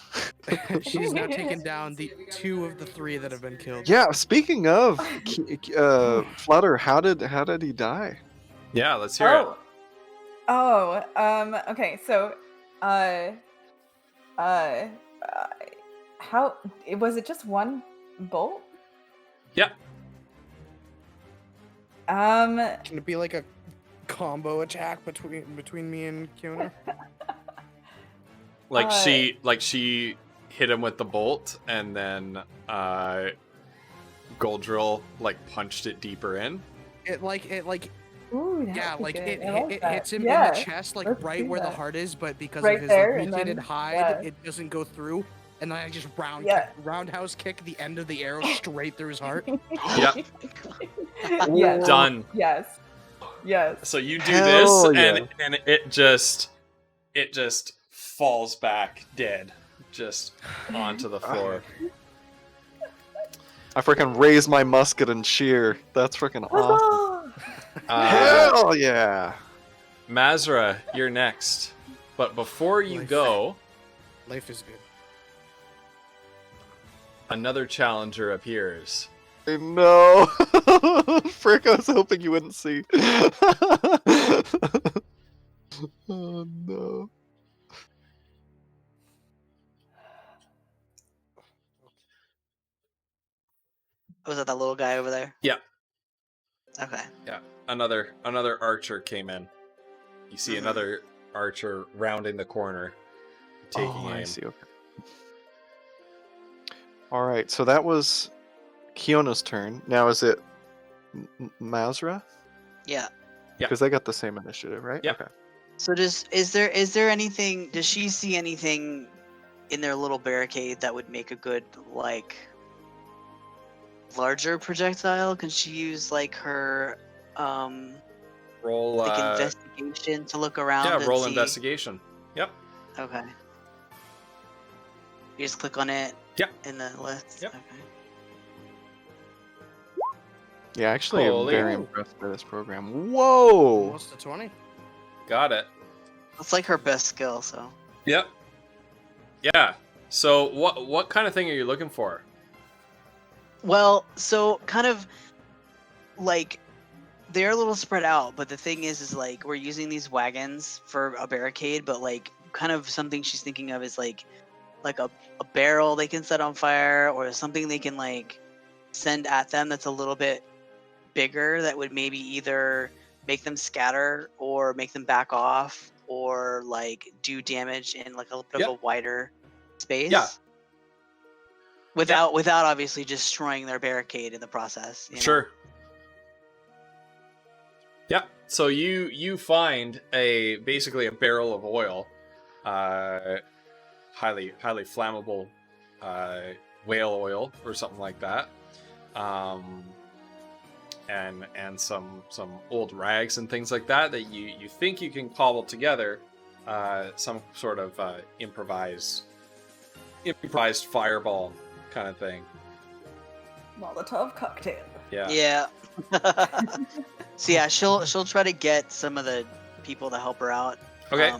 She's now taken down the 2 of the 3 that have been killed. Yeah, speaking of Flutter, how did he die? Yeah, let's hear it. Okay, so, how was it? Just one bolt? Yeah. Can it be like a combo attack between me and Kiona? Like she hit him with the bolt, and then Goldrill like punched it deeper in. It Ooh, that Yeah, would be like good. it, I like it that. hits him in Yeah, the chest, like let's right do where the that. heart is, but because Right of his there, like, and mutated then- hide, yeah. it doesn't go through. And then I just Yeah. roundhouse kick the end of the arrow straight through his heart. Yep. Yes. Done. Yes. Yes. So you do Hell this, yeah. and it just falls back dead, just onto the floor. I freaking raise my musket and cheer. That's freaking awesome. Uh, Hell yeah! Mazra, you're next. But before you Life. go, Life is good. another challenger appears. No! Frick, I was hoping you wouldn't see. Oh no. Was that little guy over there? Yeah. Okay. Yeah, another archer came in. You see Mhm. another archer rounding the corner, taking Oh, I aim. see, okay. Alright, so that was Kiona's turn. Now is it Mazra? Yeah. Yeah. Because they got the same initiative, right? Yeah. Okay. So is there anything? Does she see anything in their little barricade that would make a good like larger projectile? Can she use like her Roll. like investigation to look around? Yeah, and roll see? investigation. Yep. Okay. You just click on it. Yep. In the list. Yep. Okay. Yeah, actually, I'm Holy. very impressed by this program. Whoa! Almost a 20. Got it. That's like her best skill. So. Yep. Yeah. So what kind of thing are you looking for? Well, so kind of like they're a little spread out, but the thing is like we're using these wagons for a barricade, but like kind of something she's thinking of is like a barrel they can set on fire or something they can like send at them that's a little bit bigger that would maybe either make them scatter or make them back off or like do damage in like a bit of a wider space. Yeah. Without obviously destroying their barricade in the process. You know? Sure. Yeah. So you find basically a barrel of oil, highly flammable whale oil or something like that, and some old rags and things like that you think you can cobble together some sort of improvised fireball kind of thing. Molotov cocktail. Yeah. Yeah. So yeah, she'll try to get some of the people to help her out. Okay.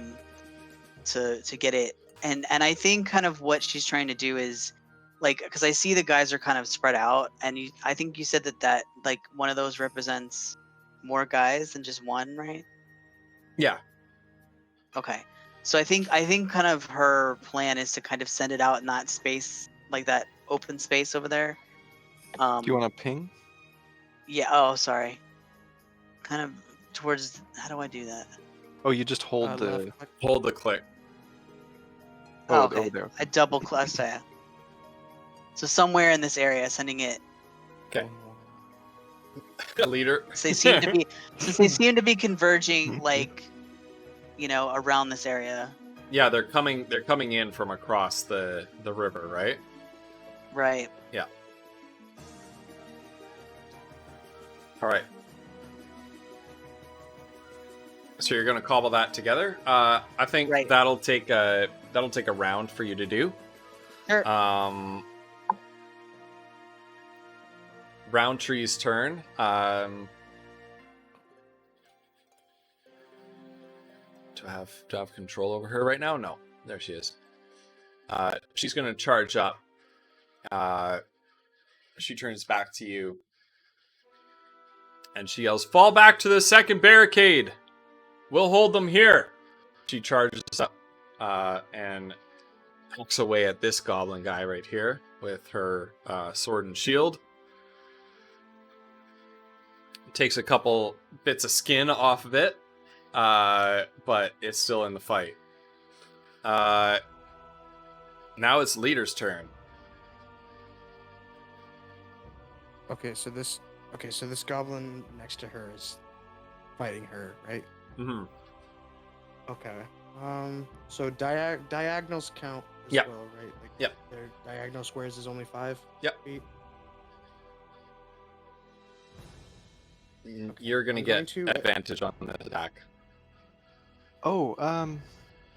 To get it, and I think kind of what she's trying to do is like because I see the guys are kind of spread out, and I think you said that like one of those represents more guys than just one, right? Yeah. Okay. So I think kind of her plan is to kind of send it out in that space, like that open space over there. Do you want to ping? Yeah. Oh, sorry. Kind of towards. How do I do that? Oh, you just hold the. Left click. Hold the click. Oh, Oh, okay. over there. I double click. So somewhere in this area, sending it. Okay. Leader. They seem to be since they seem to be converging, like, you know, around this area. Yeah, they're coming in from across the river, right? Right. Yeah. All right. So you're gonna cobble that together. I think Right. that'll take a round for you to do. Sure. Roundtree's turn. Do I have control over her right now? No. There she is. She's gonna charge up. She turns back to you. And she yells, "Fall back to the second barricade! We'll hold them here!" She charges up and hooks away at this goblin guy right here with her sword and shield. Takes a couple bits of skin off of it, but it's still in the fight. Now it's Leader's turn. Okay, so this goblin next to her is fighting her, right? Mm-hmm. Okay. So diagonals count as Yep. well, right? Like Yep. their diagonal squares is only 5 Yep. feet. You're gonna I'm get going to- advantage on the attack. Oh,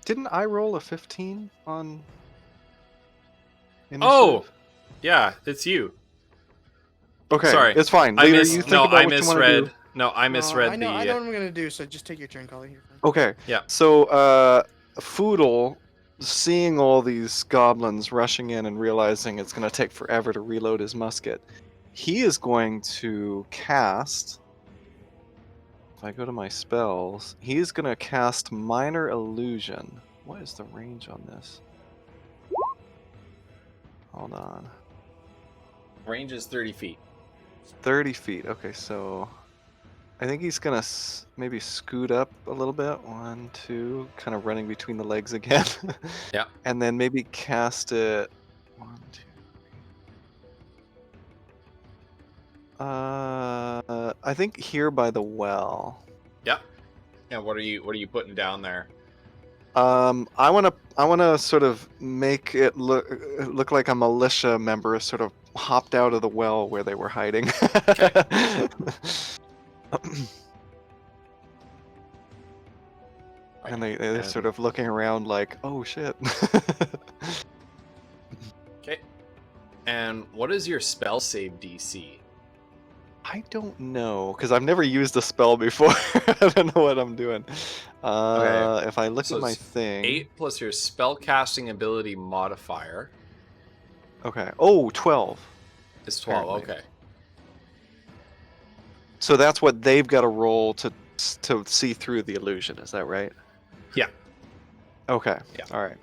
didn't I roll a 15 on initiative? Oh! Yeah, it's you. Okay, Sorry. it's fine. I Leader, mis- you think no, about I what you want to misread. do. No, I misread I know what the. I'm gonna do. So just take your turn, Collie. You're fine. Okay. Yeah. So, Foodle, seeing all these goblins rushing in and realizing it's going to take forever to reload his musket, he is going to cast. If I go to my spells, he's going to cast Minor Illusion. What is the range on this? Hold on. Range is 30 feet. 30 feet. Okay, so I think he's gonna maybe scoot up a little bit. 1, 2, kind of running between the legs again. Yeah. And then maybe cast it. 1, 2. I think here by the well. Yep. And what are you putting down there? I wanna sort of make it look like a militia member sort of hopped out of the well where they were hiding. And they're sort of looking around like, oh shit. Okay. And what is your spell save DC? I don't know, because I've never used a spell before. I don't know what I'm doing. Okay. If I look So at my it's thing. 8 plus your spell casting ability modifier Okay. Oh, 12. is 12. Apparently. Okay. So that's what they've got to roll to see through the illusion. Is that right? Yeah. Okay. Yeah. All right.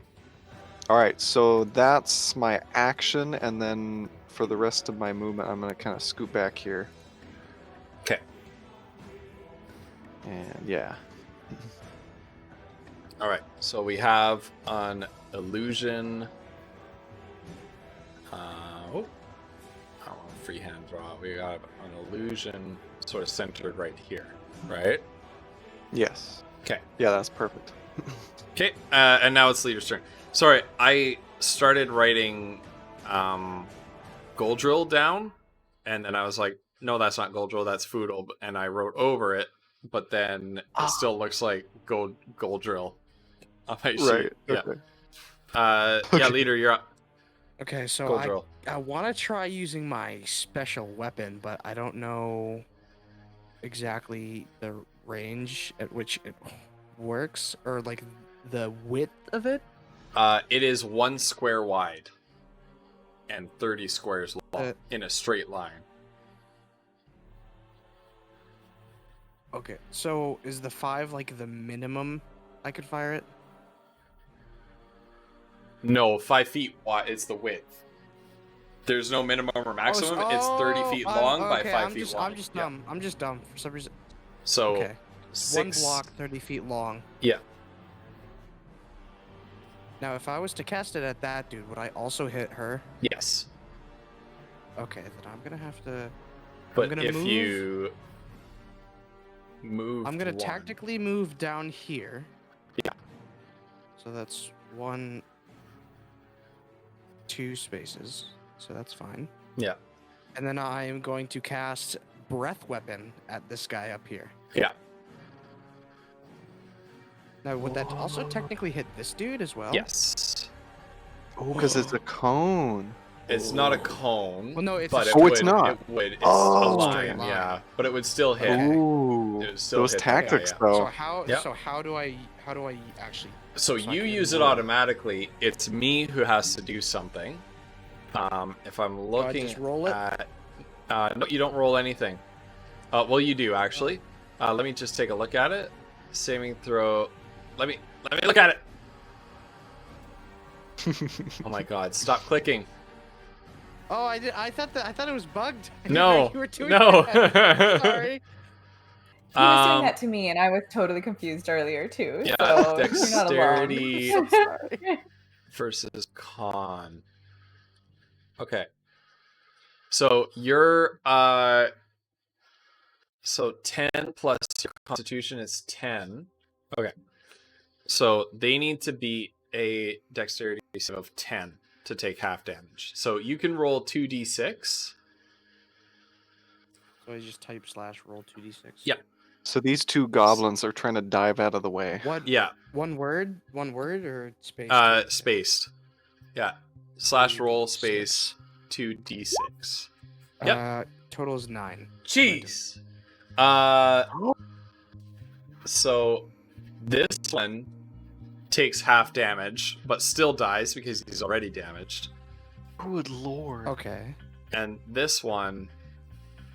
All right. So that's my action, and then for the rest of my movement, I'm gonna kind of scoot back here. Okay. And yeah. All right. So we have an illusion. Oh, freehand draw. We got an illusion sort of centered right here, right? Yes. Okay. Yeah, that's perfect. Okay. And now it's leader's turn. Sorry, I started writing Goldrill down, and then I was like, no, that's not Goldrill, that's Foodle, and I wrote over it, but then it still looks like Goldrill on my sheet. Right. Yeah. Okay. Yeah, Okay. leader, you're up. Okay, so Goldrill. I want to try using my special weapon, but I don't know exactly the range at which it works, or like the width of it. It is 1 square wide and 30 squares long in a straight line. Okay, so is the 5 like the minimum I could fire it? No, 5 feet wide. It's the width. There's no minimum or maximum. It's 30 feet long by 5 feet wide. I'm just Yeah. dumb. I'm just dumb for some reason. So Okay, 6. one block, 30 feet long. Yeah. Now, if I was to cast it at that dude, would I also hit her? Yes. Okay, then I'm gonna have to. But gonna if move- you move, I'm gonna one- tactically move down here. Yeah. So that's 1, 2 spaces. So that's fine. Yeah. And then I am going to cast Breath Weapon at this guy up here. Yeah. Now, would that also technically hit this dude as well? Yes. Oh, because it's a cone. It's not a cone. Well, no, it's but a it Oh, would, it's not. It would. It's Oh. a line, Straight line. yeah. But it would still hit. Okay. Ooh, It was still those hit, tactics yeah. though. So how? Yep. So how do I actually? So So I you can use it roll. automatically. It's me who has to do something. If I'm I looking just roll it? at, no, you don't roll anything. Well, you do actually. Let me just take a look at it. Saving throw. Let me look at it. Oh my God! Stop clicking. Oh, I did. I thought it was bugged. I didn't No. know you were doing No. that. Sorry. He was doing Um, that to me, and I was totally confused earlier too. Yeah, so you're not alone. dexterity Sorry. versus con. Okay. So you're So 10 plus your constitution is 10. Okay. So they need to beat a dexterity save of 10 to take half damage. So you can roll 2d6. So I just type / roll 2d6. Yeah. So these two goblins are trying to dive out of the way. What? Yeah. One word or space? Spaced. Yeah. / roll space 2d6. Yep. Total is 9. Jeez. So this one takes half damage, but still dies because he's already damaged. Good lord. Okay. And this one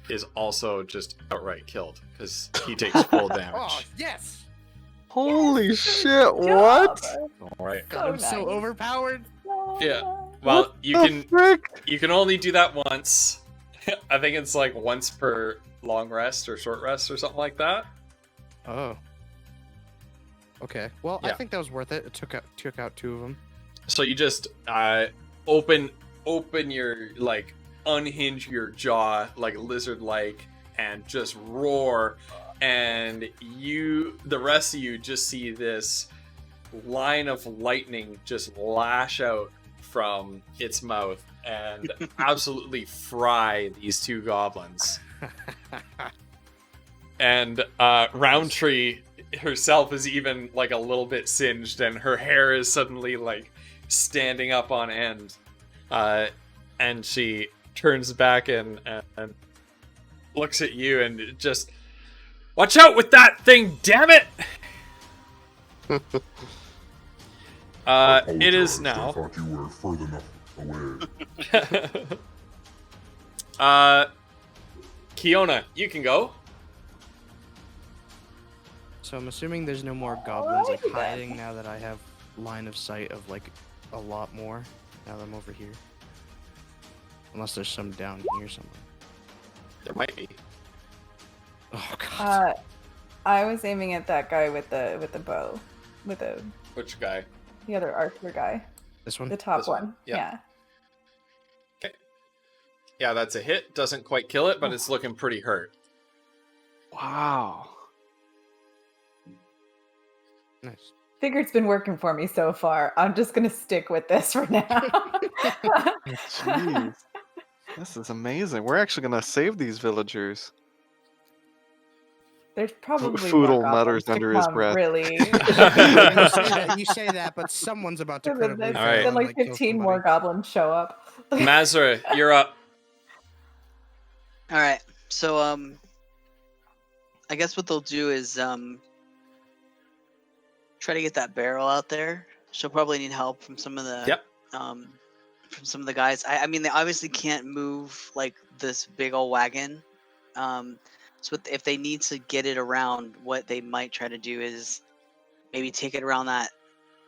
is also just outright killed because he takes full Oh damage. yes! Holy shit, what? All right. God, I'm so nice. overpowered. Yeah. Well, you The can frick? you can only do that once. I think it's like once per long rest or short rest or something like that. Oh. Okay. Well, I Yeah. think that was worth it. It took out 2 of them. So you just open your like unhinge your jaw like lizard like and just roar, and the rest of you just see this line of lightning just lash out from its mouth and absolutely fry these two goblins. And Roundtree herself is even like a little bit singed, and her hair is suddenly like standing up on end. And she turns back and looks at you and just, watch out with that thing, damn it! It is Apologize, I now. thought you were further enough away. Kiona, you can go. So I'm assuming there's no more goblins like Alrighty then. hiding now that I have line of sight of like a lot more now that I'm over here. Unless there's some down here somewhere. There might be. Oh god. I was aiming at that guy with the bow, with Which guy? the other archer guy, This one? the top This one? one. Yeah. Yeah. Yeah, that's a hit. Doesn't quite kill it, but it's looking pretty hurt. Wow. Nice. Figure it's been working for me so far. I'm just gonna stick with this for now. Jeez. This is amazing. We're actually gonna save these villagers. There's probably Foodle more mutters goblins to under his come, breath. Really. You say that, but someone's about to Then credibly All fail right. and, like kill 15 more somebody. goblins show up. Mazra, you're up. All right. So I guess what they'll do is try to get that barrel out there. She'll probably need help from some of the Yep. from some of the guys. I mean, they obviously can't move like this big old wagon. So if they need to get it around, what they might try to do is maybe take it around that,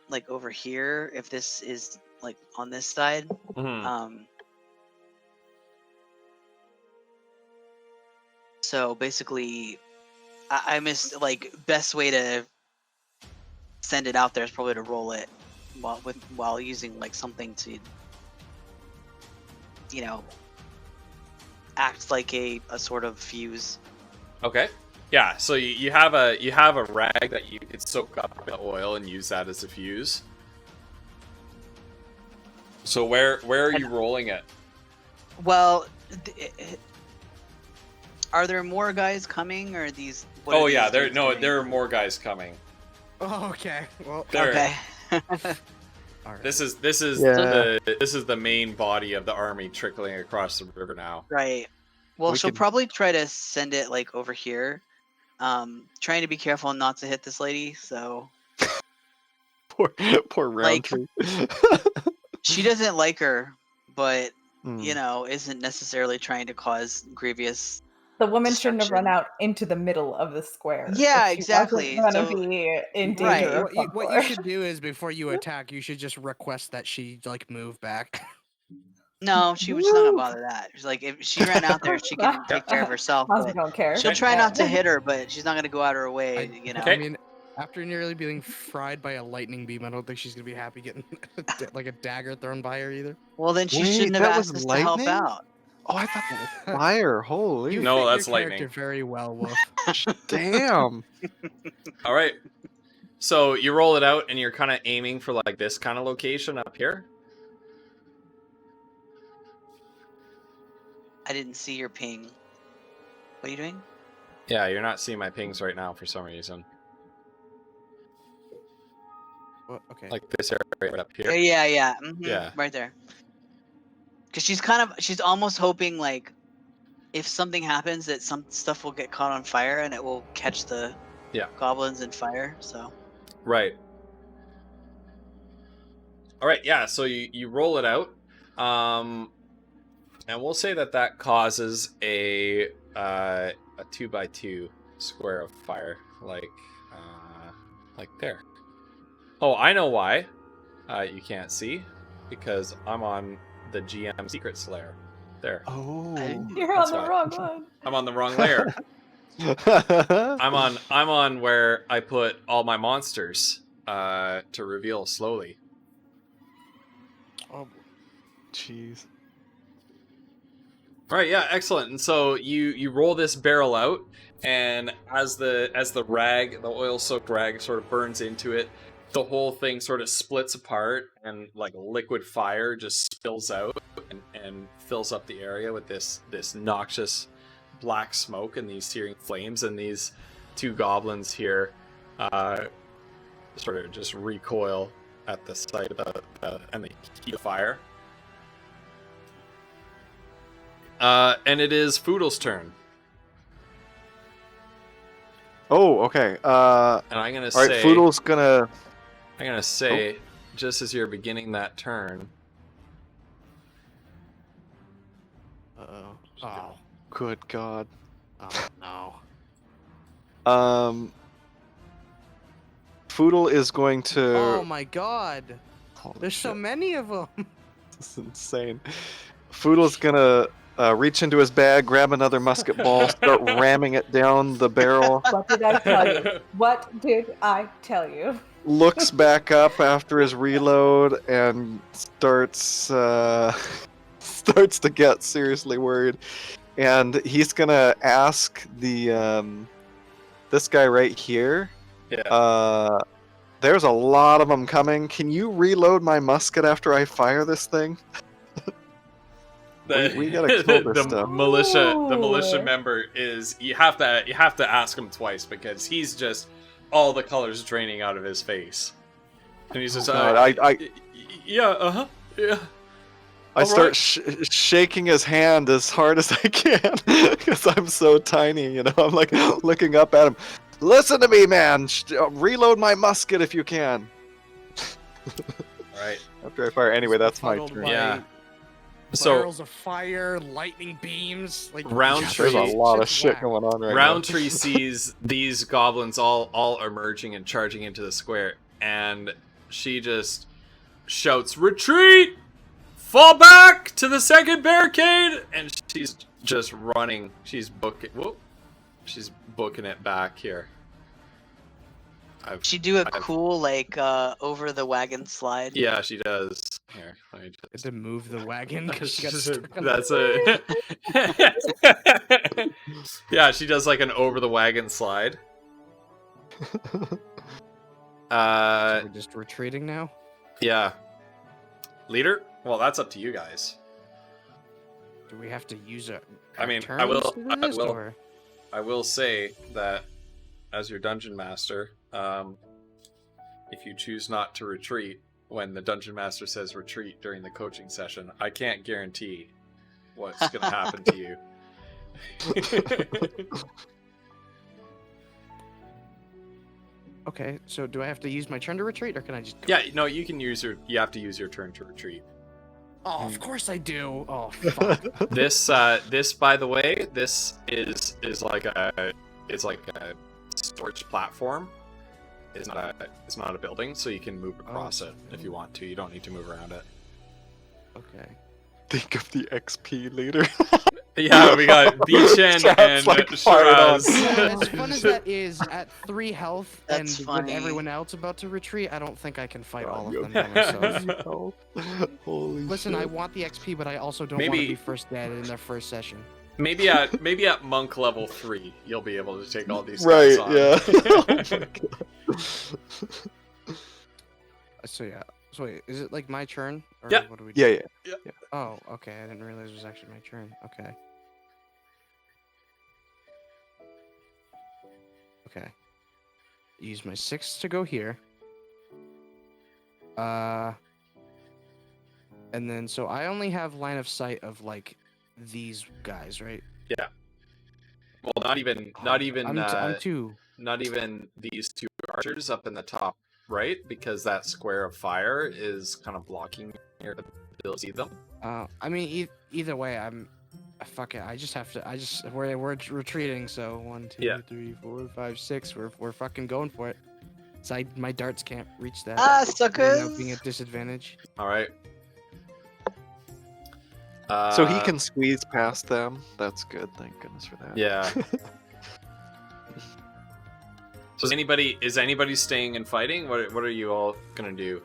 like over here, if this is like on this side. Mhm. So basically, I missed like best way to send it out there is probably to roll it while using like something to, you know, act like a sort of fuse. Okay. Yeah. So you have a rag that you could soak up the oil and use that as a fuse. So where are you rolling it? Well, are there more guys coming, or these? what are Oh these yeah, dudes doing? there are more guys coming. Oh, okay. Well, There. Okay. all right. This is Yeah. the main body of the army trickling across the river now. Right. Well, We she'll could- probably try to send it like over here. Trying to be careful not to hit this lady. So Poor Like- Roundtree. she doesn't like her, but Hmm. you know, isn't necessarily trying to cause grievous. The woman shouldn't have run Destruction. out into the middle of the square. Yeah, if she exactly. wasn't gonna So- be in danger Right. of What some you sort. should do is before you attack, you should just request that she like move back. No, she's not gonna bother that. She's like, if she ran out there, she can take care of herself. Ozzy But don't care. she'll try not to hit her, but she's not gonna go out of her way. You know. Okay. I mean, after nearly being fried by a lightning beam, I don't think she's gonna be happy getting like a dagger thrown by her either. Well, then she Wait, shouldn't have that asked was us to help lightning? out. Oh, I thought that was fire. Holy You No, fit that's your character lightning. very well, Wolf. damn. All right. So you roll it out, and you're kind of aiming for like this kind of location up here. I didn't see your ping. What are you doing? Yeah, you're not seeing my pings right now for some reason. Well, okay. Like this area right up here. Yeah. Yeah. Right there. Because she's almost hoping like, if something happens, that some stuff will get caught on fire and it will catch the goblins in fire. So. Right. All right. Yeah. So you roll it out, and we'll say that causes a 2x2 square of fire, like there. Oh, I know why. You can't see, because I'm on the GM Secrets layer. There. Oh. You're That's on the why. wrong one. I'm on the wrong layer. I'm on where I put all my monsters to reveal slowly. Oh, Jeez. All right, yeah, excellent. And so you roll this barrel out, and as the rag, the oil-soaked rag, sort of burns into it, the whole thing sort of splits apart, and like liquid fire just spills out and fills up the area with this noxious black smoke and these searing flames, and these two goblins here sort of just recoil at the sight of the heat of fire. And it is Foodle's turn. Oh, okay. And I'm gonna All say, right, Foodle's gonna. just as you're beginning that turn, uh-oh. Oh. Good God. Oh, no. Foodle is going to. Oh, my God. Holy There's so shit, many of them. this is insane. Foodle's gonna reach into his bag, grab another musket ball, start ramming it down the barrel. What did I tell you? What did I tell you? Looks back up after his reload and starts starts to get seriously worried. And he's gonna ask the this guy right here. yeah. There's a lot of them coming. Can you reload my musket after I fire this thing? we gotta kill this the stuff. militia Ooh. member is you have to ask him twice, because he's just all the colors draining out of his face, and he's just God, yeah. I All start right. shaking his hand as hard as I can because I'm so tiny, you know. I'm like looking up at him. Listen to me, man. Reload my musket if you can. All right. After I fire, anyway, that's my Funneled turn. by Yeah. So barrels of fire, lightning beams. Like Roundtree- There's a lot of Shit's shit whack. going on right Roundtree sees these goblins all emerging and charging into the square, and she just shouts, "Retreat! Fall back to the second barricade!" And she's just running. She's booking. Whoop! She's booking it back here. She do a I've- cool like over the wagon slide. Yeah, she does. Here, let me Had to move the wagon because she got just. stuck on That's a. Yeah, she does like an over the wagon slide. So we're just retreating now. Yeah. Leader? Well, that's up to you guys. Do we have to use a? I mean, turns I will- to do I this, will. or- I will say that as your dungeon master, if you choose not to retreat when the dungeon master says retreat during the coaching session, I can't guarantee what's going to happen to you. Okay, so do I have to use my turn to retreat, or can I just? Go? Yeah, no, you have to use your turn to retreat. Oh, of course I do. Oh, fuck. This by the way, this is like a storage platform. It's not a building, so you can move across it if you want to. You don't need to move around it. Okay. Think of the XP leader. Yeah, we got Beechen Chat's, and like, fired on. Shiraz. As fun as that is, at 3 health That's and funny. with everyone else about to retreat, I don't think I can fight all you of them by myself. Holy Listen, shit. I want the XP, but I also don't want Maybe- to be first dead in their first session. Maybe at monk level 3, you'll be able to take all these Right, guys on. yeah. So yeah. So wait, is it like my turn? Or Yeah. what do we do? Yeah. Oh, okay. I didn't realize it was actually my turn. Okay. Okay. Use my 6 to go here. And then so I only have line of sight of like these guys, right? Well, not even I'm too. not even these 2 archers up in the top right, because that square of fire is kind of blocking your ability to see them. I mean, either way, fuck it. I just have to. We're retreating. So 1, 2, Yeah. 3, 4, 5, 6. We're fucking going for it. So my darts can't reach that. Ah, Now suckers! being at disadvantage. All right. So he can squeeze past them. That's good. Thank goodness for that. Yeah. So is anybody staying and fighting? What are you all gonna do?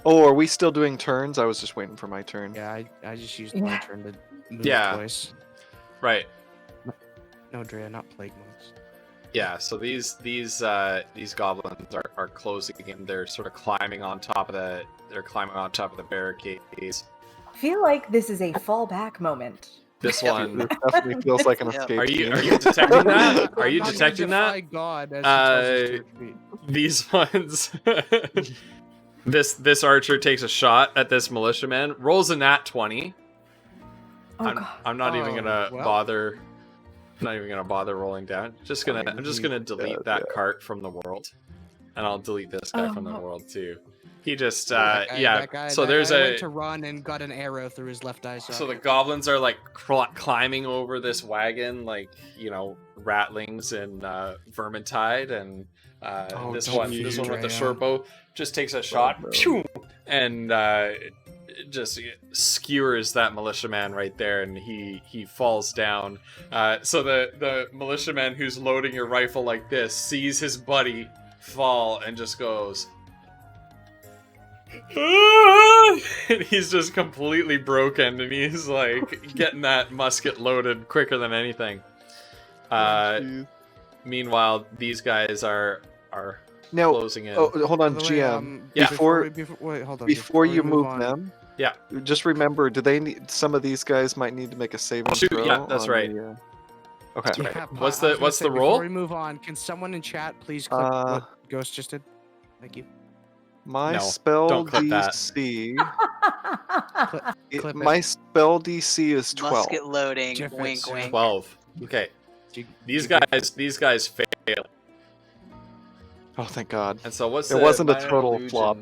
Oh, are we still doing turns? I was just waiting for my turn. Yeah, I just used my Yeah. turn to move Yeah. twice. Right. No, Drea, not plague monks. Yeah. So these goblins are closing in. They're sort of climbing on top of the barricades. I feel like this is a fallback moment. This Yep. one. This definitely feels like an Yeah. escape. Are you scene. detecting that? Are I'm you not gonna detecting that? defy God as he tells us to retreat. These ones. This archer takes a shot at this militiaman, rolls a nat 20. Oh, God. I'm not even gonna well. bother. I'm not even gonna bother rolling down. I'm just gonna delete Yeah, that yeah. cart from the world, and I'll delete this guy from the Oh. world too. He just That guy- So that there's guy a went to run and got an arrow through his left eye socket. so the goblins are like climbing over this wagon, like ratlings and Vermintide, and Oh, this don't one you, with the Drea. short bow just takes a shot, no. pew, and just skewers that militiaman right there, and he falls down. So the militiaman who's loading your rifle like this sees his buddy fall and just goes. And he's just completely broken, and he's like getting that musket loaded quicker than anything. Jeez. Meanwhile, these guys are Now, closing in. oh, hold on, By the way, GM. Yeah. wait, hold on. Before you we move on- them, Yeah. just remember, do they need? Some of these guys might need to make a saving Shoot, throw. yeah, that's on right. the, okay. That's right. Yeah, What's I was the- gonna what's say, the roll? Before we move on, can someone in chat please click what Ghost just did? Thank you. My No, spell don't click that. DC. Clip it. My spell DC is 12. Musket loading. Jeff, Wink, it's, wink. 12. Okay. Jig- These jig- guys fail. Oh, thank God. And so what's It the wasn't a minor total illusion? flop.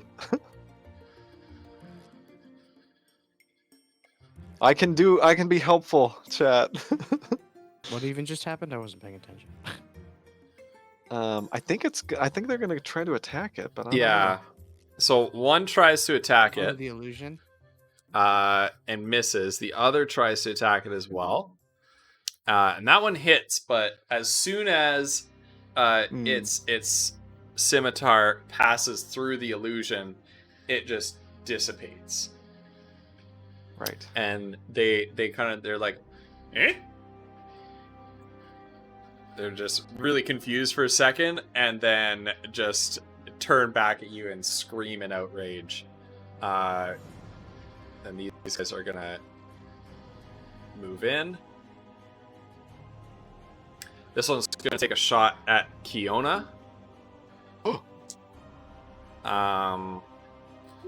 I can be helpful, chat. What even just happened? I wasn't paying attention. I think they're gonna try to attack it, but I don't Yeah. So one tries to attack Oh, it, the illusion. and misses. The other tries to attack it as well, and that one hits. But as soon as its scimitar passes through the illusion, it just dissipates, know. Right. and they're like, eh? They're just really confused for a second, and then just turn back at you and scream in outrage. And these guys are gonna move in. This one's gonna take a shot at Kiona. I'm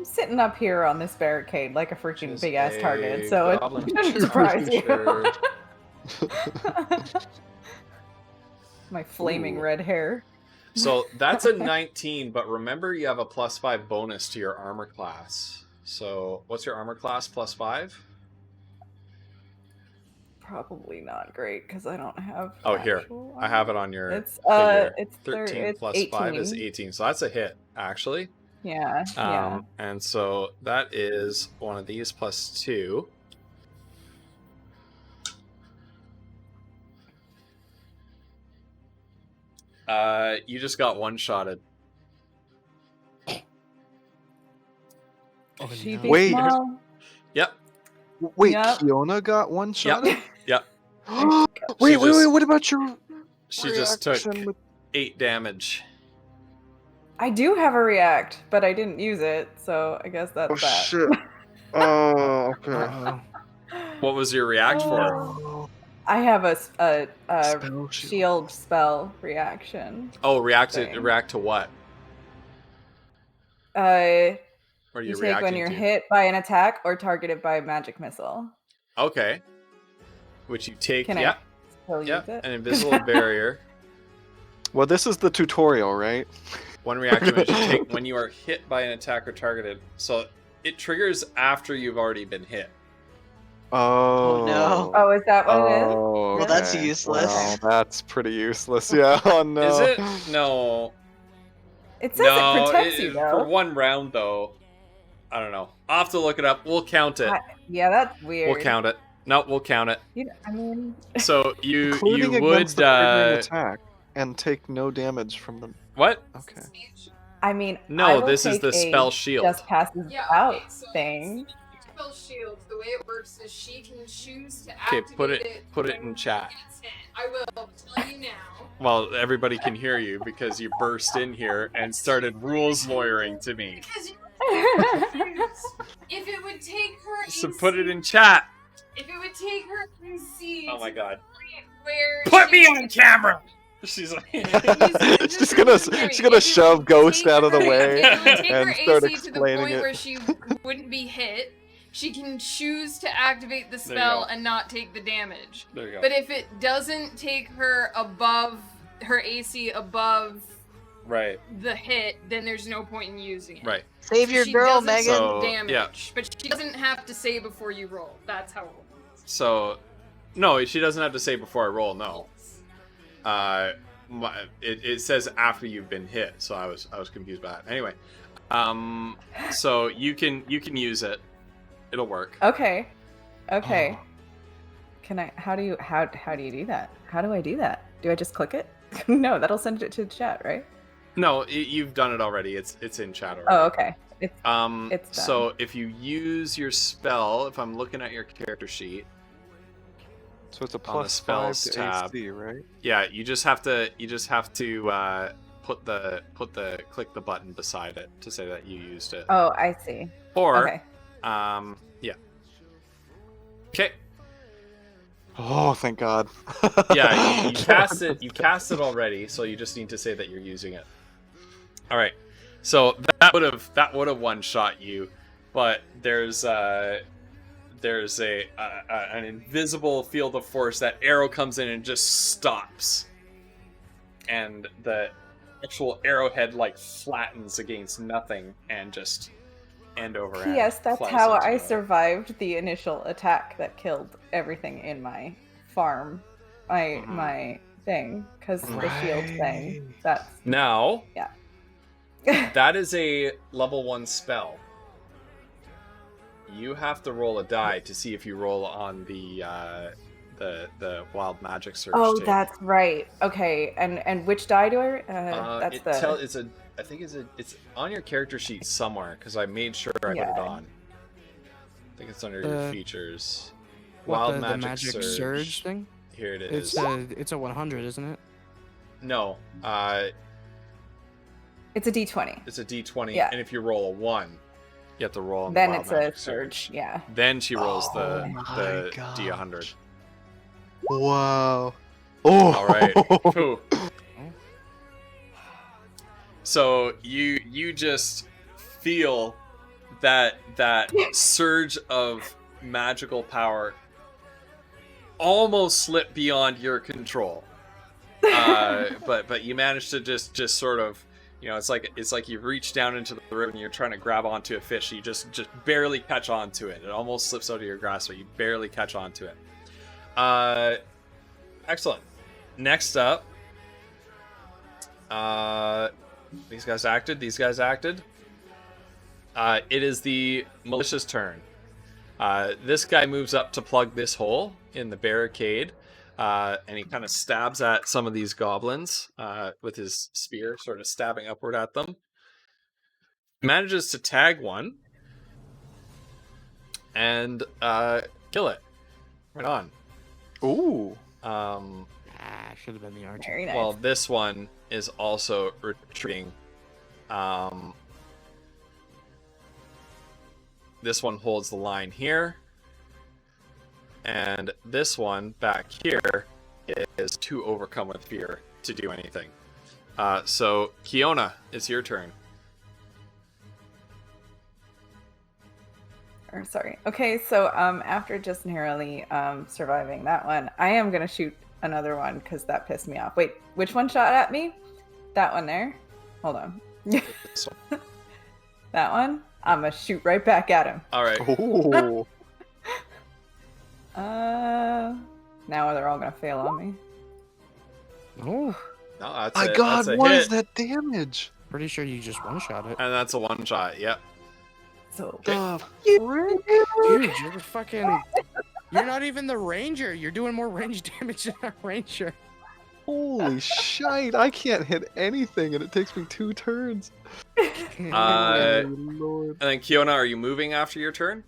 sitting up here on this barricade like a freaking She's big ass a target, so it goblin shouldn't surprise you. creature. My flaming Ooh. red hair. So that's a 19, but remember you have a +5 bonus to your armor class. So what's your armor class +5? Probably not great because I don't have. Oh, here. actual I have it on your It's figure. it's 13 it's plus 18. 5 is 18. So that's a hit, actually. Yeah, yeah. And so that is one of these +2. You just got one-shotted. Oh, She no. be Wait. small. Yep. Wait, Yep. Kiona got one shot. Yep. Wait, She wait. just- What about your? She just took reaction with- 8 damage. I do have a react, but I didn't use it, so I guess that's Oh that. shit. Oh, okay. Uh-oh. What was your react for? Oh, I have a spell shield. shield spell reaction. Oh, react Thing. to what? Uh, What are you you take reacting when you're to? hit by an attack or targeted by a magic missile. Okay. Which you take. Can I Yeah. still Yeah. use it? An invisible barrier. Well, this is the tutorial, right? One reaction which you take when you are hit by an attack or targeted. So it triggers after you've already been hit. Oh. no. Oh, is that what it is? Oh, Well, that's okay. useless. Well, that's pretty useless. Yeah. Oh no. Is it? No. It says No. it protects you For though. one round though. I don't know. I'll have to look it up. We'll count it. Yeah, that's weird. We'll count it. No, we'll count it. I mean, So you Including you would against the triggering attack and take no damage from them. what? Okay. I mean, I No, will this is take the a spell shield. Just passes Yeah, out okay, so thing. Spell shield, the way it works is she can choose to Okay, activate put it in when chat. it's hit. I will tell you now. Well, everybody can hear you because you burst in here and started rules lawyering to me. Because you're confused. If it would take her So AC, put it in chat. If it would take her AC Oh my to god. where Put she- me on camera. She's like She's gonna shove Ghost out of the way If it would take and her start AC to the explaining point it. where she wouldn't be hit, she can choose to activate the There you spell go. and not take the damage. There you go. But if it doesn't take her above her AC above Right, the hit, then there's no point in using it. right. Save your She girl, doesn't Megan. take So, damage, yeah. but she doesn't have to say before you roll. That's how it works. So no, she doesn't have to say before I roll, no. It says after you've been hit, so I was confused by that. Anyway, so you can use it. It'll work. Okay. Okay. Oh. Can I? How do you do that? How do I do that? Do I just click it? No, that'll send it to the chat, right? No, you've done it already. It's in chat already. Oh, okay. It's It's So if you use your spell, if I'm looking at your character sheet, So it's a the plus 5 spells to tab. AC, right? yeah, you just have to click the button beside it to say that you used it. Oh, I see. Or Okay. yeah. Okay. Oh, thank God. Yeah, you cast it. You cast it already, so you just need to say that you're using it. All right. So that would have one shot you, but there's an invisible field of force. That arrow comes in and just stops, and the actual arrowhead like flattens against nothing and just end over end. P.S. That's flies how into I the- survived the initial attack that killed everything in my farm, Mhm. my thing, because the shield thing. That's Now, Yeah. that is a level 1 spell. You have to roll a die to see if you roll on the wild magic search. Oh, table. that's right. Okay, and which die do I? That's I think it's on your character sheet somewhere because I made sure I put Yeah. it on. I think it's under your features. What, Wild the magic, magic surge. surge thing? Here it is. It's a 100, isn't it? No, it's a D20. it's a D20, Yeah. and if you roll a 1, you have to roll on Then the wild it's magic a surge. Yeah. Then she rolls Oh the my D100. Wow. Oh. All right. Phew. So you just feel that surge of magical power almost slip beyond your control. But you managed to just sort of, it's like you reach down into the river and you're trying to grab onto a fish. You just barely catch onto it. It almost slips out of your grasp, but you barely catch onto it. Excellent. Next up, these guys acted. It is the militia's turn. This guy moves up to plug this hole in the barricade. And he kind of stabs at some of these goblins with his spear, sort of stabbing upward at them. Manages to tag one and kill it. Right on. Ooh. Should have been the archer. Very nice. Well, this one is also retreating. This one holds the line here. And this one back here is too overcome with fear to do anything. So, Kiona, it's your turn. Or sorry. Okay, so after just narrowly surviving that one, I am gonna shoot another one because that pissed me off. Wait, which one shot at me? That one there. Hold on. So- That one. I'm gonna shoot right back at him. All right. Ooh. Now they're all gonna fail on me. Oh, No, that's My a, God, that's a what hit. is that damage? pretty sure you just one-shot it. And that's a one shot. Yep. So The Dude, you're fucking... You're not even the ranger. You're doing more range damage than a ranger. Holy shite! I can't hit anything, and it takes me 2 turns. Uh, Oh, Lord. And then Kiona, are you moving after your turn?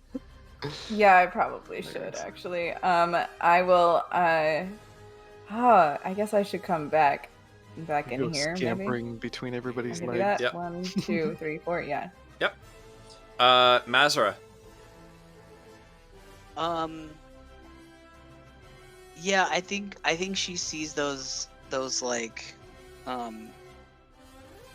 yeah, I probably should actually. I will. I guess I should come back Go in here. Maybe. scampering between I everybody's can do legs. that. Yep. 1, 2, 3, 4. Yeah. Mazra. Yeah, I think she sees those like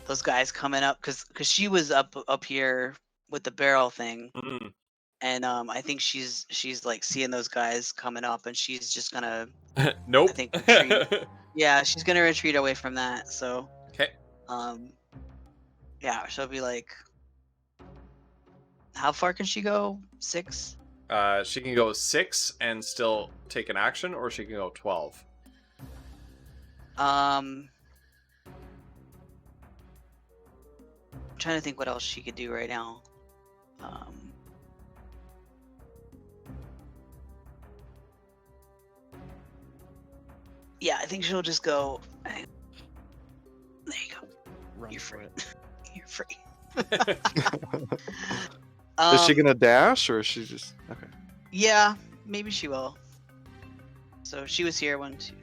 those guys coming up because she was up here with the barrel thing, Mm. and I think she's like seeing those guys coming up, and she's just gonna Nope. I think retreat. Yeah, she's gonna retreat away from that. So Okay. yeah, she'll be like, how far can she go? 6? She can go 6 and still take an action, or she can go 12. I'm trying to think what else she could do right now. Yeah, I think she'll just go. There you go. Run You're for free. it. You're free. Is she gonna dash, or is she just okay? Yeah, maybe she will. So she was here 1, 2.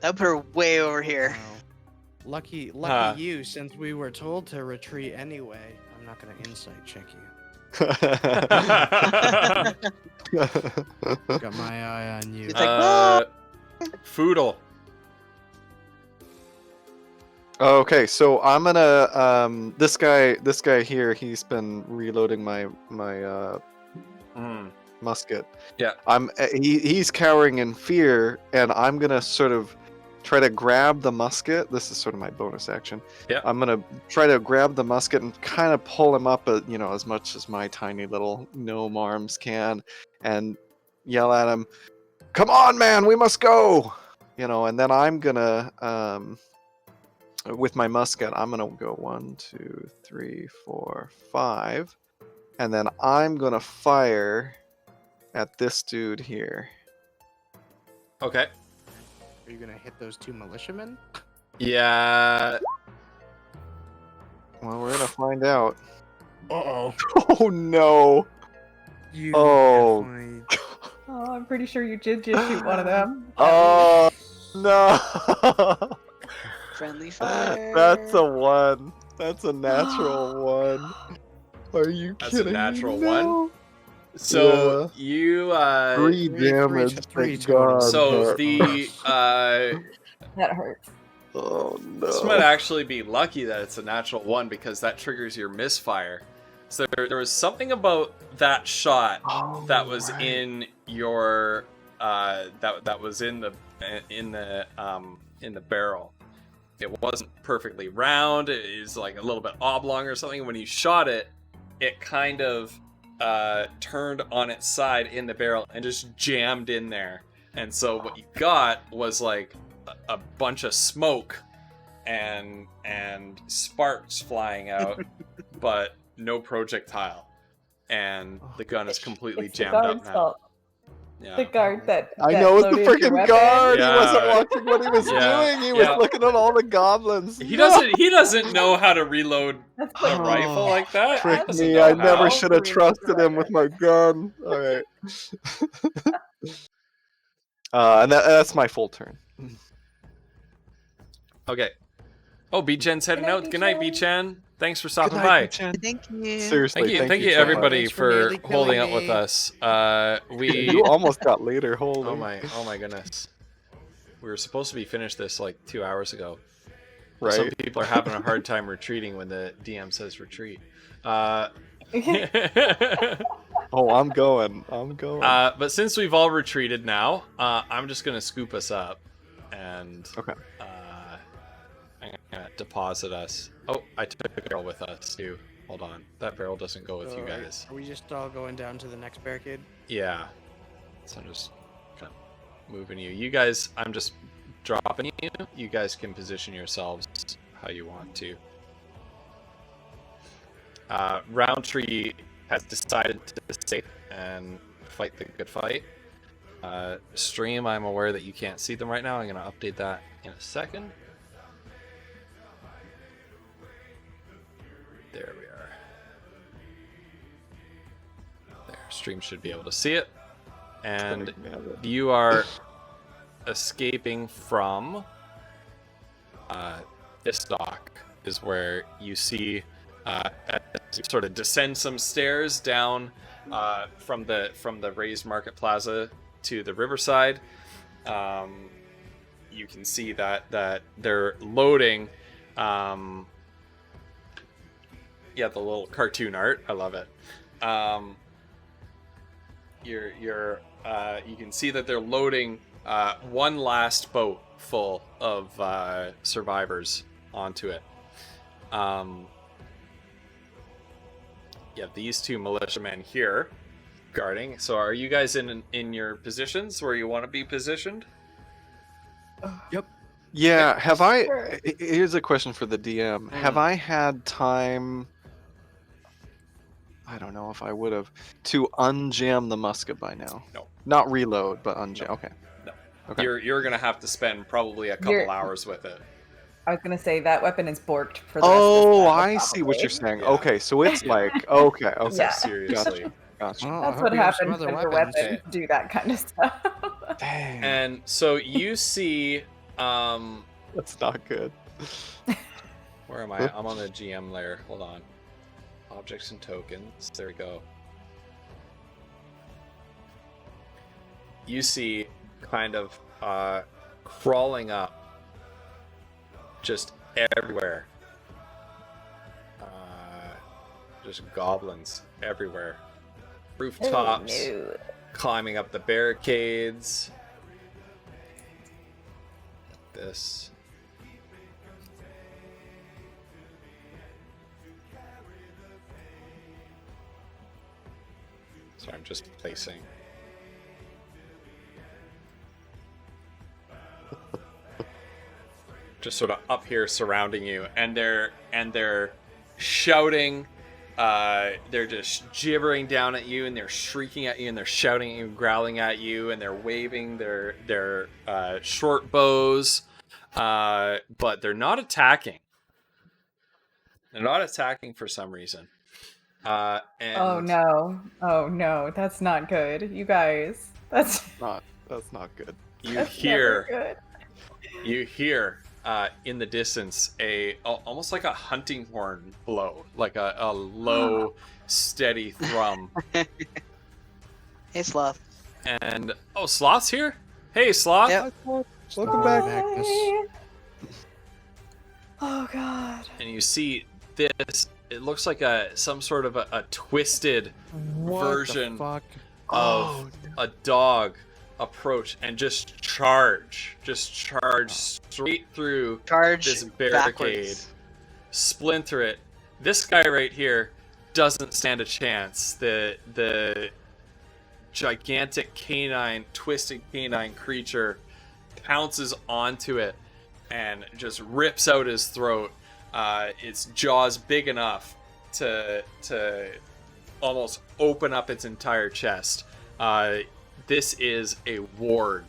That would put her way over here. Wow. Lucky Huh. you, since we were told to retreat anyway. I'm not gonna insight check you. Got my eye on you. It's like, Foodle. Okay, so I'm gonna this guy here, he's been reloading my Mm. musket. Yeah. He's cowering in fear, and I'm gonna sort of try to grab the musket. This is sort of my bonus action. Yeah. I'm gonna try to grab the musket and kind of pull him up, as much as my tiny little gnome arms can, and yell at him, "Come on, man, we must go!" And then I'm gonna with my musket, I'm gonna go 1, 2, 3, 4, 5, and then I'm gonna fire at this dude here. Okay. Are you gonna hit those 2 militiamen? Yeah. Well, we're gonna find out. Uh-oh. Oh no! You Oh. definitely- Oh, I'm pretty sure you did just shoot one of them. Oh no! friendly fire. That's a 1. That's a natural 1. Are you That's a kidding? natural me? 1? No. So you 3 three damage. three Thank total. God. so but- the That hurts. Oh no! this might actually be lucky that it's a natural 1 because that triggers your misfire. So there was something about that shot Oh, that was right. in your that was in the barrel. It wasn't perfectly round. It is like a little bit oblong or something. When you shot it, it kind of turned on its side in the barrel and just jammed in there. And so what you got was like a bunch of smoke and sparks flying out, but no projectile, and the gun is completely It's the jammed up guard's now. fault. Yeah. The guard that. I that know it's the loaded your freaking weapon. guard. Yeah. He wasn't watching what he was Yeah. doing. He was Yeah. looking at all the goblins. He doesn't know how to reload That's a the- rifle like that. Trick He doesn't me. know I how. never should have Reload the trusted him with my gun. All right. And that's my full turn. Okay. Oh, B-Chan's heading Good night, out. Good night, B-Chan. B-Chan. Thanks for stopping Good by. night, Chen. Thank you. Seriously, Thank you, so everybody Thanks for for nearly holding killing up with me. us. much. We You almost got later. Holy. oh my goodness. We were supposed to be finished this like 2 hours ago. Right. Some people are having a hard time retreating when the DM says retreat. Oh, I'm going. But since we've all retreated now, I'm just gonna scoop us up, and Okay. I'm gonna deposit us. Oh, I took a barrel with us too. Hold on, that barrel doesn't go with you Alright, guys. Are we just all going down to the next barricade? Yeah. So I'm just kind of moving you. You guys, I'm just dropping you. You guys can position yourselves how you want to. Roundtree has decided to stay and fight the good fight. Stream, I'm aware that you can't see them right now. I'm going to update that in a second. There we are. There, stream should be able to see it. And you are escaping from this dock is where you see as you sort of descend some stairs down from the raised market plaza to the riverside. You can see that they're loading the little cartoon art. I love it. You can see that they're loading one last boat full of survivors onto it. These two militiamen here guarding. So are you guys in your positions where you want to be positioned? Yeah. Have I? Sure. Here's a question for the DM. Have I had time? I don't know if I would have to unjam the musket by now. No. Not reload, but unjam. No. Okay. No. Okay. You're gonna have to spend probably a couple You're- hours with it. I was gonna say that weapon is borked for the rest of Oh, this battle, I see what you're probably. saying. Yeah. Okay, so it's like okay. So Yeah. seriously. Gotcha. Well, I That's hope what you have some happens other when your weapons. weapons do that kind of stuff. Dang. And so you see, That's not good. where am I? I'm on the GM layer. Hold on. Objects and tokens. There we go. You see kind of crawling up just everywhere. Just goblins everywhere. Rooftops, Oh, no. climbing up the barricades. This. So I'm just placing. Just sort of up here surrounding you, and they're shouting. They're just gibbering down at you, and they're shrieking at you, and they're shouting at you, growling at you, and they're waving their short bows, but they're not attacking. They're not attacking for some reason. And Oh no, that's not good. You guys, that's That's not good. You that's hear never good. you hear in the distance almost like a hunting horn blow, like a low, steady thrum. Hey, Sloth. And Sloth's here. Hey, Sloth. Yep. Welcome back. Magnus. Oh god. And you see this. It looks like some sort of a twisted What version the fuck? of a dog approach and just charge straight through Charge this barricade, backwards. splinter it. This guy right here doesn't stand a chance. The gigantic twisted canine creature pounces onto it and just rips out his throat. Its jaws big enough to almost open up its entire chest. This is a warg.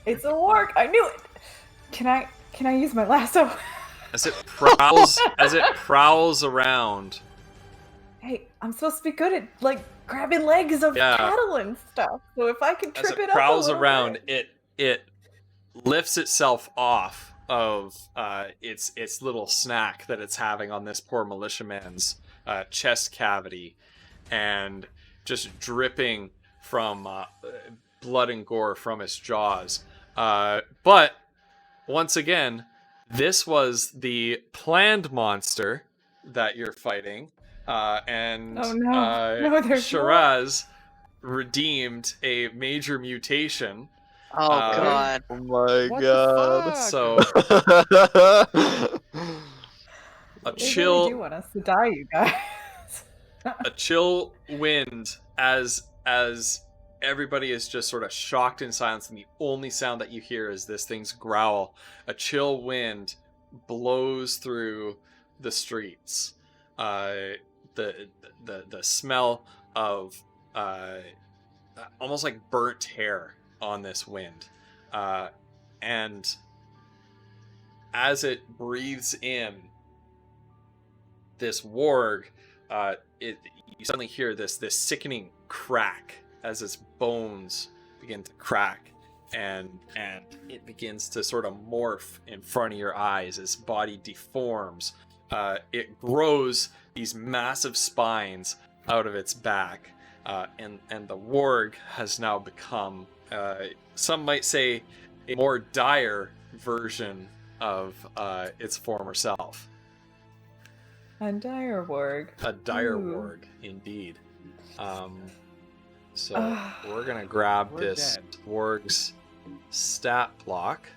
It's a warg. I knew it. Can I use my lasso? As it prowls around. Hey, I'm supposed to be good at like grabbing legs of Yeah. cattle and stuff. So if I can As trip it it up a prowls little around, bit. it lifts itself off of its little snack that it's having on this poor militiaman's chest cavity, and just dripping from blood and gore from its jaws. But once again, this was the planned monster that you're fighting, and Oh, no. No, there's Shiraz redeemed a major mutation. Oh god. Oh my What god. the fuck? So a They really chill, do want us to die, you guys. a chill wind as everybody is just sort of shocked in silence, and the only sound that you hear is this thing's growl. A chill wind blows through the streets. The smell of almost like burnt hair on this wind, and as it breathes in this warg, you suddenly hear this sickening crack as its bones begin to crack, and it begins to sort of morph in front of your eyes. Its body deforms. It grows these massive spines out of its back, and the warg has now become, some might say, a more dire version of its former self. A dire warg. A dire Ooh. warg, indeed. So we're gonna grab We're this dead. warg's stat block.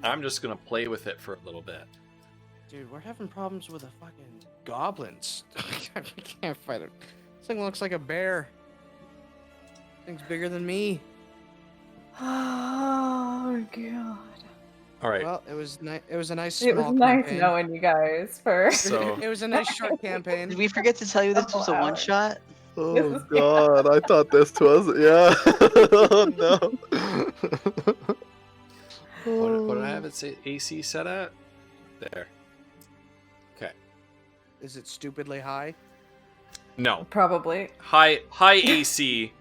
I'm just gonna play with it for a little bit. Dude, we're having problems with the fucking goblins. I can't fight it. This thing looks like a bear. Thing's bigger than me. Oh god. All right. Well, it was It was a nice. It was small nice campaign. knowing you guys for So It was a nice short campaign. Did we forget to tell you this was a Couple one hours. shot? Oh god, I thought this was oh no. what did I have its AC set at? There. Okay. Is it stupidly high? No. probably. High AC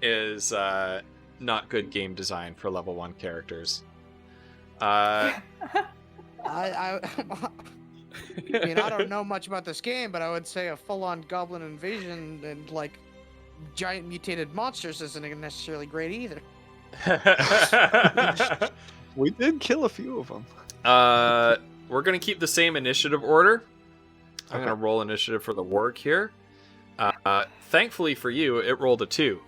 is not good game design for level 1 characters. I mean, I don't know much about this game, but I would say a full-on goblin invasion and like giant mutated monsters isn't necessarily great either. We did kill a few of them. We're gonna keep the same initiative order. I'm Okay. gonna roll initiative for the warg here. Thankfully for you, it rolled a 2.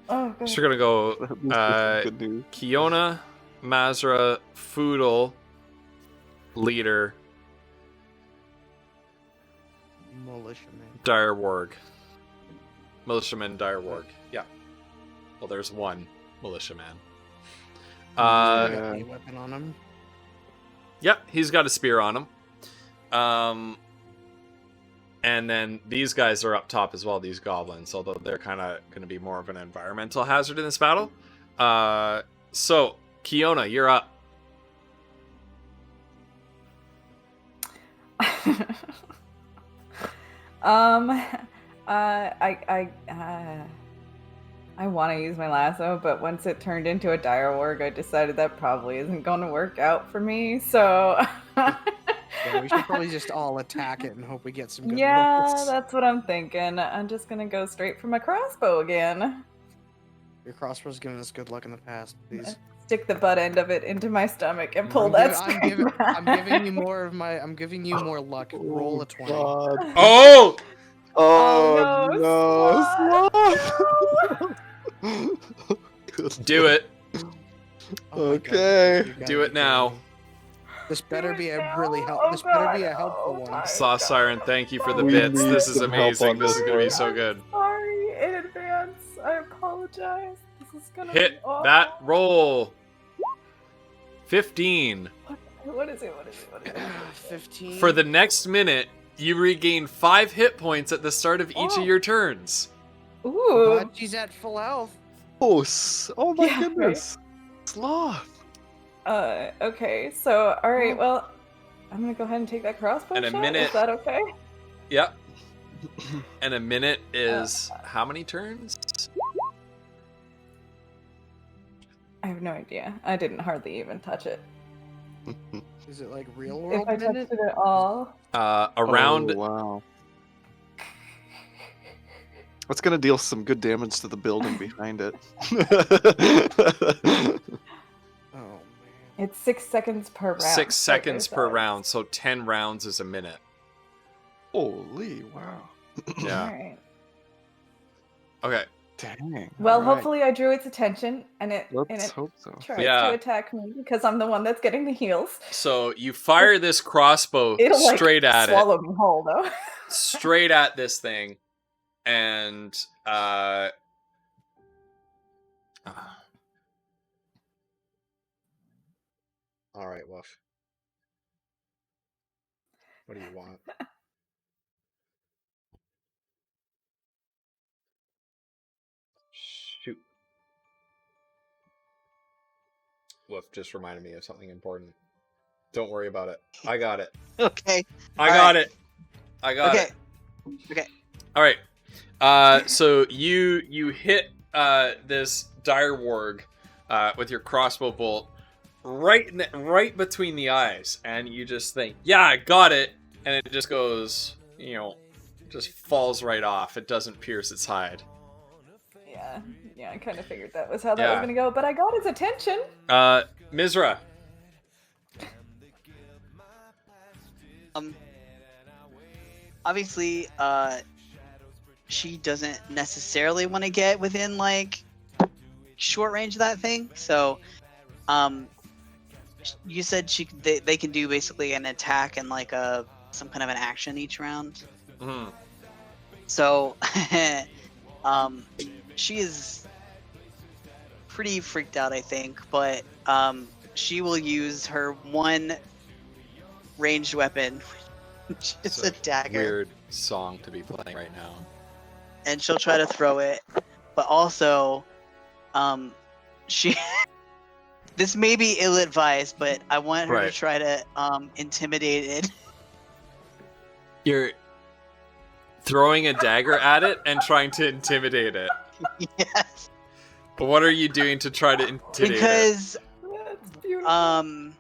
Oh god. So we're gonna go Good news. Kiona, Mazra, Foodle, Leader, Militiaman. Dire Warg. Militiaman, Dire Warg. Yeah. Well, there's one militiaman. Got Yeah. a weapon on him. Yep, he's got a spear on him. And then these guys are up top as well, these goblins, although they're kind of going to be more of an environmental hazard in this battle. So, Kiona, you're up. I want to use my lasso, but once it turned into a dire warg, I decided that probably isn't going to work out for me. So, Yeah, we should probably just all attack it and hope we get some good yeah, rolls. that's what I'm thinking. I'm just gonna go straight for my crossbow again. Your crossbow's given us good luck in the past, please. Stick the butt end of it into my stomach and pull I'm that. giv- I'm string giving, I'm back. giving you more of my. I'm giving you more luck. Roll a 20. God. Oh! Oh, no, no. Good Do it. Oh my God, Okay. you gotta Do be it now. kidding me. This better be a now? really Oh, This better be God. a helpful Oh, one. my Sauce Siren, thank you for the We bits. need This is some help amazing. on This is this going to be one. so good. Sorry in advance. I apologize. This is gonna Hit be awful. that roll. 15. What is it? 15. For the next minute, you regain 5 hit points at the start of each Oh. of your turns. Ooh. But she's at full health. Oh, oh my Yeah, right. goodness. Sloth. Okay, so alright, well, I'm gonna go ahead and take that crossbow And a shot. minute- Is that okay? Yep. And a minute is how many turns? I have no idea. I didn't hardly even touch it. Is it like real If world I minute? touched it at all. Around Oh, wow. That's gonna deal some good damage to the building behind it. Oh man. It's 6 seconds per round. 6 so seconds there's per that. round, so 10 rounds is a minute. Holy wow. Yeah. Alright. Okay. Dang. Well, alright. hopefully I drew its attention and it Let's hope so. tries Yeah. to attack me because I'm the one that's getting the heals. So you fire this crossbow It'll like straight at it. swallow me whole though. Straight at this thing. And all right, Woof. What do you want? Shoot. Woof just reminded me of something important. Don't worry about it. I got it. Okay. I All got right. it. I got Okay. it. Okay. All right. So you hit this direwolf with your crossbow bolt right between the eyes, and you just think, "Yeah, I got it," and it just goes, just falls right off. It doesn't pierce its hide. Yeah, I kind of figured that was how that Yeah. was gonna go, but I got his attention. Mizra. Obviously, she doesn't necessarily want to get within like short range of that thing. So, you said they can do basically an attack and like some kind of an action each round. Mhm. So, she is pretty freaked out, I think, but she will use her one ranged weapon, which is a dagger, Weird song to be playing right now. and she'll try to throw it. But also, she. This may be ill-advised, but I want her to Right. try to intimidate it. You're throwing a dagger at it and trying to intimidate it. Yes, But what are you doing to try to intimidate it? because That's beautiful.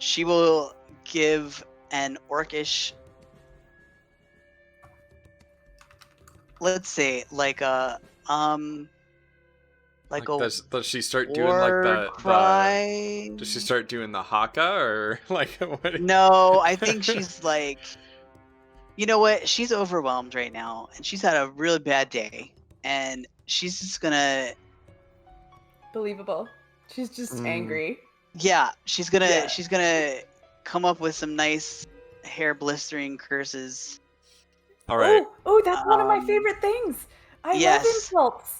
she will give an orcish, let's say, like a like a does she start doing war like cry. does she start doing the haka or like what? No, I think she's like, you know what? She's overwhelmed right now, and she's had a really bad day, and she's just gonna, Believable. She's just angry. yeah, she's gonna Yeah. she's gonna come up with some nice hair blistering curses. All right. Oh, that's one of my Um, favorite things. I yes. love insults.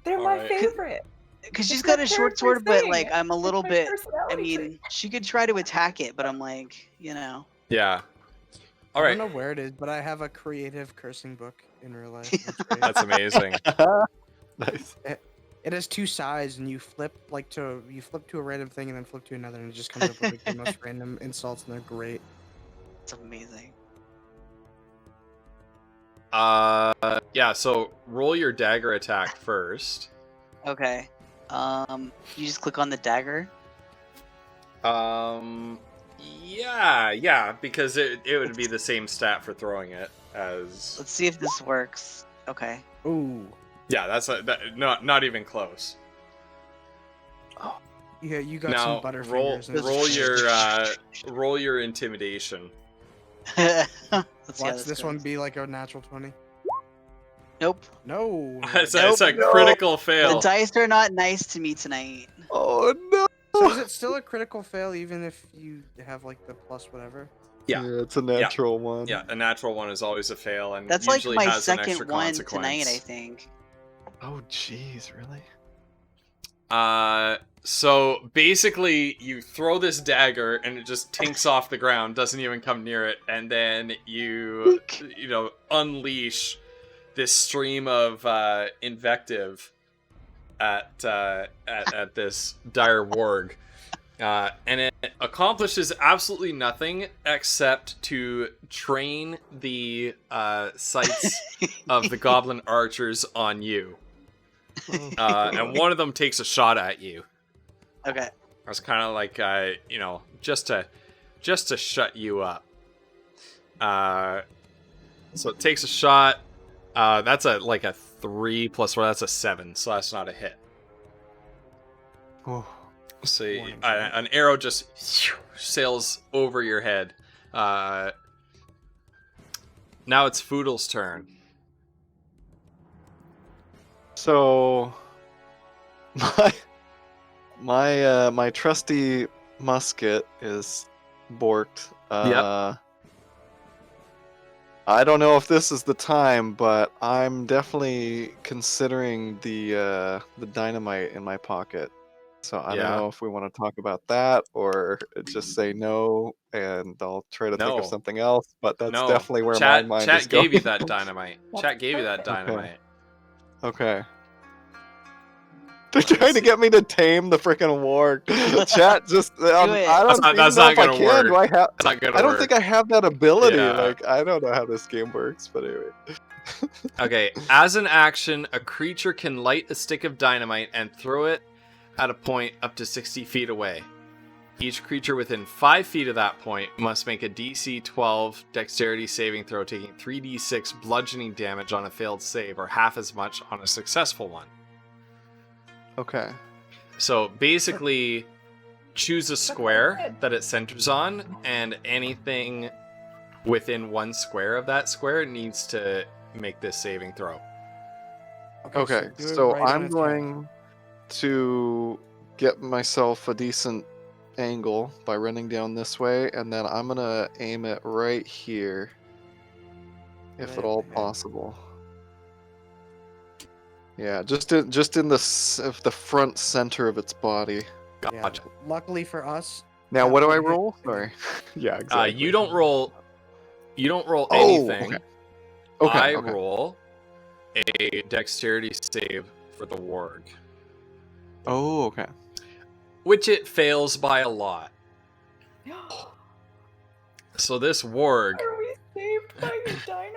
They're my Alright. favorite. Because she's It's got my a short character sword, but thing. like I'm a It's little my bit. I personality mean, trait. she could try to attack it, but I'm like, Yeah. All I right. don't know where it is, but I have a creative cursing book in real life. It's great. That's amazing. Nice. It has 2 sides, and you flip to a random thing, and then flip to another, and it just comes up with like, the most random insults, and they're great. it's amazing. Yeah, so roll your dagger attack first. Okay. You just click on the dagger. Yeah, because it would be the same stat for throwing it as Let's see if this works. Okay. Ooh. yeah. That's not even close. Yeah, you got Now some roll butterfingers. roll your intimidation. Let's see how Watch this one goes. be like a natural 20. Nope. No. It's a critical fail. The dice are not nice to me tonight. Oh no. So is it still a critical fail even if you have like the plus whatever? Yeah. It's a natural one. Yeah, a natural one is always a fail, and That's like usually my has an extra second one consequence. tonight, I think. Oh jeez, really? So basically, you throw this dagger and it just tinks off the ground, doesn't even come near it, and then you unleash this stream of invective at this dire warg, and it accomplishes absolutely nothing except to train the sights of the goblin archers on you. And one of them takes a shot at you. Okay. It's kind of like, just to shut you up. So it takes a shot. That's a 3 plus 4. That's a 7. So that's not a hit. Oh. So an arrow just sails over your head. Now it's Foodle's turn. So my trusty musket is borked. Yep. I don't know if this is the time, but I'm definitely considering the dynamite in my pocket. So I don't know if we want to talk about that or just say no, and I'll try to think of something else. But that's definitely where my mind is going. Chat gave you that dynamite. Chat gave you that dynamite. Okay. They're trying to get me to tame the freaking warg. Chat just I don't even know if I can. Do I have? I don't think I have that ability. Yeah. I don't know how this game works, but anyway. Okay, as an action, a creature can light a stick of dynamite and throw it at a point up to 60 feet away. Each creature within 5 feet of that point must make a DC 12 dexterity saving throw, taking 3d6 bludgeoning damage on a failed save, or half as much on a successful one. Okay. So basically, choose a square that it centers on, and anything within 1 square of that square needs to make this saving throw. Okay, so I'm going to get myself a decent angle by running down this way, and then I'm gonna aim it right here, if at all possible. Yeah, just in the front center of its body. Gotcha. Yeah, luckily for us. Now, what do I roll? Sorry. Yeah, exactly. You don't roll anything. Okay. I roll a dexterity save for the warg. Oh, okay. Which it fails by a lot. So this warg Are we saved by your dynamite?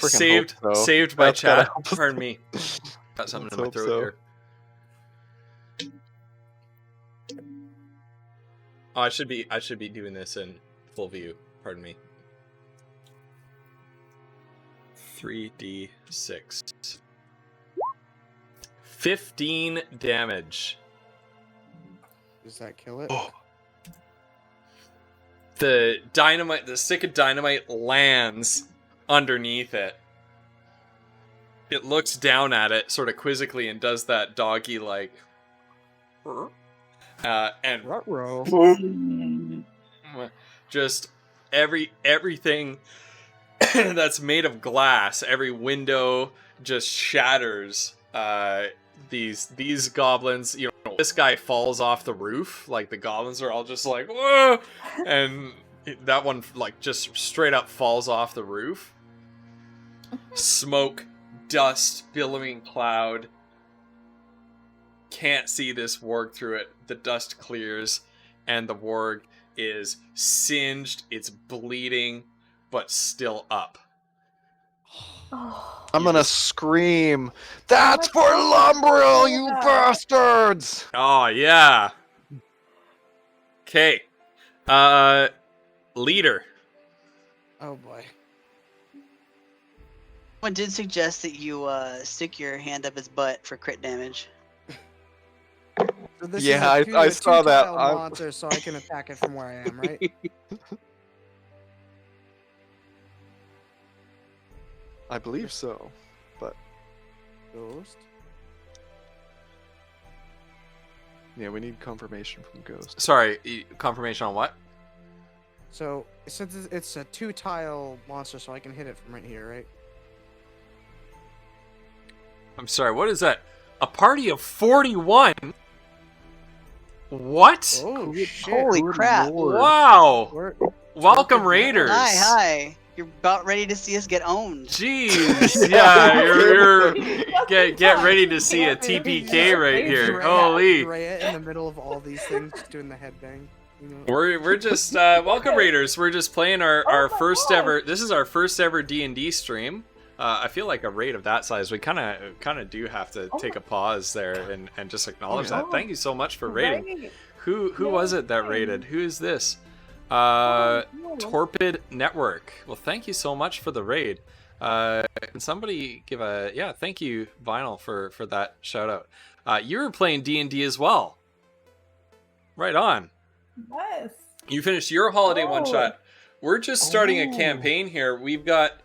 saved by That's gotta chat. help us. Pardon me. Got something in my Let's hope throat here. Oh, I should be doing this in full view. Pardon me. 3d6. 15 damage. Does that kill it? Oh. The stick of dynamite lands underneath it. It looks down at it sort of quizzically and does that doggy like and Ruh-roh. just everything that's made of glass, every window just shatters. These goblins, this guy falls off the roof. Like the goblins are all just like, whoa, and that one like just straight up falls off the roof. Smoke, dust, billowing cloud. Can't see this warg through it. The dust clears, and the warg is singed. It's bleeding, but still up. I'm gonna scream, "That's for Lumbriel, you bastards!" Oh yeah. Okay. Leader. Oh boy. Someone did suggest that you stick your hand up his butt for crit damage. So this Yeah, is I saw that. two-tile monster, so I can attack it from where I am, right? I believe so, but Ghost. yeah, we need confirmation from Ghost. Sorry, confirmation on what? So since it's a 2-tile monster, so I can hit it from right here, right? I'm sorry, what is that? A party of 41? What? Oh shit! Holy Good crap! lord. Wow! We're- Welcome, Raiders. Hi. You're about ready to see us get owned. Jeez, yeah, you're Get get ready to see a TPK right here. Drea- Holy. Drea in the middle of all these things, doing the headbang. You know? We're just welcome Raiders. We're just playing our Oh my first God. ever. This is our first ever D&D stream. I feel like a raid of that size, we kind of do have to Oh take my- a pause there and just acknowledge Oh, that. Thank you so much for raiding. Right. Who was it that raided? Who is this? Oh, Torpid Network. Well, thank you so much for the raid. Can somebody give a thank you, Vinyl, for that shout out. You were playing D&D as well. Right on. Yes. You finished your holiday one Oh. shot. We're just starting a Oh. campaign here. We've got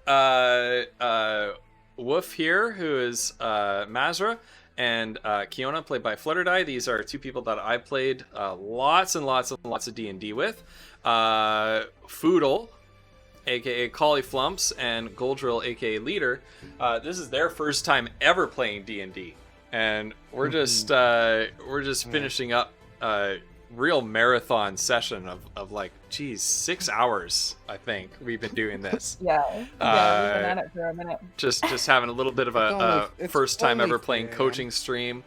Woof here, who is Mazra, and Kiona, played by Flutterdye. These are two people that I played lots and lots of D&D with. Foodle, aka Cauliflumps, and Goldrill, aka Leader. This is their first time ever playing D&D, and we're just finishing up real marathon session of like, geez, 6 hours. I think we've been doing this. Yeah. Yeah. We've been at it for a minute. just having a little bit of It's first time only ever playing 3 a.m. coaching stream.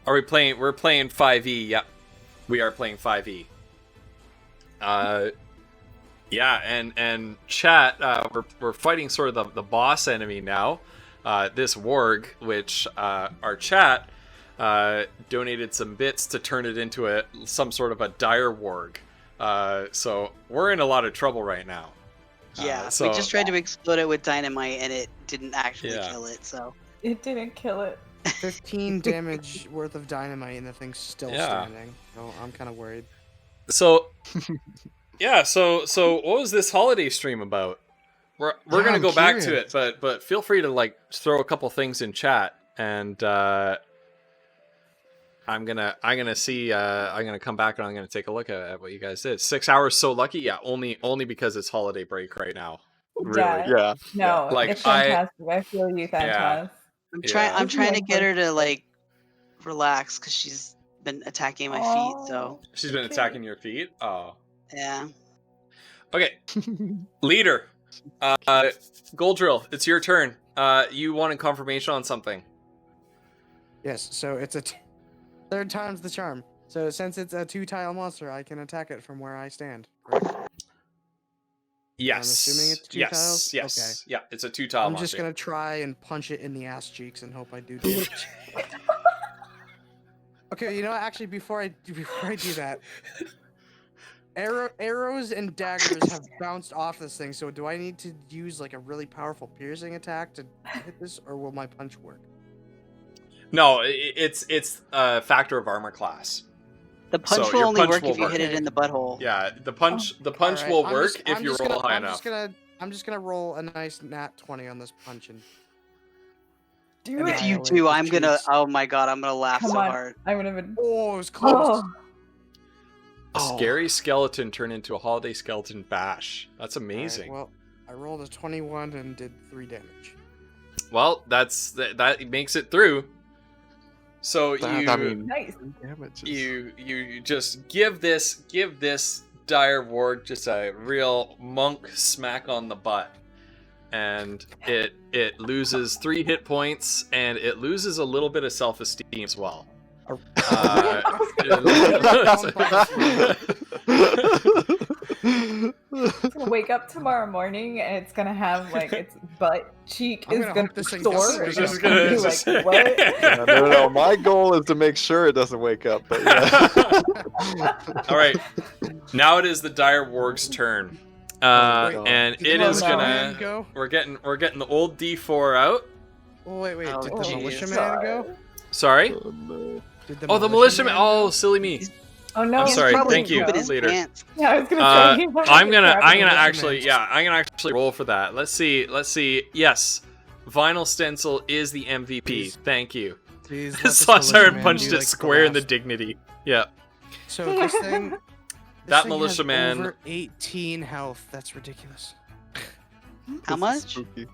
Are we playing? We're playing 5e. Yep, we are playing 5e. Yeah, and chat. We're fighting sort of the boss enemy now. This warg, which our chat donated some bits to turn it into some sort of a dire warg. So we're in a lot of trouble right now. Yeah, so- we just tried to explode it with dynamite and it didn't actually Yeah. kill it. So It didn't kill it. 15 damage worth of dynamite and the thing's still Yeah. standing. So I'm kind of worried. So, yeah. So what was this holiday stream about? We're Yeah, gonna I'm go back to curious. it, but feel free to like throw a couple things in chat, and I'm gonna see. I'm gonna come back and I'm gonna take a look at what you guys did. 6 hours, so lucky. Yeah, only because it's holiday break right now. Really. Yeah. No, Like, it's fantastic. I feel you, Fantas. I'm Yeah. trying to Like, get her to like relax because she's been attacking my feet. So She's been attacking your feet. Oh. yeah. Okay. Leader. Goldrill, it's your turn. You wanted confirmation on something. Yes, so it's third time's the charm. So since it's a 2-tile monster, I can attack it from where I stand. Right? Yes. assuming it's 2 yes. tiles? Yes. Yeah, it's a 2-tile I'm monster. just gonna try and punch it in the ass cheeks and hope I do damage. Okay, you know what? Actually, before I do that, arrows and daggers have bounced off this thing. So do I need to use like a really powerful piercing attack to hit this, or will my punch work? No, it's a factor of armor class. The punch So will your only punch work will if you hit work. it in the butthole. Yeah, the punch Alright, will I'm work just- if I'm you just roll gonna- high I'm enough. I'm just gonna roll a nice nat 20 on this punch and Do And it. If you Annihilate do, the I'm gonna. cheeks. Oh my god, I'm gonna laugh Come so on. hard. I'm gonna be. oh, it was close. Oh, A scary skeleton turned into a holiday skeleton bash. That's Alright, amazing. well, I rolled a 21 and did 3 damage. Well, that makes it through. So That- you I mean, nice. damages. you just give this dire ward just a real monk smack on the butt, and it loses 3 hit points, and it loses a little bit of self-esteem as well. It's gonna wake up tomorrow morning and it's gonna have like its butt cheek I'm is gonna gonna hope this thing soar. doesn't and wake it's up. gonna be Just- like, what? No. My goal is to make sure it doesn't wake up. But yeah. All right, now it is the dire warg's turn, God. and Did it the is no. gonna. go? We're getting the old D4 out. Oh wait, Oh, did the geez. militiaman go? Sorry. Oh, no. Did Oh, the militiaman. go? Oh, silly me. Oh no! I'm He's sorry, probably thank you, pooping his leader. pants. Yeah, I was gonna Uh, say. he might I'm get gonna trapped in the actually roll for that. Let's see. Yes, Vinyl Stencil is the MVP. Please. Thank you. Please, let this Sawsire militiaman punched do, it like, square in the last- dignity. Yeah. So this thing. That thing has militiaman- over 18 health. That's ridiculous. How This is much? spooky.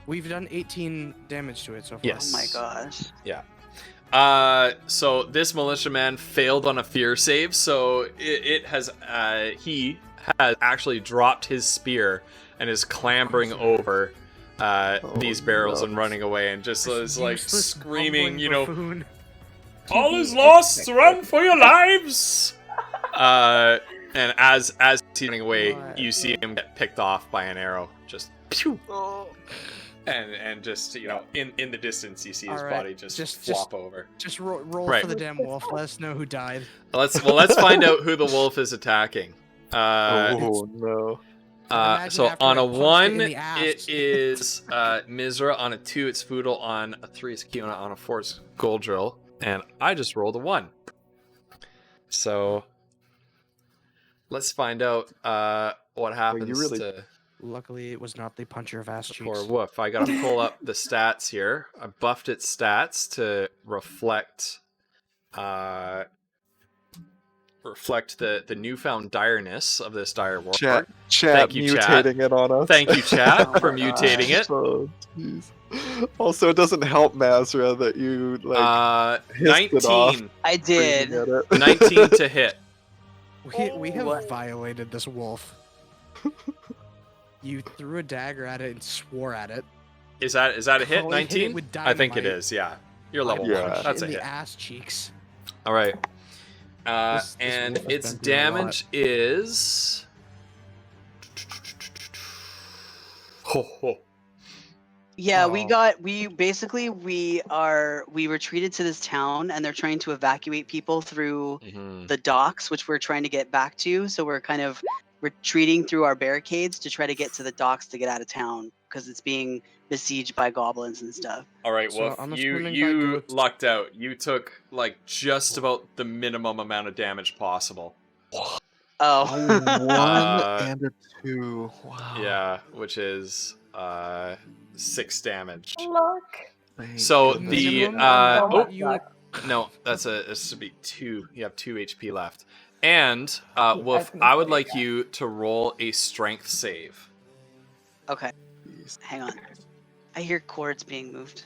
We've done 18 damage to it so far. Yes. Oh my gosh. So this militiaman failed on a fear save, so he has actually dropped his spear and is clambering over these barrels no. and running away, and just is like Useless screaming, bumbling you know, buffoon. all is lost, run for your lives! And as he's running away, you see him get picked off by an arrow, just pew! And just, you know, in the distance, you see his Alright, body just just- flop over. Just roll Right. for the damn wolf. Let us know who died. Let's find out who the wolf is attacking. Oh no. Imagine So after on I a punched it 1, in the ass. it is Mizra. On a 2, it's Foodle. On a 3, it's Kiona. On a 4, it's Goldrill. And I just rolled a 1. So let's find out what happens really- to Luckily, it was not the puncher of ass the cheeks. poor Woof. I gotta pull up the stats here. I buffed its stats to reflect the newfound direness of this dire war. Chat Thank you, chat. mutating it on us. Thank you, chat, Oh for my mutating it. Oh, jeez. Also, it doesn't help Mazra that you hissed it off 19. I did. breathing at it. 19 to hit. We have What? violated this wolf. You threw a dagger at it and swore at it. Is that a hit? Probably hit it 19? with I think it dynamite. is. Yeah, you're level Yeah. 1. Punched That's it a in hit. the ass cheeks. All right. This And wolf has its been through a lot. damage is. Ho, ho. Yeah, Oh. we retreated to this town and they're trying to evacuate people through Mhm. the docks, which we're trying to get back to. So we're kind of retreating through our barricades to try to get to the docks to get out of town because it's being besieged by goblins and stuff. All right, So Wolf. I'm You assuming by you goats- lucked out. You took like just about the minimum amount of damage possible. Oh, One Uh, and a 2. Wow. Yeah, which is 6 damage. Luck. Thank So goodness. the Minimum oh amount. no, this should be 2. You have 2 HP left. And Wolf, gonna I would say like that. you to roll a strength save. okay. Jeez. Hang on. I hear cords being moved.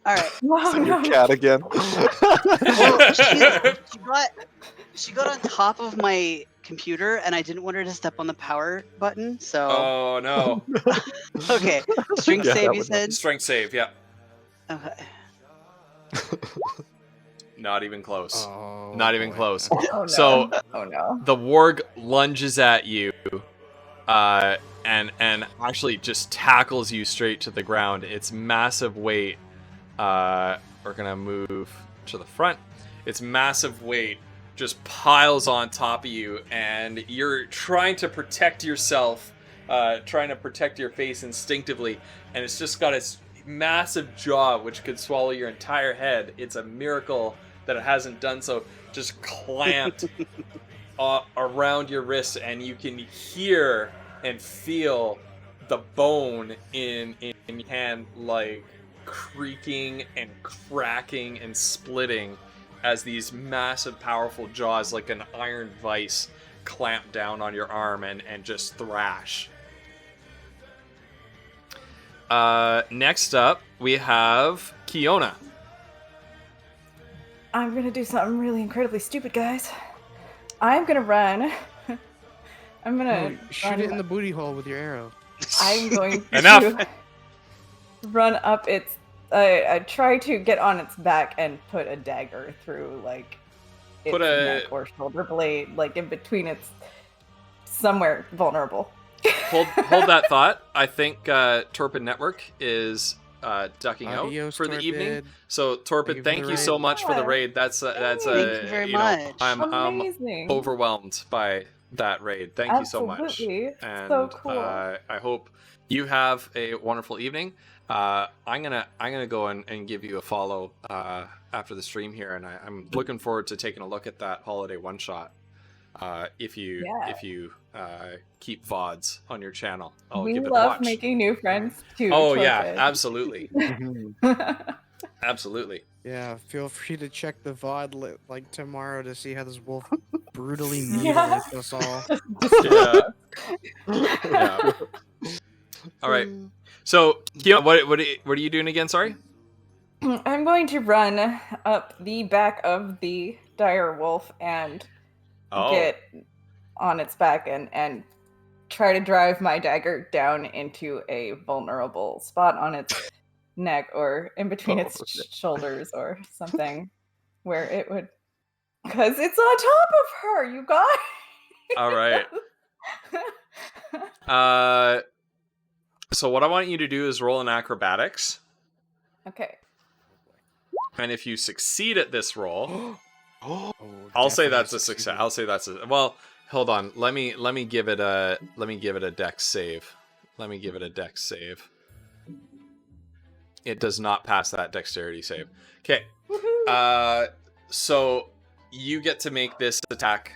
All right. No, Is it your no. cat again? Well, she got on top of my computer, and I didn't want her to step on the power button. So Oh no. okay, strength Yeah, save. that You would said. Strength save, yeah. Okay. Not even close. Oh, Not even boy. close. Oh, no. So Oh no. the warg lunges at you and actually just tackles you straight to the ground. Its massive weight, we're gonna move to the front. Its massive weight just piles on top of you, and you're trying to protect yourself, trying to protect your face instinctively, and it's just got its massive jaw which could swallow your entire head. It's a miracle that it hasn't done so. Just clamped around your wrist, and you can hear and feel the bone in your hand like creaking and cracking and splitting as these massive powerful jaws like an iron vice clamp down on your arm and just thrash. Next up we have Kiona. I'm gonna do something really incredibly stupid, guys. I'm gonna run. I'm gonna No, shoot run. it in the booty hole with your arrow. I'm going Enough. to run up its. I try to get on its back and put a dagger through like its Put a- neck or shoulder blade, like in between its somewhere vulnerable. Hold that thought. I think Torpid Network is ducking Adios, out for the evening. Torpid. So Torpid, Thank you thank for the you so raid. much for the Yeah. raid. That's Thank you very you know, much. I'm Amazing. overwhelmed by that raid. Thank you so much. Absolutely. And So cool. I hope you have a wonderful evening. I'm gonna go and give you a follow after the stream here, and I'm looking forward to taking a look at that holiday one shot. If you keep VODs on your channel, I'll we give it a love watch. making new friends too. Oh yeah, Torpid. absolutely, Mhm. absolutely. Yeah, feel free to check the VOD like tomorrow to see how this wolf brutally Yeah. mutilates us all. Yeah. Yeah. All right. So, Keon, what are you doing again? Sorry. I'm going to run up the back of the dire wolf and Oh. get on its back and try to drive my dagger down into a vulnerable spot on its neck or in between its shoulders or something where it would, because it's on top of her, you guys. All right. So what I want you to do is roll an acrobatics, Okay. and if you succeed at this roll, Oh, I'll say definitely that's a success. succeeded. I'll say that's a well. Hold on. Let me give it a dex save. Let me give it a dex save. It does not pass that dexterity save. Okay. So you get to make this attack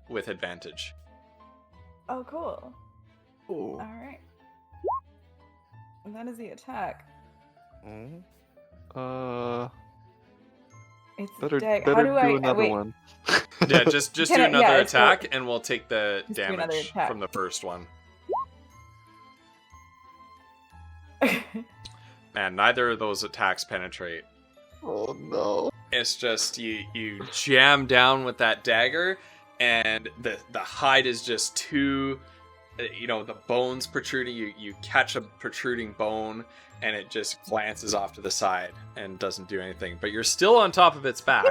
with advantage. Oh, cool. Oh. All right. And that is the attack. Oh. It's Better dag- better How do do I another wait? one. Yeah, just do Can I- another yeah, it's cool. attack, and we'll take the Just do another damage attack. from the first one. Man, neither of those attacks penetrate. Oh no. It's just you jam down with that dagger, and the hide is just too, the bones protruding. You catch a protruding bone, and it just glances off to the side and doesn't do anything. But you're still on top of its back.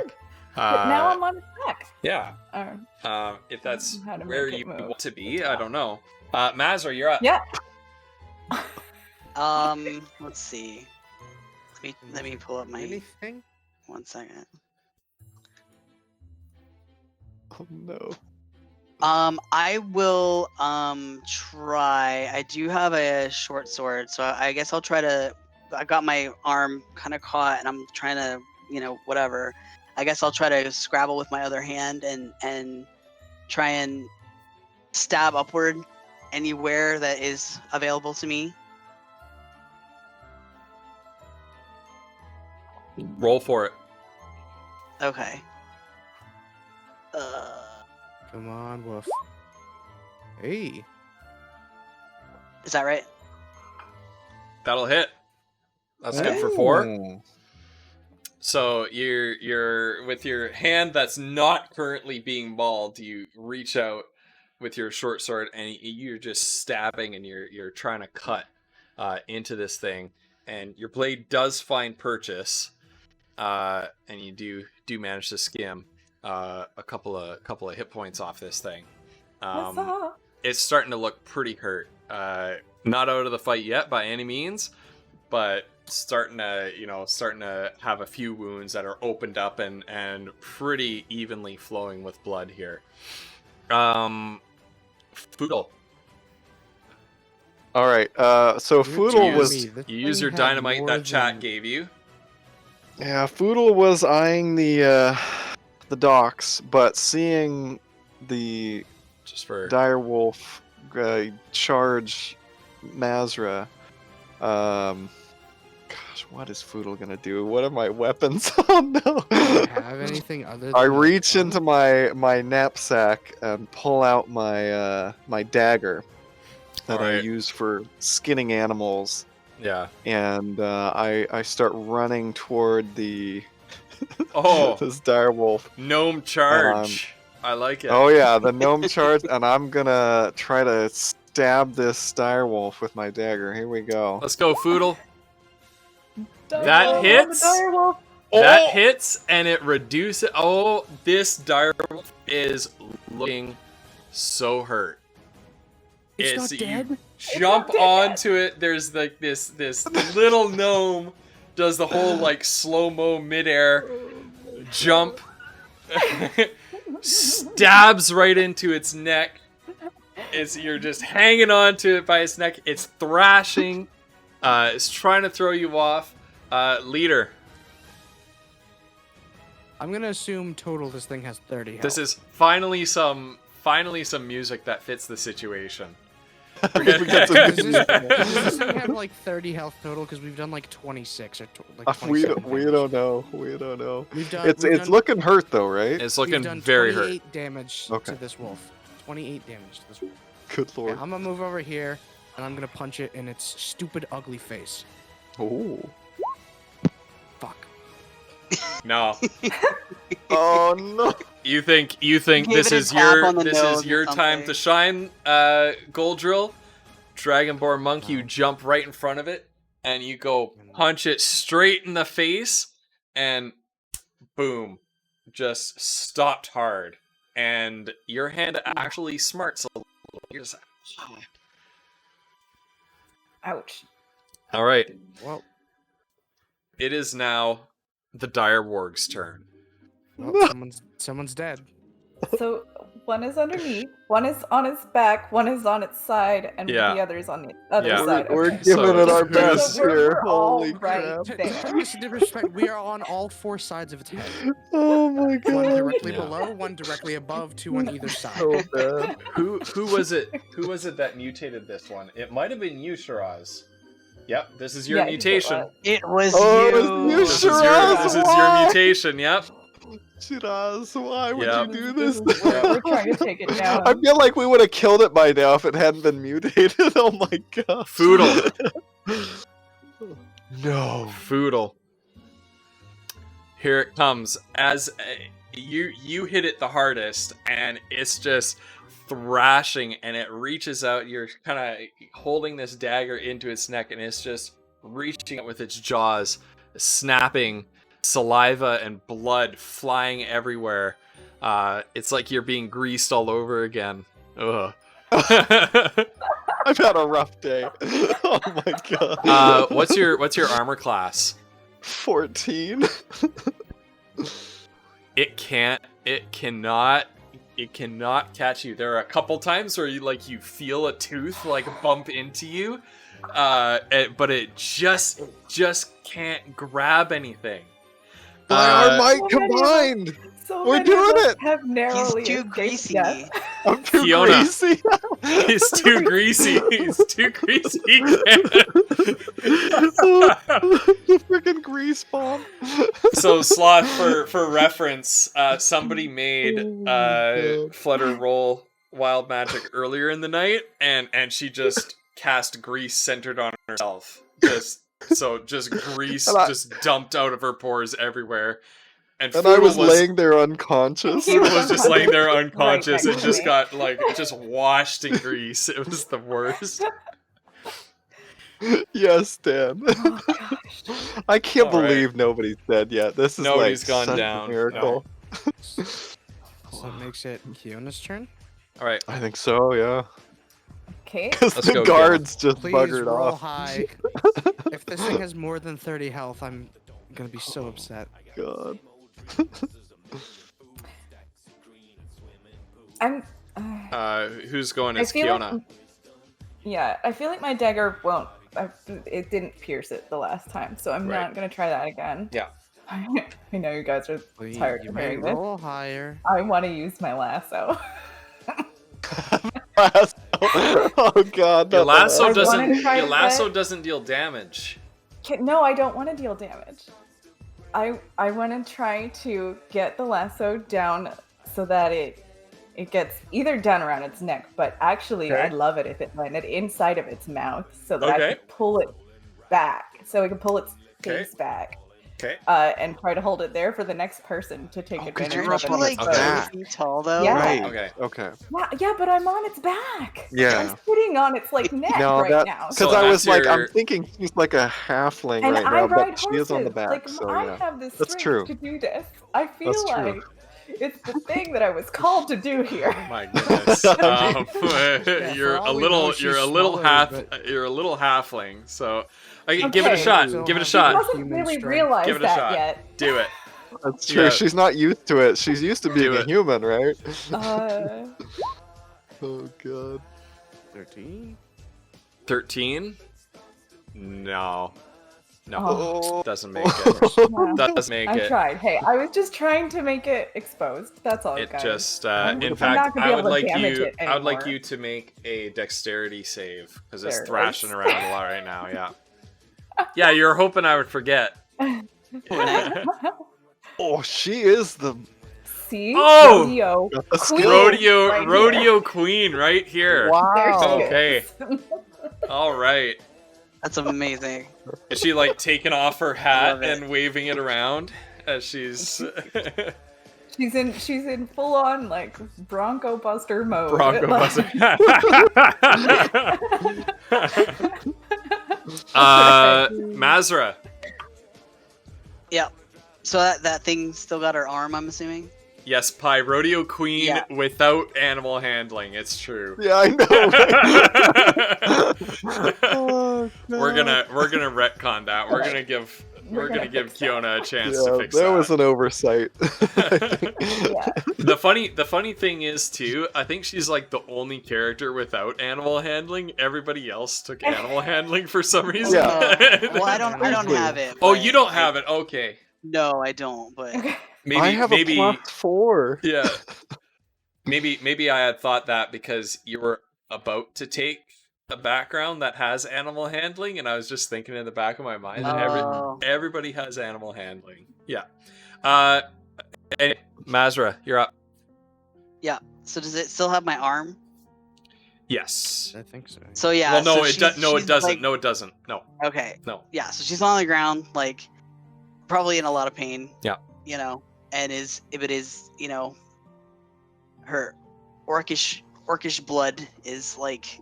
But now I'm on its back. Yeah. Or, If that's How to where make it you move. want to be, I don't know. Mazar, you're up. yeah. Let's see. Let me pull up my Anything? 1 second. Oh no. I will try. I do have a short sword, so I guess I'll try to. I got my arm kind of caught, and I'm trying to, whatever. I guess I'll try to scrabble with my other hand and try and stab upward anywhere that is available to me. Roll for it. Okay. Come on, Wolf. Hey. Is that right? That'll hit. That's good for 4. Oh. So you're with your hand that's not currently being mauled, you reach out with your short sword and you're just stabbing and you're trying to cut into this thing, and your blade does find purchase, and you do manage to skim a couple of hit points off this thing. What's up? It's starting to look pretty hurt. Not out of the fight yet by any means, but starting to have a few wounds that are opened up and pretty evenly flowing with blood here. Foodle. All right. So You're Foodle telling was me this You use thing your had dynamite more that chat than- gave you. Foodle was eyeing the docks, but seeing the Just for dire wolf charge Mazra. Gosh, what is Foodle gonna do? What are my weapons? Oh no! Do you have anything other than I the reach gun? into my knapsack and pull out my my dagger that I Alright. use for skinning animals, yeah. and I start running toward the Oh, this dire wolf. gnome charge. I like it. Oh yeah, the gnome charge, and I'm gonna try to stab this dire wolf with my dagger. Here we go. Let's go, Foodle. Dire That wolf, hits? the dire wolf. That hits, and it reduces. Oh, this dire wolf is looking so hurt. It's not you dead? Jump not dead. onto it. There's like this little gnome does the whole like slow-mo midair jump, stabs right into its neck. You're just hanging on to it by its neck. It's thrashing. It's trying to throw you off. Leader, I'm gonna assume total this thing has 30 health. this is finally some music that fits the situation. We got some Does good this, news. does this thing have like 30 health total? Because we've done like 26 or like We 27 don't know. We don't know. We've done. It's we've it's done, looking hurt though, right? It's we've looking done very hurt. 28 damage Okay. to this wolf. 28 damage to this wolf. Good Okay, lord. I'm gonna move over here, and I'm gonna punch it in its stupid, ugly face. Oh. Fuck. No. Oh no. You think Give this it a is tap your on the nose or time something. to shine, Goldrill? Dragonborn monk, you jump right in front of it and you go punch it straight in the face and boom, just stopped hard. And your hand actually smarts a little. You're just like, Ouch. all right, Well, it is now the Direworg's turn. someone's dead. So one is underneath, one is on its back, one is on its side, and Yeah. the other's on the other Yeah. side. We're Okay. giving So- it our So best we're here. all Holy right crap. there. Just to respect, we are on all four sides of its head. Oh my One god. directly Yeah. below, one directly above, two on either side. So bad. Who was it? Who was it that mutated this one? It might have been you, Shiraz. Yep, this is your Yeah, I think it mutation. was. It was Oh, you. it was you, This is your Shiraz, this is your why? mutation. Yep. Shiraz, why would Yeah. you do this? We're trying to take it down. I feel like we would have killed it by now if it hadn't been mutated. Oh my god. Foodle. No. Foodle. Here it comes. As you hit it the hardest, and it's just thrashing, and it reaches out. You're kind of holding this dagger into its neck, and it's just reaching out with its jaws, snapping, saliva and blood flying everywhere. It's like you're being greased all over again. Ugh. I've had a rough day. Oh my god. What's your armor class? 14. It cannot catch you. There are a couple times where you feel a tooth like bump into you, but it just can't grab anything. By our might So many of us- combined. So We're many of doing us it. Have narrowly He's too escaped greasy. death. I'm too Fiona. greasy. He's too greasy. He's too greasy. The freaking grease bomb. So Sloth, for reference, somebody made God. Flutter roll wild magic earlier in the night, and she just cast grease centered on herself. Just grease And I- just dumped out of her pores everywhere. And And I Foodle was laying there unconscious. He Foodle was just laying there unconscious Right and next to just me. got just washed in grease. It was the worst. Yes, Dan. Oh gosh. I can't All right. believe nobody's dead yet. This is Nobody's like gone such down. a miracle. So that makes it Kiona's turn. All right. I think so, yeah. Okay. Because Let's the go, guards just Please buggered roll off. high. If this thing has more than 30 health, I'm gonna be so upset. God. I'm. Who's going I as feel Kiona? like. Yeah, I feel like my dagger won't. It didn't pierce it the last time, so I'm Right. not gonna try that again. Yeah. I know you guys are Please, tired you of may hearing this. roll higher. I want to use my lasso. Oh god. Your not lasso I that. doesn't. wanted to try Your to lasso get- doesn't deal damage. No, I don't want to deal damage. I want to try to get the lasso down so that it gets either down around its neck, but actually Okay. I'd love it if it landed inside of its mouth so that I Okay. could pull it back, so it can pull its Okay. face back. Okay. And try to hold it there for the next person to take Oh, 'cause advantage you're of Aren't it. you like Okay. 30 feet tall though? Yeah. Right. Okay. Okay. Yeah, but I'm on its back. Yeah. I'm sitting on its like neck No, right that- now. Because So I was that's like, I'm your- thinking she's like a halfling And right I now, ride but she is on the horses. back, Like so I yeah. have the That's strength true. to do this. I feel That's true. like it's the thing that I was called to do here. Oh my goodness. You're for a all we little. know, she's You're a little smaller, You're a little halfling. So, okay, give it a Okay. shot. Still Give it a has She shot. hasn't Human really strength. realized Give it a that shot. yet. Do it. That's true. Yeah. She's not used to it. She's used to being Do a it. human, right? Uh, Oh god. 13. 13. No. No. Oh. Doesn't make it. yeah. Doesn't make I it. tried. Hey, I was just trying to make it exposed. That's all, It guys. just. I'm In not fact, gonna be I would able to like damage you. it I would like anymore. you to make a dexterity save because it's There it thrashing is. around a lot right now. Yeah. Yeah, you were hoping I would forget. Oh, she is the See? Oh! Rodeo Got the Queen. skill. Rodeo right rodeo queen right here. There Wow. she Okay. is. All right. That's amazing. Is she like taking off her hat love it. and waving it around as she's She's in full on like Bronco Buster mode. Bronco Like- buster? Mazra. Yep. So that thing still got her arm, I'm assuming. Yes, Pi. Rodeo queen Yeah. without animal handling. It's true. Yeah, I know. Right? Oh, We're God. gonna retcon that. We're gonna give Kiona a chance to Yeah, fix that that. was an oversight. Yeah. The funny thing is too, I think she's like the only character without animal handling. Everybody else took animal handling for some reason. Yeah. Well, I don't Exactly. have it. Oh, but you don't have it. Okay. No, I don't. But Maybe I have maybe a +4. yeah. Maybe I had thought that because you were about to take a background that has animal handling, and I was just thinking in the back of my mind that Oh. everybody has animal handling. Yeah. And Mazra, you're up. so does it still have my arm? Yes. I think so. So yeah. Well, no, so it she's- no, it she's, doesn't. like- No, it doesn't. No, Okay. no. Yeah. So she's on the ground, like probably in a lot of pain. Yeah. You know, and if it is, her orcish blood is like,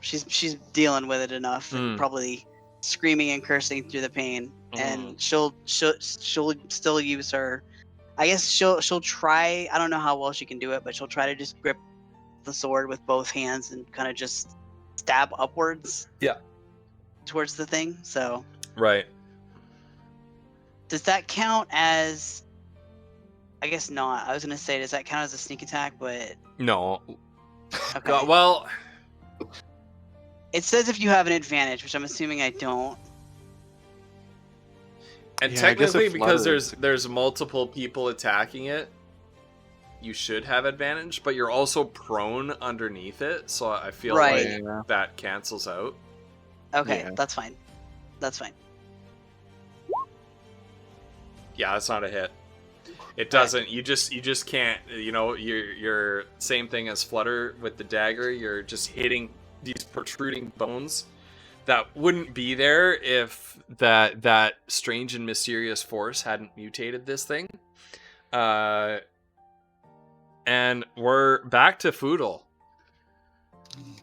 she's dealing with it enough, Mm. and probably screaming and cursing through the pain, Mm. and she'll still use her. I guess she'll try. I don't know how well she can do it, but she'll try to just grip the sword with both hands and kind of just stab upwards. Yeah. Towards the thing. So Right. does that count as? I guess not. I was gonna say, does that count as a sneak attack? But No. okay. Well, It says if you have an advantage, which I'm assuming I don't. and Yeah, I guess it technically, because flutters. there's multiple people attacking it, you should have advantage. But you're also prone underneath it, so I feel Right. like that cancels out. Okay, Yeah. that's fine. That's fine. Yeah, that's not a hit. It doesn't. You just can't. You're same thing as Flutter with the dagger. You're just hitting these protruding bones that wouldn't be there if that strange and mysterious force hadn't mutated this thing. And we're back to Foodle.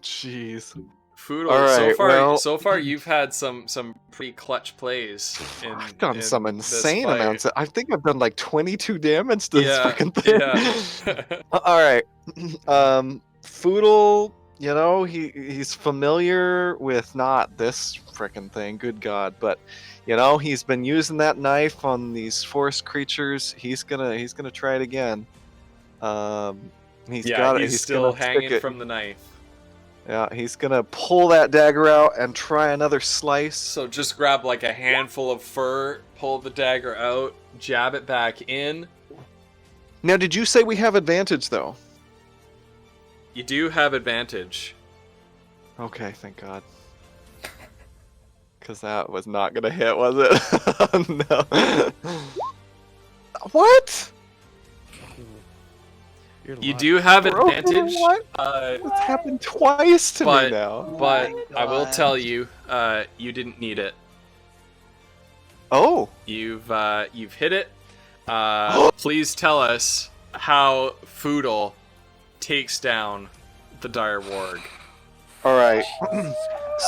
Jeez. Foodle. All right, so far you've had some pretty clutch plays. I've done some this insane fight. amounts. I think I've done like 22 damage to this Yeah, freaking thing. yeah. All right. Foodle, he's familiar with not this freaking thing, good god, but he's been using that knife on these forest creatures. He's gonna try it again. He's still gonna hanging stick it. from the knife. Yeah, he's gonna pull that dagger out and try another slice. So just grab like a handful of fur, pull the dagger out, jab it back in. Now, did you say we have advantage though? You do have advantage. Okay, thank God. Because that was not gonna hit, was it? No. What? You're You lying. do have Bro, advantage. what? Uh, It's happened twice to But- me now. but my I will God. tell you, you didn't need it. Oh, You've hit it. Please tell us how Foodle takes down the dire warg. all right.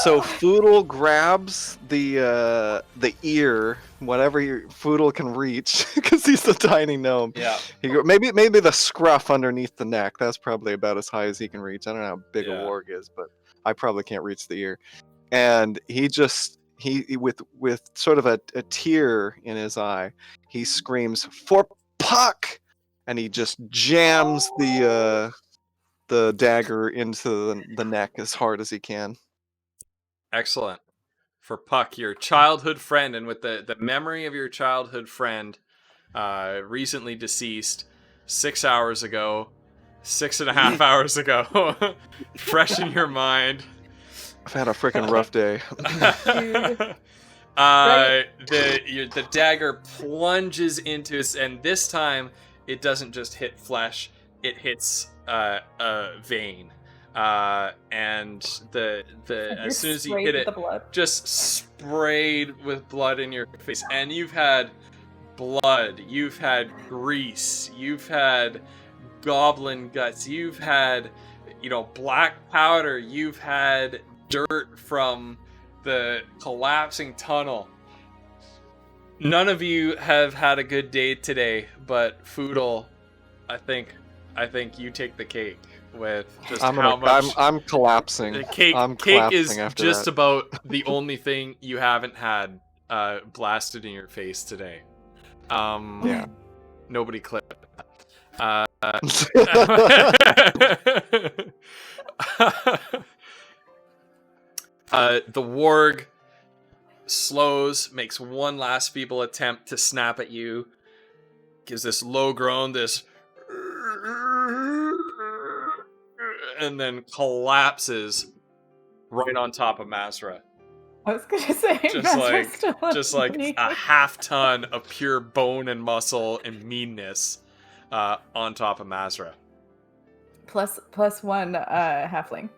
So Foodle grabs the ear, whatever Foodle can reach, because he's a tiny gnome. Yeah. Maybe the scruff underneath the neck. That's probably about as high as he can reach. I don't know how big Yeah. a warg is, but I probably can't reach the ear. And he with sort of a tear in his eye, he screams for Puck, and he just jams the dagger into the neck as hard as he can. Excellent. For Puck, your childhood friend, and with the memory of your childhood friend, recently deceased, 6 hours ago, 6.5 hours ago, fresh in your mind. I've had a freaking rough day. The dagger plunges into it, and this time it doesn't just hit flesh; it hits a vein. And as soon as you hit it, the blood. just sprayed with blood in your face, and you've had blood, you've had grease, you've had goblin guts, you've had, black powder, you've had dirt from the collapsing tunnel. None of you have had a good day today, but Foodle, I think you take the cake with just how much. I'm collapsing. The cake I'm is collapsing after just that. about the only thing you haven't had blasted in your face today. Yeah. Nobody clipped that. The warg slows, makes one last feeble attempt to snap at you, gives this low groan, and then collapses right on top of Mazra. I was gonna say, Just like a half ton of pure bone and muscle and meanness on top of Mazra. plus one halfling.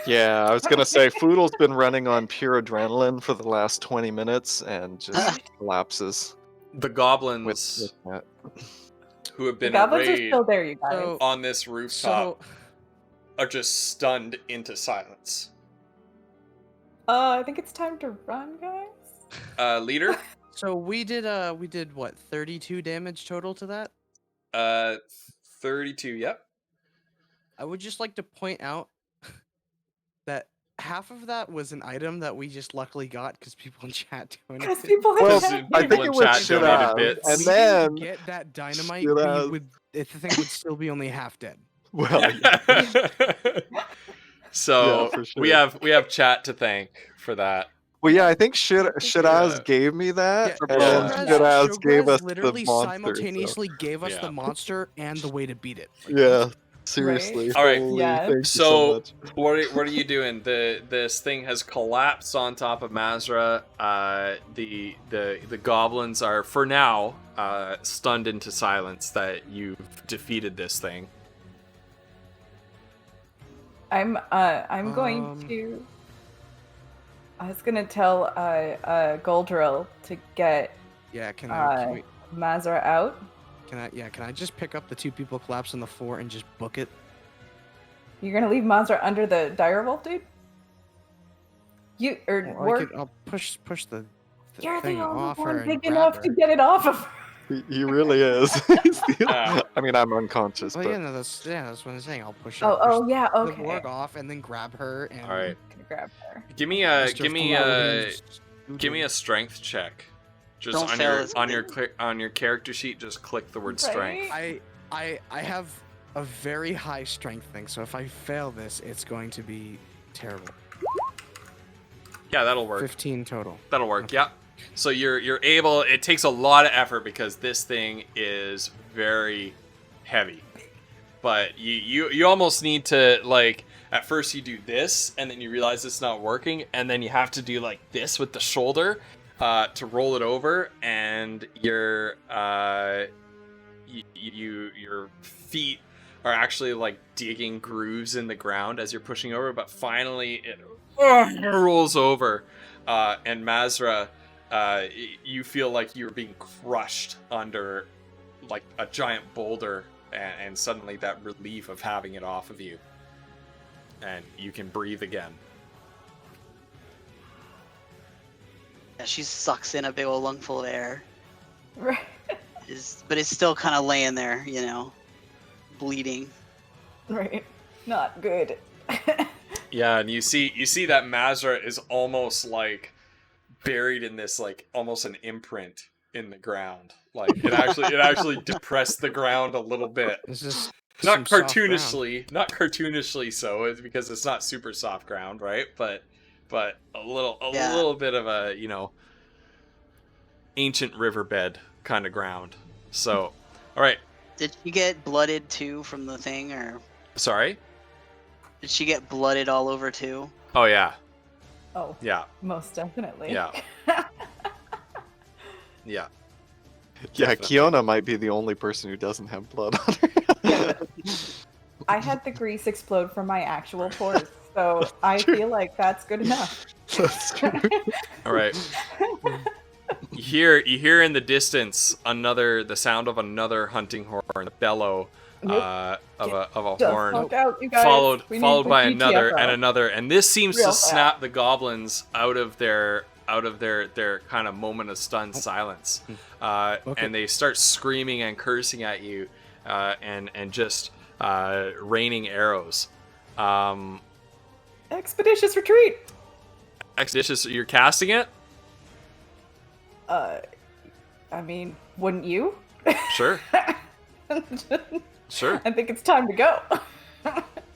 Yeah, I was gonna say Foodle's been running on pure adrenaline for the last 20 minutes and just collapses The with goblins that. who have The been goblins are arrayed still there, you guys. So- on this rooftop So, are just stunned into silence. I think it's time to run, guys. Leader, so we did what, 32 damage total to that? 32. Yep. I would just like to point out that half of that was an item that we just luckily got because people in chat Because donated. people Well, have I people think in it was chat shit donated out, bits. and We then didn't get that dynamite, Shit we out. would, the thing would still be only half dead. well, So Yeah, for we sure. have chat to thank for that. I think Shiraz Yeah. gave me that, Yeah, and then Shograz- Shiraz gave us literally the monster. simultaneously gave us Yeah. the monster and the way to beat it. Like, Yeah, seriously. All right. Holy, Yeah. thank you So so much. what are you doing? This thing has collapsed on top of Mazra. The goblins are for now stunned into silence that you've defeated this thing. I'm going to. I was gonna tell Goldrill to get Yeah, can Mazra out. I just pick up the two people collapsed on the floor and just book it? You're gonna leave Mazra under the direwolf, dude? I'll push the You're thing the only off her one and big grab enough her. to get it off of her. He really is. I mean, I'm unconscious, Well, but yeah, no, that's what I'm saying. I'll push Oh, yeah, the okay. warg off and then grab her. And All right. Gonna grab her. Give me a strength check. Just Don't on fail your this on your character sheet, just click the word strength. Right? I have a very high strength thing, so if I fail this, it's going to be terrible. Yeah, that'll work. 15 total. That'll work. Yeah. So you're able. It takes a lot of effort because this thing is very heavy. But you almost need to, like, at first you do this and then you realize it's not working and then you have to do like this with the shoulder to roll it over, and your feet are actually like digging grooves in the ground as you're pushing over, but finally it rolls over, and Mazra, you feel like you're being crushed under like a giant boulder, and suddenly that relief of having it off of you, and you can breathe again. Yeah, she sucks in a big old lungful of air. Right. But it's still kind of laying there, bleeding. Right. Not good. Yeah, and you see that Mazra is almost like buried in this, like almost an imprint in the ground. Like it actually depressed the ground a little bit. This is Not some soft ground. cartoonishly so. It's because it's not super soft ground, right? But a Yeah. little bit of a, ancient riverbed kind of ground. So, all right. Did she get blooded too from the thing, or Sorry. did she get blooded all over too? Oh yeah, Oh, yeah, most definitely. yeah, yeah. Yeah, Definitely. Kiona might be the only person who doesn't have blood on her. I had the grease explode from my actual pores, so I True. feel like that's good enough. That's true. All right. You hear in the distance the sound of another hunting horn, a bellow Nope. of a Just horn, look out, you guys. followed We need followed the by another GTFO. and another, and this seems Real to fast. snap the goblins out of their kind of moment of stunned silence, Okay. and they start screaming and cursing at you, and just raining arrows. Expeditious retreat. Expeditious, you're casting it? I mean, wouldn't you? Sure, I sure. think it's time to go.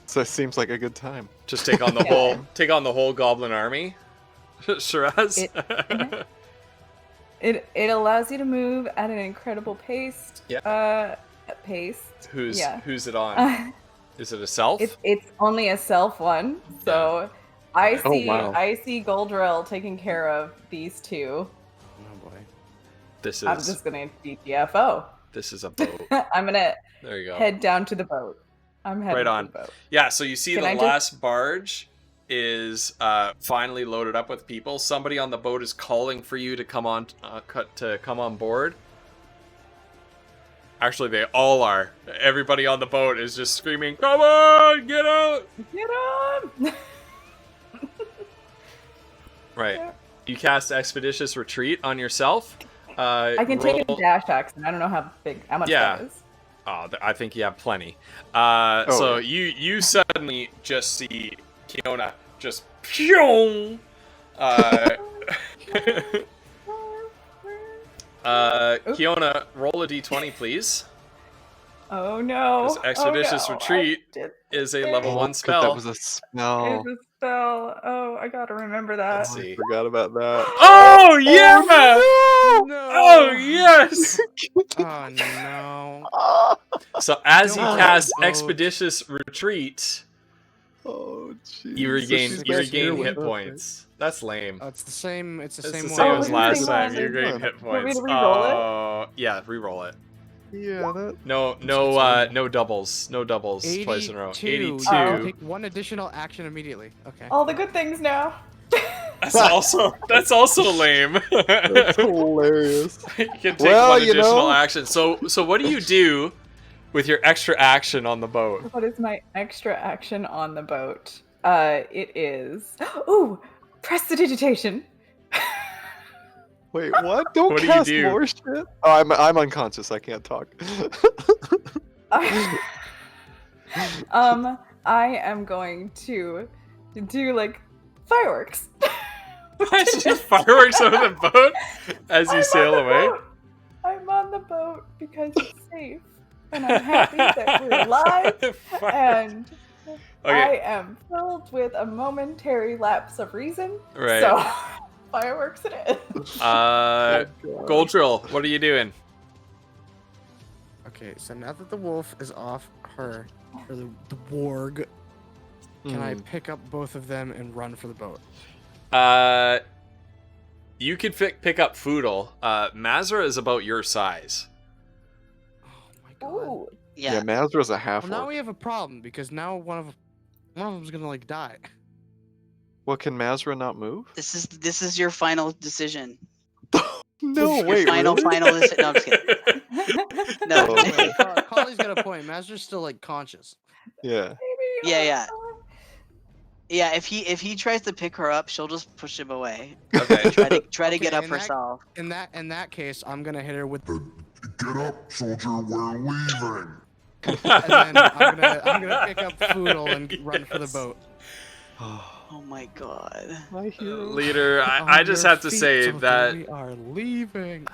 So it seems like a good time. Just take on the whole goblin army. Shiraz. It allows you to move at an incredible pace. Pace. Who's yeah. who's it on? Is it a self? It's only a self one, so I Oh, see wow. Goldrill taking care of these two. Oh boy. This I'm is just gonna GTFO. this is a boat. I'm gonna There you go. head down to the boat. I'm heading Right to on. the boat. Yeah, so you see Can the I just- last barge is finally loaded up with people. Somebody on the boat is calling for you to come on board. Actually, they all are. Everybody on the boat is just screaming, "Come on, get out!" Get on! Right. You cast Expeditious Retreat on yourself. I can take roll- a dash action. I don't know how much Yeah. that is. Oh, I think you have plenty. Oh, So yeah. you suddenly just see Kiona just phew. Kiona, roll a d20, please. Oh no! This Expeditious oh, no. Retreat I did is a it. level Oh, 1 good, spell. That was a spell. It's a spell. Oh, I gotta remember that. Let's I see. forgot about that. Oh yeah! No. Oh yes! Oh no. So as you Don't cast vote. Expeditious Retreat, Oh, jeez. you So regain she's you back regain here hit with us, points. That's lame. It's the same. It's the It's same the one. same Oh, as it's last the time. same You one. regain hit Want me points. to re-roll it? Oh, yeah, re-roll it. right? Yeah, that. No doubles. No doubles twice in a row. 82. Oh. Take one additional action immediately. Okay. All the good things now. That's also lame. That's hilarious. You can take Well, one you additional know. action. So what do you do with your extra action on the boat? What is my extra action on the boat? It is. Ooh, prestidigitation. Wait, what? Don't What do you cast do? more shit. Oh, I'm unconscious. I can't talk. I am going to do like fireworks. Just fireworks over the boat as you I'm sail on the away. boat. I'm on the boat because it's safe, and I'm happy that we're alive. And I Okay, am filled with a momentary lapse of reason. right. So fireworks it is. Goldrill, what are you doing? Okay. So now that the wolf is off her, or the warg, can I pick up both of them and run for the boat? You could pick up Foodle. Mazra is about your size. Oh my god. Ooh, Yeah, Yeah. Mazra's a half Well, now orc. we have a problem because now one of them's gonna like die. Well, can Mazra not move? This is your final decision. No, Your wait, final really? final decision. No, I'm just kidding. No. Oh, okay. Collie's got a point. Mazra's still like conscious. Yeah. maybe. Yeah, yeah. Yeah, if he tries to pick her up, she'll just push him away. Okay. Try to Okay, get up in that- herself. In that case, I'm gonna hit her with, Get up, soldier, we're leaving. and then I'm gonna pick up Foodle and run for the Yes. boat. Oh my god. My hero. Leader, On I just your have to feet, say soldier, that we are leaving.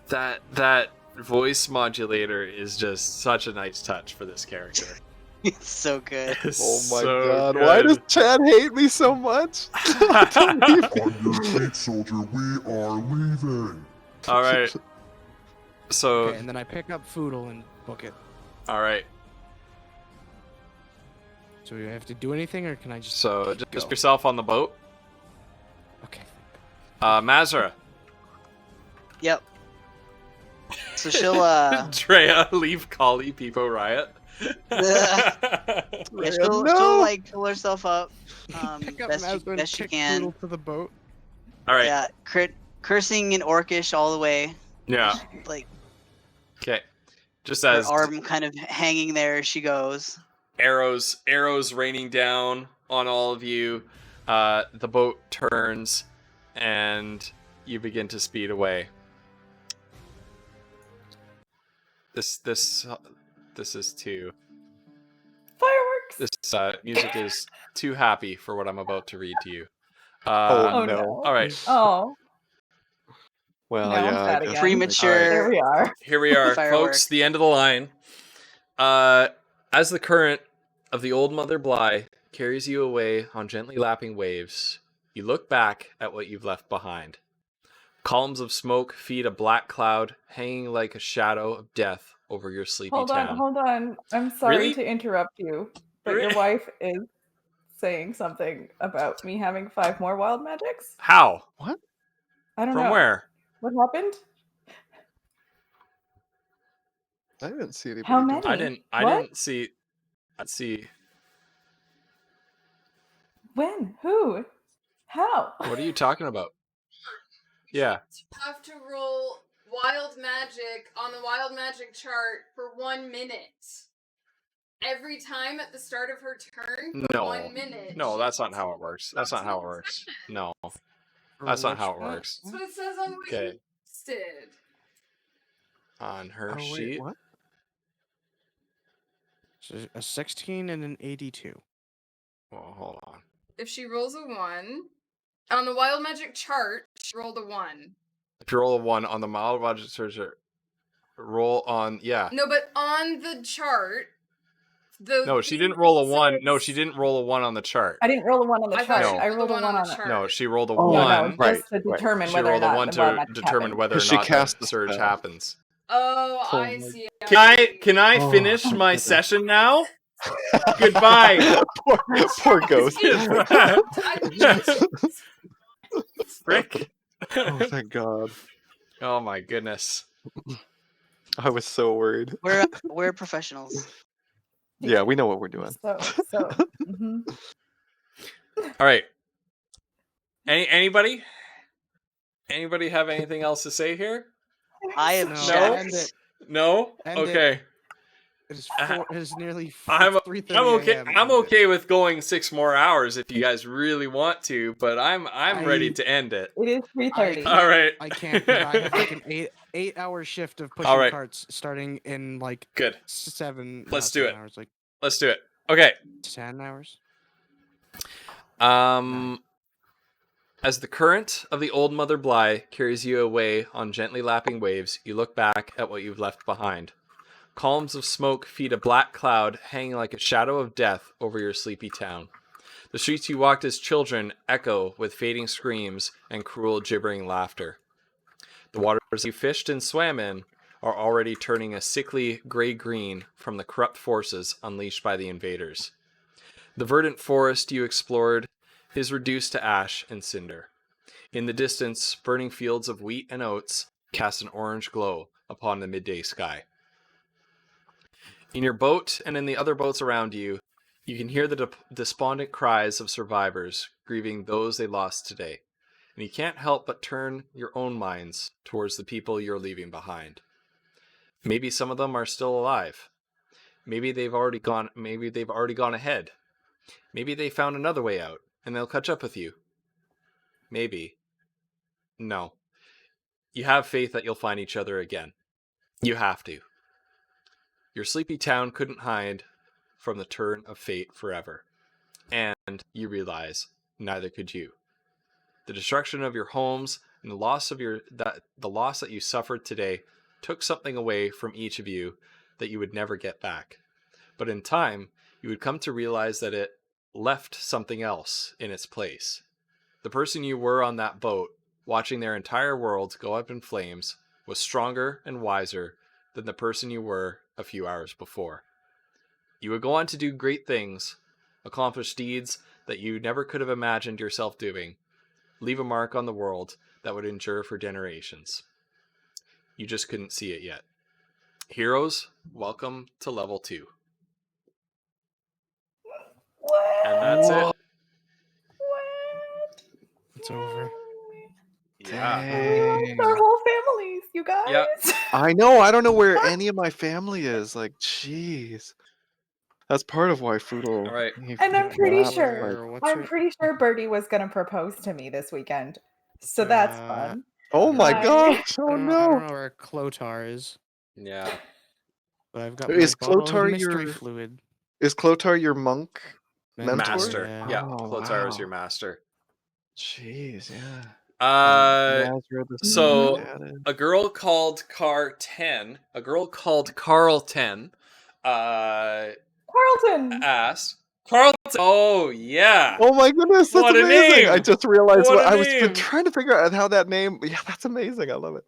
that voice modulator is just such a nice touch for this character. It's so good. It's Oh my so god, why does good. Chad hate me so much? Don't even- On your feet, soldier, we are leaving. All right. So, Okay, and then I pick up Foodle and book it. all right. So do I have to do anything, or can I just? So just go? yourself on the boat. Okay. Mazra. Yep. So she'll Drea, leave Kali, Peepo Riot. yeah, she'll like pull herself up Pick up best Mazda and she kick can. Poodle to the boat. All right. Yeah, cursing in Orcish all the way. Yeah. Like Okay. Just her as arm kind of hanging there as she goes. arrows raining down on all of you, the boat turns, and you begin to speed away. This is too. Fireworks. This music is too happy for what I'm about to read to you. Oh, Oh no. no. All right, Oh, Well, Now I'm yeah. sad I guess- again. Premature. there we are. here we are, Firework. folks. The end of the line. As the current of the old Mother Bly carries you away on gently lapping waves, you look back at what you've left behind. Columns of smoke feed a black cloud hanging like a shadow of death over your sleepy Hold town. on. I'm sorry Really? to interrupt you, but your Really? wife is saying something about me having 5 more wild magics. How? I don't From know. where? What happened? I didn't see anybody. How do many? that. I What? didn't see. Let's see. When? Who? How? What are you talking about? Yeah. Have to roll wild magic on the wild magic chart for 1 minute. Every time at the start of her turn for No. 1 minute. No, that's not how it works. That's not how it works. No, that's not how it works. That's what it says on what Okay. you listed. On her Oh, wait, sheet. what? So a 16 and an 82. Well, hold on. If she rolls a 1, on the wild magic chart, she rolled a 1. If you roll a 1 on the mild logic searcher, roll on. Yeah. No, but on the chart, the No, she didn't roll a 1. No, says- she didn't roll a 1 on the chart. I didn't roll a 1 on the I chart. thought she I rolled rolled a a 1 on the it. chart. No, she rolled a Oh, No, 1. no, just to right. determine She whether or rolled a not 1 the wild to magic determine happened. whether or 'Cause she not cast the the surge spell. happens. Oh, Oh I my- see. Can I Oh, finish my my goodness. session now? Goodbye. poor ghost. Frick. Oh, thank God. Oh my goodness. I was so worried. We're professionals. Yeah, we know what we're doing. So, mhm. All right. Anybody? Anybody have anything else to say here? I am No, shocked. end it. No. End it. Okay. It is Uh, it is nearly I'm 3:30 okay. a.m. I'm End it. okay with going 6 more hours if you guys really want to, but I'm ready I- to end it. It is 3:30. All right. I can't. 'Cause I have like an 8-hour shift of pushing Alright. carts starting in like Good. 7. Let's not do 7 it. Hours, like Let's do it. Okay. 10 hours. As the current of the old Mother Bly carries you away on gently lapping waves, you look back at what you've left behind. Columns of smoke feed a black cloud hanging like a shadow of death over your sleepy town. The streets you walked as children echo with fading screams and cruel gibbering laughter. The waters you fished and swam in are already turning a sickly gray-green from the corrupt forces unleashed by the invaders. The verdant forest you explored is reduced to ash and cinder. In the distance, burning fields of wheat and oats cast an orange glow upon the midday sky. In your boat and in the other boats around you, you can hear the despondent cries of survivors grieving those they lost today, and you can't help but turn your own minds towards the people you're leaving behind. Maybe some of them are still alive. Maybe they've already gone ahead. Maybe they found another way out, and they'll catch up with you. Maybe. No. You have faith that you'll find each other again. You have to. Your sleepy town couldn't hide from the turn of fate forever. And you realize neither could you. The destruction of your homes and the loss that you suffered today took something away from each of you that you would never get back. But in time, you would come to realize that it left something else in its place. The person you were on that boat, watching their entire world go up in flames, was stronger and wiser than the person you were a few hours before. You would go on to do great things, accomplish deeds that you never could have imagined yourself doing, leave a mark on the world that would endure for generations. You just couldn't see it yet. Heroes, welcome to level 2. What? And that's it. What? It's over. Yeah. We lost our whole families, you guys. Yep. I know. I don't know where any of my family is. Like, jeez. That's part of why Foodle. All right. And I'm pretty Like, sure, Birdie was gonna propose to me this weekend, so that's fun. oh my Hi. gosh! Oh I don't no! know where Clotar is, Yeah. but I've got Is my bottle of Clotar mystery your- fluid. Is Clotar your monk? Mentor? Master. Yeah. Yeah. Oh, Clotar is wow. your master. Jeez, yeah. So So a girl called Carlton Carlton. asked Carlton. Oh yeah. oh my goodness, that's What a amazing! I name! just realized What a I was name! trying to figure out how that name. Yeah, that's amazing. I love it.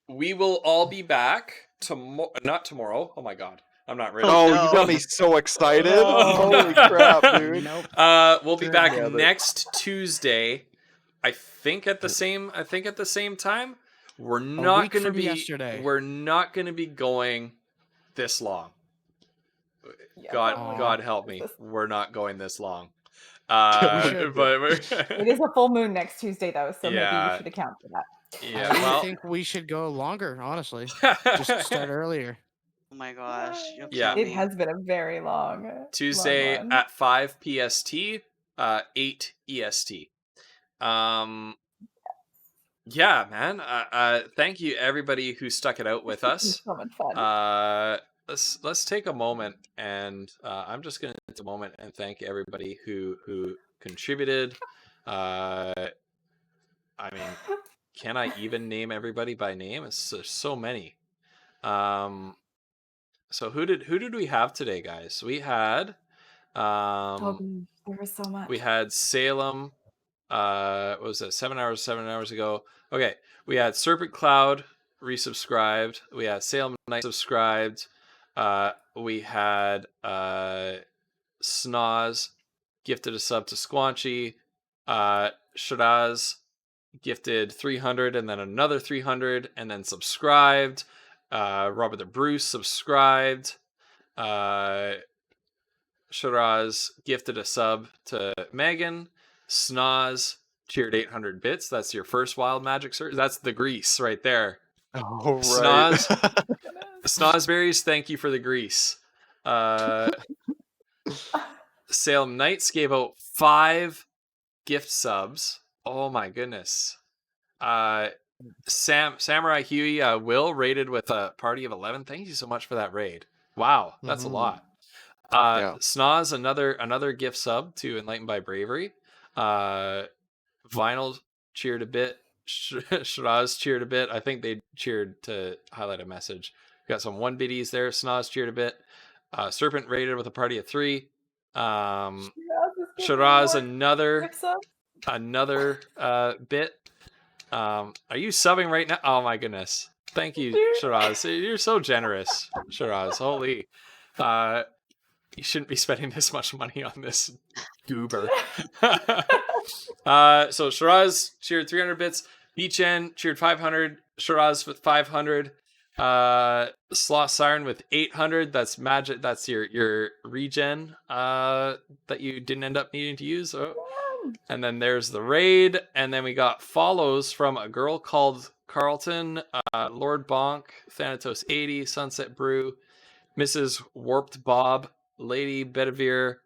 We will all be back tomorrow. Not tomorrow. Oh my god, I'm not ready. Oh, no. you got me so excited! Oh. Holy crap, dude! Nope. We'll be Dang back it. next Tuesday. I think at the same time. We're not week going to from be. yesterday. We're not going to be going this long. Yeah, God, Aw. God help me. We're not going this long. should. But It is a full moon next Tuesday, though, so maybe Yeah. you should account for that. yeah. I Well, think we should go longer, honestly. Just start earlier. Oh my gosh. You'll Yeah. kill It me. has been a very long Tuesday long one. at 5 PST, 8 EST. Yeah, man. Thank you everybody who stuck it out with us. So much fun. Let's take a moment, and I'm just gonna take a moment and thank everybody who contributed. I mean, can I even name everybody by name? It's so many. So who did we have today, guys? We had Oh, there was so much. we had Salem. What was that? 7 hours ago. Okay, we had Serpent Cloud resubscribed. We had Salem Knight subscribed. We had Snoz gifted a sub to Squanchy. Shiraz gifted 300 and then another 300 and then subscribed. Robert the Bruce subscribed. Shiraz gifted a sub to Megan. Snoz cheered 800 bits. That's your first Wild Magic search. That's the grease right there. Oh, right. Snoz. Snozberries, thank you for the grease. Salem Knights gave out 5 gift subs. Oh my goodness. Samurai Huey Will raided with a party of 11. Thank you so much for that raid. Wow, that's a lot. Yeah. Snoz, another gift sub to Enlightened by Bravery. Vinyl cheered a bit. Shiraz cheered a bit. I think they cheered to highlight a message. Got some 1 biddies there. Snoz cheered a bit. Serpent raided with a party of 3. Shiraz another bit. Are you subbing right now? Oh my goodness. Thank you, Shiraz. You're so generous, Shiraz. Holy. You shouldn't be spending this much money on this goober. So Shiraz cheered 300 bits. Beachen cheered 500. Shiraz with 500. Sloth Siren with 800. That's magic. That's your regen that you didn't end up needing to use. And then there's the raid. And then we got follows from a girl called Carlton, Lord Bonk, Thanatos 80, Sunset Brew, Mrs. Warped Bob, Lady Bedivere,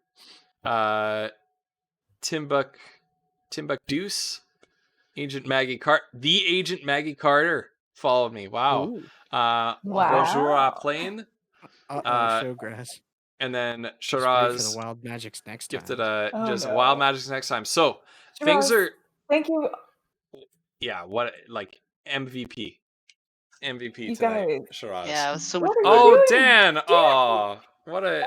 Timbuk Deuce, Agent Maggie Carter followed me. Wow. Wow. Bonjour à plane. Showgrass. And then Just wait for Shiraz the Wild Magics next gifted time. Wild Magics next time. So things are Thank you. what like MVP You today. guys. Shiraz. Yeah, it was so much What are fun. you Oh, doing? Dan! Dan! Oh, what a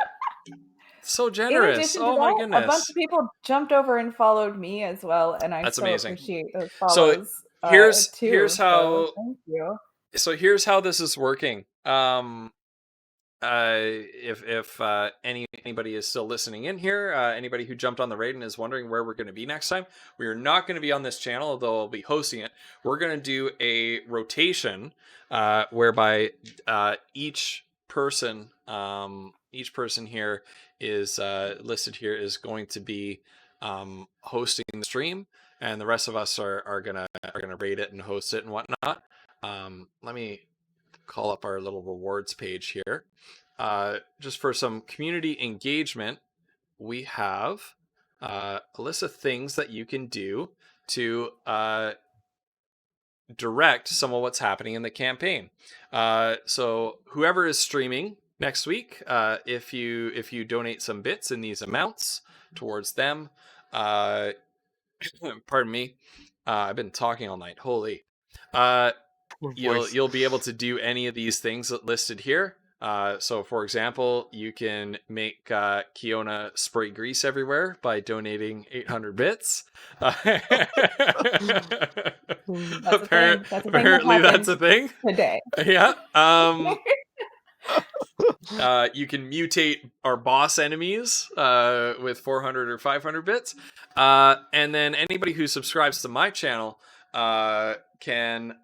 so In generous! addition to Oh my that, goodness! a bunch of people jumped over and followed me as well, and I That's so amazing. appreciate those So, follows. here's too, how- so thank you. So here's how this is working. if anybody is still listening in here, anybody who jumped on the raid and is wondering where we're going to be next time, we are not going to be on this channel, although I'll be hosting it. We're going to do a rotation whereby each person here is listed here is going to be hosting the stream, and the rest of us are gonna raid it and host it and whatnot. Let me call up our little rewards page here. Just for some community engagement, we have a list of things that you can do to direct some of what's happening in the campaign. So whoever is streaming next week, if you donate some bits in these amounts towards them, pardon me, I've been talking all night. Holy. You'll be able to do any of these things listed here. So for example, you can make Kiona spray grease everywhere by donating 800 bits. Apparently that's a thing today. Yeah. You can mutate our boss enemies with 400 or 500 bits. And then anybody who subscribes to my channel can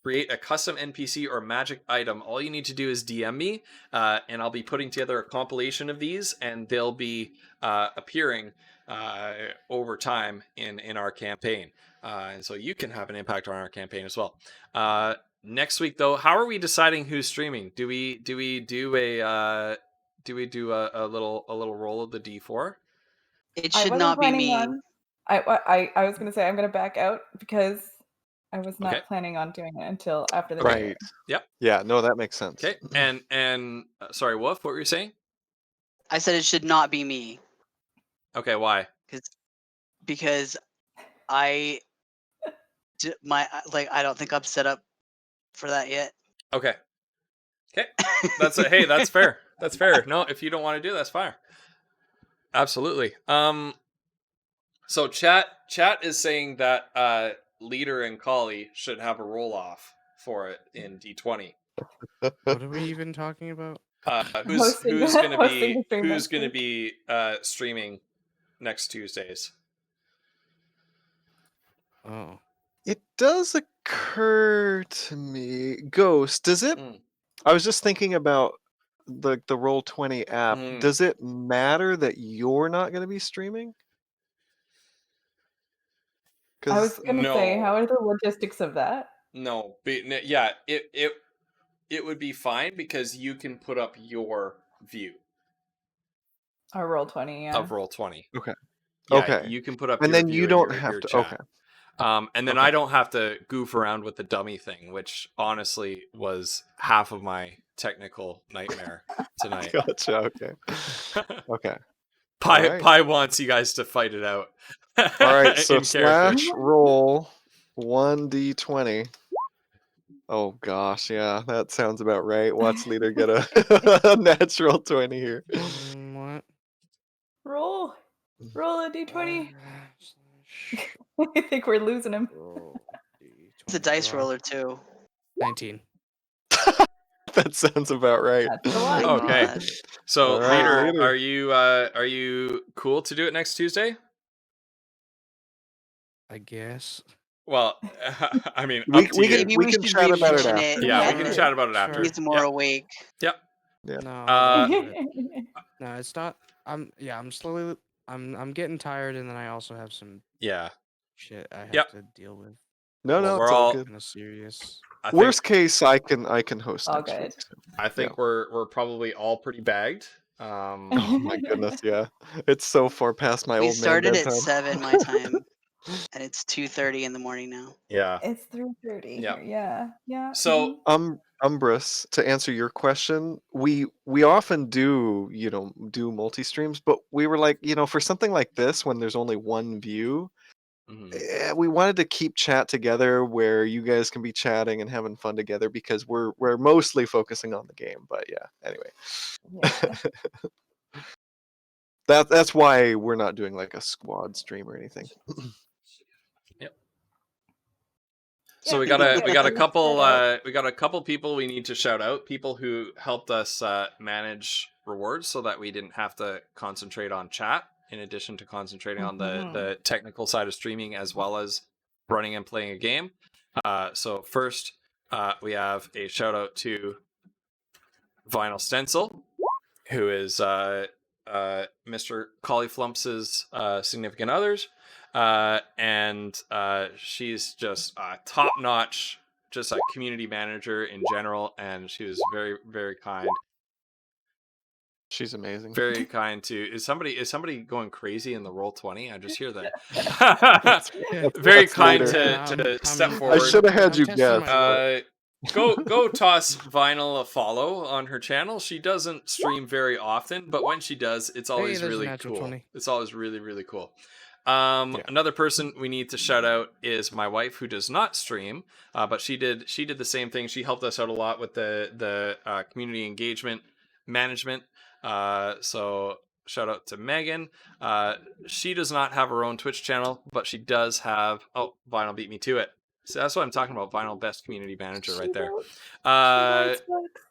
create a custom NPC or magic item. All you need to do is DM me, and I'll be putting together a compilation of these, and they'll be appearing over time in our campaign. And so you can have an impact on our campaign as well. Next week, though, how are we deciding who's streaming? Do we do a little roll of the D4? It should not be me. I was gonna say I'm gonna back out because I was not planning on doing it until after the Right. Yep. Yeah. No, that makes sense. Okay. And sorry, Wolf, what were you saying? I said it should not be me. Okay. Why? Because I don't think I'm set up for that yet. Okay. Hey, that's fair. That's fair. No, if you don't want to do it, that's fine. Absolutely. So chat is saying that Leader and Collie should have a roll off for it in D20. What are we even talking about? Who's gonna be streaming next Tuesdays? Oh. It does occur to me, Ghost, does it? I was just thinking about the Roll20 app. Does it matter that you're not going to be streaming? I was gonna say, how are the logistics of that? No, but yeah, it would be fine because you can put up your view Or Roll20, yeah. of Roll20. Okay. Yeah, Okay. you can put up And your then view you in don't your have to. chat. Okay. And then I don't have to goof around with the dummy thing, which honestly was half of my technical nightmare tonight. Gotcha. Okay. Okay. Pi wants you guys to fight it out. All right. So in character. / roll 1d20. Oh gosh, yeah, that sounds about right. Watch Leader get a natural 20 here. What? Roll a d20. I think we're losing him. It's a dice roller too. 19. That sounds about right. That's the one. Okay. So All right, Leader, Leader. are you cool to do it next Tuesday? I guess. Well, I mean, We up to you. can Maybe we should chat about it revision after. it. Yeah, we when can chat about it after. He's more awake. Yep. Yeah. No. Uh, No, it's not. I'm slowly. I'm getting tired, and then I also have some Yeah. shit I have Yep. to deal with. No, Well, no, we're it's all all- good. Kind of serious. I think, Worst case, I can host All next good. week. So. I think we're probably all pretty bagged. Oh my goodness, yeah. It's so far past my We old man started at bedtime. 7 my time, and it's 2:30 in the morning now. Yeah. It's 3:30 Yeah. here. Yeah. Yeah. So Umbrus, to answer your question, we often do, do multi-streams, but we were like, for something like this, when there's only one view, we wanted to keep chat together where you guys can be chatting and having fun together because we're mostly focusing on the game. But yeah, anyway. Yeah. That's why we're not doing like a squad stream or anything. Yep. So Yeah, we got a yeah, yeah. couple people we need to shout out. People who helped us manage rewards so that we didn't have to concentrate on chat, in addition to concentrating on the technical side of streaming as well as running and playing a game. So first, we have a shout out to Vinyl Stencil, who is Mr. Cauliflumps's significant others. And she's just top notch, just a community manager in general, and she was very, very kind. She's amazing. Very kind to. Is somebody going crazy in the Roll20? I just hear that. Very That's kind later. to step I'm- forward. I should have had I'm you testing guess. my- Go toss Vinyl a follow on her channel. She doesn't stream very often, but when she does, it's always there's a really natural cool. 20. It's always really, really cool. Yeah. Another person we need to shout out is my wife, who does not stream, but she did the same thing. She helped us out a lot with the community engagement management. So shout out to Megan. She does not have her own Twitch channel, but she does have. Oh, Vinyl beat me to it. So that's what I'm talking about. Vinyl, best community manager right there.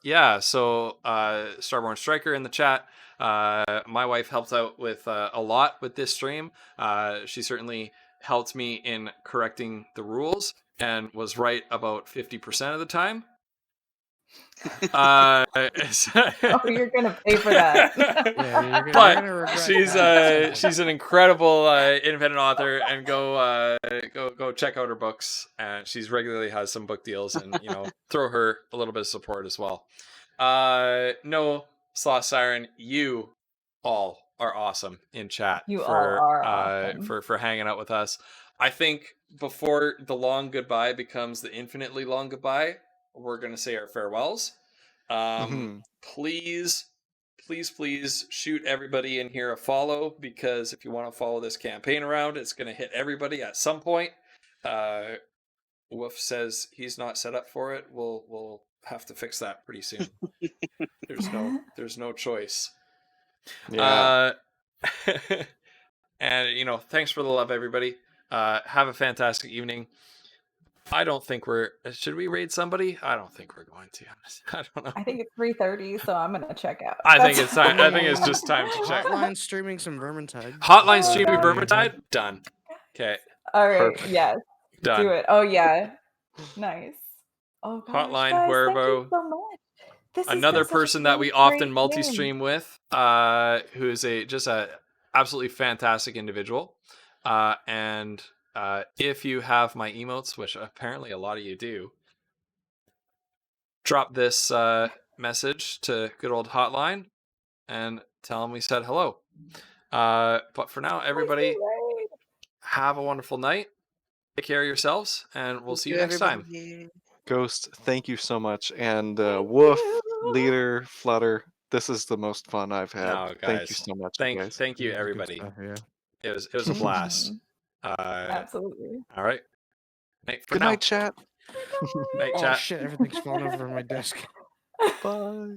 Yeah. So Starborn Striker in the chat. My wife helped out with a lot with this stream. She certainly helped me in correcting the rules and was right about 50% of the time. Oh, you're gonna pay for that. Yeah, you're gonna But regret she's that. she's an incredible independent author, and go check out her books. She's regularly has some book deals, and throw her a little bit of support as well. No, Sloth Siren, you all are awesome in chat. You for, all are awesome. for hanging out with us. I think before the long goodbye becomes the infinitely long goodbye, we're gonna say our farewells. Mhm. Please shoot everybody in here a follow, because if you want to follow this campaign around, it's going to hit everybody at some point. Wolf says he's not set up for it. We'll have to fix that pretty soon. There's no choice. Yeah. And thanks for the love, everybody. Have a fantastic evening. I don't think should we raid somebody? I don't think we're going to. I don't know. I think it's 3:30, so I'm gonna check out. I think That's- it's time. I think it's just time to check. Hotline streaming some Vermintide. Hotline streaming Vermintide? Done. Okay. All right. Perfect. Yes. Done. Do it. Oh yeah. Nice. Oh gosh, Hotline guys, Huervo. Thank you so much. This has Another been such a person that we great often game. multi-stream with, who is just a absolutely fantastic individual. And if you have my emotes, which apparently a lot of you do, drop this message to good old Hotline and tell him we said hello. But for now, everybody, Right. have a wonderful night. Take care of yourselves, and we'll see you next time. Ghost, thank you so much. And Woof, Leader, Flutter, this is the most fun I've had. No, Thank you guys. so much, Thank guys. you, Good everybody. stuff, yeah. It was a blast. Mhm. Absolutely. All right. Night for Good now. night, chat. Night, Oh chat. shit! Everything's falling over my desk. Bye.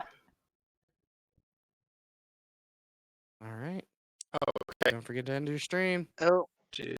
All right. Okay. Don't forget to end your stream. Oh. Jeez.